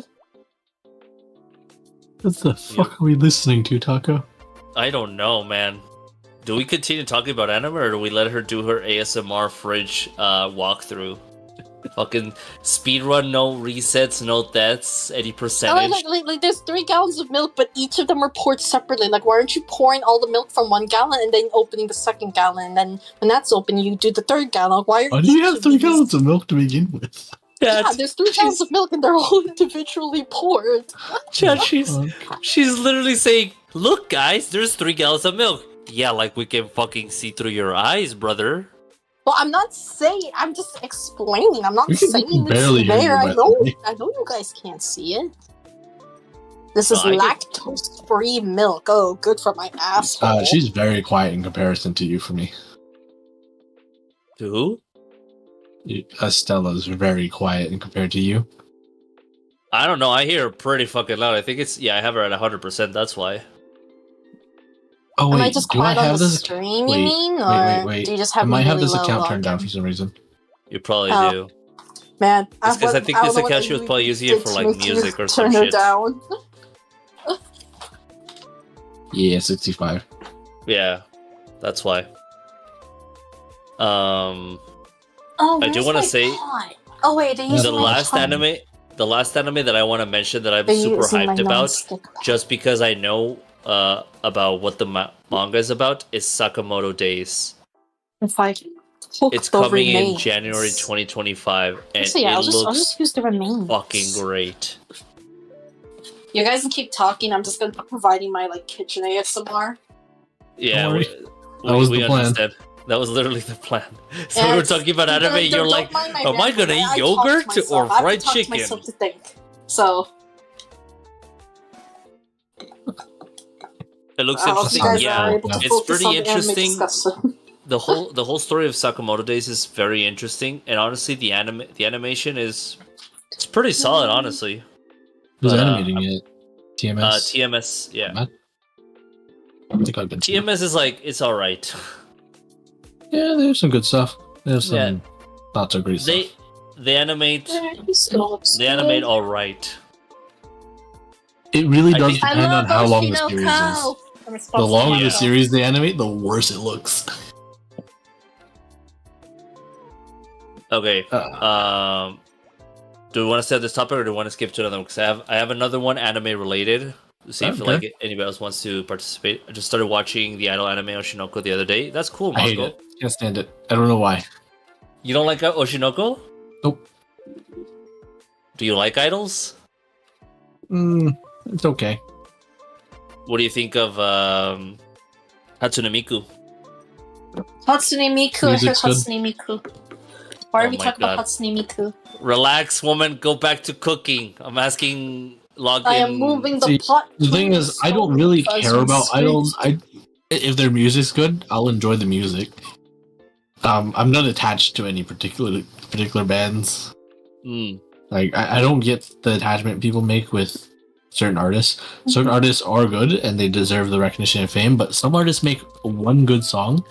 What the fuck are we listening to, Taco? I don't know, man. Do we continue talking about anime, or do we let her do her ASMR fridge walkthrough? Fucking speedrun, no resets, no deaths, any Oh, percentage. like, there's 3 gallons of milk, but each of them are poured separately. Like, why aren't you pouring all the milk from 1 gallon and then opening the 2nd gallon? And then when that's open, you do the 3rd gallon. Why are Why do you each have of 3 these- gallons of milk to begin with? Yeah, there's 3 gallons of milk and they're all individually poured. Chad, she's literally saying, look guys, there's 3 gallons of milk. Yeah, like we can fucking see through your eyes, brother. Well, I'm not saying. I'm just explaining. I'm not We can saying barely it's hear you, there. by the way. I know you guys can't see it. This is No, I get- lactose-free milk. Oh, good for my asshole. She's very quiet in comparison to you for me. To who? Estella's very quiet in compared to you. I don't know. I hear her pretty fucking loud. I think it's I have her at 100%. That's why. Oh wait, Am I just do I quiet on have the this? stream, wait, you mean? Or wait. do you just I have might me have really this low account turned down login? for some reason. You probably Oh. do. Man, Because I think don't this know what account she was you probably using it did for to like make you music or some turn her shit. down. Yeah, 65. Yeah, that's why. Oh, I do where's want to my say pot? Oh wait, they used the my last pot. anime that I want to mention that I'm They're super using my hyped about, non-stick pot. just because I know about what the manga is about, is Sakamoto Days. If I took It's the coming in remains. January 2025, and So yeah, it I'll just looks use the remains. fucking great. You guys can keep talking. I'm just gonna be providing my like kitchen ASMR. Yeah, Don't we, worry. That was the plan. understand. That was literally the plan. So Yeah, we were it's- talking about anime, Don't- you're don't like, mind my am I rambling. gonna eat I talk to yogurt myself. or I have to fried talk to chicken? myself to think. So It looks I hope you interesting. guys Yeah, are able to it's focus pretty on the anime interesting. discussion. The whole story of Sakamoto Days is very interesting, and honestly, the animation is it's pretty solid, honestly. Who's But, animating it? TMS. TMS, yeah. Matt? I think I've been. TMS is like it's all right. Yeah, there's some good stuff. There's some Yeah. not so great They stuff. they animate they animate all right. It really I does think- depend on how long the series is. The longer Yeah. the series they animate, the worse it looks. Okay. Do we want to stay at this topic or do we want to skip to another one? Because I have another one anime related. See if Okay. like anybody else wants to participate. I just started watching the idol anime Oshinoko the other day. That's cool, I hate Moscow. it. Can't stand it. I don't know why. You don't like Oshinoko? Nope. Do you like idols? It's okay. What do you think of Hatsune Miku? Hatsune Miku. I heard Music's good. Hatsune Miku. Why Oh are we my talking about God. Hatsune Miku? Relax, woman. Go back to cooking. I'm asking. Log I in. am moving the See, pot. The thing is, I don't really as care we about speak. idols. If their music's good, I'll enjoy the music. I'm not attached to any particular bands. Mm. Like I don't get the attachment people make with certain artists. Certain artists are good and they deserve the recognition and fame, but some artists make one good song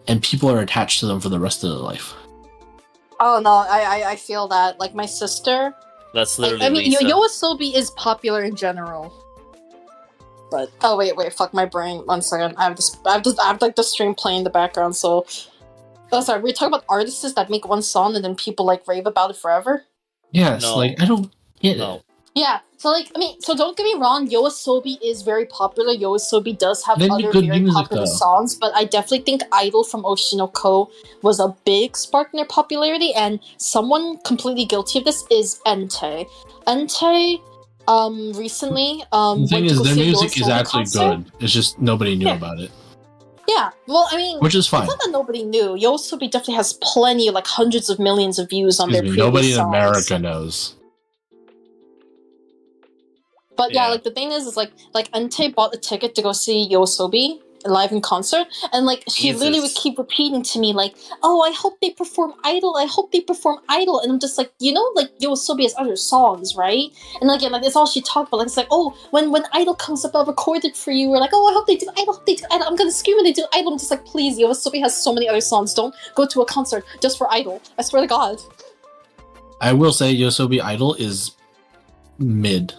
and people are attached to them for the rest of their life. Oh no, I feel that. Like my sister. That's literally I mean, Lisa. Yoasobi is popular in general. But oh wait, fuck my brain. 1 second. I have like the stream playing in the background. So, sorry. We're talking about artists that make one song and then people like rave about it forever. Yes, No. like I don't get No. it. Yeah. So like, I mean, so don't get me wrong. Yoasobi is very popular. Yoasobi does have They make other good very music, popular though. songs, but I definitely think Idol from Oshinoko was a big spark in their popularity. And someone completely guilty of this is Entei. Entei, recently, The thing went to is, go their see a music is Yoasobi actually concert. good. It's just nobody knew Yeah. about it, Yeah. Well, I mean, which is fine. it's not that nobody knew. Yoasobi definitely has plenty, like hundreds of millions of views on their Excuse me, previous nobody in songs. America knows. But yeah, Yeah. like the thing is like Entei bought a ticket to go see Yoasobi live in concert, and like she literally would Jesus. keep repeating to me like, "Oh, I hope they perform Idol. I hope they perform Idol." And I'm just like, like Yoasobi has other songs, right? And again, like it's all she talked about. Like it's like, "Oh, when Idol comes up, I'll record it for you." We're like, "Oh, I hope they do Idol. Hope they do Idol. I'm gonna scream when they do Idol." I'm just like, please, Yoasobi has so many other songs. Don't go to a concert just for Idol. I swear to God. I will say Yosobi Idol is mid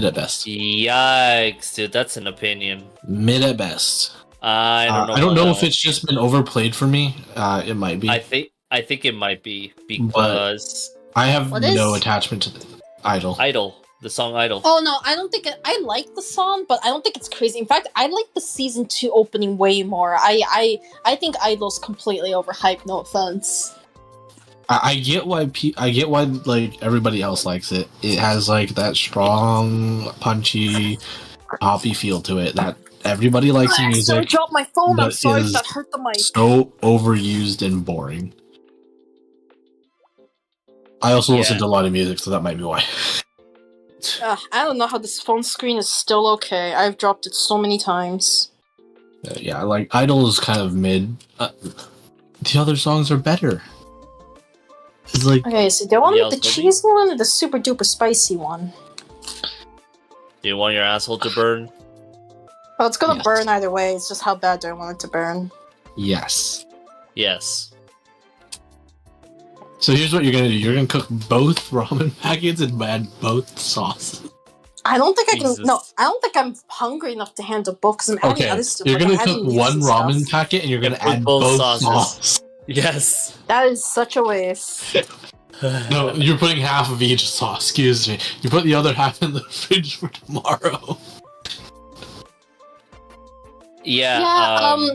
at best. Yikes, dude. That's an opinion. Mid at best. I don't know. I don't about know that if one. it's just been overplayed for me. It might be. I think it might be because I have What no is- attachment to the Idol. Idol, the song Idol. Oh no, I don't think I like the song, but I don't think it's crazy. In fact, I like the season 2 opening way more. I think Idol's completely overhyped. No offense. I get why like everybody else likes it. It has like that strong, punchy, poppy feel to it that everybody likes in Sorry, I music. dropped my phone. I'm that sorry if is that hurt the mic. So overused and boring. I also Yeah. listen to a lot of music, so that might be why. I don't know how this phone screen is still okay. I've dropped it so many times. Yeah, like Idol is kind of mid. The other songs are better. It's like Okay, so do you want Yeah, the maybe. cheesy one or the super duper spicy one? Do you want your asshole to burn? Well, it's gonna Yes. burn either way. It's just how bad do I want it to burn? yes. Yes. So here's what you're gonna do. You're gonna cook both ramen packets and add both sauces. I don't think I can. Jesus. No, I don't think I'm hungry enough to handle both because I'm adding Okay, other stuff. you're like, gonna I'm cook adding meats one and ramen stuff. packet and you're gonna And put add both both sauces. sauces. Yes. That is such a waste. No, you're putting half of each sauce. Excuse me. You put the other half in the fridge for tomorrow. Yeah.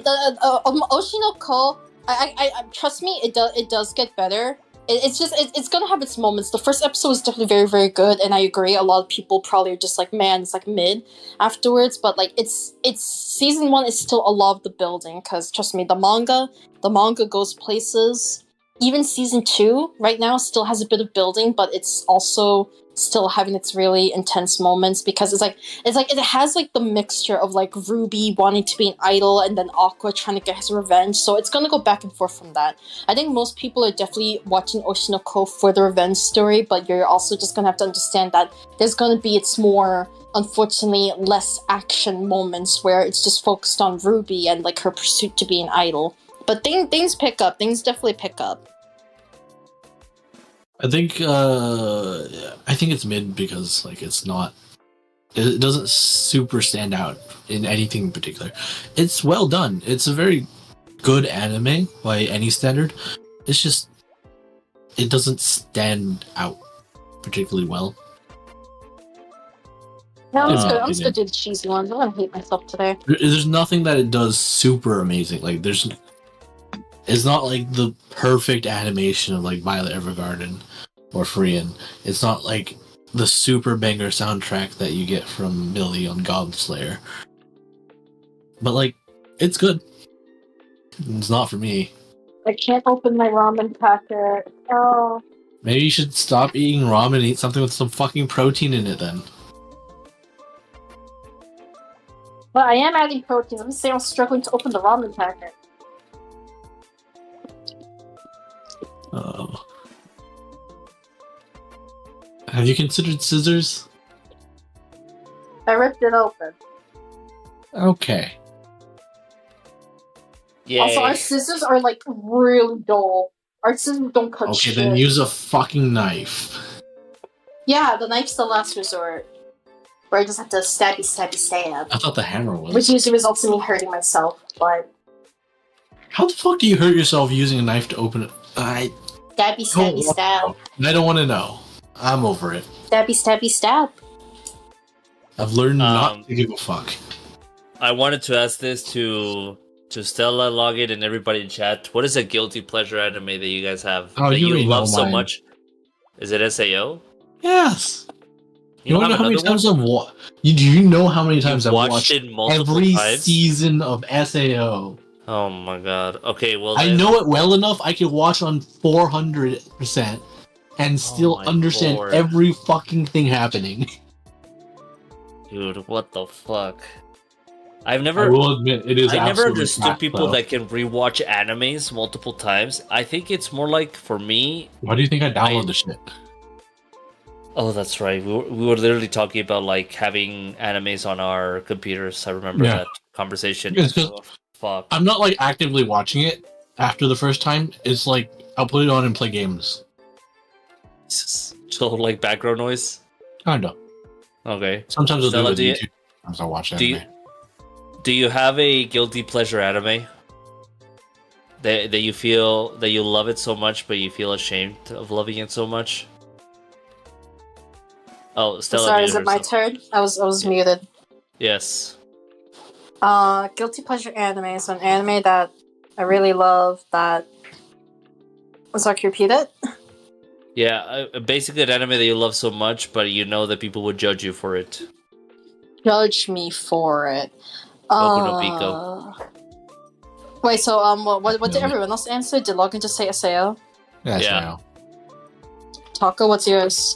The Oshinoko. I trust me. It does get better. It's gonna have its moments. The first episode is definitely very, very good, and I agree. A lot of people probably are just like, man, it's like mid afterwards. But like, it's season 1 is still a lot of the building because trust me, the manga goes places. Even season 2 right now still has a bit of building, but it's also still having its really intense moments because it's like it has like the mixture of like Ruby wanting to be an idol and then Aqua trying to get his revenge. So it's gonna go back and forth from that. I think most people are definitely watching Oshinoko for the revenge story, but you're also just gonna have to understand that there's gonna be its more, unfortunately, less action moments where it's just focused on Ruby and like her pursuit to be an idol. But things pick up. Things definitely pick up. I think it's mid because like it doesn't super stand out in anything in particular. It's well done. It's a very good anime by any standard. It's just it doesn't stand out particularly well. No, I'm just Yeah. gonna do the cheesy ones. I'm gonna hate myself today. There's nothing that it does super amazing. Like it's not like the perfect animation of like Violet Evergarden or Freean. It's not like the super banger soundtrack that you get from Millie on Goblin Slayer. But like, it's good. It's not for me. I can't open my ramen packet. Oh. Maybe you should stop eating ramen and eat something with some fucking protein in it then. But I am adding proteins. I'm just saying I'm struggling to open the ramen packet. Oh. Have you considered scissors? I ripped it open. Okay. Yeah. Also, our scissors are like really dull. Our scissors don't cut Okay, shit. then use a fucking knife. Yeah, the knife's the last resort. Where I just have to stab. I thought the hammer was. Which usually results in me hurting myself, but... How the fuck do you hurt yourself using a knife to open it? I Stab. I don't want to know. I'm over it. Stab. I've learned not to give a fuck. I wanted to ask this to Stella, Logit, and everybody in chat. What is a guilty pleasure anime that you guys have Oh, that you you already love know so mine. much? Is it SAO? Yes. You don't know have how many another times one? Do you know how many times I've watched watched it multiple every times? season of SAO? Oh my god. Okay, well I then- know it well enough. I can watch on 400% and still my understand lord. every fucking thing happening. Dude, what the fuck? I've I never will admit it is. I never absolutely understood crack, people though. that can rewatch animes multiple times. I think it's more like for me. Why do you think I download the shit? Oh, that's right. We were literally talking about like having animes on our computers. I remember Yeah. that conversation. It's 'cause Oh, fuck. I'm not like actively watching it after the first time. It's like I'll put it on and play games. So like background noise. Kinda. Okay. Sometimes I'll Stella, do do it you- with YouTube. Sometimes I'll watch Do anime. do you have a guilty pleasure anime that you feel that you love it so much, but you feel ashamed of loving it so much? Oh, Stella. Sorry, is muted it my herself. turn? I was muted. Yes. Guilty pleasure anime. So an anime that I really love that... Sorry, can you repeat it? Yeah, basically an anime that you love so much, but you know that people would judge you for it. Judge me for it. Boku no Pico. Wait, so what did Yeah. everyone else answer? Did Logan just say SAO? Yeah. Yeah. Taco, what's yours?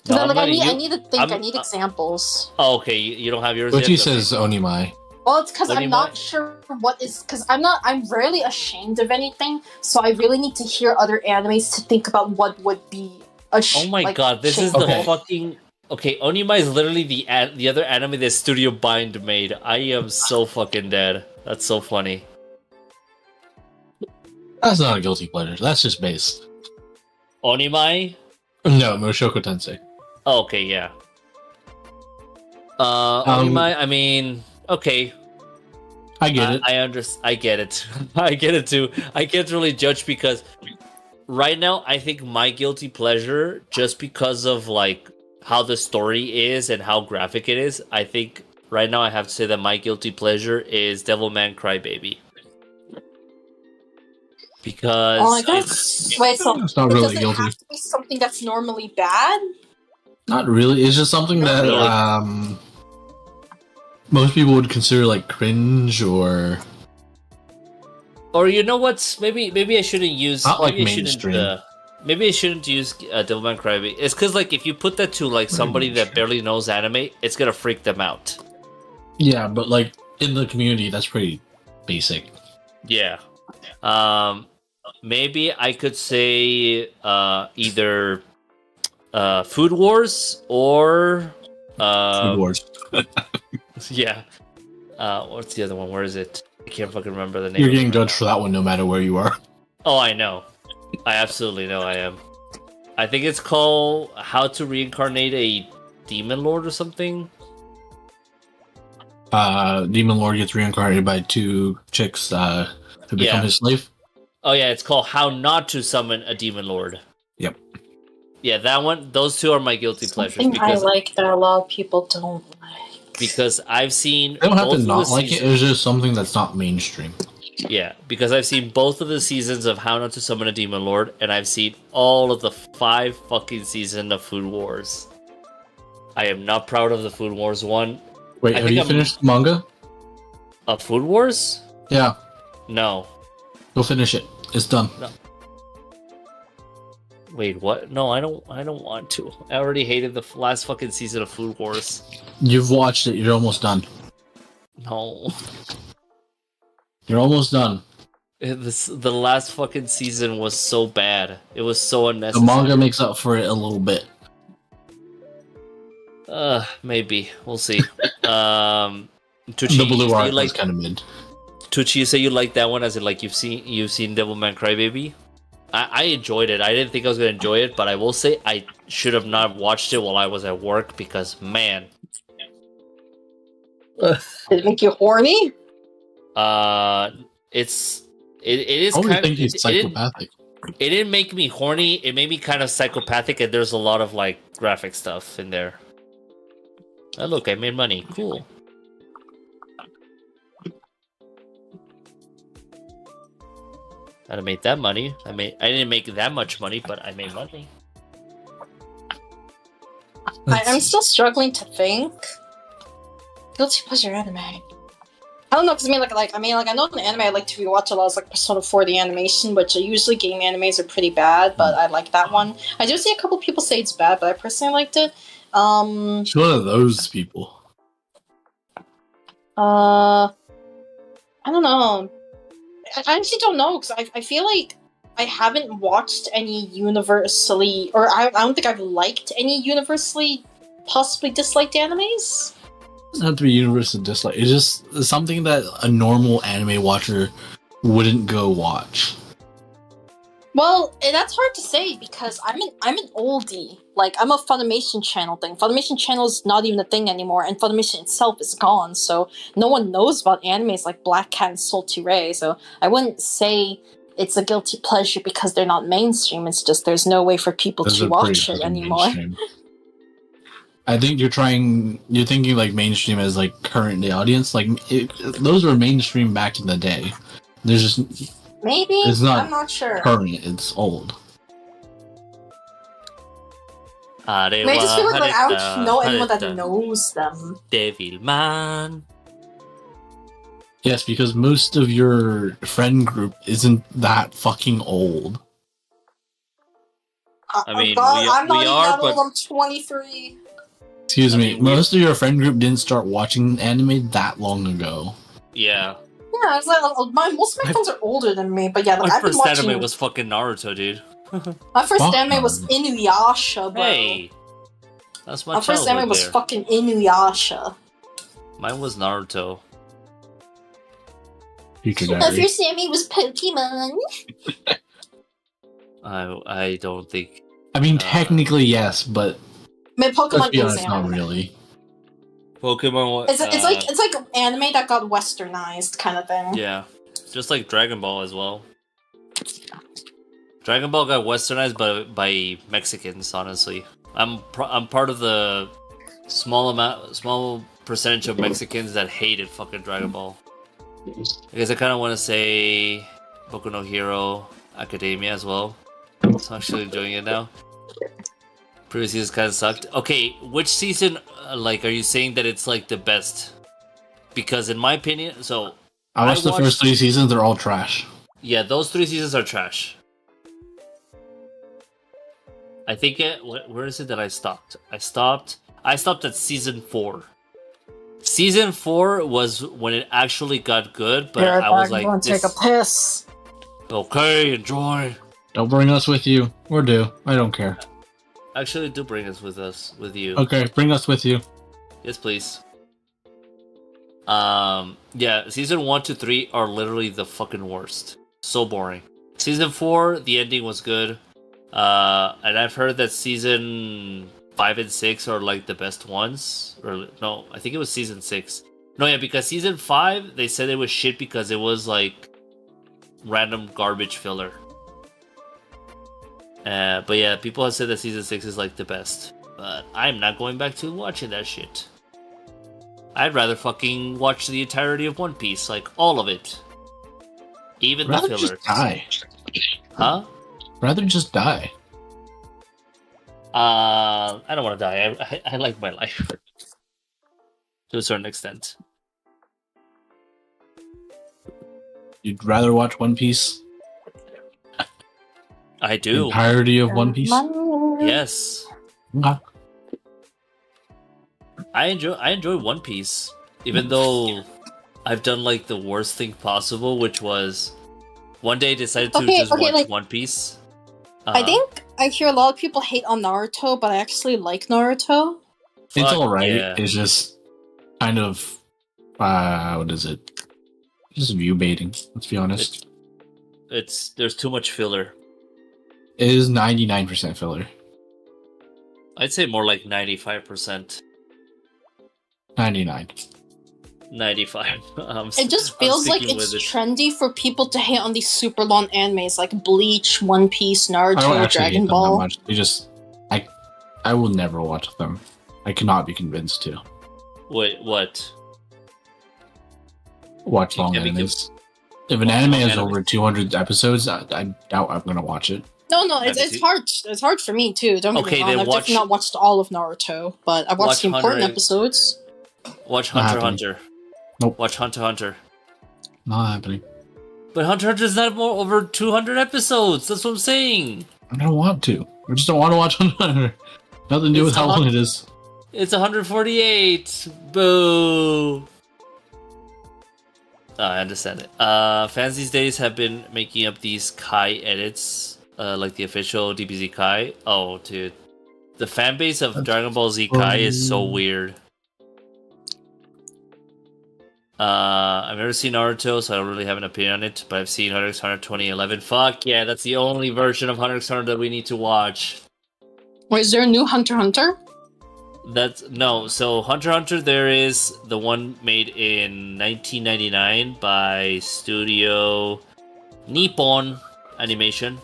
No, Then, I'm like, letting I you. need to think. I I'm- need examples. Oh, okay. You don't have yours. But yet? he Okay. says Onimai. Well, it's because What do I'm you not want? sure what is. Because I'm rarely ashamed of anything, so I really need to hear other animes to think about what would be Oh my like, god, this is shameful. the Okay. fucking. Okay, Onima is literally the other anime that Studio Bind made. I am so fucking dead. That's so funny. That's not a guilty pleasure. That's just based. Onimai? No, Mushoku Tensei. Oh, okay, yeah. Onimai, I mean, okay. I get it. I get it. I get it too. I can't really judge because right now I think my guilty pleasure, just because of like how the story is and how graphic it is, I think right now I have to say that my guilty pleasure is Devilman Crybaby. Because Oh my god! it's Wait, so It's not does really it guilty. have to be something that's normally bad? Not really. It's just something Not that really. most people would consider like cringe or or you know what? Maybe I shouldn't use. Not like maybe I shouldn't, mainstream. maybe I shouldn't use Devilman Crybaby. It's because like if you put that to like somebody that barely knows anime, it's gonna freak them out. yeah, but like in the community, that's pretty basic. Yeah. Maybe I could say either Food Wars or Food Wars. yeah. What's the other one? Where is it? I can't fucking remember the name. You're of it getting right judged now. for that one, no matter where you are. Oh, I know. I absolutely know I am. I think it's called How to Reincarnate a Demon Lord or something. Demon Lord gets reincarnated by two chicks who become Yeah. his slave. Oh yeah, it's called How Not to Summon a Demon Lord. Yep. Yeah, that one. Those two are my guilty pleasures Something I because like that a lot of people don't like. I've seen They don't have both to of not the like it. seasons. It's just something that's not mainstream. Yeah, because I've seen both of the seasons of How Not to Summon a Demon Lord, and I've seen all of the 5 fucking seasons of Food Wars. I am not proud of the Food Wars one. Wait, I have think you I'm- finished the manga? Of Food Wars? Yeah, No. go finish it. It's done. Wait, what? No, I don't want to. I already hated the last fucking season of Food Wars. You've watched it. You're almost done. No. You're almost done. The last fucking season was so bad. It was so The unnecessary. manga makes up for it a little bit. Maybe. We'll see. Tucci, The blue you say art you was like kind of mid. Tucci, you say you like that one as in like you've seen Devilman Crybaby? I enjoyed it. I didn't think I was gonna enjoy it, but I will say I should have not watched it while I was at work because man, Did it make you horny? it is I would kind think he's it psychopathic. didn't make me horny. It made me kind of psychopathic, and there's a lot of like graphic stuff in there. Oh, look, I made money. Cool. I made that money. I didn't make that much money, but I made money. I'm still struggling to think. Guilty pleasure anime. I don't know, because I know in anime I like to rewatch a lot of like Persona 4 the animation, which usually game animes are pretty bad, but I like that one. I do see a couple people say it's bad, but I personally liked it. She's one of those people. I don't know. I actually don't know, because I feel like I haven't watched any universally, or I don't think I've liked any universally possibly disliked animes. It doesn't have to be universal dislike. It's just something that a normal anime watcher wouldn't go watch. Well, that's hard to say because I'm an oldie. Like, I'm a Funimation channel thing. Funimation channel is not even a thing anymore, and Funimation itself is gone, so no one knows about animes like Black Cat and Soul Ray, so I wouldn't say it's a guilty pleasure because they're not mainstream. It's just there's no way for people Those to are pretty watch it fucking anymore. mainstream. I think you're thinking like mainstream as like current day audience. Like those were mainstream back in the day. There's just Maybe? It's not I'm not sure. current. It's old. I just feel like I don't know anyone that knows them. Devilman. Yes, because most of your friend group isn't that fucking old. I mean, God, I'm not we even are, that but old. I'm 23. Excuse I me, mean, we- most of your friend group didn't start watching anime that long ago. yeah. Yeah, it's like most of my friends are older than me, but yeah, like My I've been first watching. anime was fucking Naruto, dude. My first Fuck anime was Naruto. Inuyasha, bro. Hey, that's my My first anime childhood was there. fucking Inuyasha. Mine was Naruto. Future My Diary. first anime was Pokemon. I don't think. I mean, technically yes, but Man, let's Pokemon be is honest, not anime. really. Pokemon. It's like anime that got westernized kind of thing. Yeah, just like Dragon Ball as well. Dragon Ball got westernized by Mexicans. Honestly, I'm part of the small percentage of Mexicans that hated fucking Dragon Ball. I guess I kind of want to say Boku no Hero Academia as well. So I'm actually enjoying it now. Previous seasons kind of sucked. Okay, which season? Like, are you saying that it's like the best? Because in my opinion, so I watched the first 3 seasons, they're all trash. yeah, those 3 seasons are trash. I think where is it that I stopped? I stopped at season 4. Season 4 was when it actually got good, but I was like, I'm gonna take a piss. okay, enjoy. Don't bring us with you. We're due. I don't care. Actually, do bring us with you. Okay, bring us with you. Yes, please. Yeah, season 1 to 3 are literally the fucking worst. So boring. Season 4, the ending was good. And I've heard that season 5 and 6 are like the best ones. Or no, I think it was season 6. No, yeah, because season 5 they said it was shit because it was like random garbage filler. But yeah, people have said that season 6 is like the best. But I'm not going back to watching that shit. I'd rather fucking watch the entirety of One Piece, like all of it. Even Rather the fillers. just die. Huh? Rather just die. I don't want to die. I like my life. To a certain extent. You'd rather watch One Piece? I The do. entirety of One Piece? Yes. Okay. I enjoy One Piece. Even though I've done like the worst thing possible, which was one day decided to just watch like, One Piece. I think I hear a lot of people hate on Naruto, but I actually like Naruto. It's Fuck alright. yeah. It's just kind of what is it? Just view baiting, let's be honest. There's too much filler. It is 99% filler. I'd say more like 95%. 99. 95. It just feels like it's trendy for people to hate on these super long animes like Bleach, One Piece, I don't Naruto, actually hate Dragon them that Ball. much. They just I will never watch them. I cannot be convinced to Wait, what? watch You long can't be animes. If an anime long has anime? over 200 episodes, I doubt I'm gonna watch it. No, Have you it's seen- hard. It's hard for me too. Don't get Okay, me then wrong. I've watch- definitely not watched all of Naruto, but I've Watch watched the important Hunter- episodes. Watch Not Hunter x happening. Hunter. Nope. Watch Hunter x Hunter. Not happening. But Hunter x Hunter's not more over 200 episodes. That's what I'm saying. I don't want to. I just don't want to watch Hunter. Nothing to do It's with how not- long it is. It's 148. Boo. I understand it. Fans these days have been making up these Kai edits, like the official DBZ Kai. Oh, dude. The fan base of Dragon Ball Z Kai is so weird. I've never seen Naruto, so I don't really have an opinion on it, but I've seen Hunter x Hunter 2011. Fuck yeah, that's the only version of Hunter x Hunter that we need to watch. Wait, is there a new Hunter x Hunter? That's no. So Hunter x Hunter, there is the one made in 1999 by Studio Nippon Animation,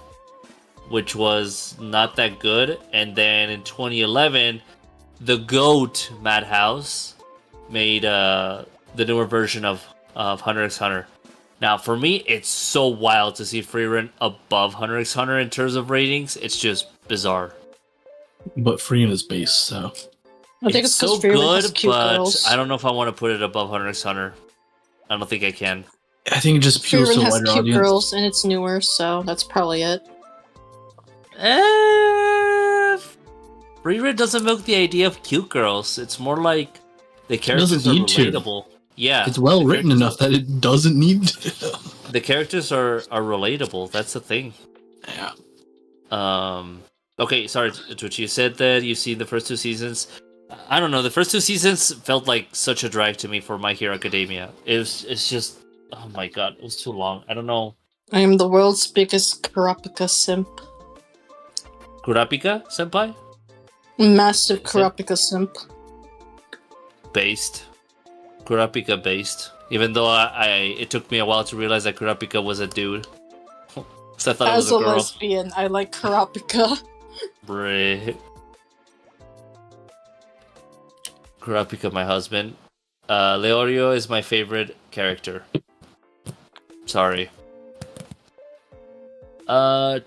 which was not that good. And then in 2011, the GOAT Madhouse made the newer version of Hunter x Hunter. Now, for me, it's so wild to see Frieren above Hunter x Hunter in terms of ratings. It's just bizarre. But Freeman is base, so I think It's it's because so Frieren has good, cute but girls. I don't know if I want to put it above Hunter x Hunter. I don't think I can. I think it just appeals to Frieren a has wider cute audience. girls, and it's newer, so that's probably it. Riri doesn't milk the idea of cute girls. It's more like the characters doesn't are need to. relatable. Yeah, It's well the written characters enough that it doesn't need to. the characters are relatable. That's the thing. Yeah. Okay, sorry, Twitch. You said that you've seen the first 2 seasons. I don't know. The first 2 seasons felt like such a drag to me for My Hero Academia. It's just, oh my god, it was too long. I don't know. I am the world's biggest Kurapika simp. Kurapika senpai Massive Kurapika simp. based. Kurapika based. Even though it took me a while to realize that Kurapika was a dude. So I thought As it a was a girl. lesbian, I like Kurapika. Bray. Kurapika, my husband. Leorio is my favorite character. Sorry. Okay,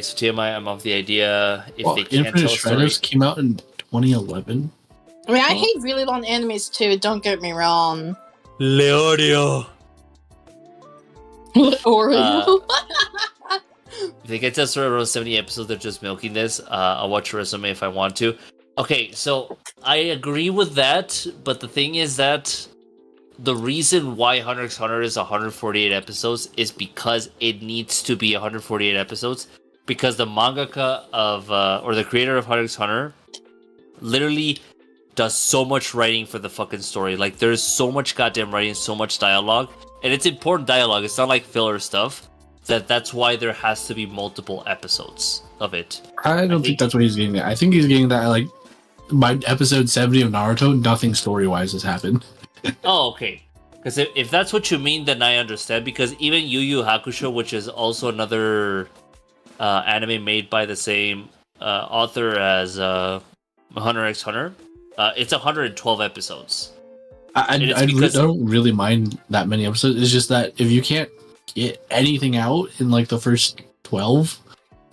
so TMI, I'm of the idea if they can't Infinite tell a story. Shredders came out in 2011. I mean, I hate really long animes too, don't get me wrong. Leorio. Oreo. If they get to sort of around 70 episodes, they're just milking this. I'll watch your resume if I want to. Okay, so I agree with that, but the thing is that the reason why Hunter x Hunter is 148 episodes is because it needs to be 148 episodes, because the mangaka of, or the creator of Hunter x Hunter literally does so much writing for the fucking story. Like, there's so much goddamn writing, so much dialogue, and it's important dialogue. It's not like filler stuff. That's why there has to be multiple episodes of it. I don't think that's what he's getting at. I think he's getting that, like, by episode 70 of Naruto, nothing story-wise has happened. Oh, okay. Because if that's what you mean, then I understand. Because even Yu Yu Hakusho, which is also another anime made by the same author as Hunter x Hunter, it's 112 episodes. I don't really mind that many episodes. It's just that if you can't get anything out in like the first 12,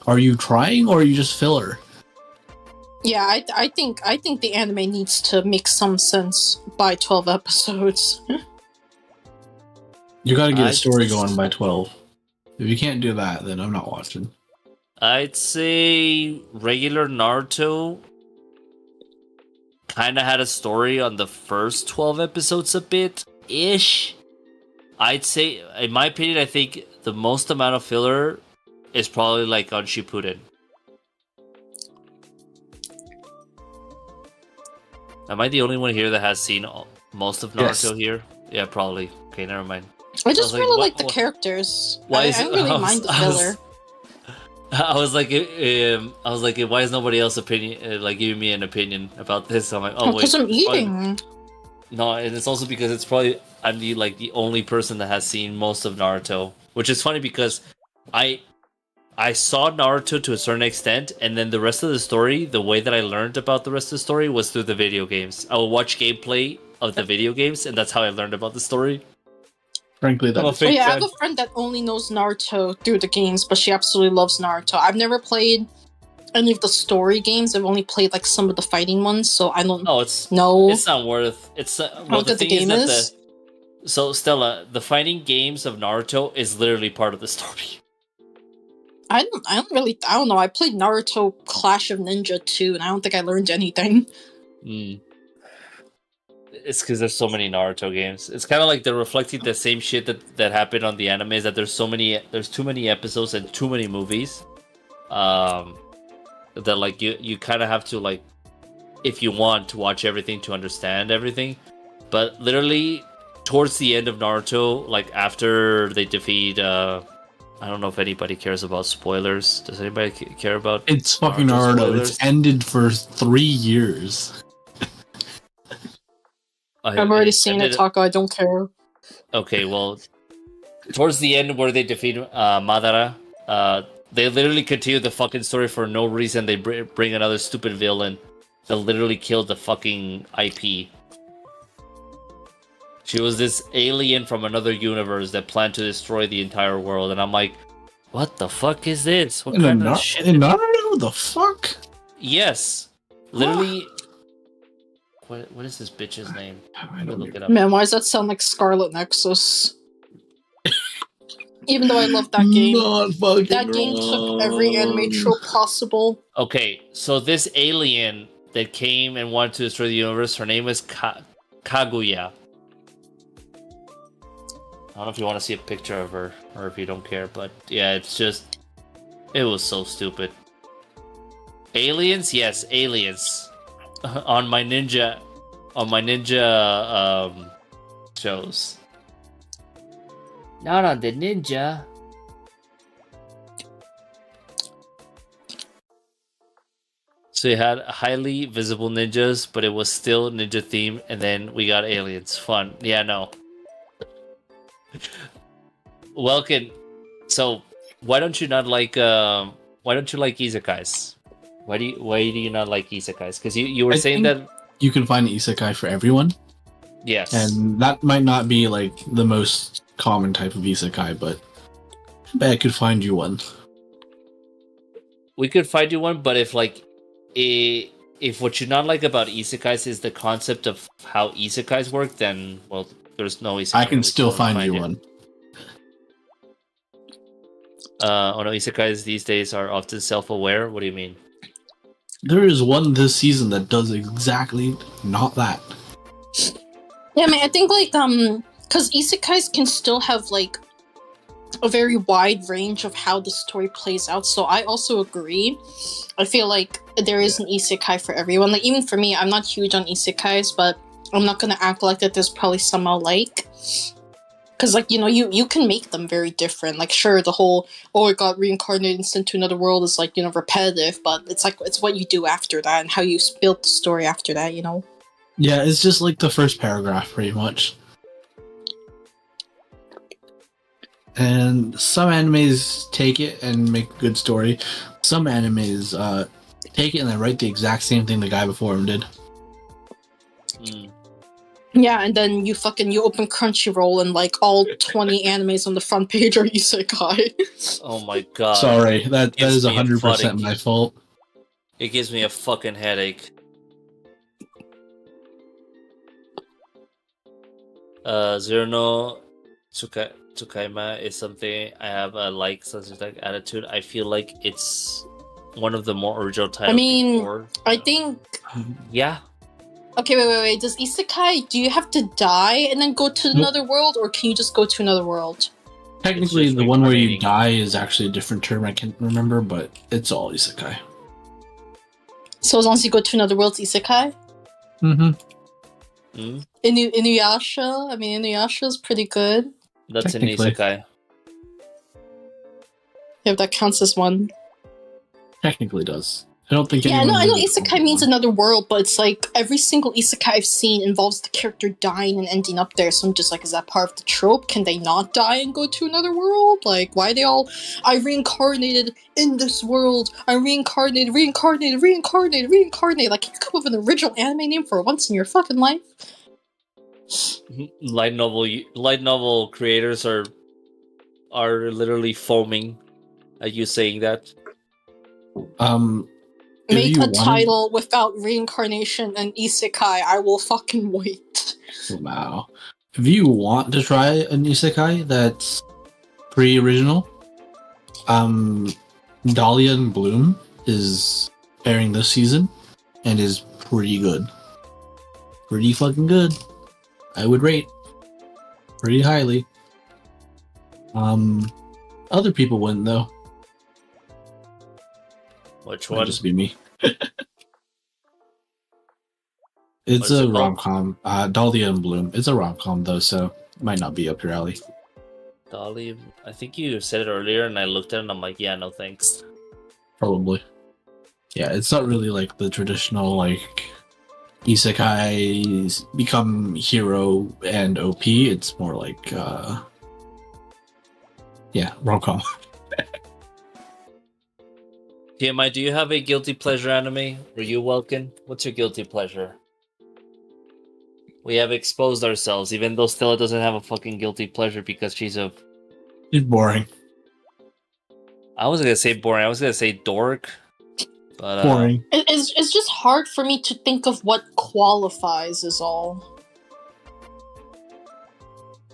are you trying or are you just filler? Yeah, I think the anime needs to make some sense by 12 episodes. You gotta get a story going by 12. If you can't do that, then I'm not watching. I'd say regular Naruto kind of had a story on the first 12 episodes a bit-ish. I'd say, in my opinion, I think the most amount of filler is probably like on Shippuden. Am I the only one here that has seen most of Naruto here? Yeah, probably. Okay, never mind. I just like, really like what- the characters. why I is- don't really mind the filler. I was like, why is nobody else like giving me an opinion about this? I'm like, oh wait, Because I'm it's probably- eating. No, and it's also because it's probably I'm the only person that has seen most of Naruto, which is funny because I saw Naruto to a certain extent, and then the rest of the story, the way that I learned about the rest of the story was through the video games. I would watch gameplay of the video games, and that's how I learned about the story. Frankly, I'm a that's Oh, fake yeah, I fan. have a friend that only knows Naruto through the games, but she absolutely loves Naruto. I've never played any of the story games. I've only played like some of the fighting ones, so I don't Oh, it's know not worth. It's how well, the good the thing game is is. that so Stella, the fighting games of Naruto is literally part of the story. I don't know. I played Naruto Clash of Ninja 2, and I don't think I learned anything. It's because there's so many Naruto games. It's kind of like they're reflecting the same shit that happened on the anime. Is that there's too many episodes and too many movies. That like you kind of have to like, if you want to watch everything to understand everything. But literally, towards the end of Naruto, like after they defeat, I don't know if anybody cares about spoilers. Does anybody care about? it's fucking Naruto Naruto. spoilers? It's ended for 3 years. I've already seen it, Taco. I don't care. Okay, well, towards the end where they defeat Madara, they literally continue the fucking story for no reason. They bring another stupid villain that literally killed the fucking IP. She was this alien from another universe that planned to destroy the entire world, and I'm like, what the fuck is this? What kind of shit? In Naruto, the fuck? Yes, literally. What is this bitch's name? I Let me don't look know. it up. Man, why does that sound like Scarlet Nexus? Even though I love that game. Not fucking That game took every anime wrong. trope possible. Okay, so this alien that came and wanted to destroy the universe, her name is Kaguya. I don't know if you want to see a picture of her or if you don't care, but yeah, it's just... It was so stupid. Aliens? Yes, aliens. on my ninja shows. Not on the ninja. So you had highly visible ninjas, but it was still ninja theme, and then we got aliens. Fun. Yeah, no. Welkin, so why don't you not like isekais? Why do you not like isekais? Because you were saying that you can find an isekai for everyone. Yes. And that might not be like the most common type of isekai, but I bet I could find you one. We could find you one, but if like if what you not like about isekais is the concept of how isekais work, then well, there's no isekai. I can still find you one. Oh no, isekais these days are often self-aware. What do you mean? There is one this season that does exactly not that. Yeah, I mean, I think like because isekais can still have like a very wide range of how the story plays out. So I also agree. I feel like there is an isekai for everyone. Like even for me, I'm not huge on isekais, but I'm not gonna act like that. There's probably some I'll like. Because, like, you know, you can make them very different. Like, sure, the whole, oh, it got reincarnated and sent to another world is, like, you know, repetitive. But it's, like, it's what you do after that and how you build the story after that, you know? Yeah, it's just, like, the first paragraph, pretty much. And some animes take it and make a good story. Some animes take it and they write the exact same thing the guy before him did. Yeah, and then you open Crunchyroll and like all 20 animes on the front page are isekai. Oh my god. Sorry, that is 100% my fault. It gives me a fucking headache. Zero no Tsukaima is something I have a such like attitude. I feel like it's one of the more original titles. I mean, I think... Yeah. Okay, wait. Does isekai, do you have to die and then go to another world, or can you just go to another world? Technically, the one where you die is actually a different term I can't remember, but it's all isekai. So as long as you go to another world, it's isekai? Mm-hmm. Inuyasha? I mean, Inuyasha is pretty good. That's an isekai. Yeah, that counts as one. Technically does. I don't think. Yeah, I know isekai means another world, but it's like every single isekai I've seen involves the character dying and ending up there. So I'm just like, is that part of the trope? Can they not die and go to another world? Like, why are they all? I reincarnated in this world. I reincarnated. Like, can you come up with an original anime name for once in your fucking life? Light novel creators are literally foaming at you saying that. Make a title without reincarnation and isekai. I will fucking wait. Wow. If you want to try an isekai that's pre-original, Dahlia and Bloom is airing this season and is pretty good. Pretty fucking good. I would rate pretty highly. Other people wouldn't though. Which one? Might just be me. It's a rom-com. Dahlia and Bloom. It's a rom-com though, so it might not be up your alley. Dahlia, I think you said it earlier, and I looked at it and I'm like, yeah, no thanks. Probably. Yeah, it's not really like the traditional like isekai become hero and OP. It's more like rom-com. TMI, do you have a guilty pleasure anime? Were you Welkin? What's your guilty pleasure? We have exposed ourselves, even though Stella doesn't have a fucking guilty pleasure because she's boring. I wasn't gonna say boring, I was gonna say dork. But boring. It's just hard for me to think of what qualifies is all.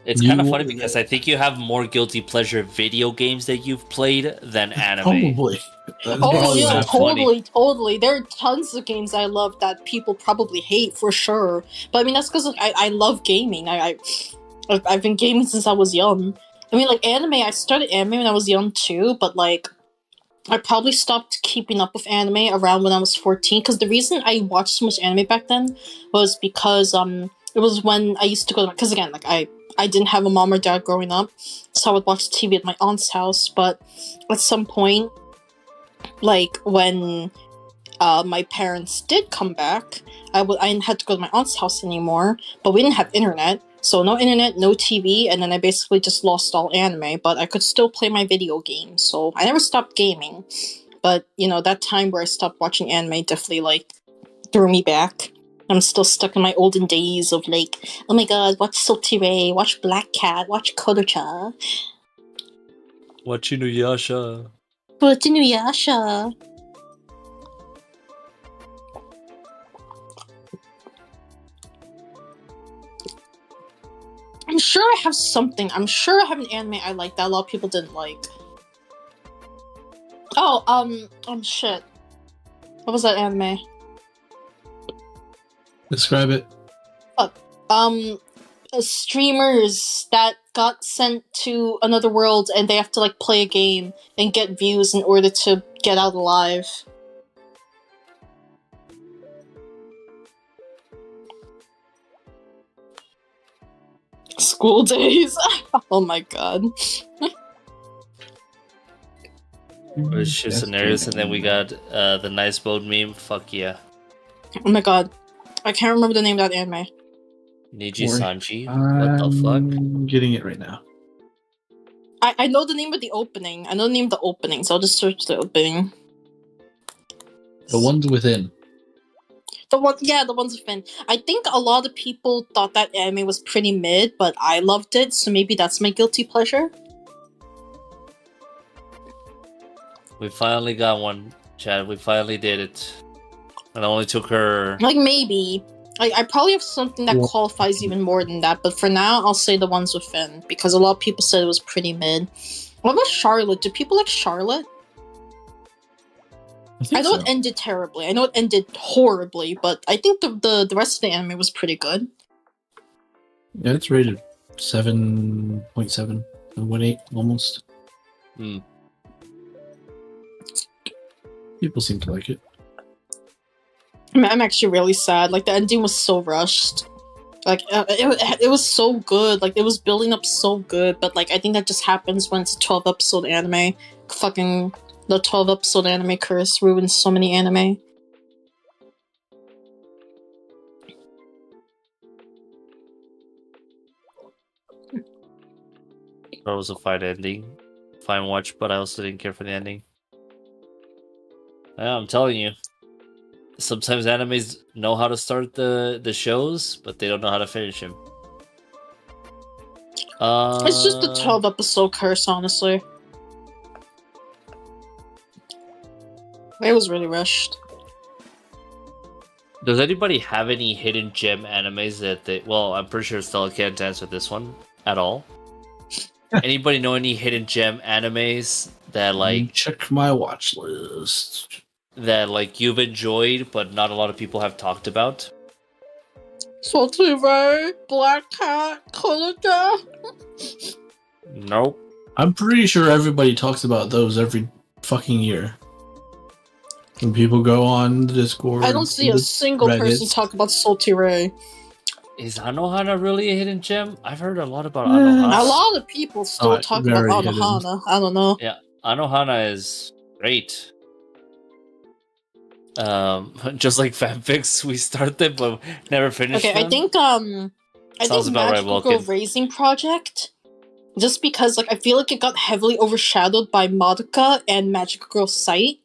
It's kind of funny because I think you have more guilty pleasure video games that you've played than anime. Probably. Oh yeah, funny. totally. There are tons of games I love that people probably hate for sure. But I mean that's because like, I love gaming. I've been gaming since I was young. I mean like anime. I started anime when I was young too, but like I probably stopped keeping up with anime around when I was 14. Because the reason I watched so much anime back then was because it was when I used to go to because again like I didn't have a mom or dad growing up, so I would watch TV at my aunt's house. But at some point, like when my parents did come back, I didn't have to go to my aunt's house anymore. But we didn't have internet, so no internet, no TV, and then I basically just lost all anime. But I could still play my video games, so I never stopped gaming. But you know that time where I stopped watching anime definitely like threw me back. I'm still stuck in my olden days of like, oh my god, watch Salty Ray, watch Black Cat, watch Kodocha. Watch Inuyasha. Watch Inuyasha. I'm sure I have something. I'm sure I have an anime I like that a lot of people didn't like. Oh, shit. What was that anime? Describe it. Streamers that got sent to another world and they have to like play a game and get views in order to get out alive. School days. Oh my god. It's just scenarios, and then we got the nice boat meme. Fuck yeah. Oh my god. I can't remember the name of that anime. Niji Sanji? What the fuck? I'm getting it right now. I know the name of the opening. I know the name of the opening, so I'll just search the opening. The ones within. The ones within. I think a lot of people thought that anime was pretty mid, but I loved it, so maybe that's my guilty pleasure. We finally got one, Chad. We finally did it. And it only took her... Like, maybe. I probably have something that qualifies even more than that, but for now, I'll say the ones within, because a lot of people said it was pretty mid. What about Charlotte? Do people like Charlotte? I know it ended terribly. I know it ended horribly, but I think the rest of the anime was pretty good. Yeah, it's rated 7.7, 7.8 almost. Hmm. People seem to like it. I mean, I'm actually really sad. Like, the ending was so rushed. Like, it was so good. Like, it was building up so good, but, like, I think that just happens when it's a 12-episode anime. Fucking, the 12-episode anime curse ruins so many anime. That was a fine ending. Fine watch, but I also didn't care for the ending. Yeah, I'm telling you. Sometimes animes know how to start the shows, but they don't know how to finish them. It's just the 12-episode curse, honestly. It was really rushed. Does anybody have any hidden gem animes that they... Well, I'm pretty sure Stella can't answer this one at all. Anybody know any hidden gem animes that, like... Check my watch list. That, like, you've enjoyed, but not a lot of people have talked about? Salty Ray, Black Cat, Kodocha. Nope. I'm pretty sure everybody talks about those every fucking year. When people go on the Discord, I don't see a single person talk about Salty Ray. Is Anohana really a hidden gem? I've heard a lot about Anohana. A lot of people still talk about Anohana. I don't know. Yeah, Anohana is great. Just like fanfics, we started but never finished. Okay, them. I think Magical Girl Raising Project, just because like I feel like it got heavily overshadowed by Madoka and Magical Girl Sight,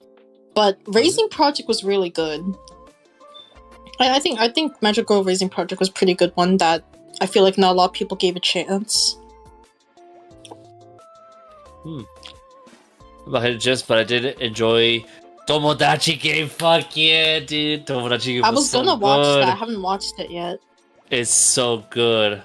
but Raising Project was really good. I think Magical Girl Raising Project was a pretty good one that I feel like not a lot of people gave a chance. About just, but I did enjoy Tomodachi Game. Fuck yeah, dude! Tomodachi Game. I was so gonna watch good. that. I haven't watched it yet. It's so good.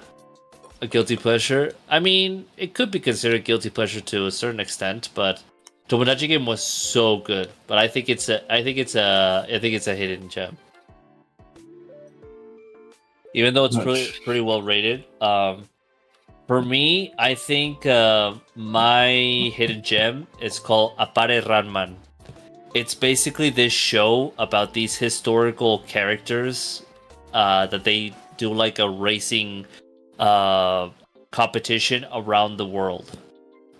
A guilty pleasure. I mean, it could be considered guilty pleasure to a certain extent, but Tomodachi Game was so good. But I think it's a hidden gem. Even though it's pretty well rated. For me, I think my hidden gem is called Appare Ranman. It's basically this show about these historical characters that they do like a racing competition around the world,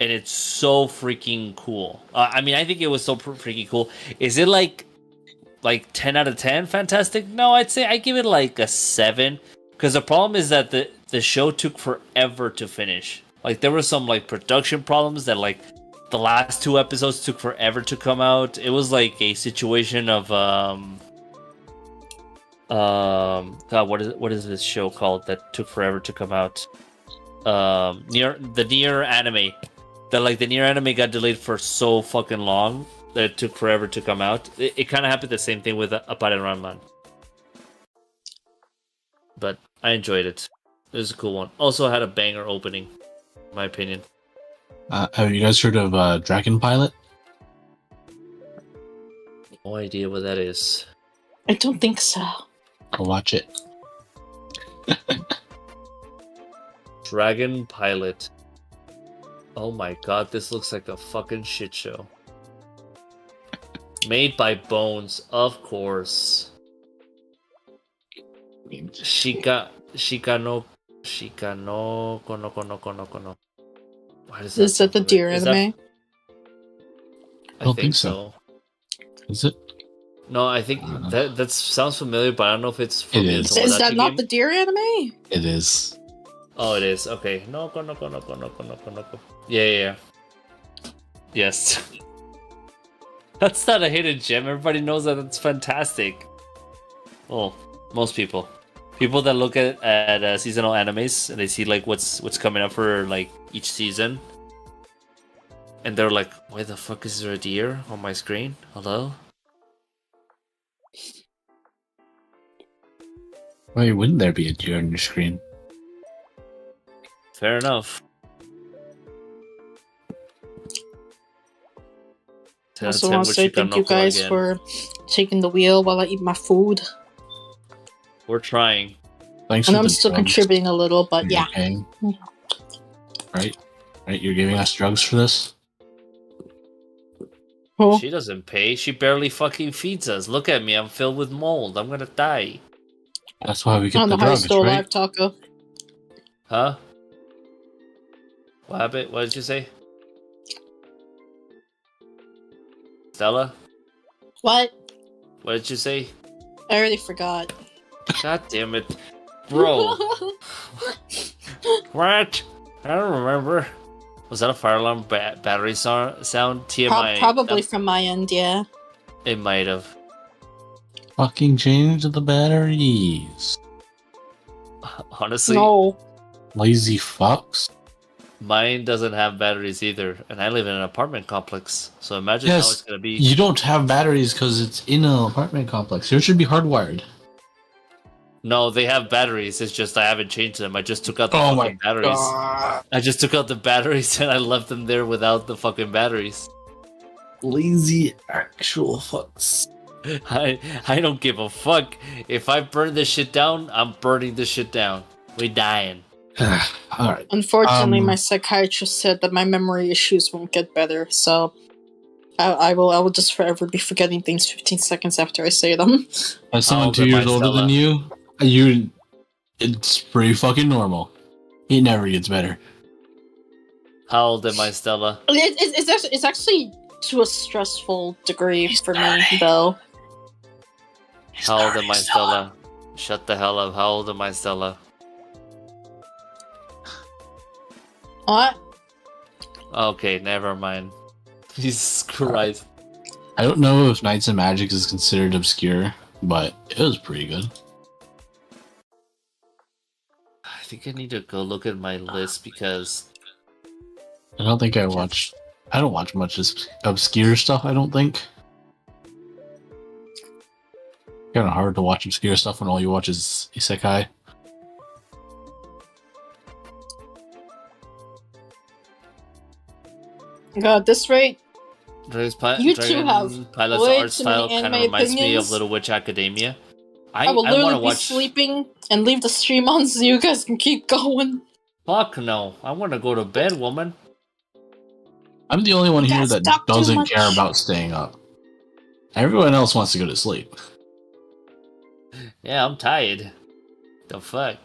and it's so freaking cool. I mean, I think it was so freaking cool. Is it like 10 out of 10 fantastic? No, I'd say I give it like a 7, because the problem is that the show took forever to finish. Like, there were some like production problems that like the last 2 episodes took forever to come out. It was like a situation of God, what is this show called that took forever to come out? Nier anime. The Nier anime got delayed for so fucking long that it took forever to come out. It kind of happened the same thing with Appare Ranman. But I enjoyed it. It was a cool one. Also had a banger opening, in my opinion. Have you guys heard of Dragon Pilot? No idea what that is. I don't think so. Go watch it. Dragon Pilot. Oh my god, this looks like a fucking shit show. Made by Bones, of course. Shikano kono. What is that? Is that the deer anime? I don't think so. Is it? No, I think that sounds familiar, but I don't know if it's from It is. Is that not the deer anime? It is. Oh, it is. Okay. No. Yeah. Yes. That's not a hidden gem. Everybody knows that it's fantastic. Well, most people. People that look at seasonal animes and they see like what's coming up for like each season, and they're like, "Why the fuck is there a deer on my screen? Hello?" Why wouldn't there be a deer on your screen? Fair enough. I also want to say thank you guys for taking the wheel while I eat my food. We're trying. Thanks. And I'm still contributing a little, but yeah. Paying. Right? You're giving us drugs for this? Oh. She doesn't pay. She barely fucking feeds us. Look at me. I'm filled with mold. I'm gonna die. That's why we get the how drugs, still right? alive, Taco. Huh? What happened? What did you say? Stella? What? What did you say? I already forgot. God damn it. Bro. What? I don't remember. Was that a fire alarm battery sound? TMI. Probably from my end, yeah. It might have. Fucking change the batteries. Honestly, No. Lazy fucks. mine doesn't have batteries either, and I live in an apartment complex. So imagine how it's gonna be. You don't have batteries because it's in an apartment complex. Yours should be hardwired. No, they have batteries. It's just I haven't changed them. I just took out the Oh fucking my batteries. God. I just took out the batteries and I left them there without the fucking batteries. Lazy actual fucks. I don't give a fuck. If I burn this shit down, I'm burning this shit down. We dying. Alright. Unfortunately, my psychiatrist said that my memory issues won't get better, so I will just forever be forgetting things 15 seconds after I say them. As someone 2 years older than you, it's pretty fucking normal. It never gets better. How old am I, Stella? It's actually to a stressful degree for me, though. How old am I, Stella? Shut the hell up. How old am I, Stella? What? Okay, never mind. Jesus Christ. I don't know if Knights and Magic is considered obscure, but it was pretty good. I think I need to go look at my list because I don't think I don't watch much obscure stuff, I don't think. Kind of hard to watch obscure stuff when all you watch is isekai. God, this rate. You two Dragon have Pilot's way art too many style kind of anime reminds me of opinions. Little Witch Academia. I will I want literally to be watch. sleeping and leave the stream on so you guys can keep going. Fuck no! I want to go to bed, woman. I'm the only one You here guys that talk too doesn't much. care about staying up. Everyone else wants to go to sleep. Yeah, I'm tired. The fuck?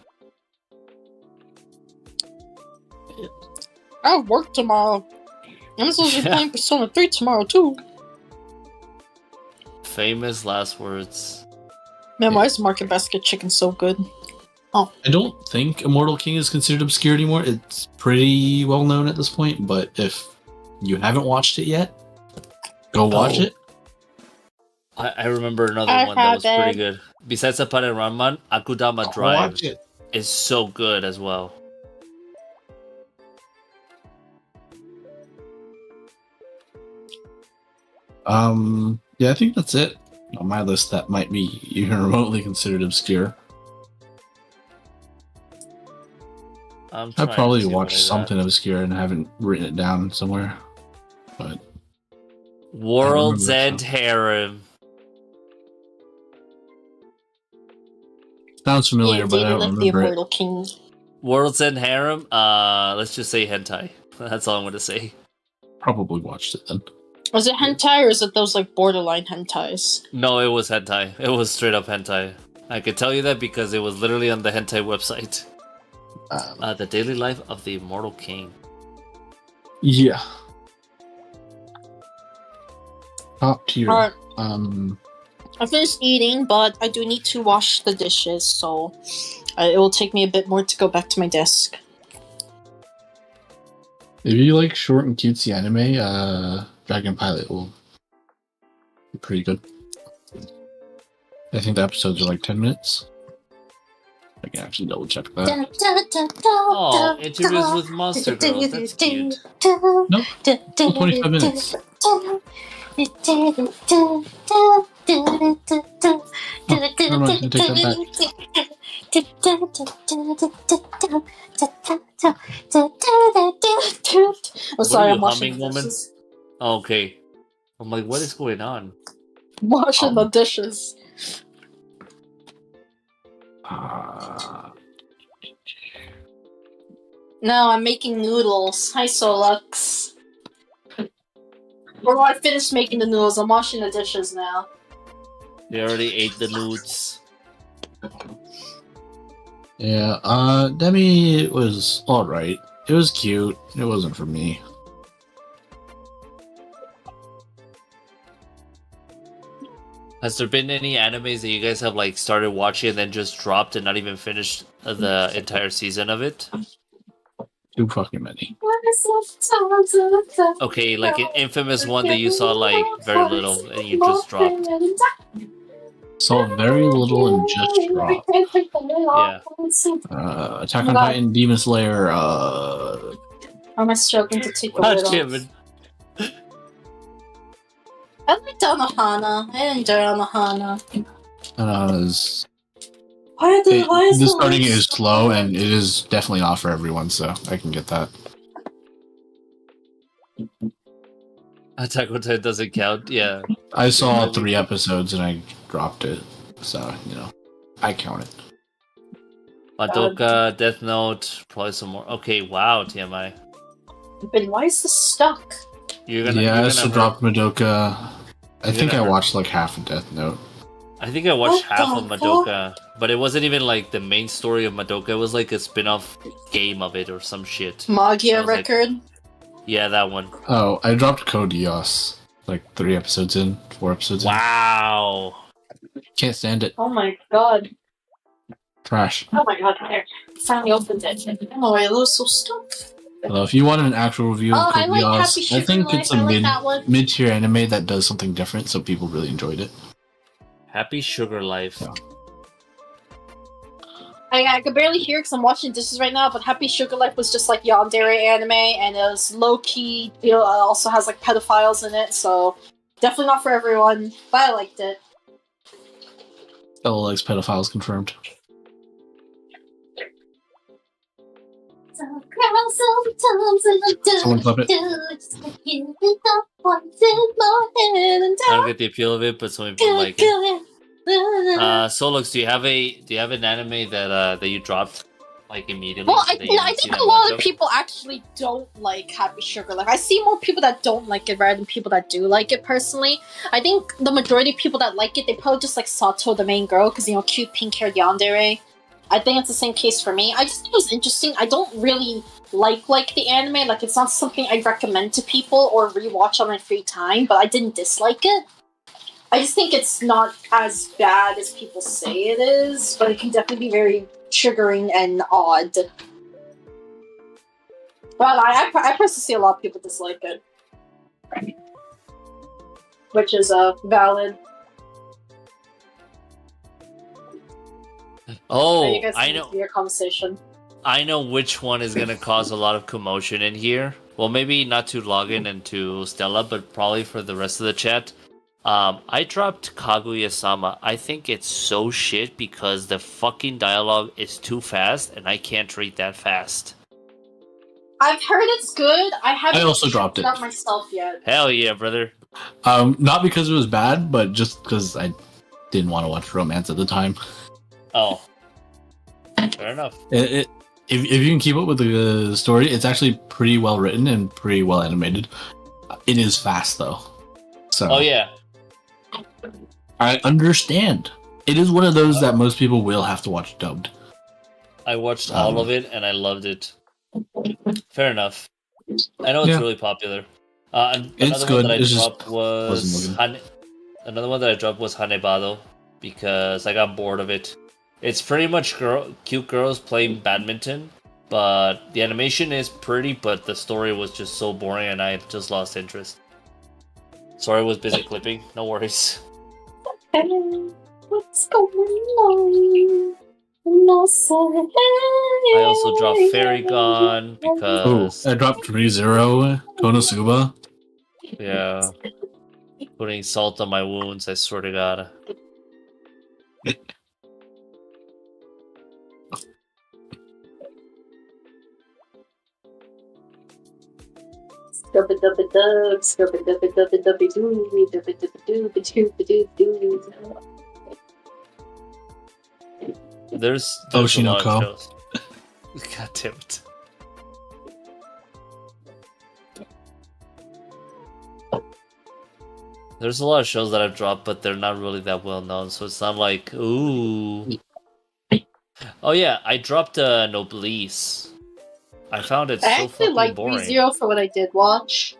I have work tomorrow. I'm supposed to be playing Persona 3 tomorrow too. Famous last words. Man, why is Market Basket Chicken so good? I don't think Immortal King is considered obscure anymore. It's pretty well known at this point, but if you haven't watched it yet, go watch it. I remember another I one that was pretty haven't. good. Besides Sapare Raman, Akudama Go Drive watch it. is so good as well. Yeah, I think that's it on my list that might be even remotely considered obscure. I'm I trying to probably see what watched I got. something obscure and haven't written it down somewhere. But World's I End remember Harem. sounds familiar, Yeah, but I David don't like the remember it. Immortal King. World's End Harem. Let's just say hentai. That's all I'm gonna say. Probably watched it then. Was it hentai or is it those like borderline hentais? No, it was hentai. It was straight up hentai. I could tell you that because it was literally on the hentai website. The Daily Life of the Immortal King. Yeah. Top tier. Alright, I I finished eating, but I do need to wash the dishes, so it will take me a bit more to go back to my desk. If you like short and cutesy anime, Dragon Pilot will be pretty good. I think the episodes are like 10 minutes. I can actually double check that. Oh, interviews with monster girls. That's cute. Nope. 25 minutes. Never mind, I take that I'm sorry, you I'm washing humming, the woman? dishes. Oh, okay. I'm like, what is going on? Washing the dishes. No, I'm making noodles. Hi, Solux. Or I finished making the noodles. I'm washing the dishes now. They already ate the nudes. Yeah, Demi was alright. It was cute. It wasn't for me. Has there been any animes that you guys have like started watching and then just dropped and not even finished the entire season of it? Too fucking many. Okay, like an infamous one that you saw like very little and you just dropped. Saw very little and just dropped. Yeah. Attack on Titan, Demon Slayer, How am I struggling to take the God lid damn off? it. I liked Anohana. I enjoy Anohana. is Why is the the starting light is so slow bright? and it is definitely not for everyone, so I can get that. Attack on Titan doesn't count. Yeah. I saw Yeah, 3 episodes and I dropped it, so I count it. Madoka, Death Note, probably some more. Okay, wow, TMI. But why is this stuck? You're gonna. Yeah, You're I gonna also hurt- dropped Madoka. I You're think I gonna hurt- watched like half of Death Note. I think I watched What half the of Madoka, but it wasn't even like the main story of Madoka. It was like a spin-off game of it or some shit. I Magia was like- record? Yeah, that one. Oh, I dropped Code Geass like 3 episodes in, 4 episodes Wow. in. Can't stand it. Oh my god. Trash. Oh my god. There. Finally opened it. Oh, it was so stuck. Although if you want an actual review of Oh, I Code like Happy Geass, I Sugar think Life. it's I a like that one. mid-tier anime that does something different, so people really enjoyed it. Happy Sugar Life. Yeah. I could barely hear because I'm watching dishes right now, but Happy Sugar Life was just like yandere anime, and it was low-key, also has like pedophiles in it, so definitely not for everyone, but I liked it. Ella likes pedophiles confirmed. Sometimes Someone flip it. I don't get the appeal of it, but some people like it. Solux, do you have an anime that you dropped like immediately? Well, I that you haven't think seen a that lot much of people actually don't like Happy Sugar Life. I see more people that don't like it rather than people that do like it. Personally, I think the majority of people that like it, they probably just like Sato, the main girl, because cute pink-haired yandere. I think it's the same case for me. I just think it was interesting. I don't really like the anime. Like, it's not something I'd recommend to people or rewatch on my free time. But I didn't dislike it. I just think it's not as bad as people say it is, but it can definitely be very triggering and odd. Well, I personally see a lot of people dislike it. Which is valid. Oh, You guys I can know. Your conversation. I know which one is gonna cause a lot of commotion in here. Well, maybe not to Login and to Stella, but probably for the rest of the chat. I dropped Kaguya-sama. I think it's so shit because the fucking dialogue is too fast, and I can't read that fast. I've heard it's good. I haven't I also dropped checked it. out myself yet. Hell yeah, brother. Not because it was bad, but just because I didn't want to watch romance at the time. Oh, fair enough. If you can keep up with the story, it's actually pretty well written and pretty well animated. It is fast though, so Oh yeah. I understand. It is one of those that most people will have to watch dubbed. I watched all of it and I loved it. Fair enough. I know it's Yeah. really popular. It's Another good. one that I It's just dropped was another one that I dropped was Hanebado because I got bored of it. It's pretty much cute girls playing badminton, but the animation is pretty, but the story was just so boring and I just lost interest. Sorry, I was busy clipping. No worries. What's going on? I also dropped Fairy Gone because I dropped ReZero, Konosuba. yeah, putting salt on my wounds. I swear to God. There's a lot of Oshinoko. shows. God damn it. There's a lot of shows that I've dropped, but they're not really that well known, so it's not like, ooh. Oh yeah, I dropped Noblesse. I found it so I actually fucking like boring. ReZero for what I did watch.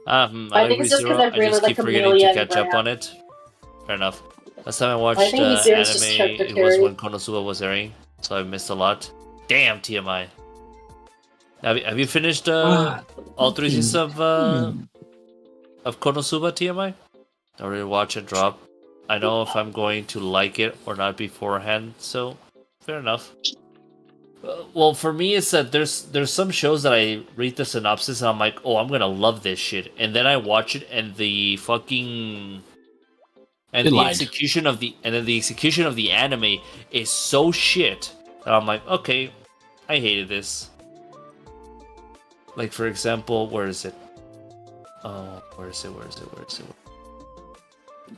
I I think it's just because ReZero. I've really I just keep like forgetting to Amelia catch and up on it. Fair enough. Last time I watched I think ReZero's just anime, character it was carry. when Konosuba was airing, so I missed a lot. Damn, TMI. Have you finished all three seasons of Konosuba, TMI? I already watch and drop. I know if I'm going to like it or not beforehand, so fair enough. Well, for me, it's that there's some shows that I read the synopsis and I'm like, oh, I'm gonna love this shit, and then I watch it and the fucking execution of the anime is so shit that I'm like, okay, I hated this. Like, for example, where is it? Oh, where is it?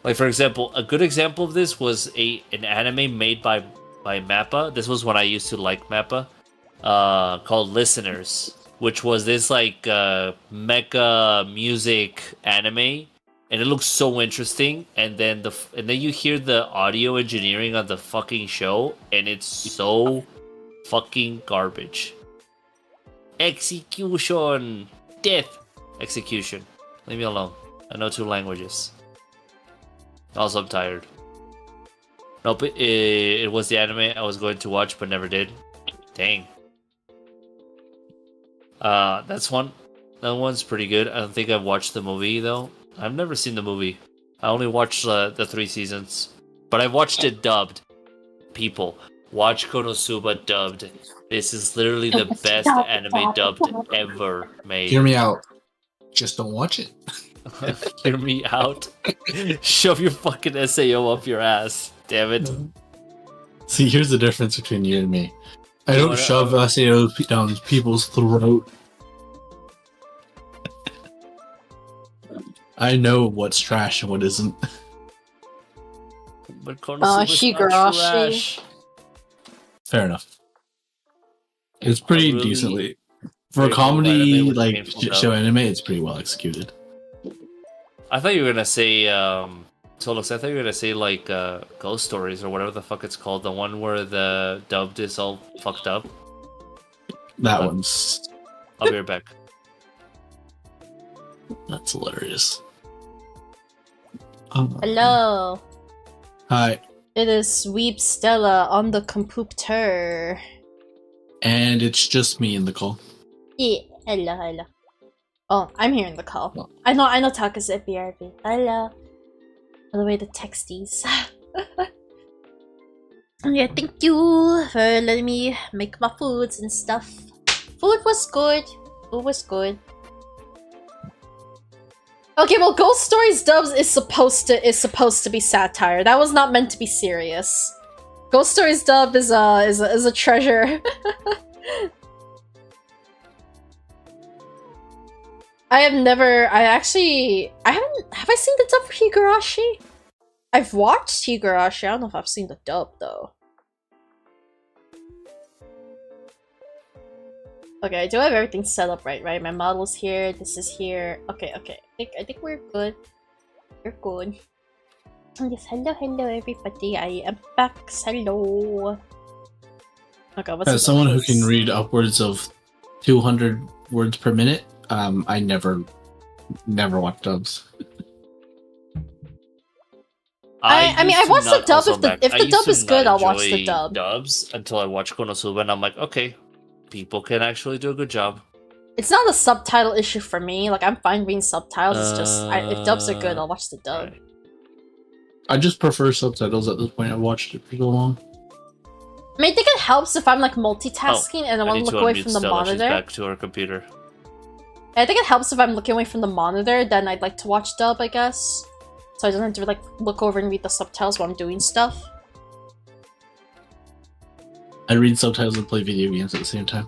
Like, for example, a good example of this was an anime made by Mappa. This was when I used to like Mappa, called Listeners, which was this like mecha music anime, and it looks so interesting. And then you hear the audio engineering on the fucking show, and it's so fucking garbage. Execution, death, execution. Leave me alone. I know 2 languages. Also, I'm tired. Nope, it was the anime I was going to watch but never did. Dang. That's one. That one's pretty good. I don't think I've watched the movie though. I've never seen the movie. I only watched the 3 seasons, but I watched it dubbed. People, watch Konosuba dubbed. This is literally the best anime dubbed ever made. Hear me out. Just don't watch it. Hear me out. Shove your fucking SAO up your ass. Damn it. See, here's the difference between you and me. I don't shove SAOs down people's throat. I know what's trash and what isn't. But Konosuba's not Higurashi. trash. Fair enough. It's pretty really decently for a very comedy anime with like painful show dub. anime. It's pretty well executed. I thought you were gonna say, Solux, I thought you were gonna say like Ghost Stories or whatever the fuck it's called, the one where the dubbed is all fucked up. That But- one's I'll be right back. that's hilarious. Hello. Hi, It is Sweep Stella on the computer. and it's just me in the call. Yeah, hello. Oh, I'm hearing the call. Oh. I know Taka's at BRB. Hello. By the way, the texties. Yeah, thank you for letting me make my foods and stuff. Food was good. Okay, well, Ghost Stories dubs is supposed to be satire. That was not meant to be serious. Ghost Stories dub is a treasure. Have I seen the dub for Higurashi? I've watched Higurashi. I don't know if I've seen the dub though. Okay, I do have everything set up right? My model's here, this is here. Okay. I think we're good. We're good. Yes, hello everybody. I am back. Hello. Okay, what's As the someone who can quiz? read upwards of 200 words per minute, I never watch dubs. I mean, I used to watch the not- dub also if the back- if I the used dub to is good, not I'll watch the enjoy dub. dubs until I watch Konosuba, and I'm like, okay, people can actually do a good job. It's not a subtitle issue for me. Like, I'm fine reading subtitles. It's just if dubs are good, I'll watch the dub. Right. I just prefer subtitles at this point. I've watched it for so long. I mean, I think it helps if I'm like multitasking and I want need to to look away unmute from the Stella. She's monitor. back to her computer. I think it helps if I'm looking away from the monitor. Then I'd like to watch dub, I guess. So I don't have to like look over and read the subtitles while I'm doing stuff. I read subtitles and play video games at the same time.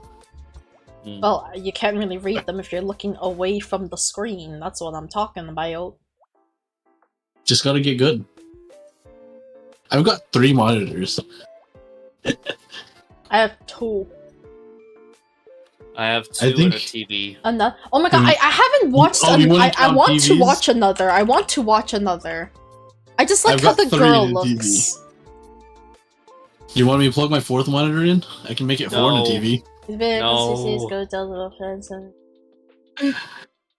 Well, you can't really read them if you're looking away from the screen. That's what I'm talking about. Just gotta get good. I've got 3 monitors. I have 2. I have I 2 and a think- TV. Another. Oh my god, Mm. I haven't watched. Oh, you wanna I count want to TVs? watch another. I want to watch another. I just like I've how got the 3 girl in a TV. looks. You want me to plug my 4th monitor in? I can make it 4 in a No. TV.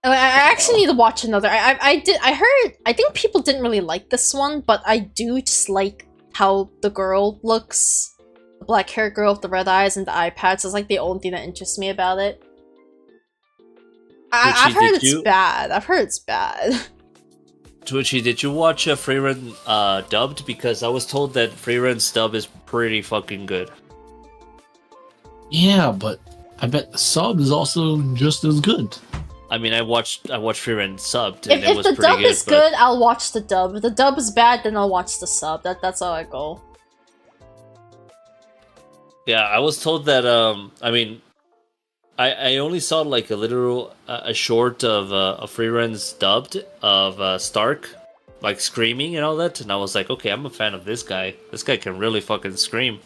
I actually need to watch another. I think people didn't really like this one, but I do just like how the girl looks. The black haired girl with the red eyes and the eye patch is like the only thing that interests me about it. I've heard it's bad. I've heard it's bad. Twitchy, did you watch Freerun dubbed? Because I was told that Freerun's dub is pretty fucking good. Yeah, but I bet the sub is also just as good. I mean, I watched Freerun subbed, and it If was the pretty dub good. is good, I'll watch the dub. If the dub is bad, then I'll watch the sub. That's how I go. Yeah, I was told that. I mean, I only saw like a literal a short of Freerun's dubbed of Stark, like screaming and all that, and I was like, okay, I'm a fan of this guy. This guy can really fucking scream.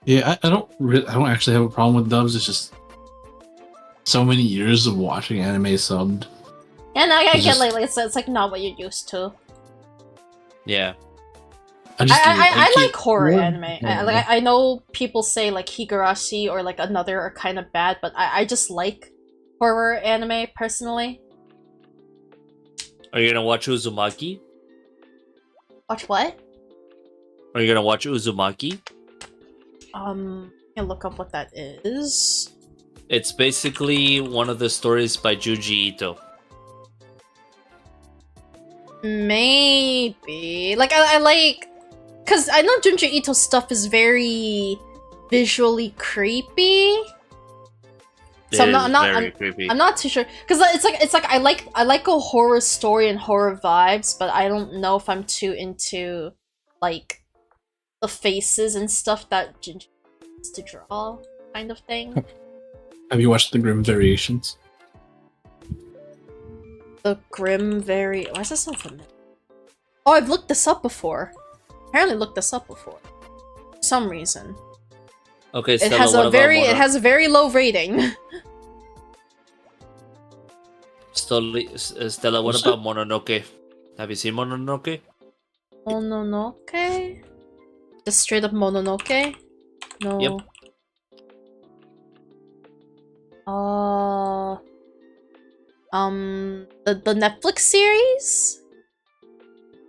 Yeah, I don't actually have a problem with dubs. It's just so many years of watching anime subbed. And I It's get just- like it's like not what you're used to. Yeah, I can't- like horror Yeah. anime. I know people say like Higurashi or like another are kind of bad, but I just like horror anime personally. are you gonna watch Uzumaki? Watch what? Are you gonna watch Uzumaki? I look up what that is. It's basically one of the stories by Junji Ito. Maybe like I like, cause I know Junji Ito's stuff is very visually creepy. So It is very creepy. I'm not too sure because it's like I like a horror story and horror vibes, but I don't know if I'm too into like the faces and stuff that Junji to draw kind of thing. Have you watched the Grimm Variations? The Grimm Why is this so familiar? Oh, I've looked this up before. Apparently looked this up before. For some reason. Okay, It Stella, has what a about very a very low rating. Stella, what about Mononoke? Have you seen Mononoke? Mononoke? Just straight up Mononoke? No. Yep. The Netflix series?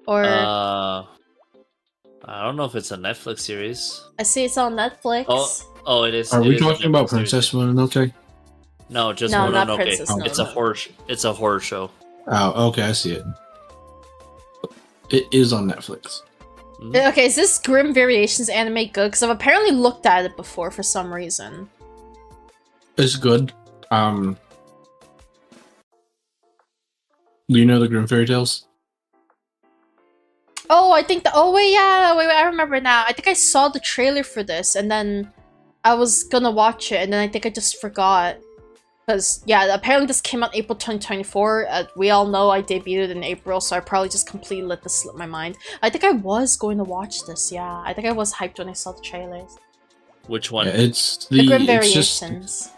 Or I don't know if it's a Netflix series. I see it's on Netflix. Oh, it is. Are it we is a talking Netflix about series. Princess Mononoke? No, just No, not Mononoke. Princess, no, It's no. a horror. It's a horror show. Oh, okay, I see it. It is on Netflix. Okay, is this Grimm Variations anime good? Because I've apparently looked at it before for some reason. It's good. Do you know the Grimm Fairy Tales? Oh, I think wait, I remember now. I think I saw the trailer for this, and then I was gonna watch it, and then I think I just forgot. Because, yeah, apparently this came out April 2024. We all know I debuted in April, so I probably just completely let this slip my mind. I think I was going to watch this, yeah. I think I was hyped when I saw the trailers. Which one? Yeah, it's The Grimm it's Variations.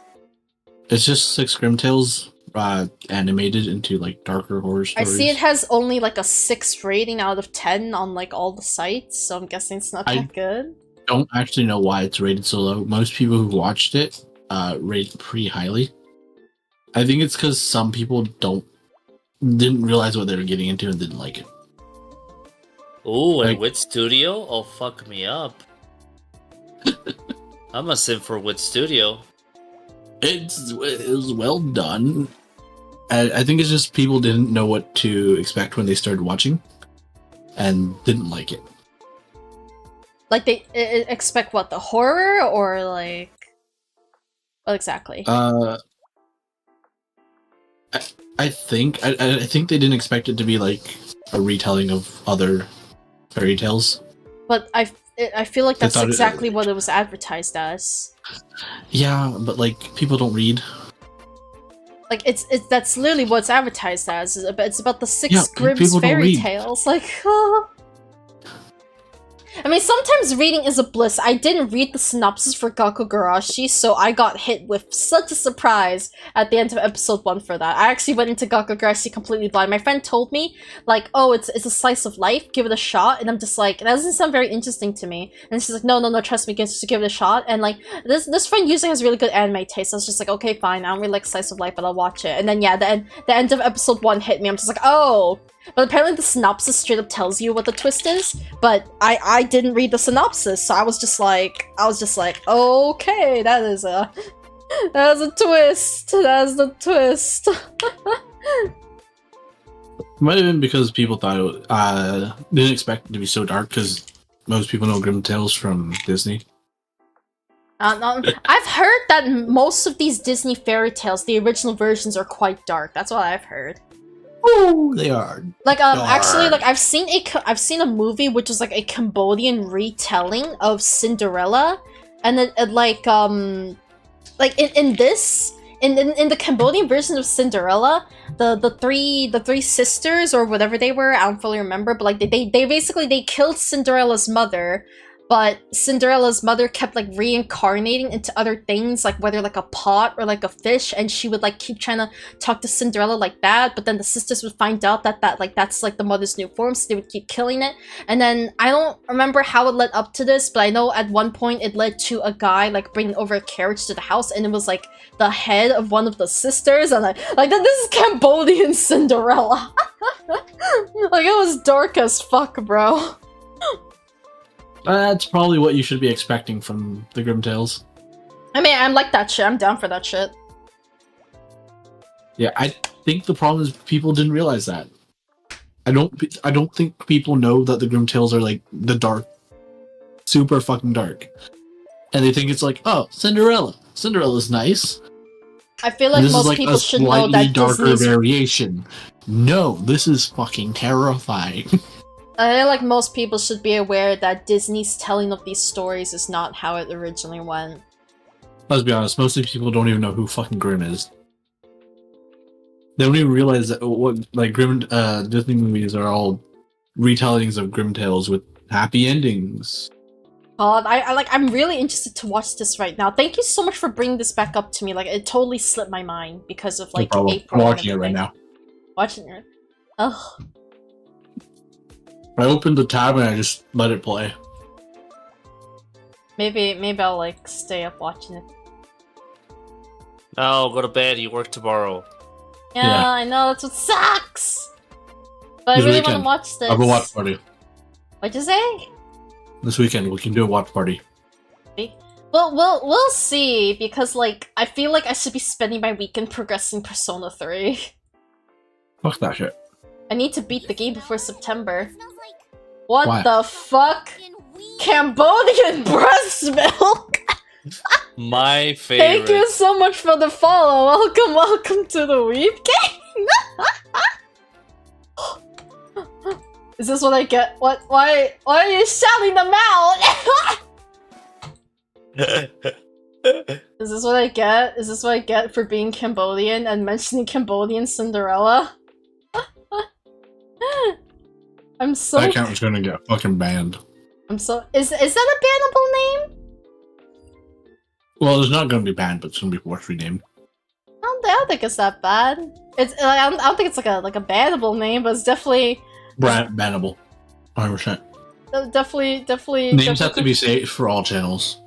it's just 6 Grimm Tales animated into like darker horror I stories. see it has only like a 6 rating out of 10 on like all the sites, so I'm guessing it's not that good. Don't actually know why it's rated so low. Most people who watched it rate it pretty highly. I think it's because some people didn't realize what they were getting into and didn't like it. Oh, and Like- Wit Studio? Oh, fuck me up. I'm a simp for Wit Studio. It was well done. I think it's just people didn't know what to expect when they started watching, and didn't like it. Like, they expect what, the horror, or like... What exactly? I think they didn't expect it to be like a retelling of other fairy tales. But I feel like that's thought exactly what it was advertised as. Yeah, but like people don't read. Like, that's literally what it's advertised as. It's about the 6 Yeah, Grimm's people don't fairy read. tales. Like, I mean, sometimes reading is a bliss. I didn't read the synopsis for Gakugarashi, so I got hit with such a surprise at the end of episode 1 for that. I actually went into Gakugarashi completely blind. My friend told me, like, oh, it's a slice of life, give it a shot, and I'm just like, that doesn't sound very interesting to me. And she's like, no, trust me, just give it a shot. And like, this friend usually has really good anime taste, so I was just like, okay, fine, I don't really like slice of life, but I'll watch it. And then yeah, the end of episode 1 hit me. I'm just like, oh. But apparently the synopsis straight up tells you what the twist is, but I didn't read the synopsis, so I was just like, okay, that is a twist. That's the twist. Might have been because people thought it didn't expect it to be so dark, because most people know Grimm Tales from Disney. No, I've heard that most of these Disney fairy tales, the original versions, are quite dark. That's what I've heard. Oh, they are. Like, actually, Dark. like, I've seen a movie which is like a Cambodian retelling of Cinderella, and it like in the Cambodian version of Cinderella, the three sisters, or whatever they were, I don't fully remember, but like they basically killed Cinderella's mother. But Cinderella's mother kept like reincarnating into other things, like whether like a pot or like a fish, and she would like keep trying to talk to Cinderella like that, but then the sisters would find out that that's like the mother's new form, so they would keep killing it. And then I don't remember how it led up to this, but I know at one point it led to a guy like bringing over a carriage to the house, and it was like the head of one of the sisters, and like this is Cambodian Cinderella. Like, it was dark as fuck, bro. That's probably what you should be expecting from the Grimm Tales. I mean, I'm like that shit. I'm down for that shit. Yeah, I think the problem is people didn't realize that. I don't think people know that the Grimm Tales are like the dark, super fucking dark, and they think it's like, oh, Cinderella's nice. I feel And like this most is like people a should know slightly that darker Disney's... variation. No, this is fucking terrifying. I feel like most people should be aware that Disney's telling of these stories is not how it originally went. Let's be honest, most of these people don't even know who fucking Grimm is. They don't even realize that Grimm Disney movies are all retellings of Grimm tales with happy endings. God, I'm really interested to watch this right now. Thank you so much for bringing this back up to me. Like, it totally slipped my mind because of like No April. I'm watching it right now. Watching it. Oh. I opened the tab and I just let it play. Maybe I'll like stay up watching it. No, go to bed. You work tomorrow. Yeah, I know, that's what sucks! But This I really want to weekend, watch this. I'll have a watch party. What'd you say? This weekend we can do a watch party. Well, we'll see, because like, I feel like I should be spending my weekend progressing Persona 3. Fuck that shit. I need to beat the game before September. What Why? the fuck? Cambodian breast milk! My favorite. Thank you so much for the follow. Welcome to the Weep Game. Is this what I get? What? Why are you shouting them out? Is this what I get? Is this what I get for being Cambodian and mentioning Cambodian Cinderella? I'm so. That account is gonna get fucking banned. I'm so. Is that a bannable name? Well, it's not gonna be banned, but it's gonna be force renamed. I don't think it's that bad. It's I don't think it's like a bannable name, but it's definitely Bannable. 100%. definitely. Names have to be safe for all channels.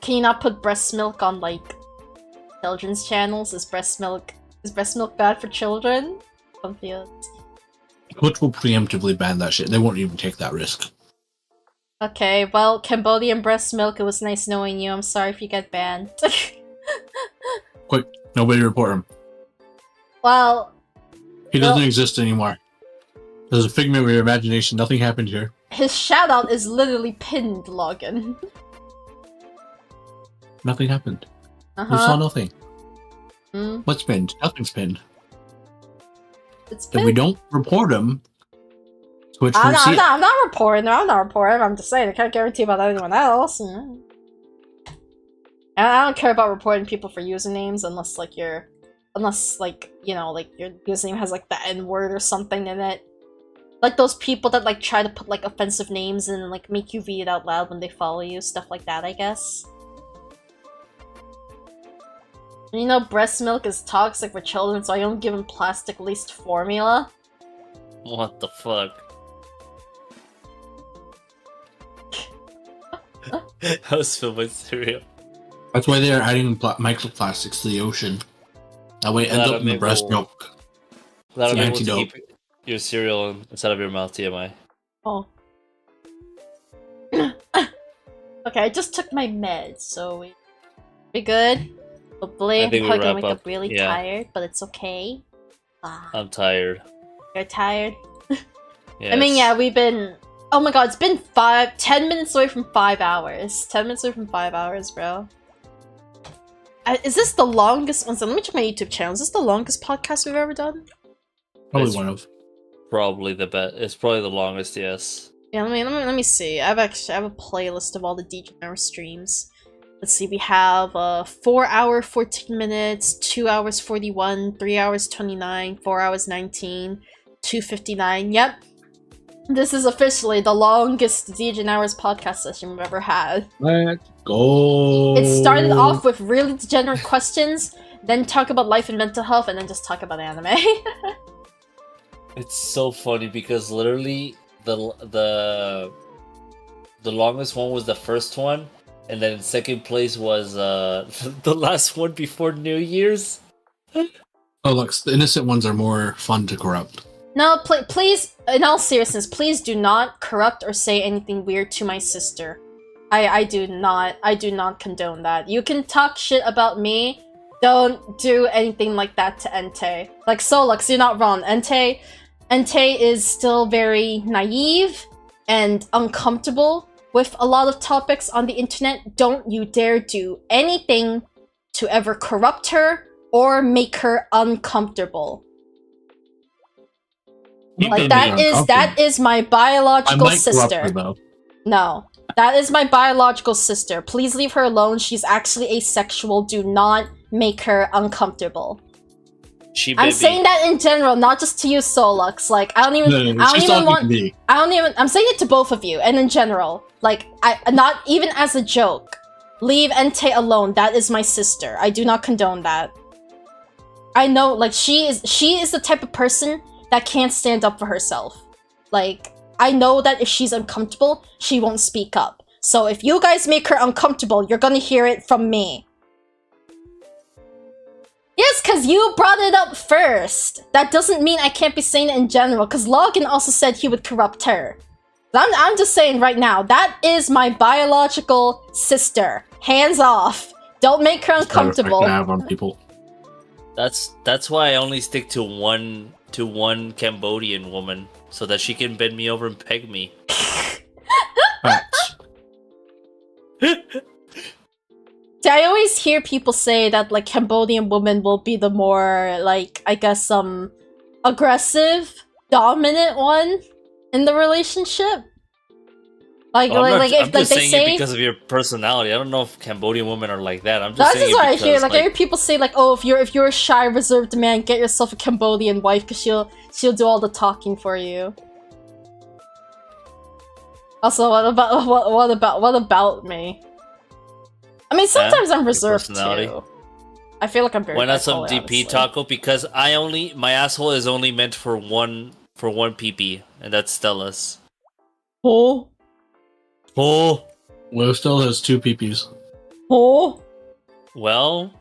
Can you not put breast milk on like children's channels? Is breast milk bad for children? Confused. Twitch will preemptively ban that shit. They won't even take that risk. Okay, well, Cambodian breast milk, it was nice knowing you. I'm sorry if you get banned. Quick, nobody report him. Well, He doesn't exist anymore. There's a figment of your imagination. Nothing happened here. his shoutout is literally pinned, Login. Nothing happened. Uh We saw huh. nothing. Mm, What's pinned? Nothing's pinned. it's If pinned. we don't report him, Twitch I'm won't see it. not reporting. I'm not reporting. I'm just saying I can't guarantee about anyone else. And I don't care about reporting people for usernames unless your username has like the N word or something in it. Like those people that like try to put like offensive names and like make you read it out loud when they follow you, stuff like that, I guess. And you know, breast milk is toxic for children, so I don't give them plastic-laced formula. What the fuck? I was filming cereal. That's why they're adding microplastics to the ocean. That way it ends up in the breast milk. That'll It's be an able to antidote. keep your cereal inside of your mouth, TMI. Oh. Okay, I just took my meds, so we good? Hopefully, I think I'm we gonna wrap wake up up, really yeah. tired, but it's okay. I'm tired. You're tired? Yes. I mean, yeah, we've been... Oh my god, it's been 10 minutes away from 5 hours. 10 minutes away from 5 hours, bro. Is this the longest... Let me check my YouTube channel. Is this the longest podcast we've ever done? Probably It's one of. Probably the best. It's probably the longest, yes. Yeah, let me see. I have a playlist of all the Degen streams. Let's see, we have 4 hour 14 minutes, 2 hours 41, 3 hours 29, 4 hours 19, 2:59. Yep. This is officially the longest Degen Hours podcast session we've ever had. Let's go. It started off with really degenerate questions, then talk about life and mental health, and then just talk about anime. It's so funny because literally the longest one was the first one, and then in second place was the last one before New Year's. Oh, look, the innocent ones are more fun to corrupt. No, please, in all seriousness, please do not corrupt or say anything weird to my sister. I do not condone that. You can talk shit about me, don't do anything like that to Entei. Like, Solux, you're not wrong. Entei is still very naive and uncomfortable with a lot of topics on the internet. Don't you dare do anything to ever corrupt her or make her uncomfortable. Like that is my biological sister. Her, though. No, that is my biological sister. Please leave her alone. She's actually asexual. Do not make her uncomfortable. I'm saying that in general, not just to you, Solux. Like I'm saying it to both of you, and in general. Like not even as a joke. Leave Entei alone. That is my sister. I do not condone that. I know, like she is the type of person that can't stand up for herself. Like, I know that if she's uncomfortable, she won't speak up. So if you guys make her uncomfortable, you're gonna hear it from me. Yes, because you brought it up first. That doesn't mean I can't be saying it in general, because Logan also said he would corrupt her. I'm just saying right now, that is my biological sister. Hands off. Don't make her uncomfortable. On people. That's why I only stick to one Cambodian woman, so that she can bend me over and peg me. See, I always hear people say that like Cambodian women will be the more like I guess aggressive, dominant one in the relationship. Like, I'm just they saying say it because of your personality. I don't know if Cambodian women are like that. I'm just saying that's just what I because, hear. Like, I hear people say like, oh, if you're a shy, reserved man, get yourself a Cambodian wife because she'll do all the talking for you. Also, what about me? I mean, sometimes I'm reserved too. I feel like I'm very. Why not some bipolar, DP honestly. taco? Because my asshole is only meant for one PP, and that's Stella's. Oh. Oh. Well, Stella has 2 peepees. Oh. Well,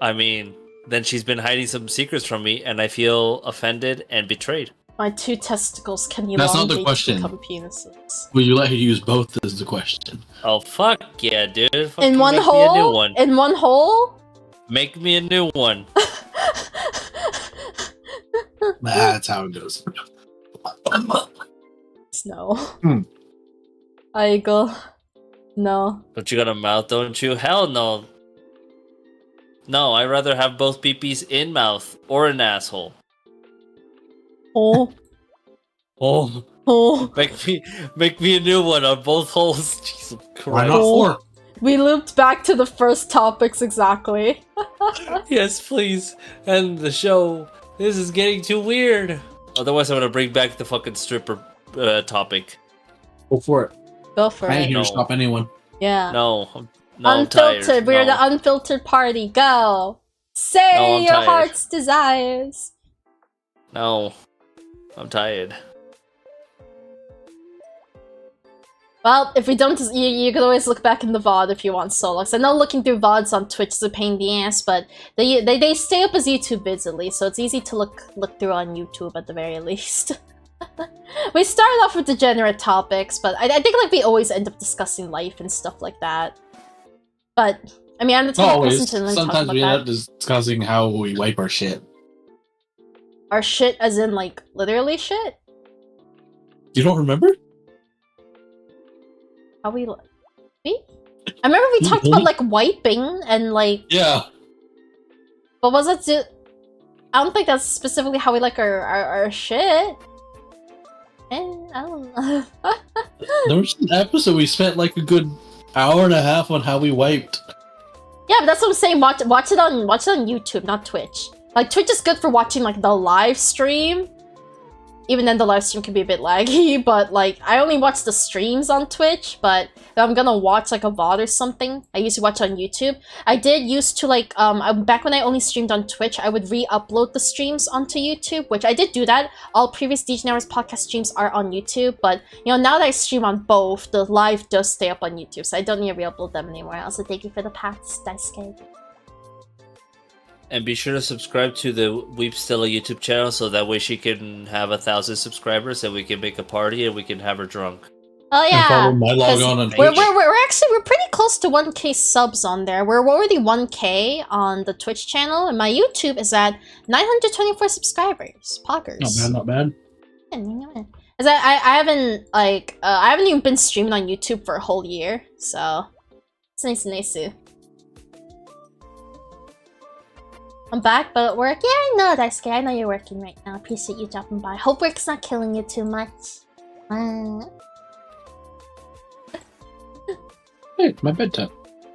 I mean, then she's been hiding some secrets from me, and I feel offended and betrayed. My 2 testicles can That's not the elongate question. to become penises. Will you let her use both? Is the question. Oh fuck yeah, dude! In Fucking one make me a new hole? one. In one hole? Make me a new one. That's how it goes. No. Aigo. No. But you got a mouth, don't you? Hell no. No, I'd rather have both peepees in mouth or an asshole. Oh. Oh. Oh. Make me a new one on both holes. Jesus Christ. Why not 4? We looped back to the first topics exactly. Yes, please. End the show. This is getting too weird. Otherwise, I'm gonna bring back the fucking stripper topic. Go for it. Go for I ain't it. here No. to stop anyone. Yeah. No, I'm Unfiltered. tired. We're No. the unfiltered party. Go. Say No, I'm your tired. heart's desires. No, I'm tired. Well, if we don't, you can always look back in the VOD if you want Solux. I know looking through VODs on Twitch is a pain in the ass, but they stay up as YouTube vids at least, so it's easy to look through on YouTube at the very least. We started off with degenerate topics, but I think like we always end up discussing life and stuff like that. But I mean, I'm the type of person Always. to really talk Sometimes about we end that. up discussing how we wipe our shit. Our shit, as in like literally shit. You don't remember? How we? I remember we talked about like wiping and like. Yeah. But was it? I don't think that's specifically how we like our shit. And I don't know. There was an episode we spent like a good hour and a half on how we wiped. Yeah, but that's what I'm saying. Watch it on YouTube, not Twitch. Like Twitch is good for watching like the live stream. Even then, the live stream can be a bit laggy, but like I only watch the streams on Twitch. But if I'm gonna watch like a VOD or something, I usually watch on YouTube. I did used to like back when I only streamed on Twitch, I would re-upload the streams onto YouTube, which I did do that. All previous Degenerate podcast streams are on YouTube, but you know now that I stream on both, the live does stay up on YouTube, so I don't need to re-upload them anymore. Also, thank you for the pats, Daisuke. And be sure to subscribe to the Weep Stella YouTube channel so that way she can have 1,000 subscribers and we can make a party and we can have her drunk. Oh And yeah, follow my log on Twitch. we're pretty close to 1K subs on there. We're already 1K on the Twitch channel, and my YouTube is at 924 subscribers. Poggers. Not bad. As I haven't like I haven't even been streaming on YouTube for a whole year, so it's nice. I'm back, but at work. Yeah, I know, Daisuke. I know you're working right now. Appreciate you dropping by. Hope work's not killing you too much. Hey, my bedtime.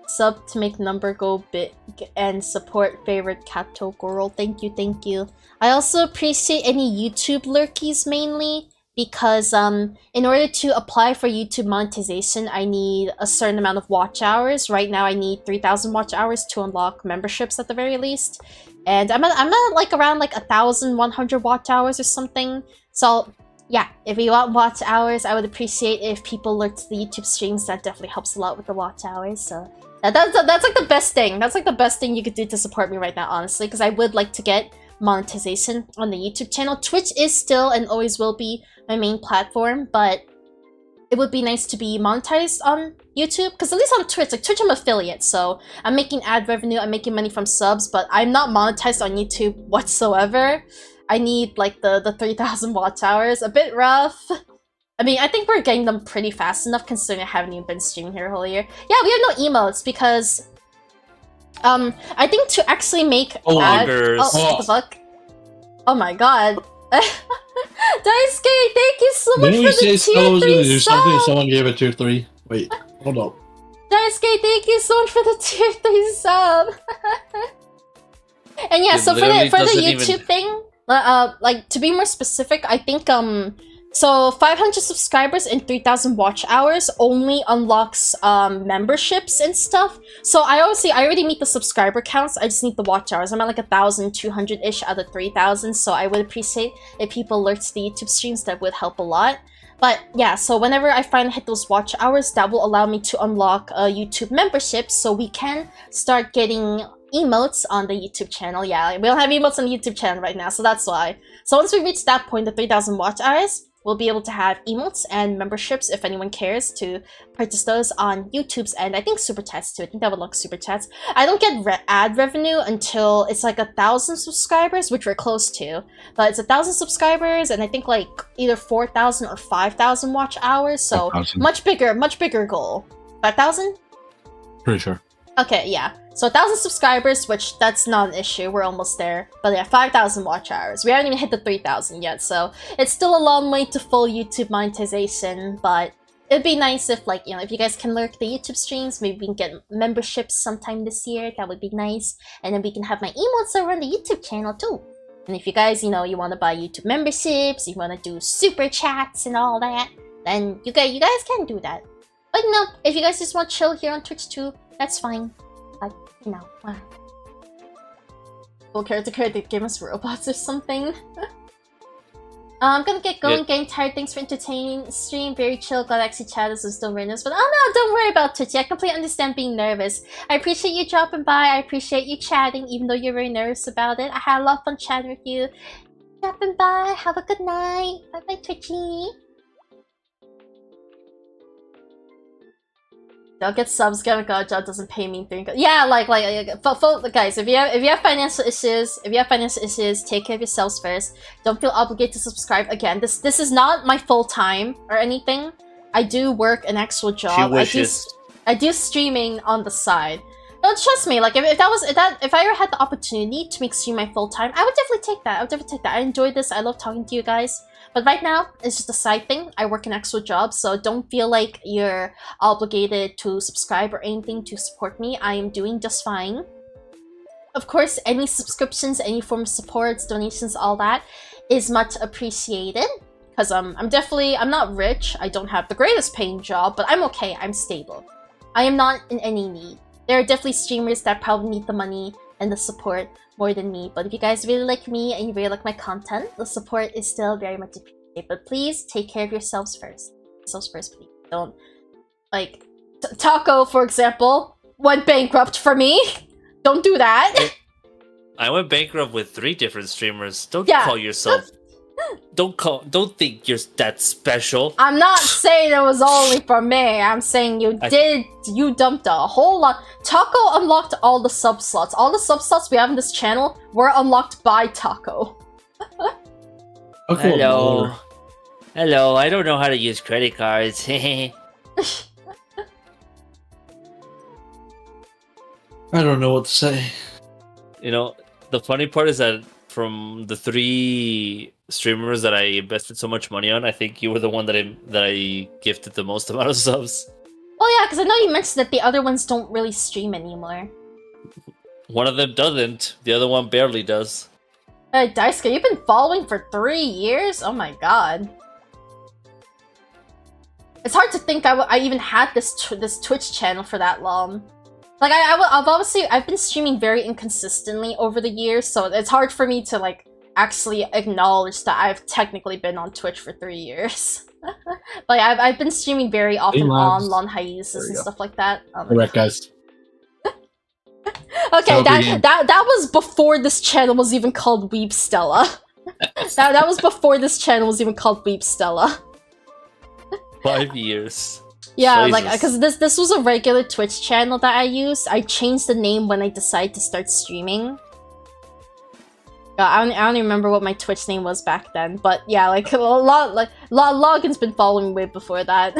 Sub to make number go big and support favorite Kato girl. Thank you, thank you. I also appreciate any YouTube lurkies mainly because in order to apply for YouTube monetization, I need a certain amount of watch hours. Right now, I need 3,000 watch hours to unlock memberships at the very least, and I'm at like around like 1,100 watch hours or something. So yeah, if you want watch hours, I would appreciate if people lurk to the YouTube streams. That definitely helps a lot with the watch hours. So that's like the best thing. That's like the best thing you could do to support me right now, honestly, because I would like to get monetization on the YouTube channel. Twitch is still and always will be my main platform, but it would be nice to be monetized on YouTube, because at least on Twitch, like Twitch I'm affiliate, so I'm making ad revenue, I'm making money from subs, but I'm not monetized on YouTube whatsoever. I need like the 3,000 watch hours. A bit rough. I mean, I think we're getting them pretty fast enough considering I haven't even been streaming here a whole year. Yeah, we have no emotes because I think to actually make Oh, ad- loggers. what the fuck? Oh my god. Daisuke, thank you so much Didn't for we say the Stella was tier gonna 3 do something and sub! someone gave it tier 3? Wait, hold up. Daisuke, thank you so much for the tier 3 sub! And yeah, It so for literally the doesn't YouTube even- thing, like to be more specific, I think so 500 subscribers and 3,000 watch hours only unlocks memberships and stuff. So I already meet the subscriber counts. I just need the watch hours. I'm at like 1,200-ish out of 3,000. So I would appreciate if people lurk to the YouTube streams. That would help a lot. But yeah, so whenever I finally hit those watch hours, that will allow me to unlock a YouTube membership, so we can start getting emotes on the YouTube channel. Yeah, we don't have emotes on the YouTube channel right now, so that's why. So once we reach that point, the 3,000 watch hours, we'll be able to have emotes and memberships if anyone cares to purchase those on YouTube's end. I think super chats too. I think that would look super chats. I don't get ad revenue until it's like 1,000 subscribers, which we're close to. But it's 1,000 subscribers, and I think like either 4,000 or 5,000 watch hours. So 5,000. much bigger goal. 5,000? Pretty sure. Okay, yeah. So 1,000 subscribers, which that's not an issue. We're almost there. But yeah, 5,000 watch hours. We haven't even hit the 3,000 yet, so it's still a long way to full YouTube monetization. But it'd be nice if, like, you know, if you guys can lurk the YouTube streams, maybe we can get memberships sometime this year. That would be nice. And then we can have my emotes over on the YouTube channel too. And if you guys, you know, you want to buy YouTube memberships, you want to do super chats and all that, then you guys can do that. But no, if you guys just want to chill here on Twitch too, that's fine. Like, you know, full character created gamers robots or something. I'm gonna get going, Yep. getting tired. Thanks for entertaining stream. Very chill. Galaxy chat is still randoms, but oh no, don't worry about Twitch. I completely understand being nervous. I appreciate you dropping by. I appreciate you chatting, even though you're very nervous about it. I had a lot of fun chatting with you. Dropping by. Have a good night. Bye bye, Twitchy. I'll get subs. Get a god job doesn't pay me. Yeah, guys, if you have financial issues, take care of yourselves first. Don't feel obligated to subscribe. Again, this is not my full time or anything. I do work an actual job. She wishes. I do streaming on the side. No, trust me. Like if I ever had the opportunity to make stream my full time, I would definitely take that. I enjoy this. I love talking to you guys. But right now, it's just a side thing. I work an actual job, so don't feel like you're obligated to subscribe or anything to support me. I am doing just fine. Of course, any subscriptions, any form of supports, donations, all that is much appreciated. Because I'm not rich. I don't have the greatest paying job, but I'm okay. I'm stable. I am not in any need. There are definitely streamers that probably need the money and the support more than me, but if you guys really like me and you really like my content, the support is still very much appreciated. But please take care of yourselves first. Please. Don't, like, Taco, for example, went bankrupt for me. Don't do that. I went bankrupt with 3 different streamers. Don't Yeah. call yourself. Don't think you're that special. I'm not saying it was only for me. I'm saying you dumped a whole lot. Taco unlocked all the sub slots. All the sub slots we have in this channel were unlocked by Taco. Okay, Hello. Hello, I don't know how to use credit cards. I don't know what to say. You know, The funny part is that from the 3 streamers that I invested so much money on, I think you were the one that I gifted the most amount of subs. Oh yeah, because I know you mentioned that the other ones don't really stream anymore. One of them doesn't. The other one barely does. Daisuke, you've been following for 3 years? Oh my god. It's hard to think I even had this Twitch channel for that long. Like, I've been streaming very inconsistently over the years, so it's hard for me to, like, actually acknowledge that I've technically been on Twitch for 3 years. But I've been streaming very often on long hiatuses and stuff like that. Alright, guys. Okay, that was before this channel was even called Weeb Stella. that was before this channel was even called Weeb Stella. 5 years. Yeah, Jesus. like, because this was a regular Twitch channel that I used. I changed the name when I decided to start streaming. I don't even remember what my Twitch name was back then, but yeah, like a lot Logan's been following me way before that.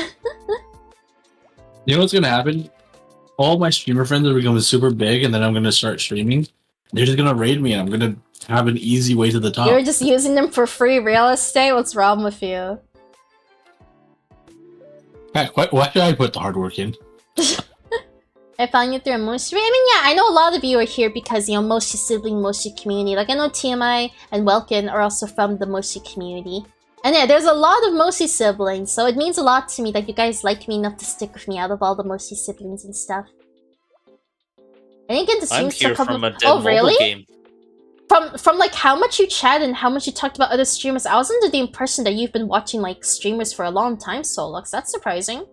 You know what's gonna happen? All my streamer friends are becoming super big, and then I'm gonna start streaming. They're just gonna raid me, and I'm gonna have an easy way to the top. You're just using them for free real estate? What's wrong with you? Heck, why should I put the hard work in? I found you through a Moshi. I mean, yeah, I know a lot of you are here because, you know, Moshi sibling, Moshi community. Like, I know TMI and Welkin are also from the Moshi community. And yeah, there's a lot of Moshi siblings, so it means a lot to me that you guys like me enough to stick with me out of all the Moshi siblings and stuff. I didn't get the I'm streams here to come. from a dead Oh, mobile really? game. From like how much you chat and how much you talked about other streamers, I was under the impression that you've been watching like streamers for a long time, Solux. That's surprising.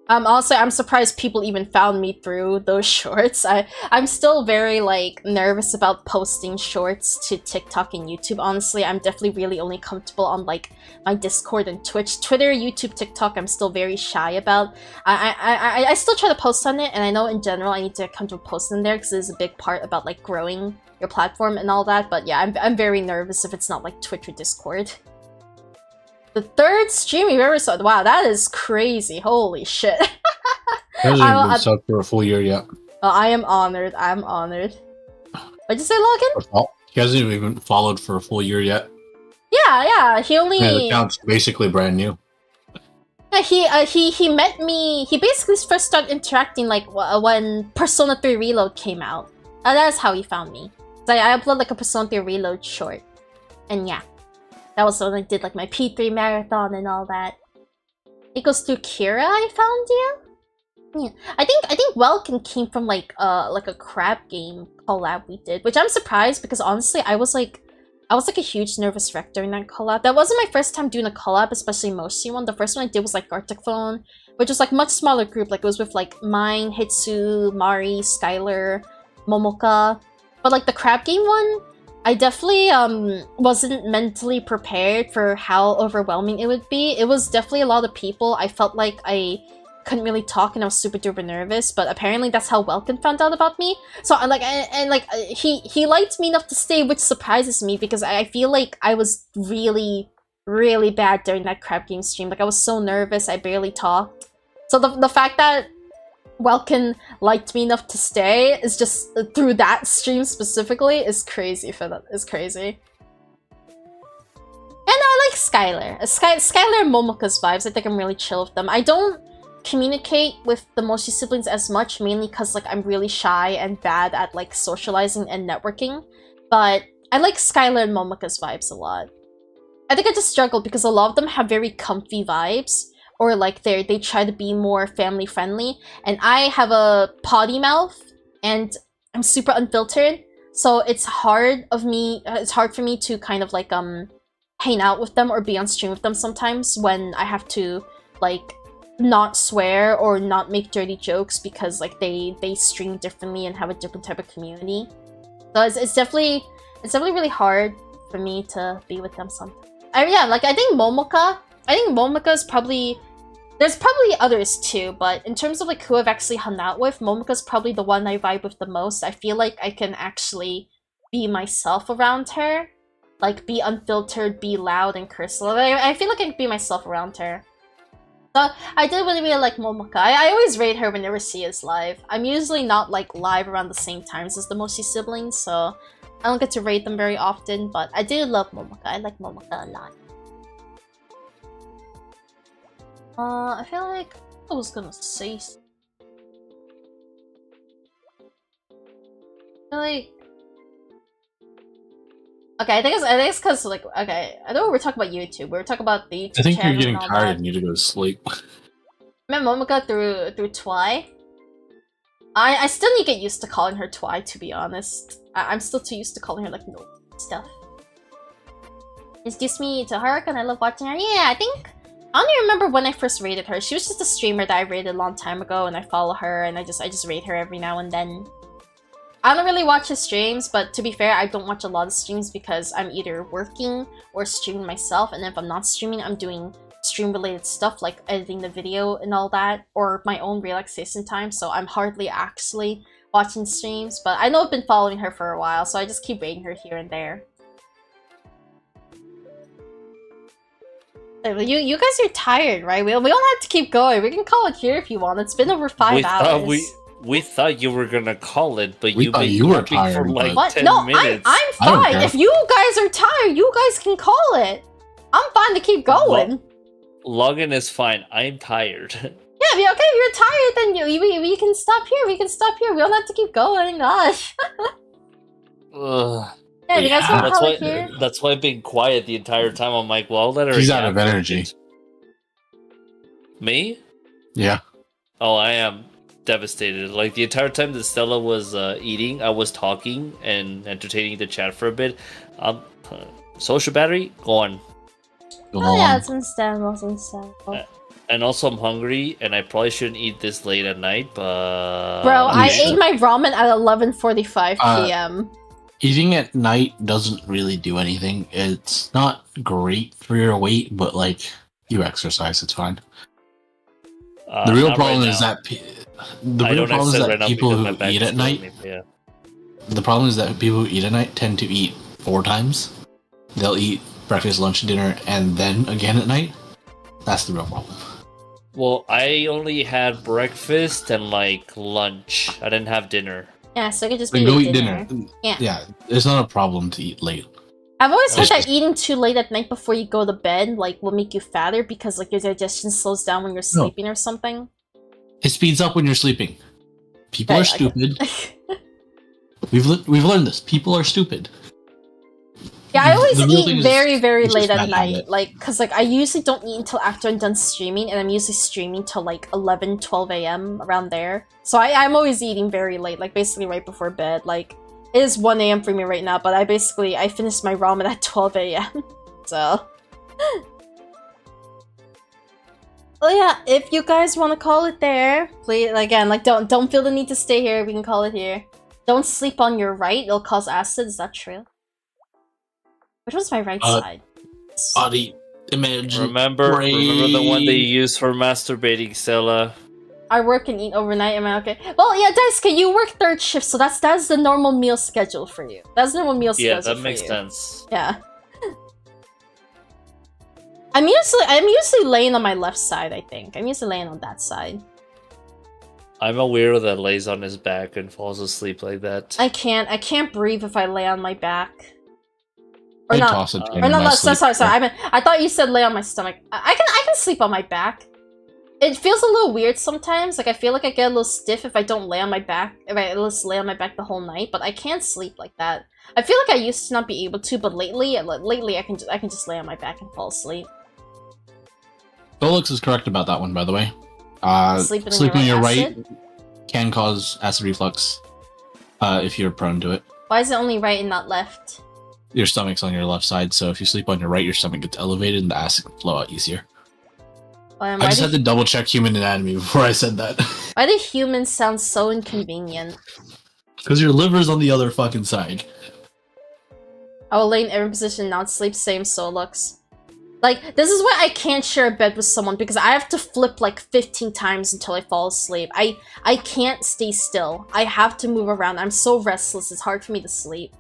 Also, I'm surprised people even found me through those shorts. I'm still very, like, nervous about posting shorts to TikTok and YouTube. Honestly, I'm definitely really only comfortable on, like, my Discord and Twitch. Twitter, YouTube, TikTok, I'm still very shy about. I still try to post on it, and I know in general I need to come to a post in there because it's a big part about, like, growing your platform and all that. But yeah, I'm very nervous if it's not, like, Twitch or Discord. The 3rd stream you've ever saw. Wow, that is crazy. Holy shit. Hasn't even been subbed for a full year yet. I am honored. I'm honored. What'd you say, Logan? He hasn't even followed for a full year yet. Yeah. He only. Yeah, the account's basically brand new. Yeah, he met me. He basically first started interacting like when Persona 3 Reload came out. That is how he found me. So I uploaded like a Persona 3 Reload short, and yeah. That was when I did like my P3 marathon and all that. It goes through Kira I found you? Yeah. I think Welkin came from like a crab game collab we did, which I'm surprised because honestly I was like a huge nervous wreck during that collab. That wasn't my first time doing a collab, especially Moshi one. The first one I did was like Arctic Phone, which was like much smaller group. Like it was with like mine, Hitsu, Mari, Skylar, Momoka. But like the crab game one, I definitely wasn't mentally prepared for how overwhelming it would be. It was definitely a lot of people. I felt like I couldn't really talk and I was super duper nervous, but apparently that's how Welkin found out about me. So he liked me enough to stay, which surprises me because I feel like I was really bad during that crab game stream. Like I was so nervous, I barely talked. So the fact that Welkin liked me enough to stay is just through that stream specifically is crazy for that. Is crazy. And I like Skylar. Skylar and Momoka's vibes. I think I'm really chill with them. I don't communicate with the Moshi siblings as much, mainly because like I'm really shy and bad at like socializing and networking. But I like Skylar and Momoka's vibes a lot. I think I just struggle because a lot of them have very comfy vibes. Or like they try to be more family friendly, and I have a potty mouth, and I'm super unfiltered, so it's hard for me to kind of like hang out with them or be on stream with them sometimes when I have to like not swear or not make dirty jokes because like they stream differently and have a different type of community. So it's definitely really hard for me to be with them sometimes. Yeah, like I think Momoka's probably. There's probably others too, but in terms of like who I've actually hung out with, Momoka's probably the one I vibe with the most. I feel like I can actually be myself around her. Like, be unfiltered, be loud, and curse. I feel like I can be myself around her. So I did really like Momoka. I always rate her whenever she is live. I'm usually not like live around the same times as the Moshi siblings, so I don't get to rate them very often, but I do love Momoka. I like Momoka a lot. I feel like I was gonna say like, okay, I think it's because like, okay, I know we're talking about YouTube. We were talking about the YouTube I think channel you're getting and all tired that. and need to go to sleep. Remember Momoka through Twi? I still need to get used to calling her Twi, to be honest. I'm still too used to calling her like no stuff. Introduce me to Haruka and I love watching her. Yeah, I don't even remember when I first rated her. She was just a streamer that I rated a long time ago, and I follow her, and I just rate her every now and then. I don't really watch his streams, but to be fair, I don't watch a lot of streams because I'm either working or streaming myself, and if I'm not streaming, I'm doing stream-related stuff like editing the video and all that, or my own relaxation time, so I'm hardly actually watching streams, but I know I've been following her for a while, so I just keep rating her here and there. You guys are tired, right? We don't have to keep going. We can call it here if you want. It's been over 5 hours. We thought you were gonna call it, but We you've thought been you were yapping tired, for like but- 10 No, minutes. I'm I don't fine. care. If you guys are tired, you guys can call it. I'm fine to keep going. Login is fine. I'm tired. Yeah, okay, if you're tired, then we can stop here. We can stop here. We don't have to keep going. Gosh. Ugh. Yeah, you guys want to call it here? That's why I've been quiet the entire time. I'm like, well, I'll let her. He's out of yap. energy. Me? Yeah. Oh, I am devastated. Like the entire time that Stella was eating, I was talking and entertaining the chat for a bit. Social battery gone. Oh yeah, it's understandable. It's understandable. And also, I'm hungry, and I probably shouldn't eat this late at night. But Bro, I should. ate my ramen at 11:45 p.m. Eating at night doesn't really do anything. It's not great for your weight, but like you exercise, it's fine. The real not problem right is now. that I don't exercise right now people because my who back eat is at killing night. me, yeah. The problem is that people who eat at night tend to eat 4 times. They'll eat breakfast, lunch, dinner, and then again at night. That's the real problem. Well, I only had breakfast and like lunch. I didn't have dinner. Yeah, so I could just Then be go eating eat dinner. Yeah. Yeah, it's not a problem to eat late. I've always heard It's that just- eating too late at night before you go to bed like will make you fatter because like your digestion slows down when you're sleeping or something. It speeds up when you're sleeping. People Okay, are stupid. We've learned this. People are stupid. Yeah, I always The real thing eat is- very, very it's just late at bad night. habit. Like, cause like I usually don't eat until after I'm done streaming, and I'm usually streaming till like 11, 12 a.m. around there. So I'm always eating very late, like basically right before bed. Like, it is 1 a.m. for me right now, but I finished my ramen at 12 a.m. So. Well, yeah, if you guys want to call it there, please, again, like don't feel the need to stay here. We can call it here. Don't sleep on your right; it'll cause acid. Is that true? Which one's my right side? Body image. Remember the one they use for masturbating, Stella. I work and eat overnight. Am I okay? Well, yeah, Daisuke, you work 3rd shift, so that's the normal meal schedule for you. That's the normal meal schedule. Yeah, that for makes you. sense. Yeah. I'm usually laying on my left side. I think I'm usually laying on that side. I'm a weirdo that lays on his back and falls asleep like that. I can't breathe if I lay on my back. Or I not. toss it Or no, sorry. I thought you said lay on my stomach. I can sleep on my back. It feels a little weird sometimes. Like I feel like I get a little stiff if I don't lay on my back. If I just lay on my back the whole night, but I can't sleep like that. I feel like I used to not be able to, but lately I can just lay on my back and fall asleep. Felix is correct about that one, by the way. Sleeping Sleeping on your right acid? can cause acid reflux if you're prone to it. Why is it only right and not left? Your stomach's on your left side, so if you sleep on your right, your stomach gets elevated and the acid can flow out easier. I just had to double check human anatomy before I said that. Why do humans sound so inconvenient? Because your liver's on the other fucking side. I will lay in every position, not sleep, same Solux. Like, this is why I can't share a bed with someone, because I have to flip like 15 times until I fall asleep. I can't stay still. I have to move around. I'm so restless, it's hard for me to sleep.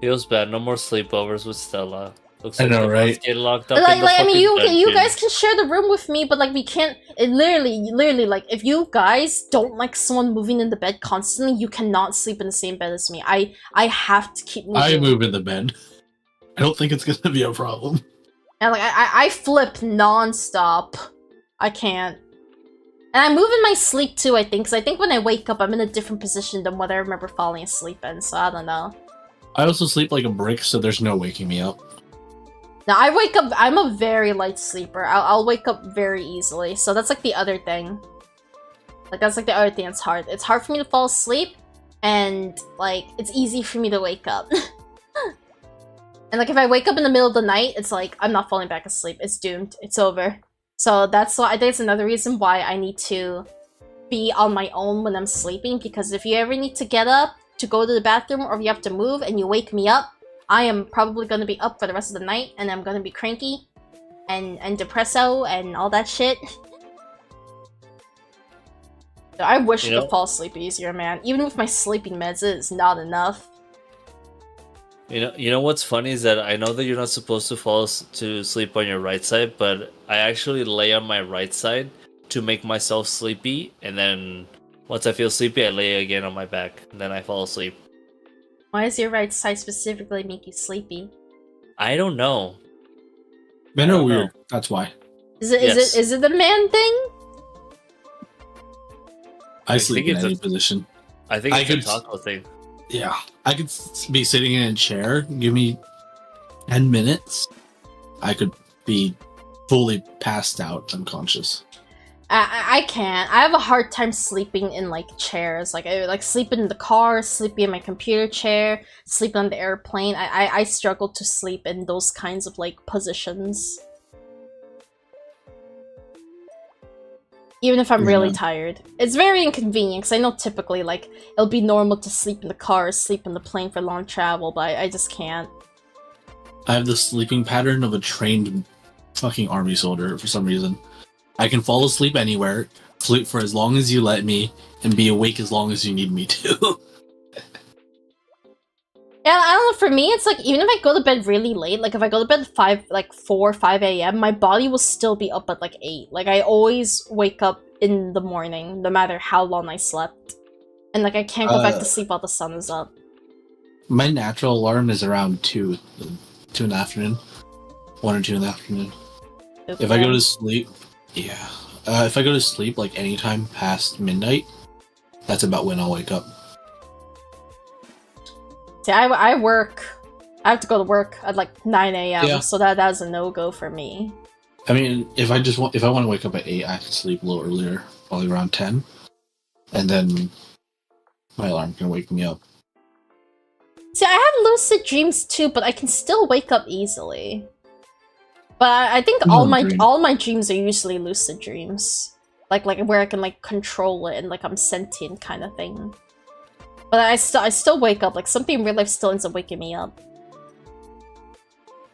Feels bad. No more sleepovers with Stella. Looks I like know, the right? boss get locked up Like, in the I mean, fucking you dungeon. guys can share the room with me, but like we can't. It literally, like if you guys don't like someone moving in the bed constantly, you cannot sleep in the same bed as me. I have to keep moving. I move in the bed. I don't think it's gonna be a problem. And like I flip nonstop. I can't. And I move in my sleep too, I think, because I think when I wake up, I'm in a different position than what I remember falling asleep in, so I don't know. I also sleep like a brick, so there's no waking me up. Now, I wake up, I'm a very light sleeper. I'll wake up very easily, so that's like the other thing. Like, that's like the other thing that's hard. It's hard for me to fall asleep, and like, it's easy for me to wake up. And like, if I wake up in the middle of the night, it's like, I'm not falling back asleep. It's doomed. It's over. So that's why I think it's another reason why I need to be on my own when I'm sleeping, because if you ever need to get up to go to the bathroom or if you have to move and you wake me up, I am probably going to be up for the rest of the night and I'm going to be cranky and depresso and all that shit. So I wish I could fall asleep easier, man. Even with my sleeping meds, it is not enough. You know what's funny is that I know that you're not supposed to fall to sleep on your right side, but I actually lay on my right side to make myself sleepy, and then once I feel sleepy, I lay again on my back, and then I fall asleep. Why does your right side specifically make you sleepy? I don't know. Men are weird. That's why. Is it a man thing? I sleep in any position. I think it's a taco thing. Yeah, I could be sitting in a chair. Give me 10 minutes. I could be fully passed out, unconscious. I can't. I have a hard time sleeping in like chairs. Like I like sleeping in the car, sleeping in my computer chair, sleeping on the airplane. I struggle to sleep in those kinds of like positions. Even if I'm really tired. It's very inconvenient, because I know typically, like, it'll be normal to sleep in the car, sleep in the plane for long travel, but I just can't. I have the sleeping pattern of a trained fucking army soldier for some reason. I can fall asleep anywhere, sleep for as long as you let me, and be awake as long as you need me to. Yeah, I don't know, for me, it's like, even if I go to bed really late, like, if I go to bed at 4, 5 a.m., my body will still be up at, like, 8. Like, I always wake up in the morning, no matter how long I slept. And, like, I can't go back to sleep while the sun is up. My natural alarm is around 2 in the afternoon. 1 or 2 in the afternoon. Okay. If I go to sleep, if I go to sleep, like, anytime past midnight, that's about when I'll wake up. See, I work. I have to go to work at like 9 a.m. So that's a no-go for me. I mean, if I want to wake up at 8, I can sleep a little earlier, probably around 10, and then my alarm can wake me up. See, I have lucid dreams too, but I can still wake up easily. But I think all my dreams are usually lucid dreams, like where I can like control it and like I'm sentient kind of thing. But I still wake up. Like, something in real life still ends up waking me up.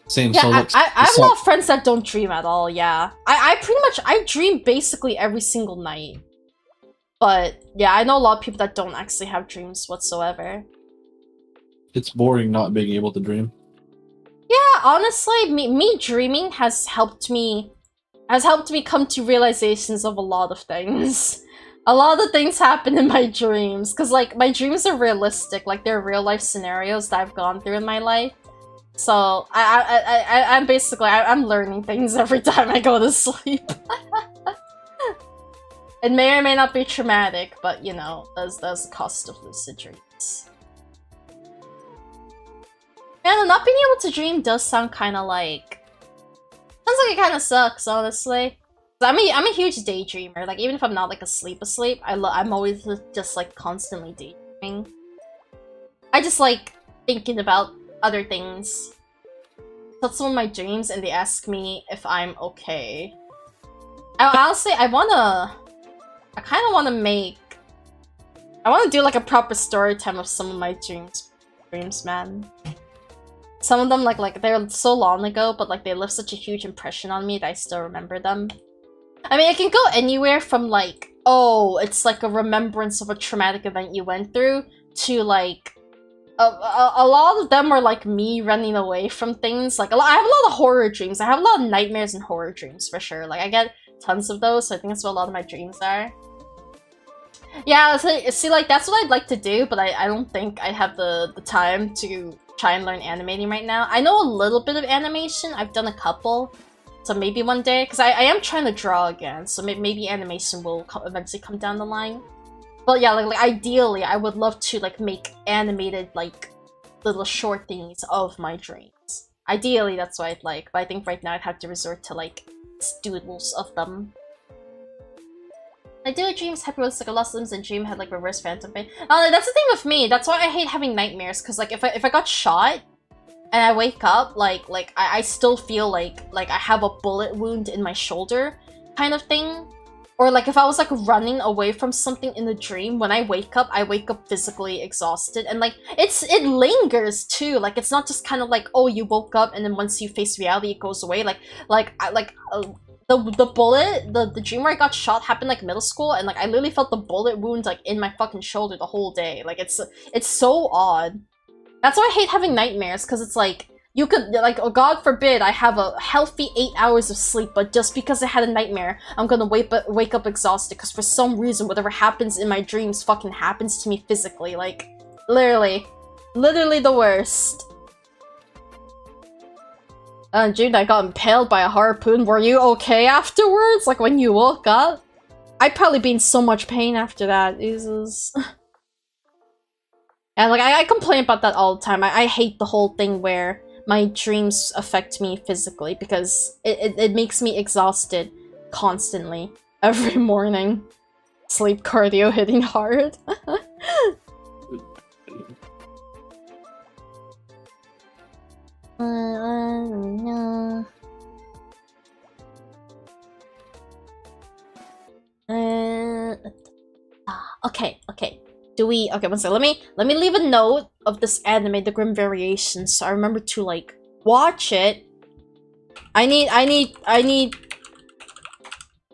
Same. Yeah, so I have a lot of friends that don't dream at all, yeah. I dream basically every single night. But, yeah, I know a lot of people that don't actually have dreams whatsoever. It's boring not being able to dream. Yeah, honestly, me dreaming has helped me come to realizations of a lot of things. A lot of things happen in my dreams, because, like, my dreams are realistic. Like, they're real-life scenarios that I've gone through in my life. So, I'm basically, I'm learning things every time I go to sleep. It may or may not be traumatic, but, you know, that's the cost of lucid dreams. Man, not being able to dream does sound kind of like... Sounds like it kind of sucks, honestly. I'm a huge daydreamer. Like, even if I'm not like asleep, I'm always just like constantly daydreaming. I just like thinking about other things. That's one of my dreams, and they ask me if I'm okay. Honestly, I kind of want to do like a proper story time of some of my dreams, man. Some of them like they're so long ago, but like they left such a huge impression on me that I still remember them. I mean, it can go anywhere from, like, oh, it's like a remembrance of a traumatic event you went through, to, like, a lot of them are like me running away from things. Like I have a lot of horror dreams. I have a lot of nightmares and horror dreams for sure. Like I get tons of those, so I think that's what a lot of my dreams are. Yeah, see, like that's what I'd like to do, but I don't think I have the time to try and learn animating right now. I know a little bit of animation. I've done a couple, so maybe one day, because I am trying to draw again, so maybe animation will eventually come down the line. But yeah, like ideally, I would love to like make animated like little short things of my dreams. Ideally, that's what I'd like, but I think right now I'd have to resort to like doodles of them. I do dreams happy with like a lost limbs and dream had like reverse phantom pain. That's the thing with me. That's why I hate having nightmares, because like if I got shot and I wake up, like I still feel like I have a bullet wound in my shoulder kind of thing. Or like if I was like running away from something in the dream, when I wake up physically exhausted, and like it lingers too. Like it's not just kind of like, oh, you woke up and then once you face reality it goes away. The bullet, the dream where I got shot happened like middle school, and like I literally felt the bullet wound like in my fucking shoulder the whole day. Like it's so odd. That's why I hate having nightmares, because it's like you could like, oh, God forbid I have a healthy 8 hours of sleep, but just because I had a nightmare, I'm gonna wake up exhausted because for some reason whatever happens in my dreams fucking happens to me physically. Like literally the worst. Dude, I got impaled by a harpoon. Were you okay afterwards? Like, when you woke up? I'd probably be in so much pain after that. Jesus. And, like, I complain about that all the time. I hate the whole thing where my dreams affect me physically, because it makes me exhausted constantly. Every morning. Sleep cardio hitting hard. No. Okay. Okay, one second. Let me leave a note of this anime, The Grim Variations, so I remember to like watch it. I need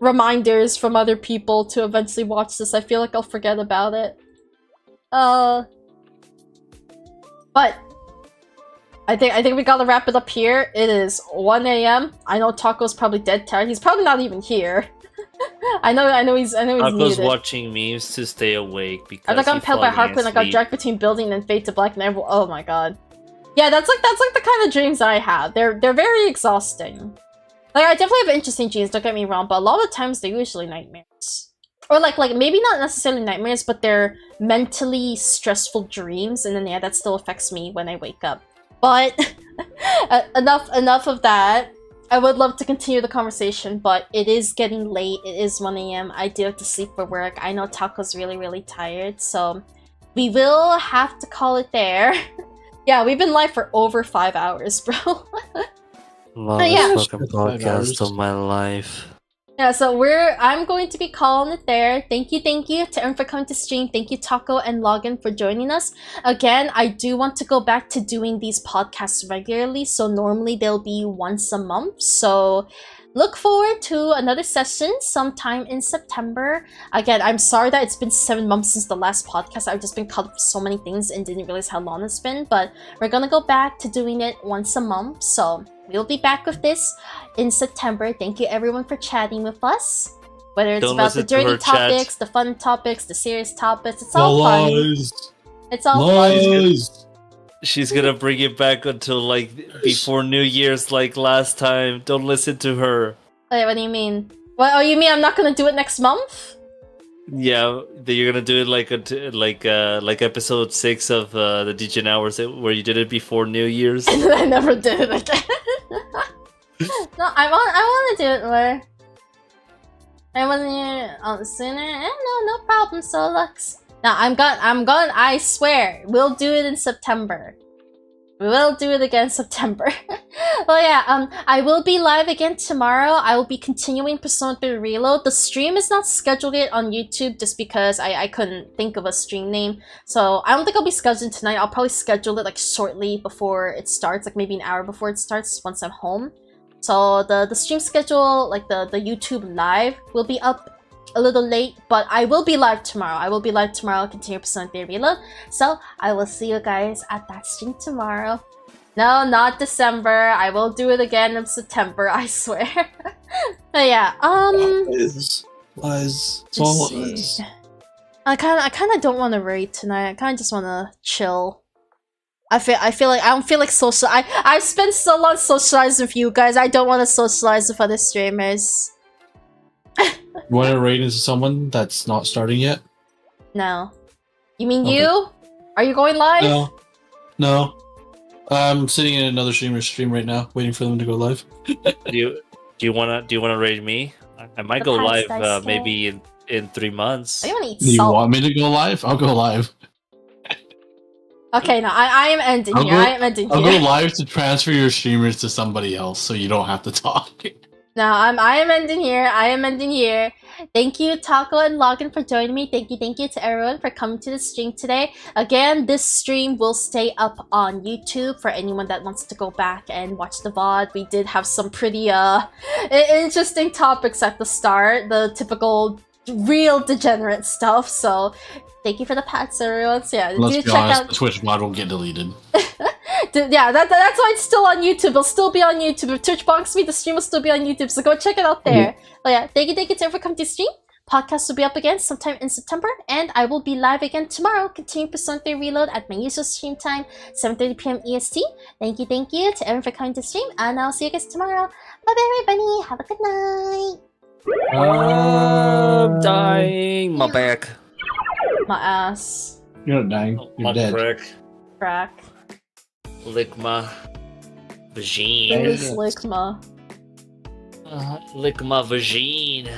reminders from other people to eventually watch this. I feel like I'll forget about it. But I think we gotta wrap it up here. It is 1 AM. I know Taco's probably dead tired. He's probably not even here. I know he's Taco's muted. watching memes to stay awake because I got impaled by harpoon. I got dragged between building and fade to black. And oh my god. Yeah, that's like the kind of dreams I have. They're very exhausting. Like I definitely have interesting dreams. Don't get me wrong, but a lot of times they're usually nightmares. Or like maybe not necessarily nightmares, but they're mentally stressful dreams, and then yeah, that still affects me when I wake up. But enough of that. I would love to continue the conversation, but it is getting late. It is 1 AM. I do have to sleep for work. I know Taco's really tired, so we will have to call it there. Yeah, we've been live for over 5 hours, bro. Longest fucking podcast of my life. Yeah, so I'm going to be calling it there. Thank you to everyone for coming to stream. Thank you, Taco and Login, for joining us. Again, I do want to go back to doing these podcasts regularly, so normally they'll be once a month. So look forward to another session sometime in September. Again, I'm sorry that it's been 7 months since the last podcast. I've just been caught up with so many things and didn't realize how long it's been, but we're gonna go back to doing it once a month. So we'll be back with this in September. Thank you everyone for chatting with us. Whether it's about the dirty topics, the fun topics, the serious topics, it's all fun. It's all fun. She's gonna bring it back until like before New Year's, like last time. Don't listen to her. Wait, what do you mean? What? Oh, you mean I'm not gonna do it next month? Yeah, you're gonna do it like episode 6 of the Degen Hours, where you did it before New Year's. And then I never did it again. No, I want to do it more. I want to do it sooner. No problem, Solux. Now I'm gone. I swear, we'll do it in September. We will do it again in September. Well, yeah, I will be live again tomorrow. I will be continuing Persona 3 Reload. The stream is not scheduled yet on YouTube just because I couldn't think of a stream name. So I don't think I'll be scheduling tonight. I'll probably schedule it like shortly before it starts, like maybe an hour before it starts once I'm home. So the stream schedule, like the YouTube live, will be up a little late, but I will be live tomorrow. I'll continue Persona 3 Reload. So I will see you guys at that stream tomorrow. No, not December. I will do it again in September, I swear. But yeah, Lies. It's all let's see. lies. I kind of don't want to raid tonight. I kind of just want to chill. I feel like I don't feel like social. I've spent so long socializing with you guys. I don't want to socialize with other streamers. You want to raid into someone that's not starting yet? No. You mean Okay. you? Are you going live? No. I'm sitting in another streamer's stream right now, waiting for them to go live. Do you wanna raid me? I might The go past live dice maybe in 3 months. I want to eat Do you salt. want me to go live? I'll go live. Okay, no, I am ending here. I am ending I'll go here. live to transfer your streamers to somebody else, so you don't have to talk. No, I am ending here. I am ending here. Thank you, Taco and Logan, for joining me. Thank you to everyone for coming to the stream today. Again, this stream will stay up on YouTube for anyone that wants to go back and watch the VOD. We did have some pretty interesting topics at the start, the typical real degenerate stuff. So thank you for the pats, everyone. So yeah, Let's do be check honest, out. the Twitch mod won't get deleted. Yeah, that's why it's still on YouTube. It'll still be on YouTube. If Twitch blocks me, the stream will still be on YouTube. So go check it out there. But yeah, thank you to everyone for coming to stream. Podcast will be up again sometime in September, and I will be live again tomorrow, continuing Persona 3 Reload at my usual stream time, 7:30 p.m. EST. Thank you to everyone for coming to stream, and I'll see you guys tomorrow. Bye bye, everybody. Have a good night. I'm dying. My back. My ass. You're not dying. You're My dead. crack. Crack. Lick my vagine. It was like my. Lick my vagine.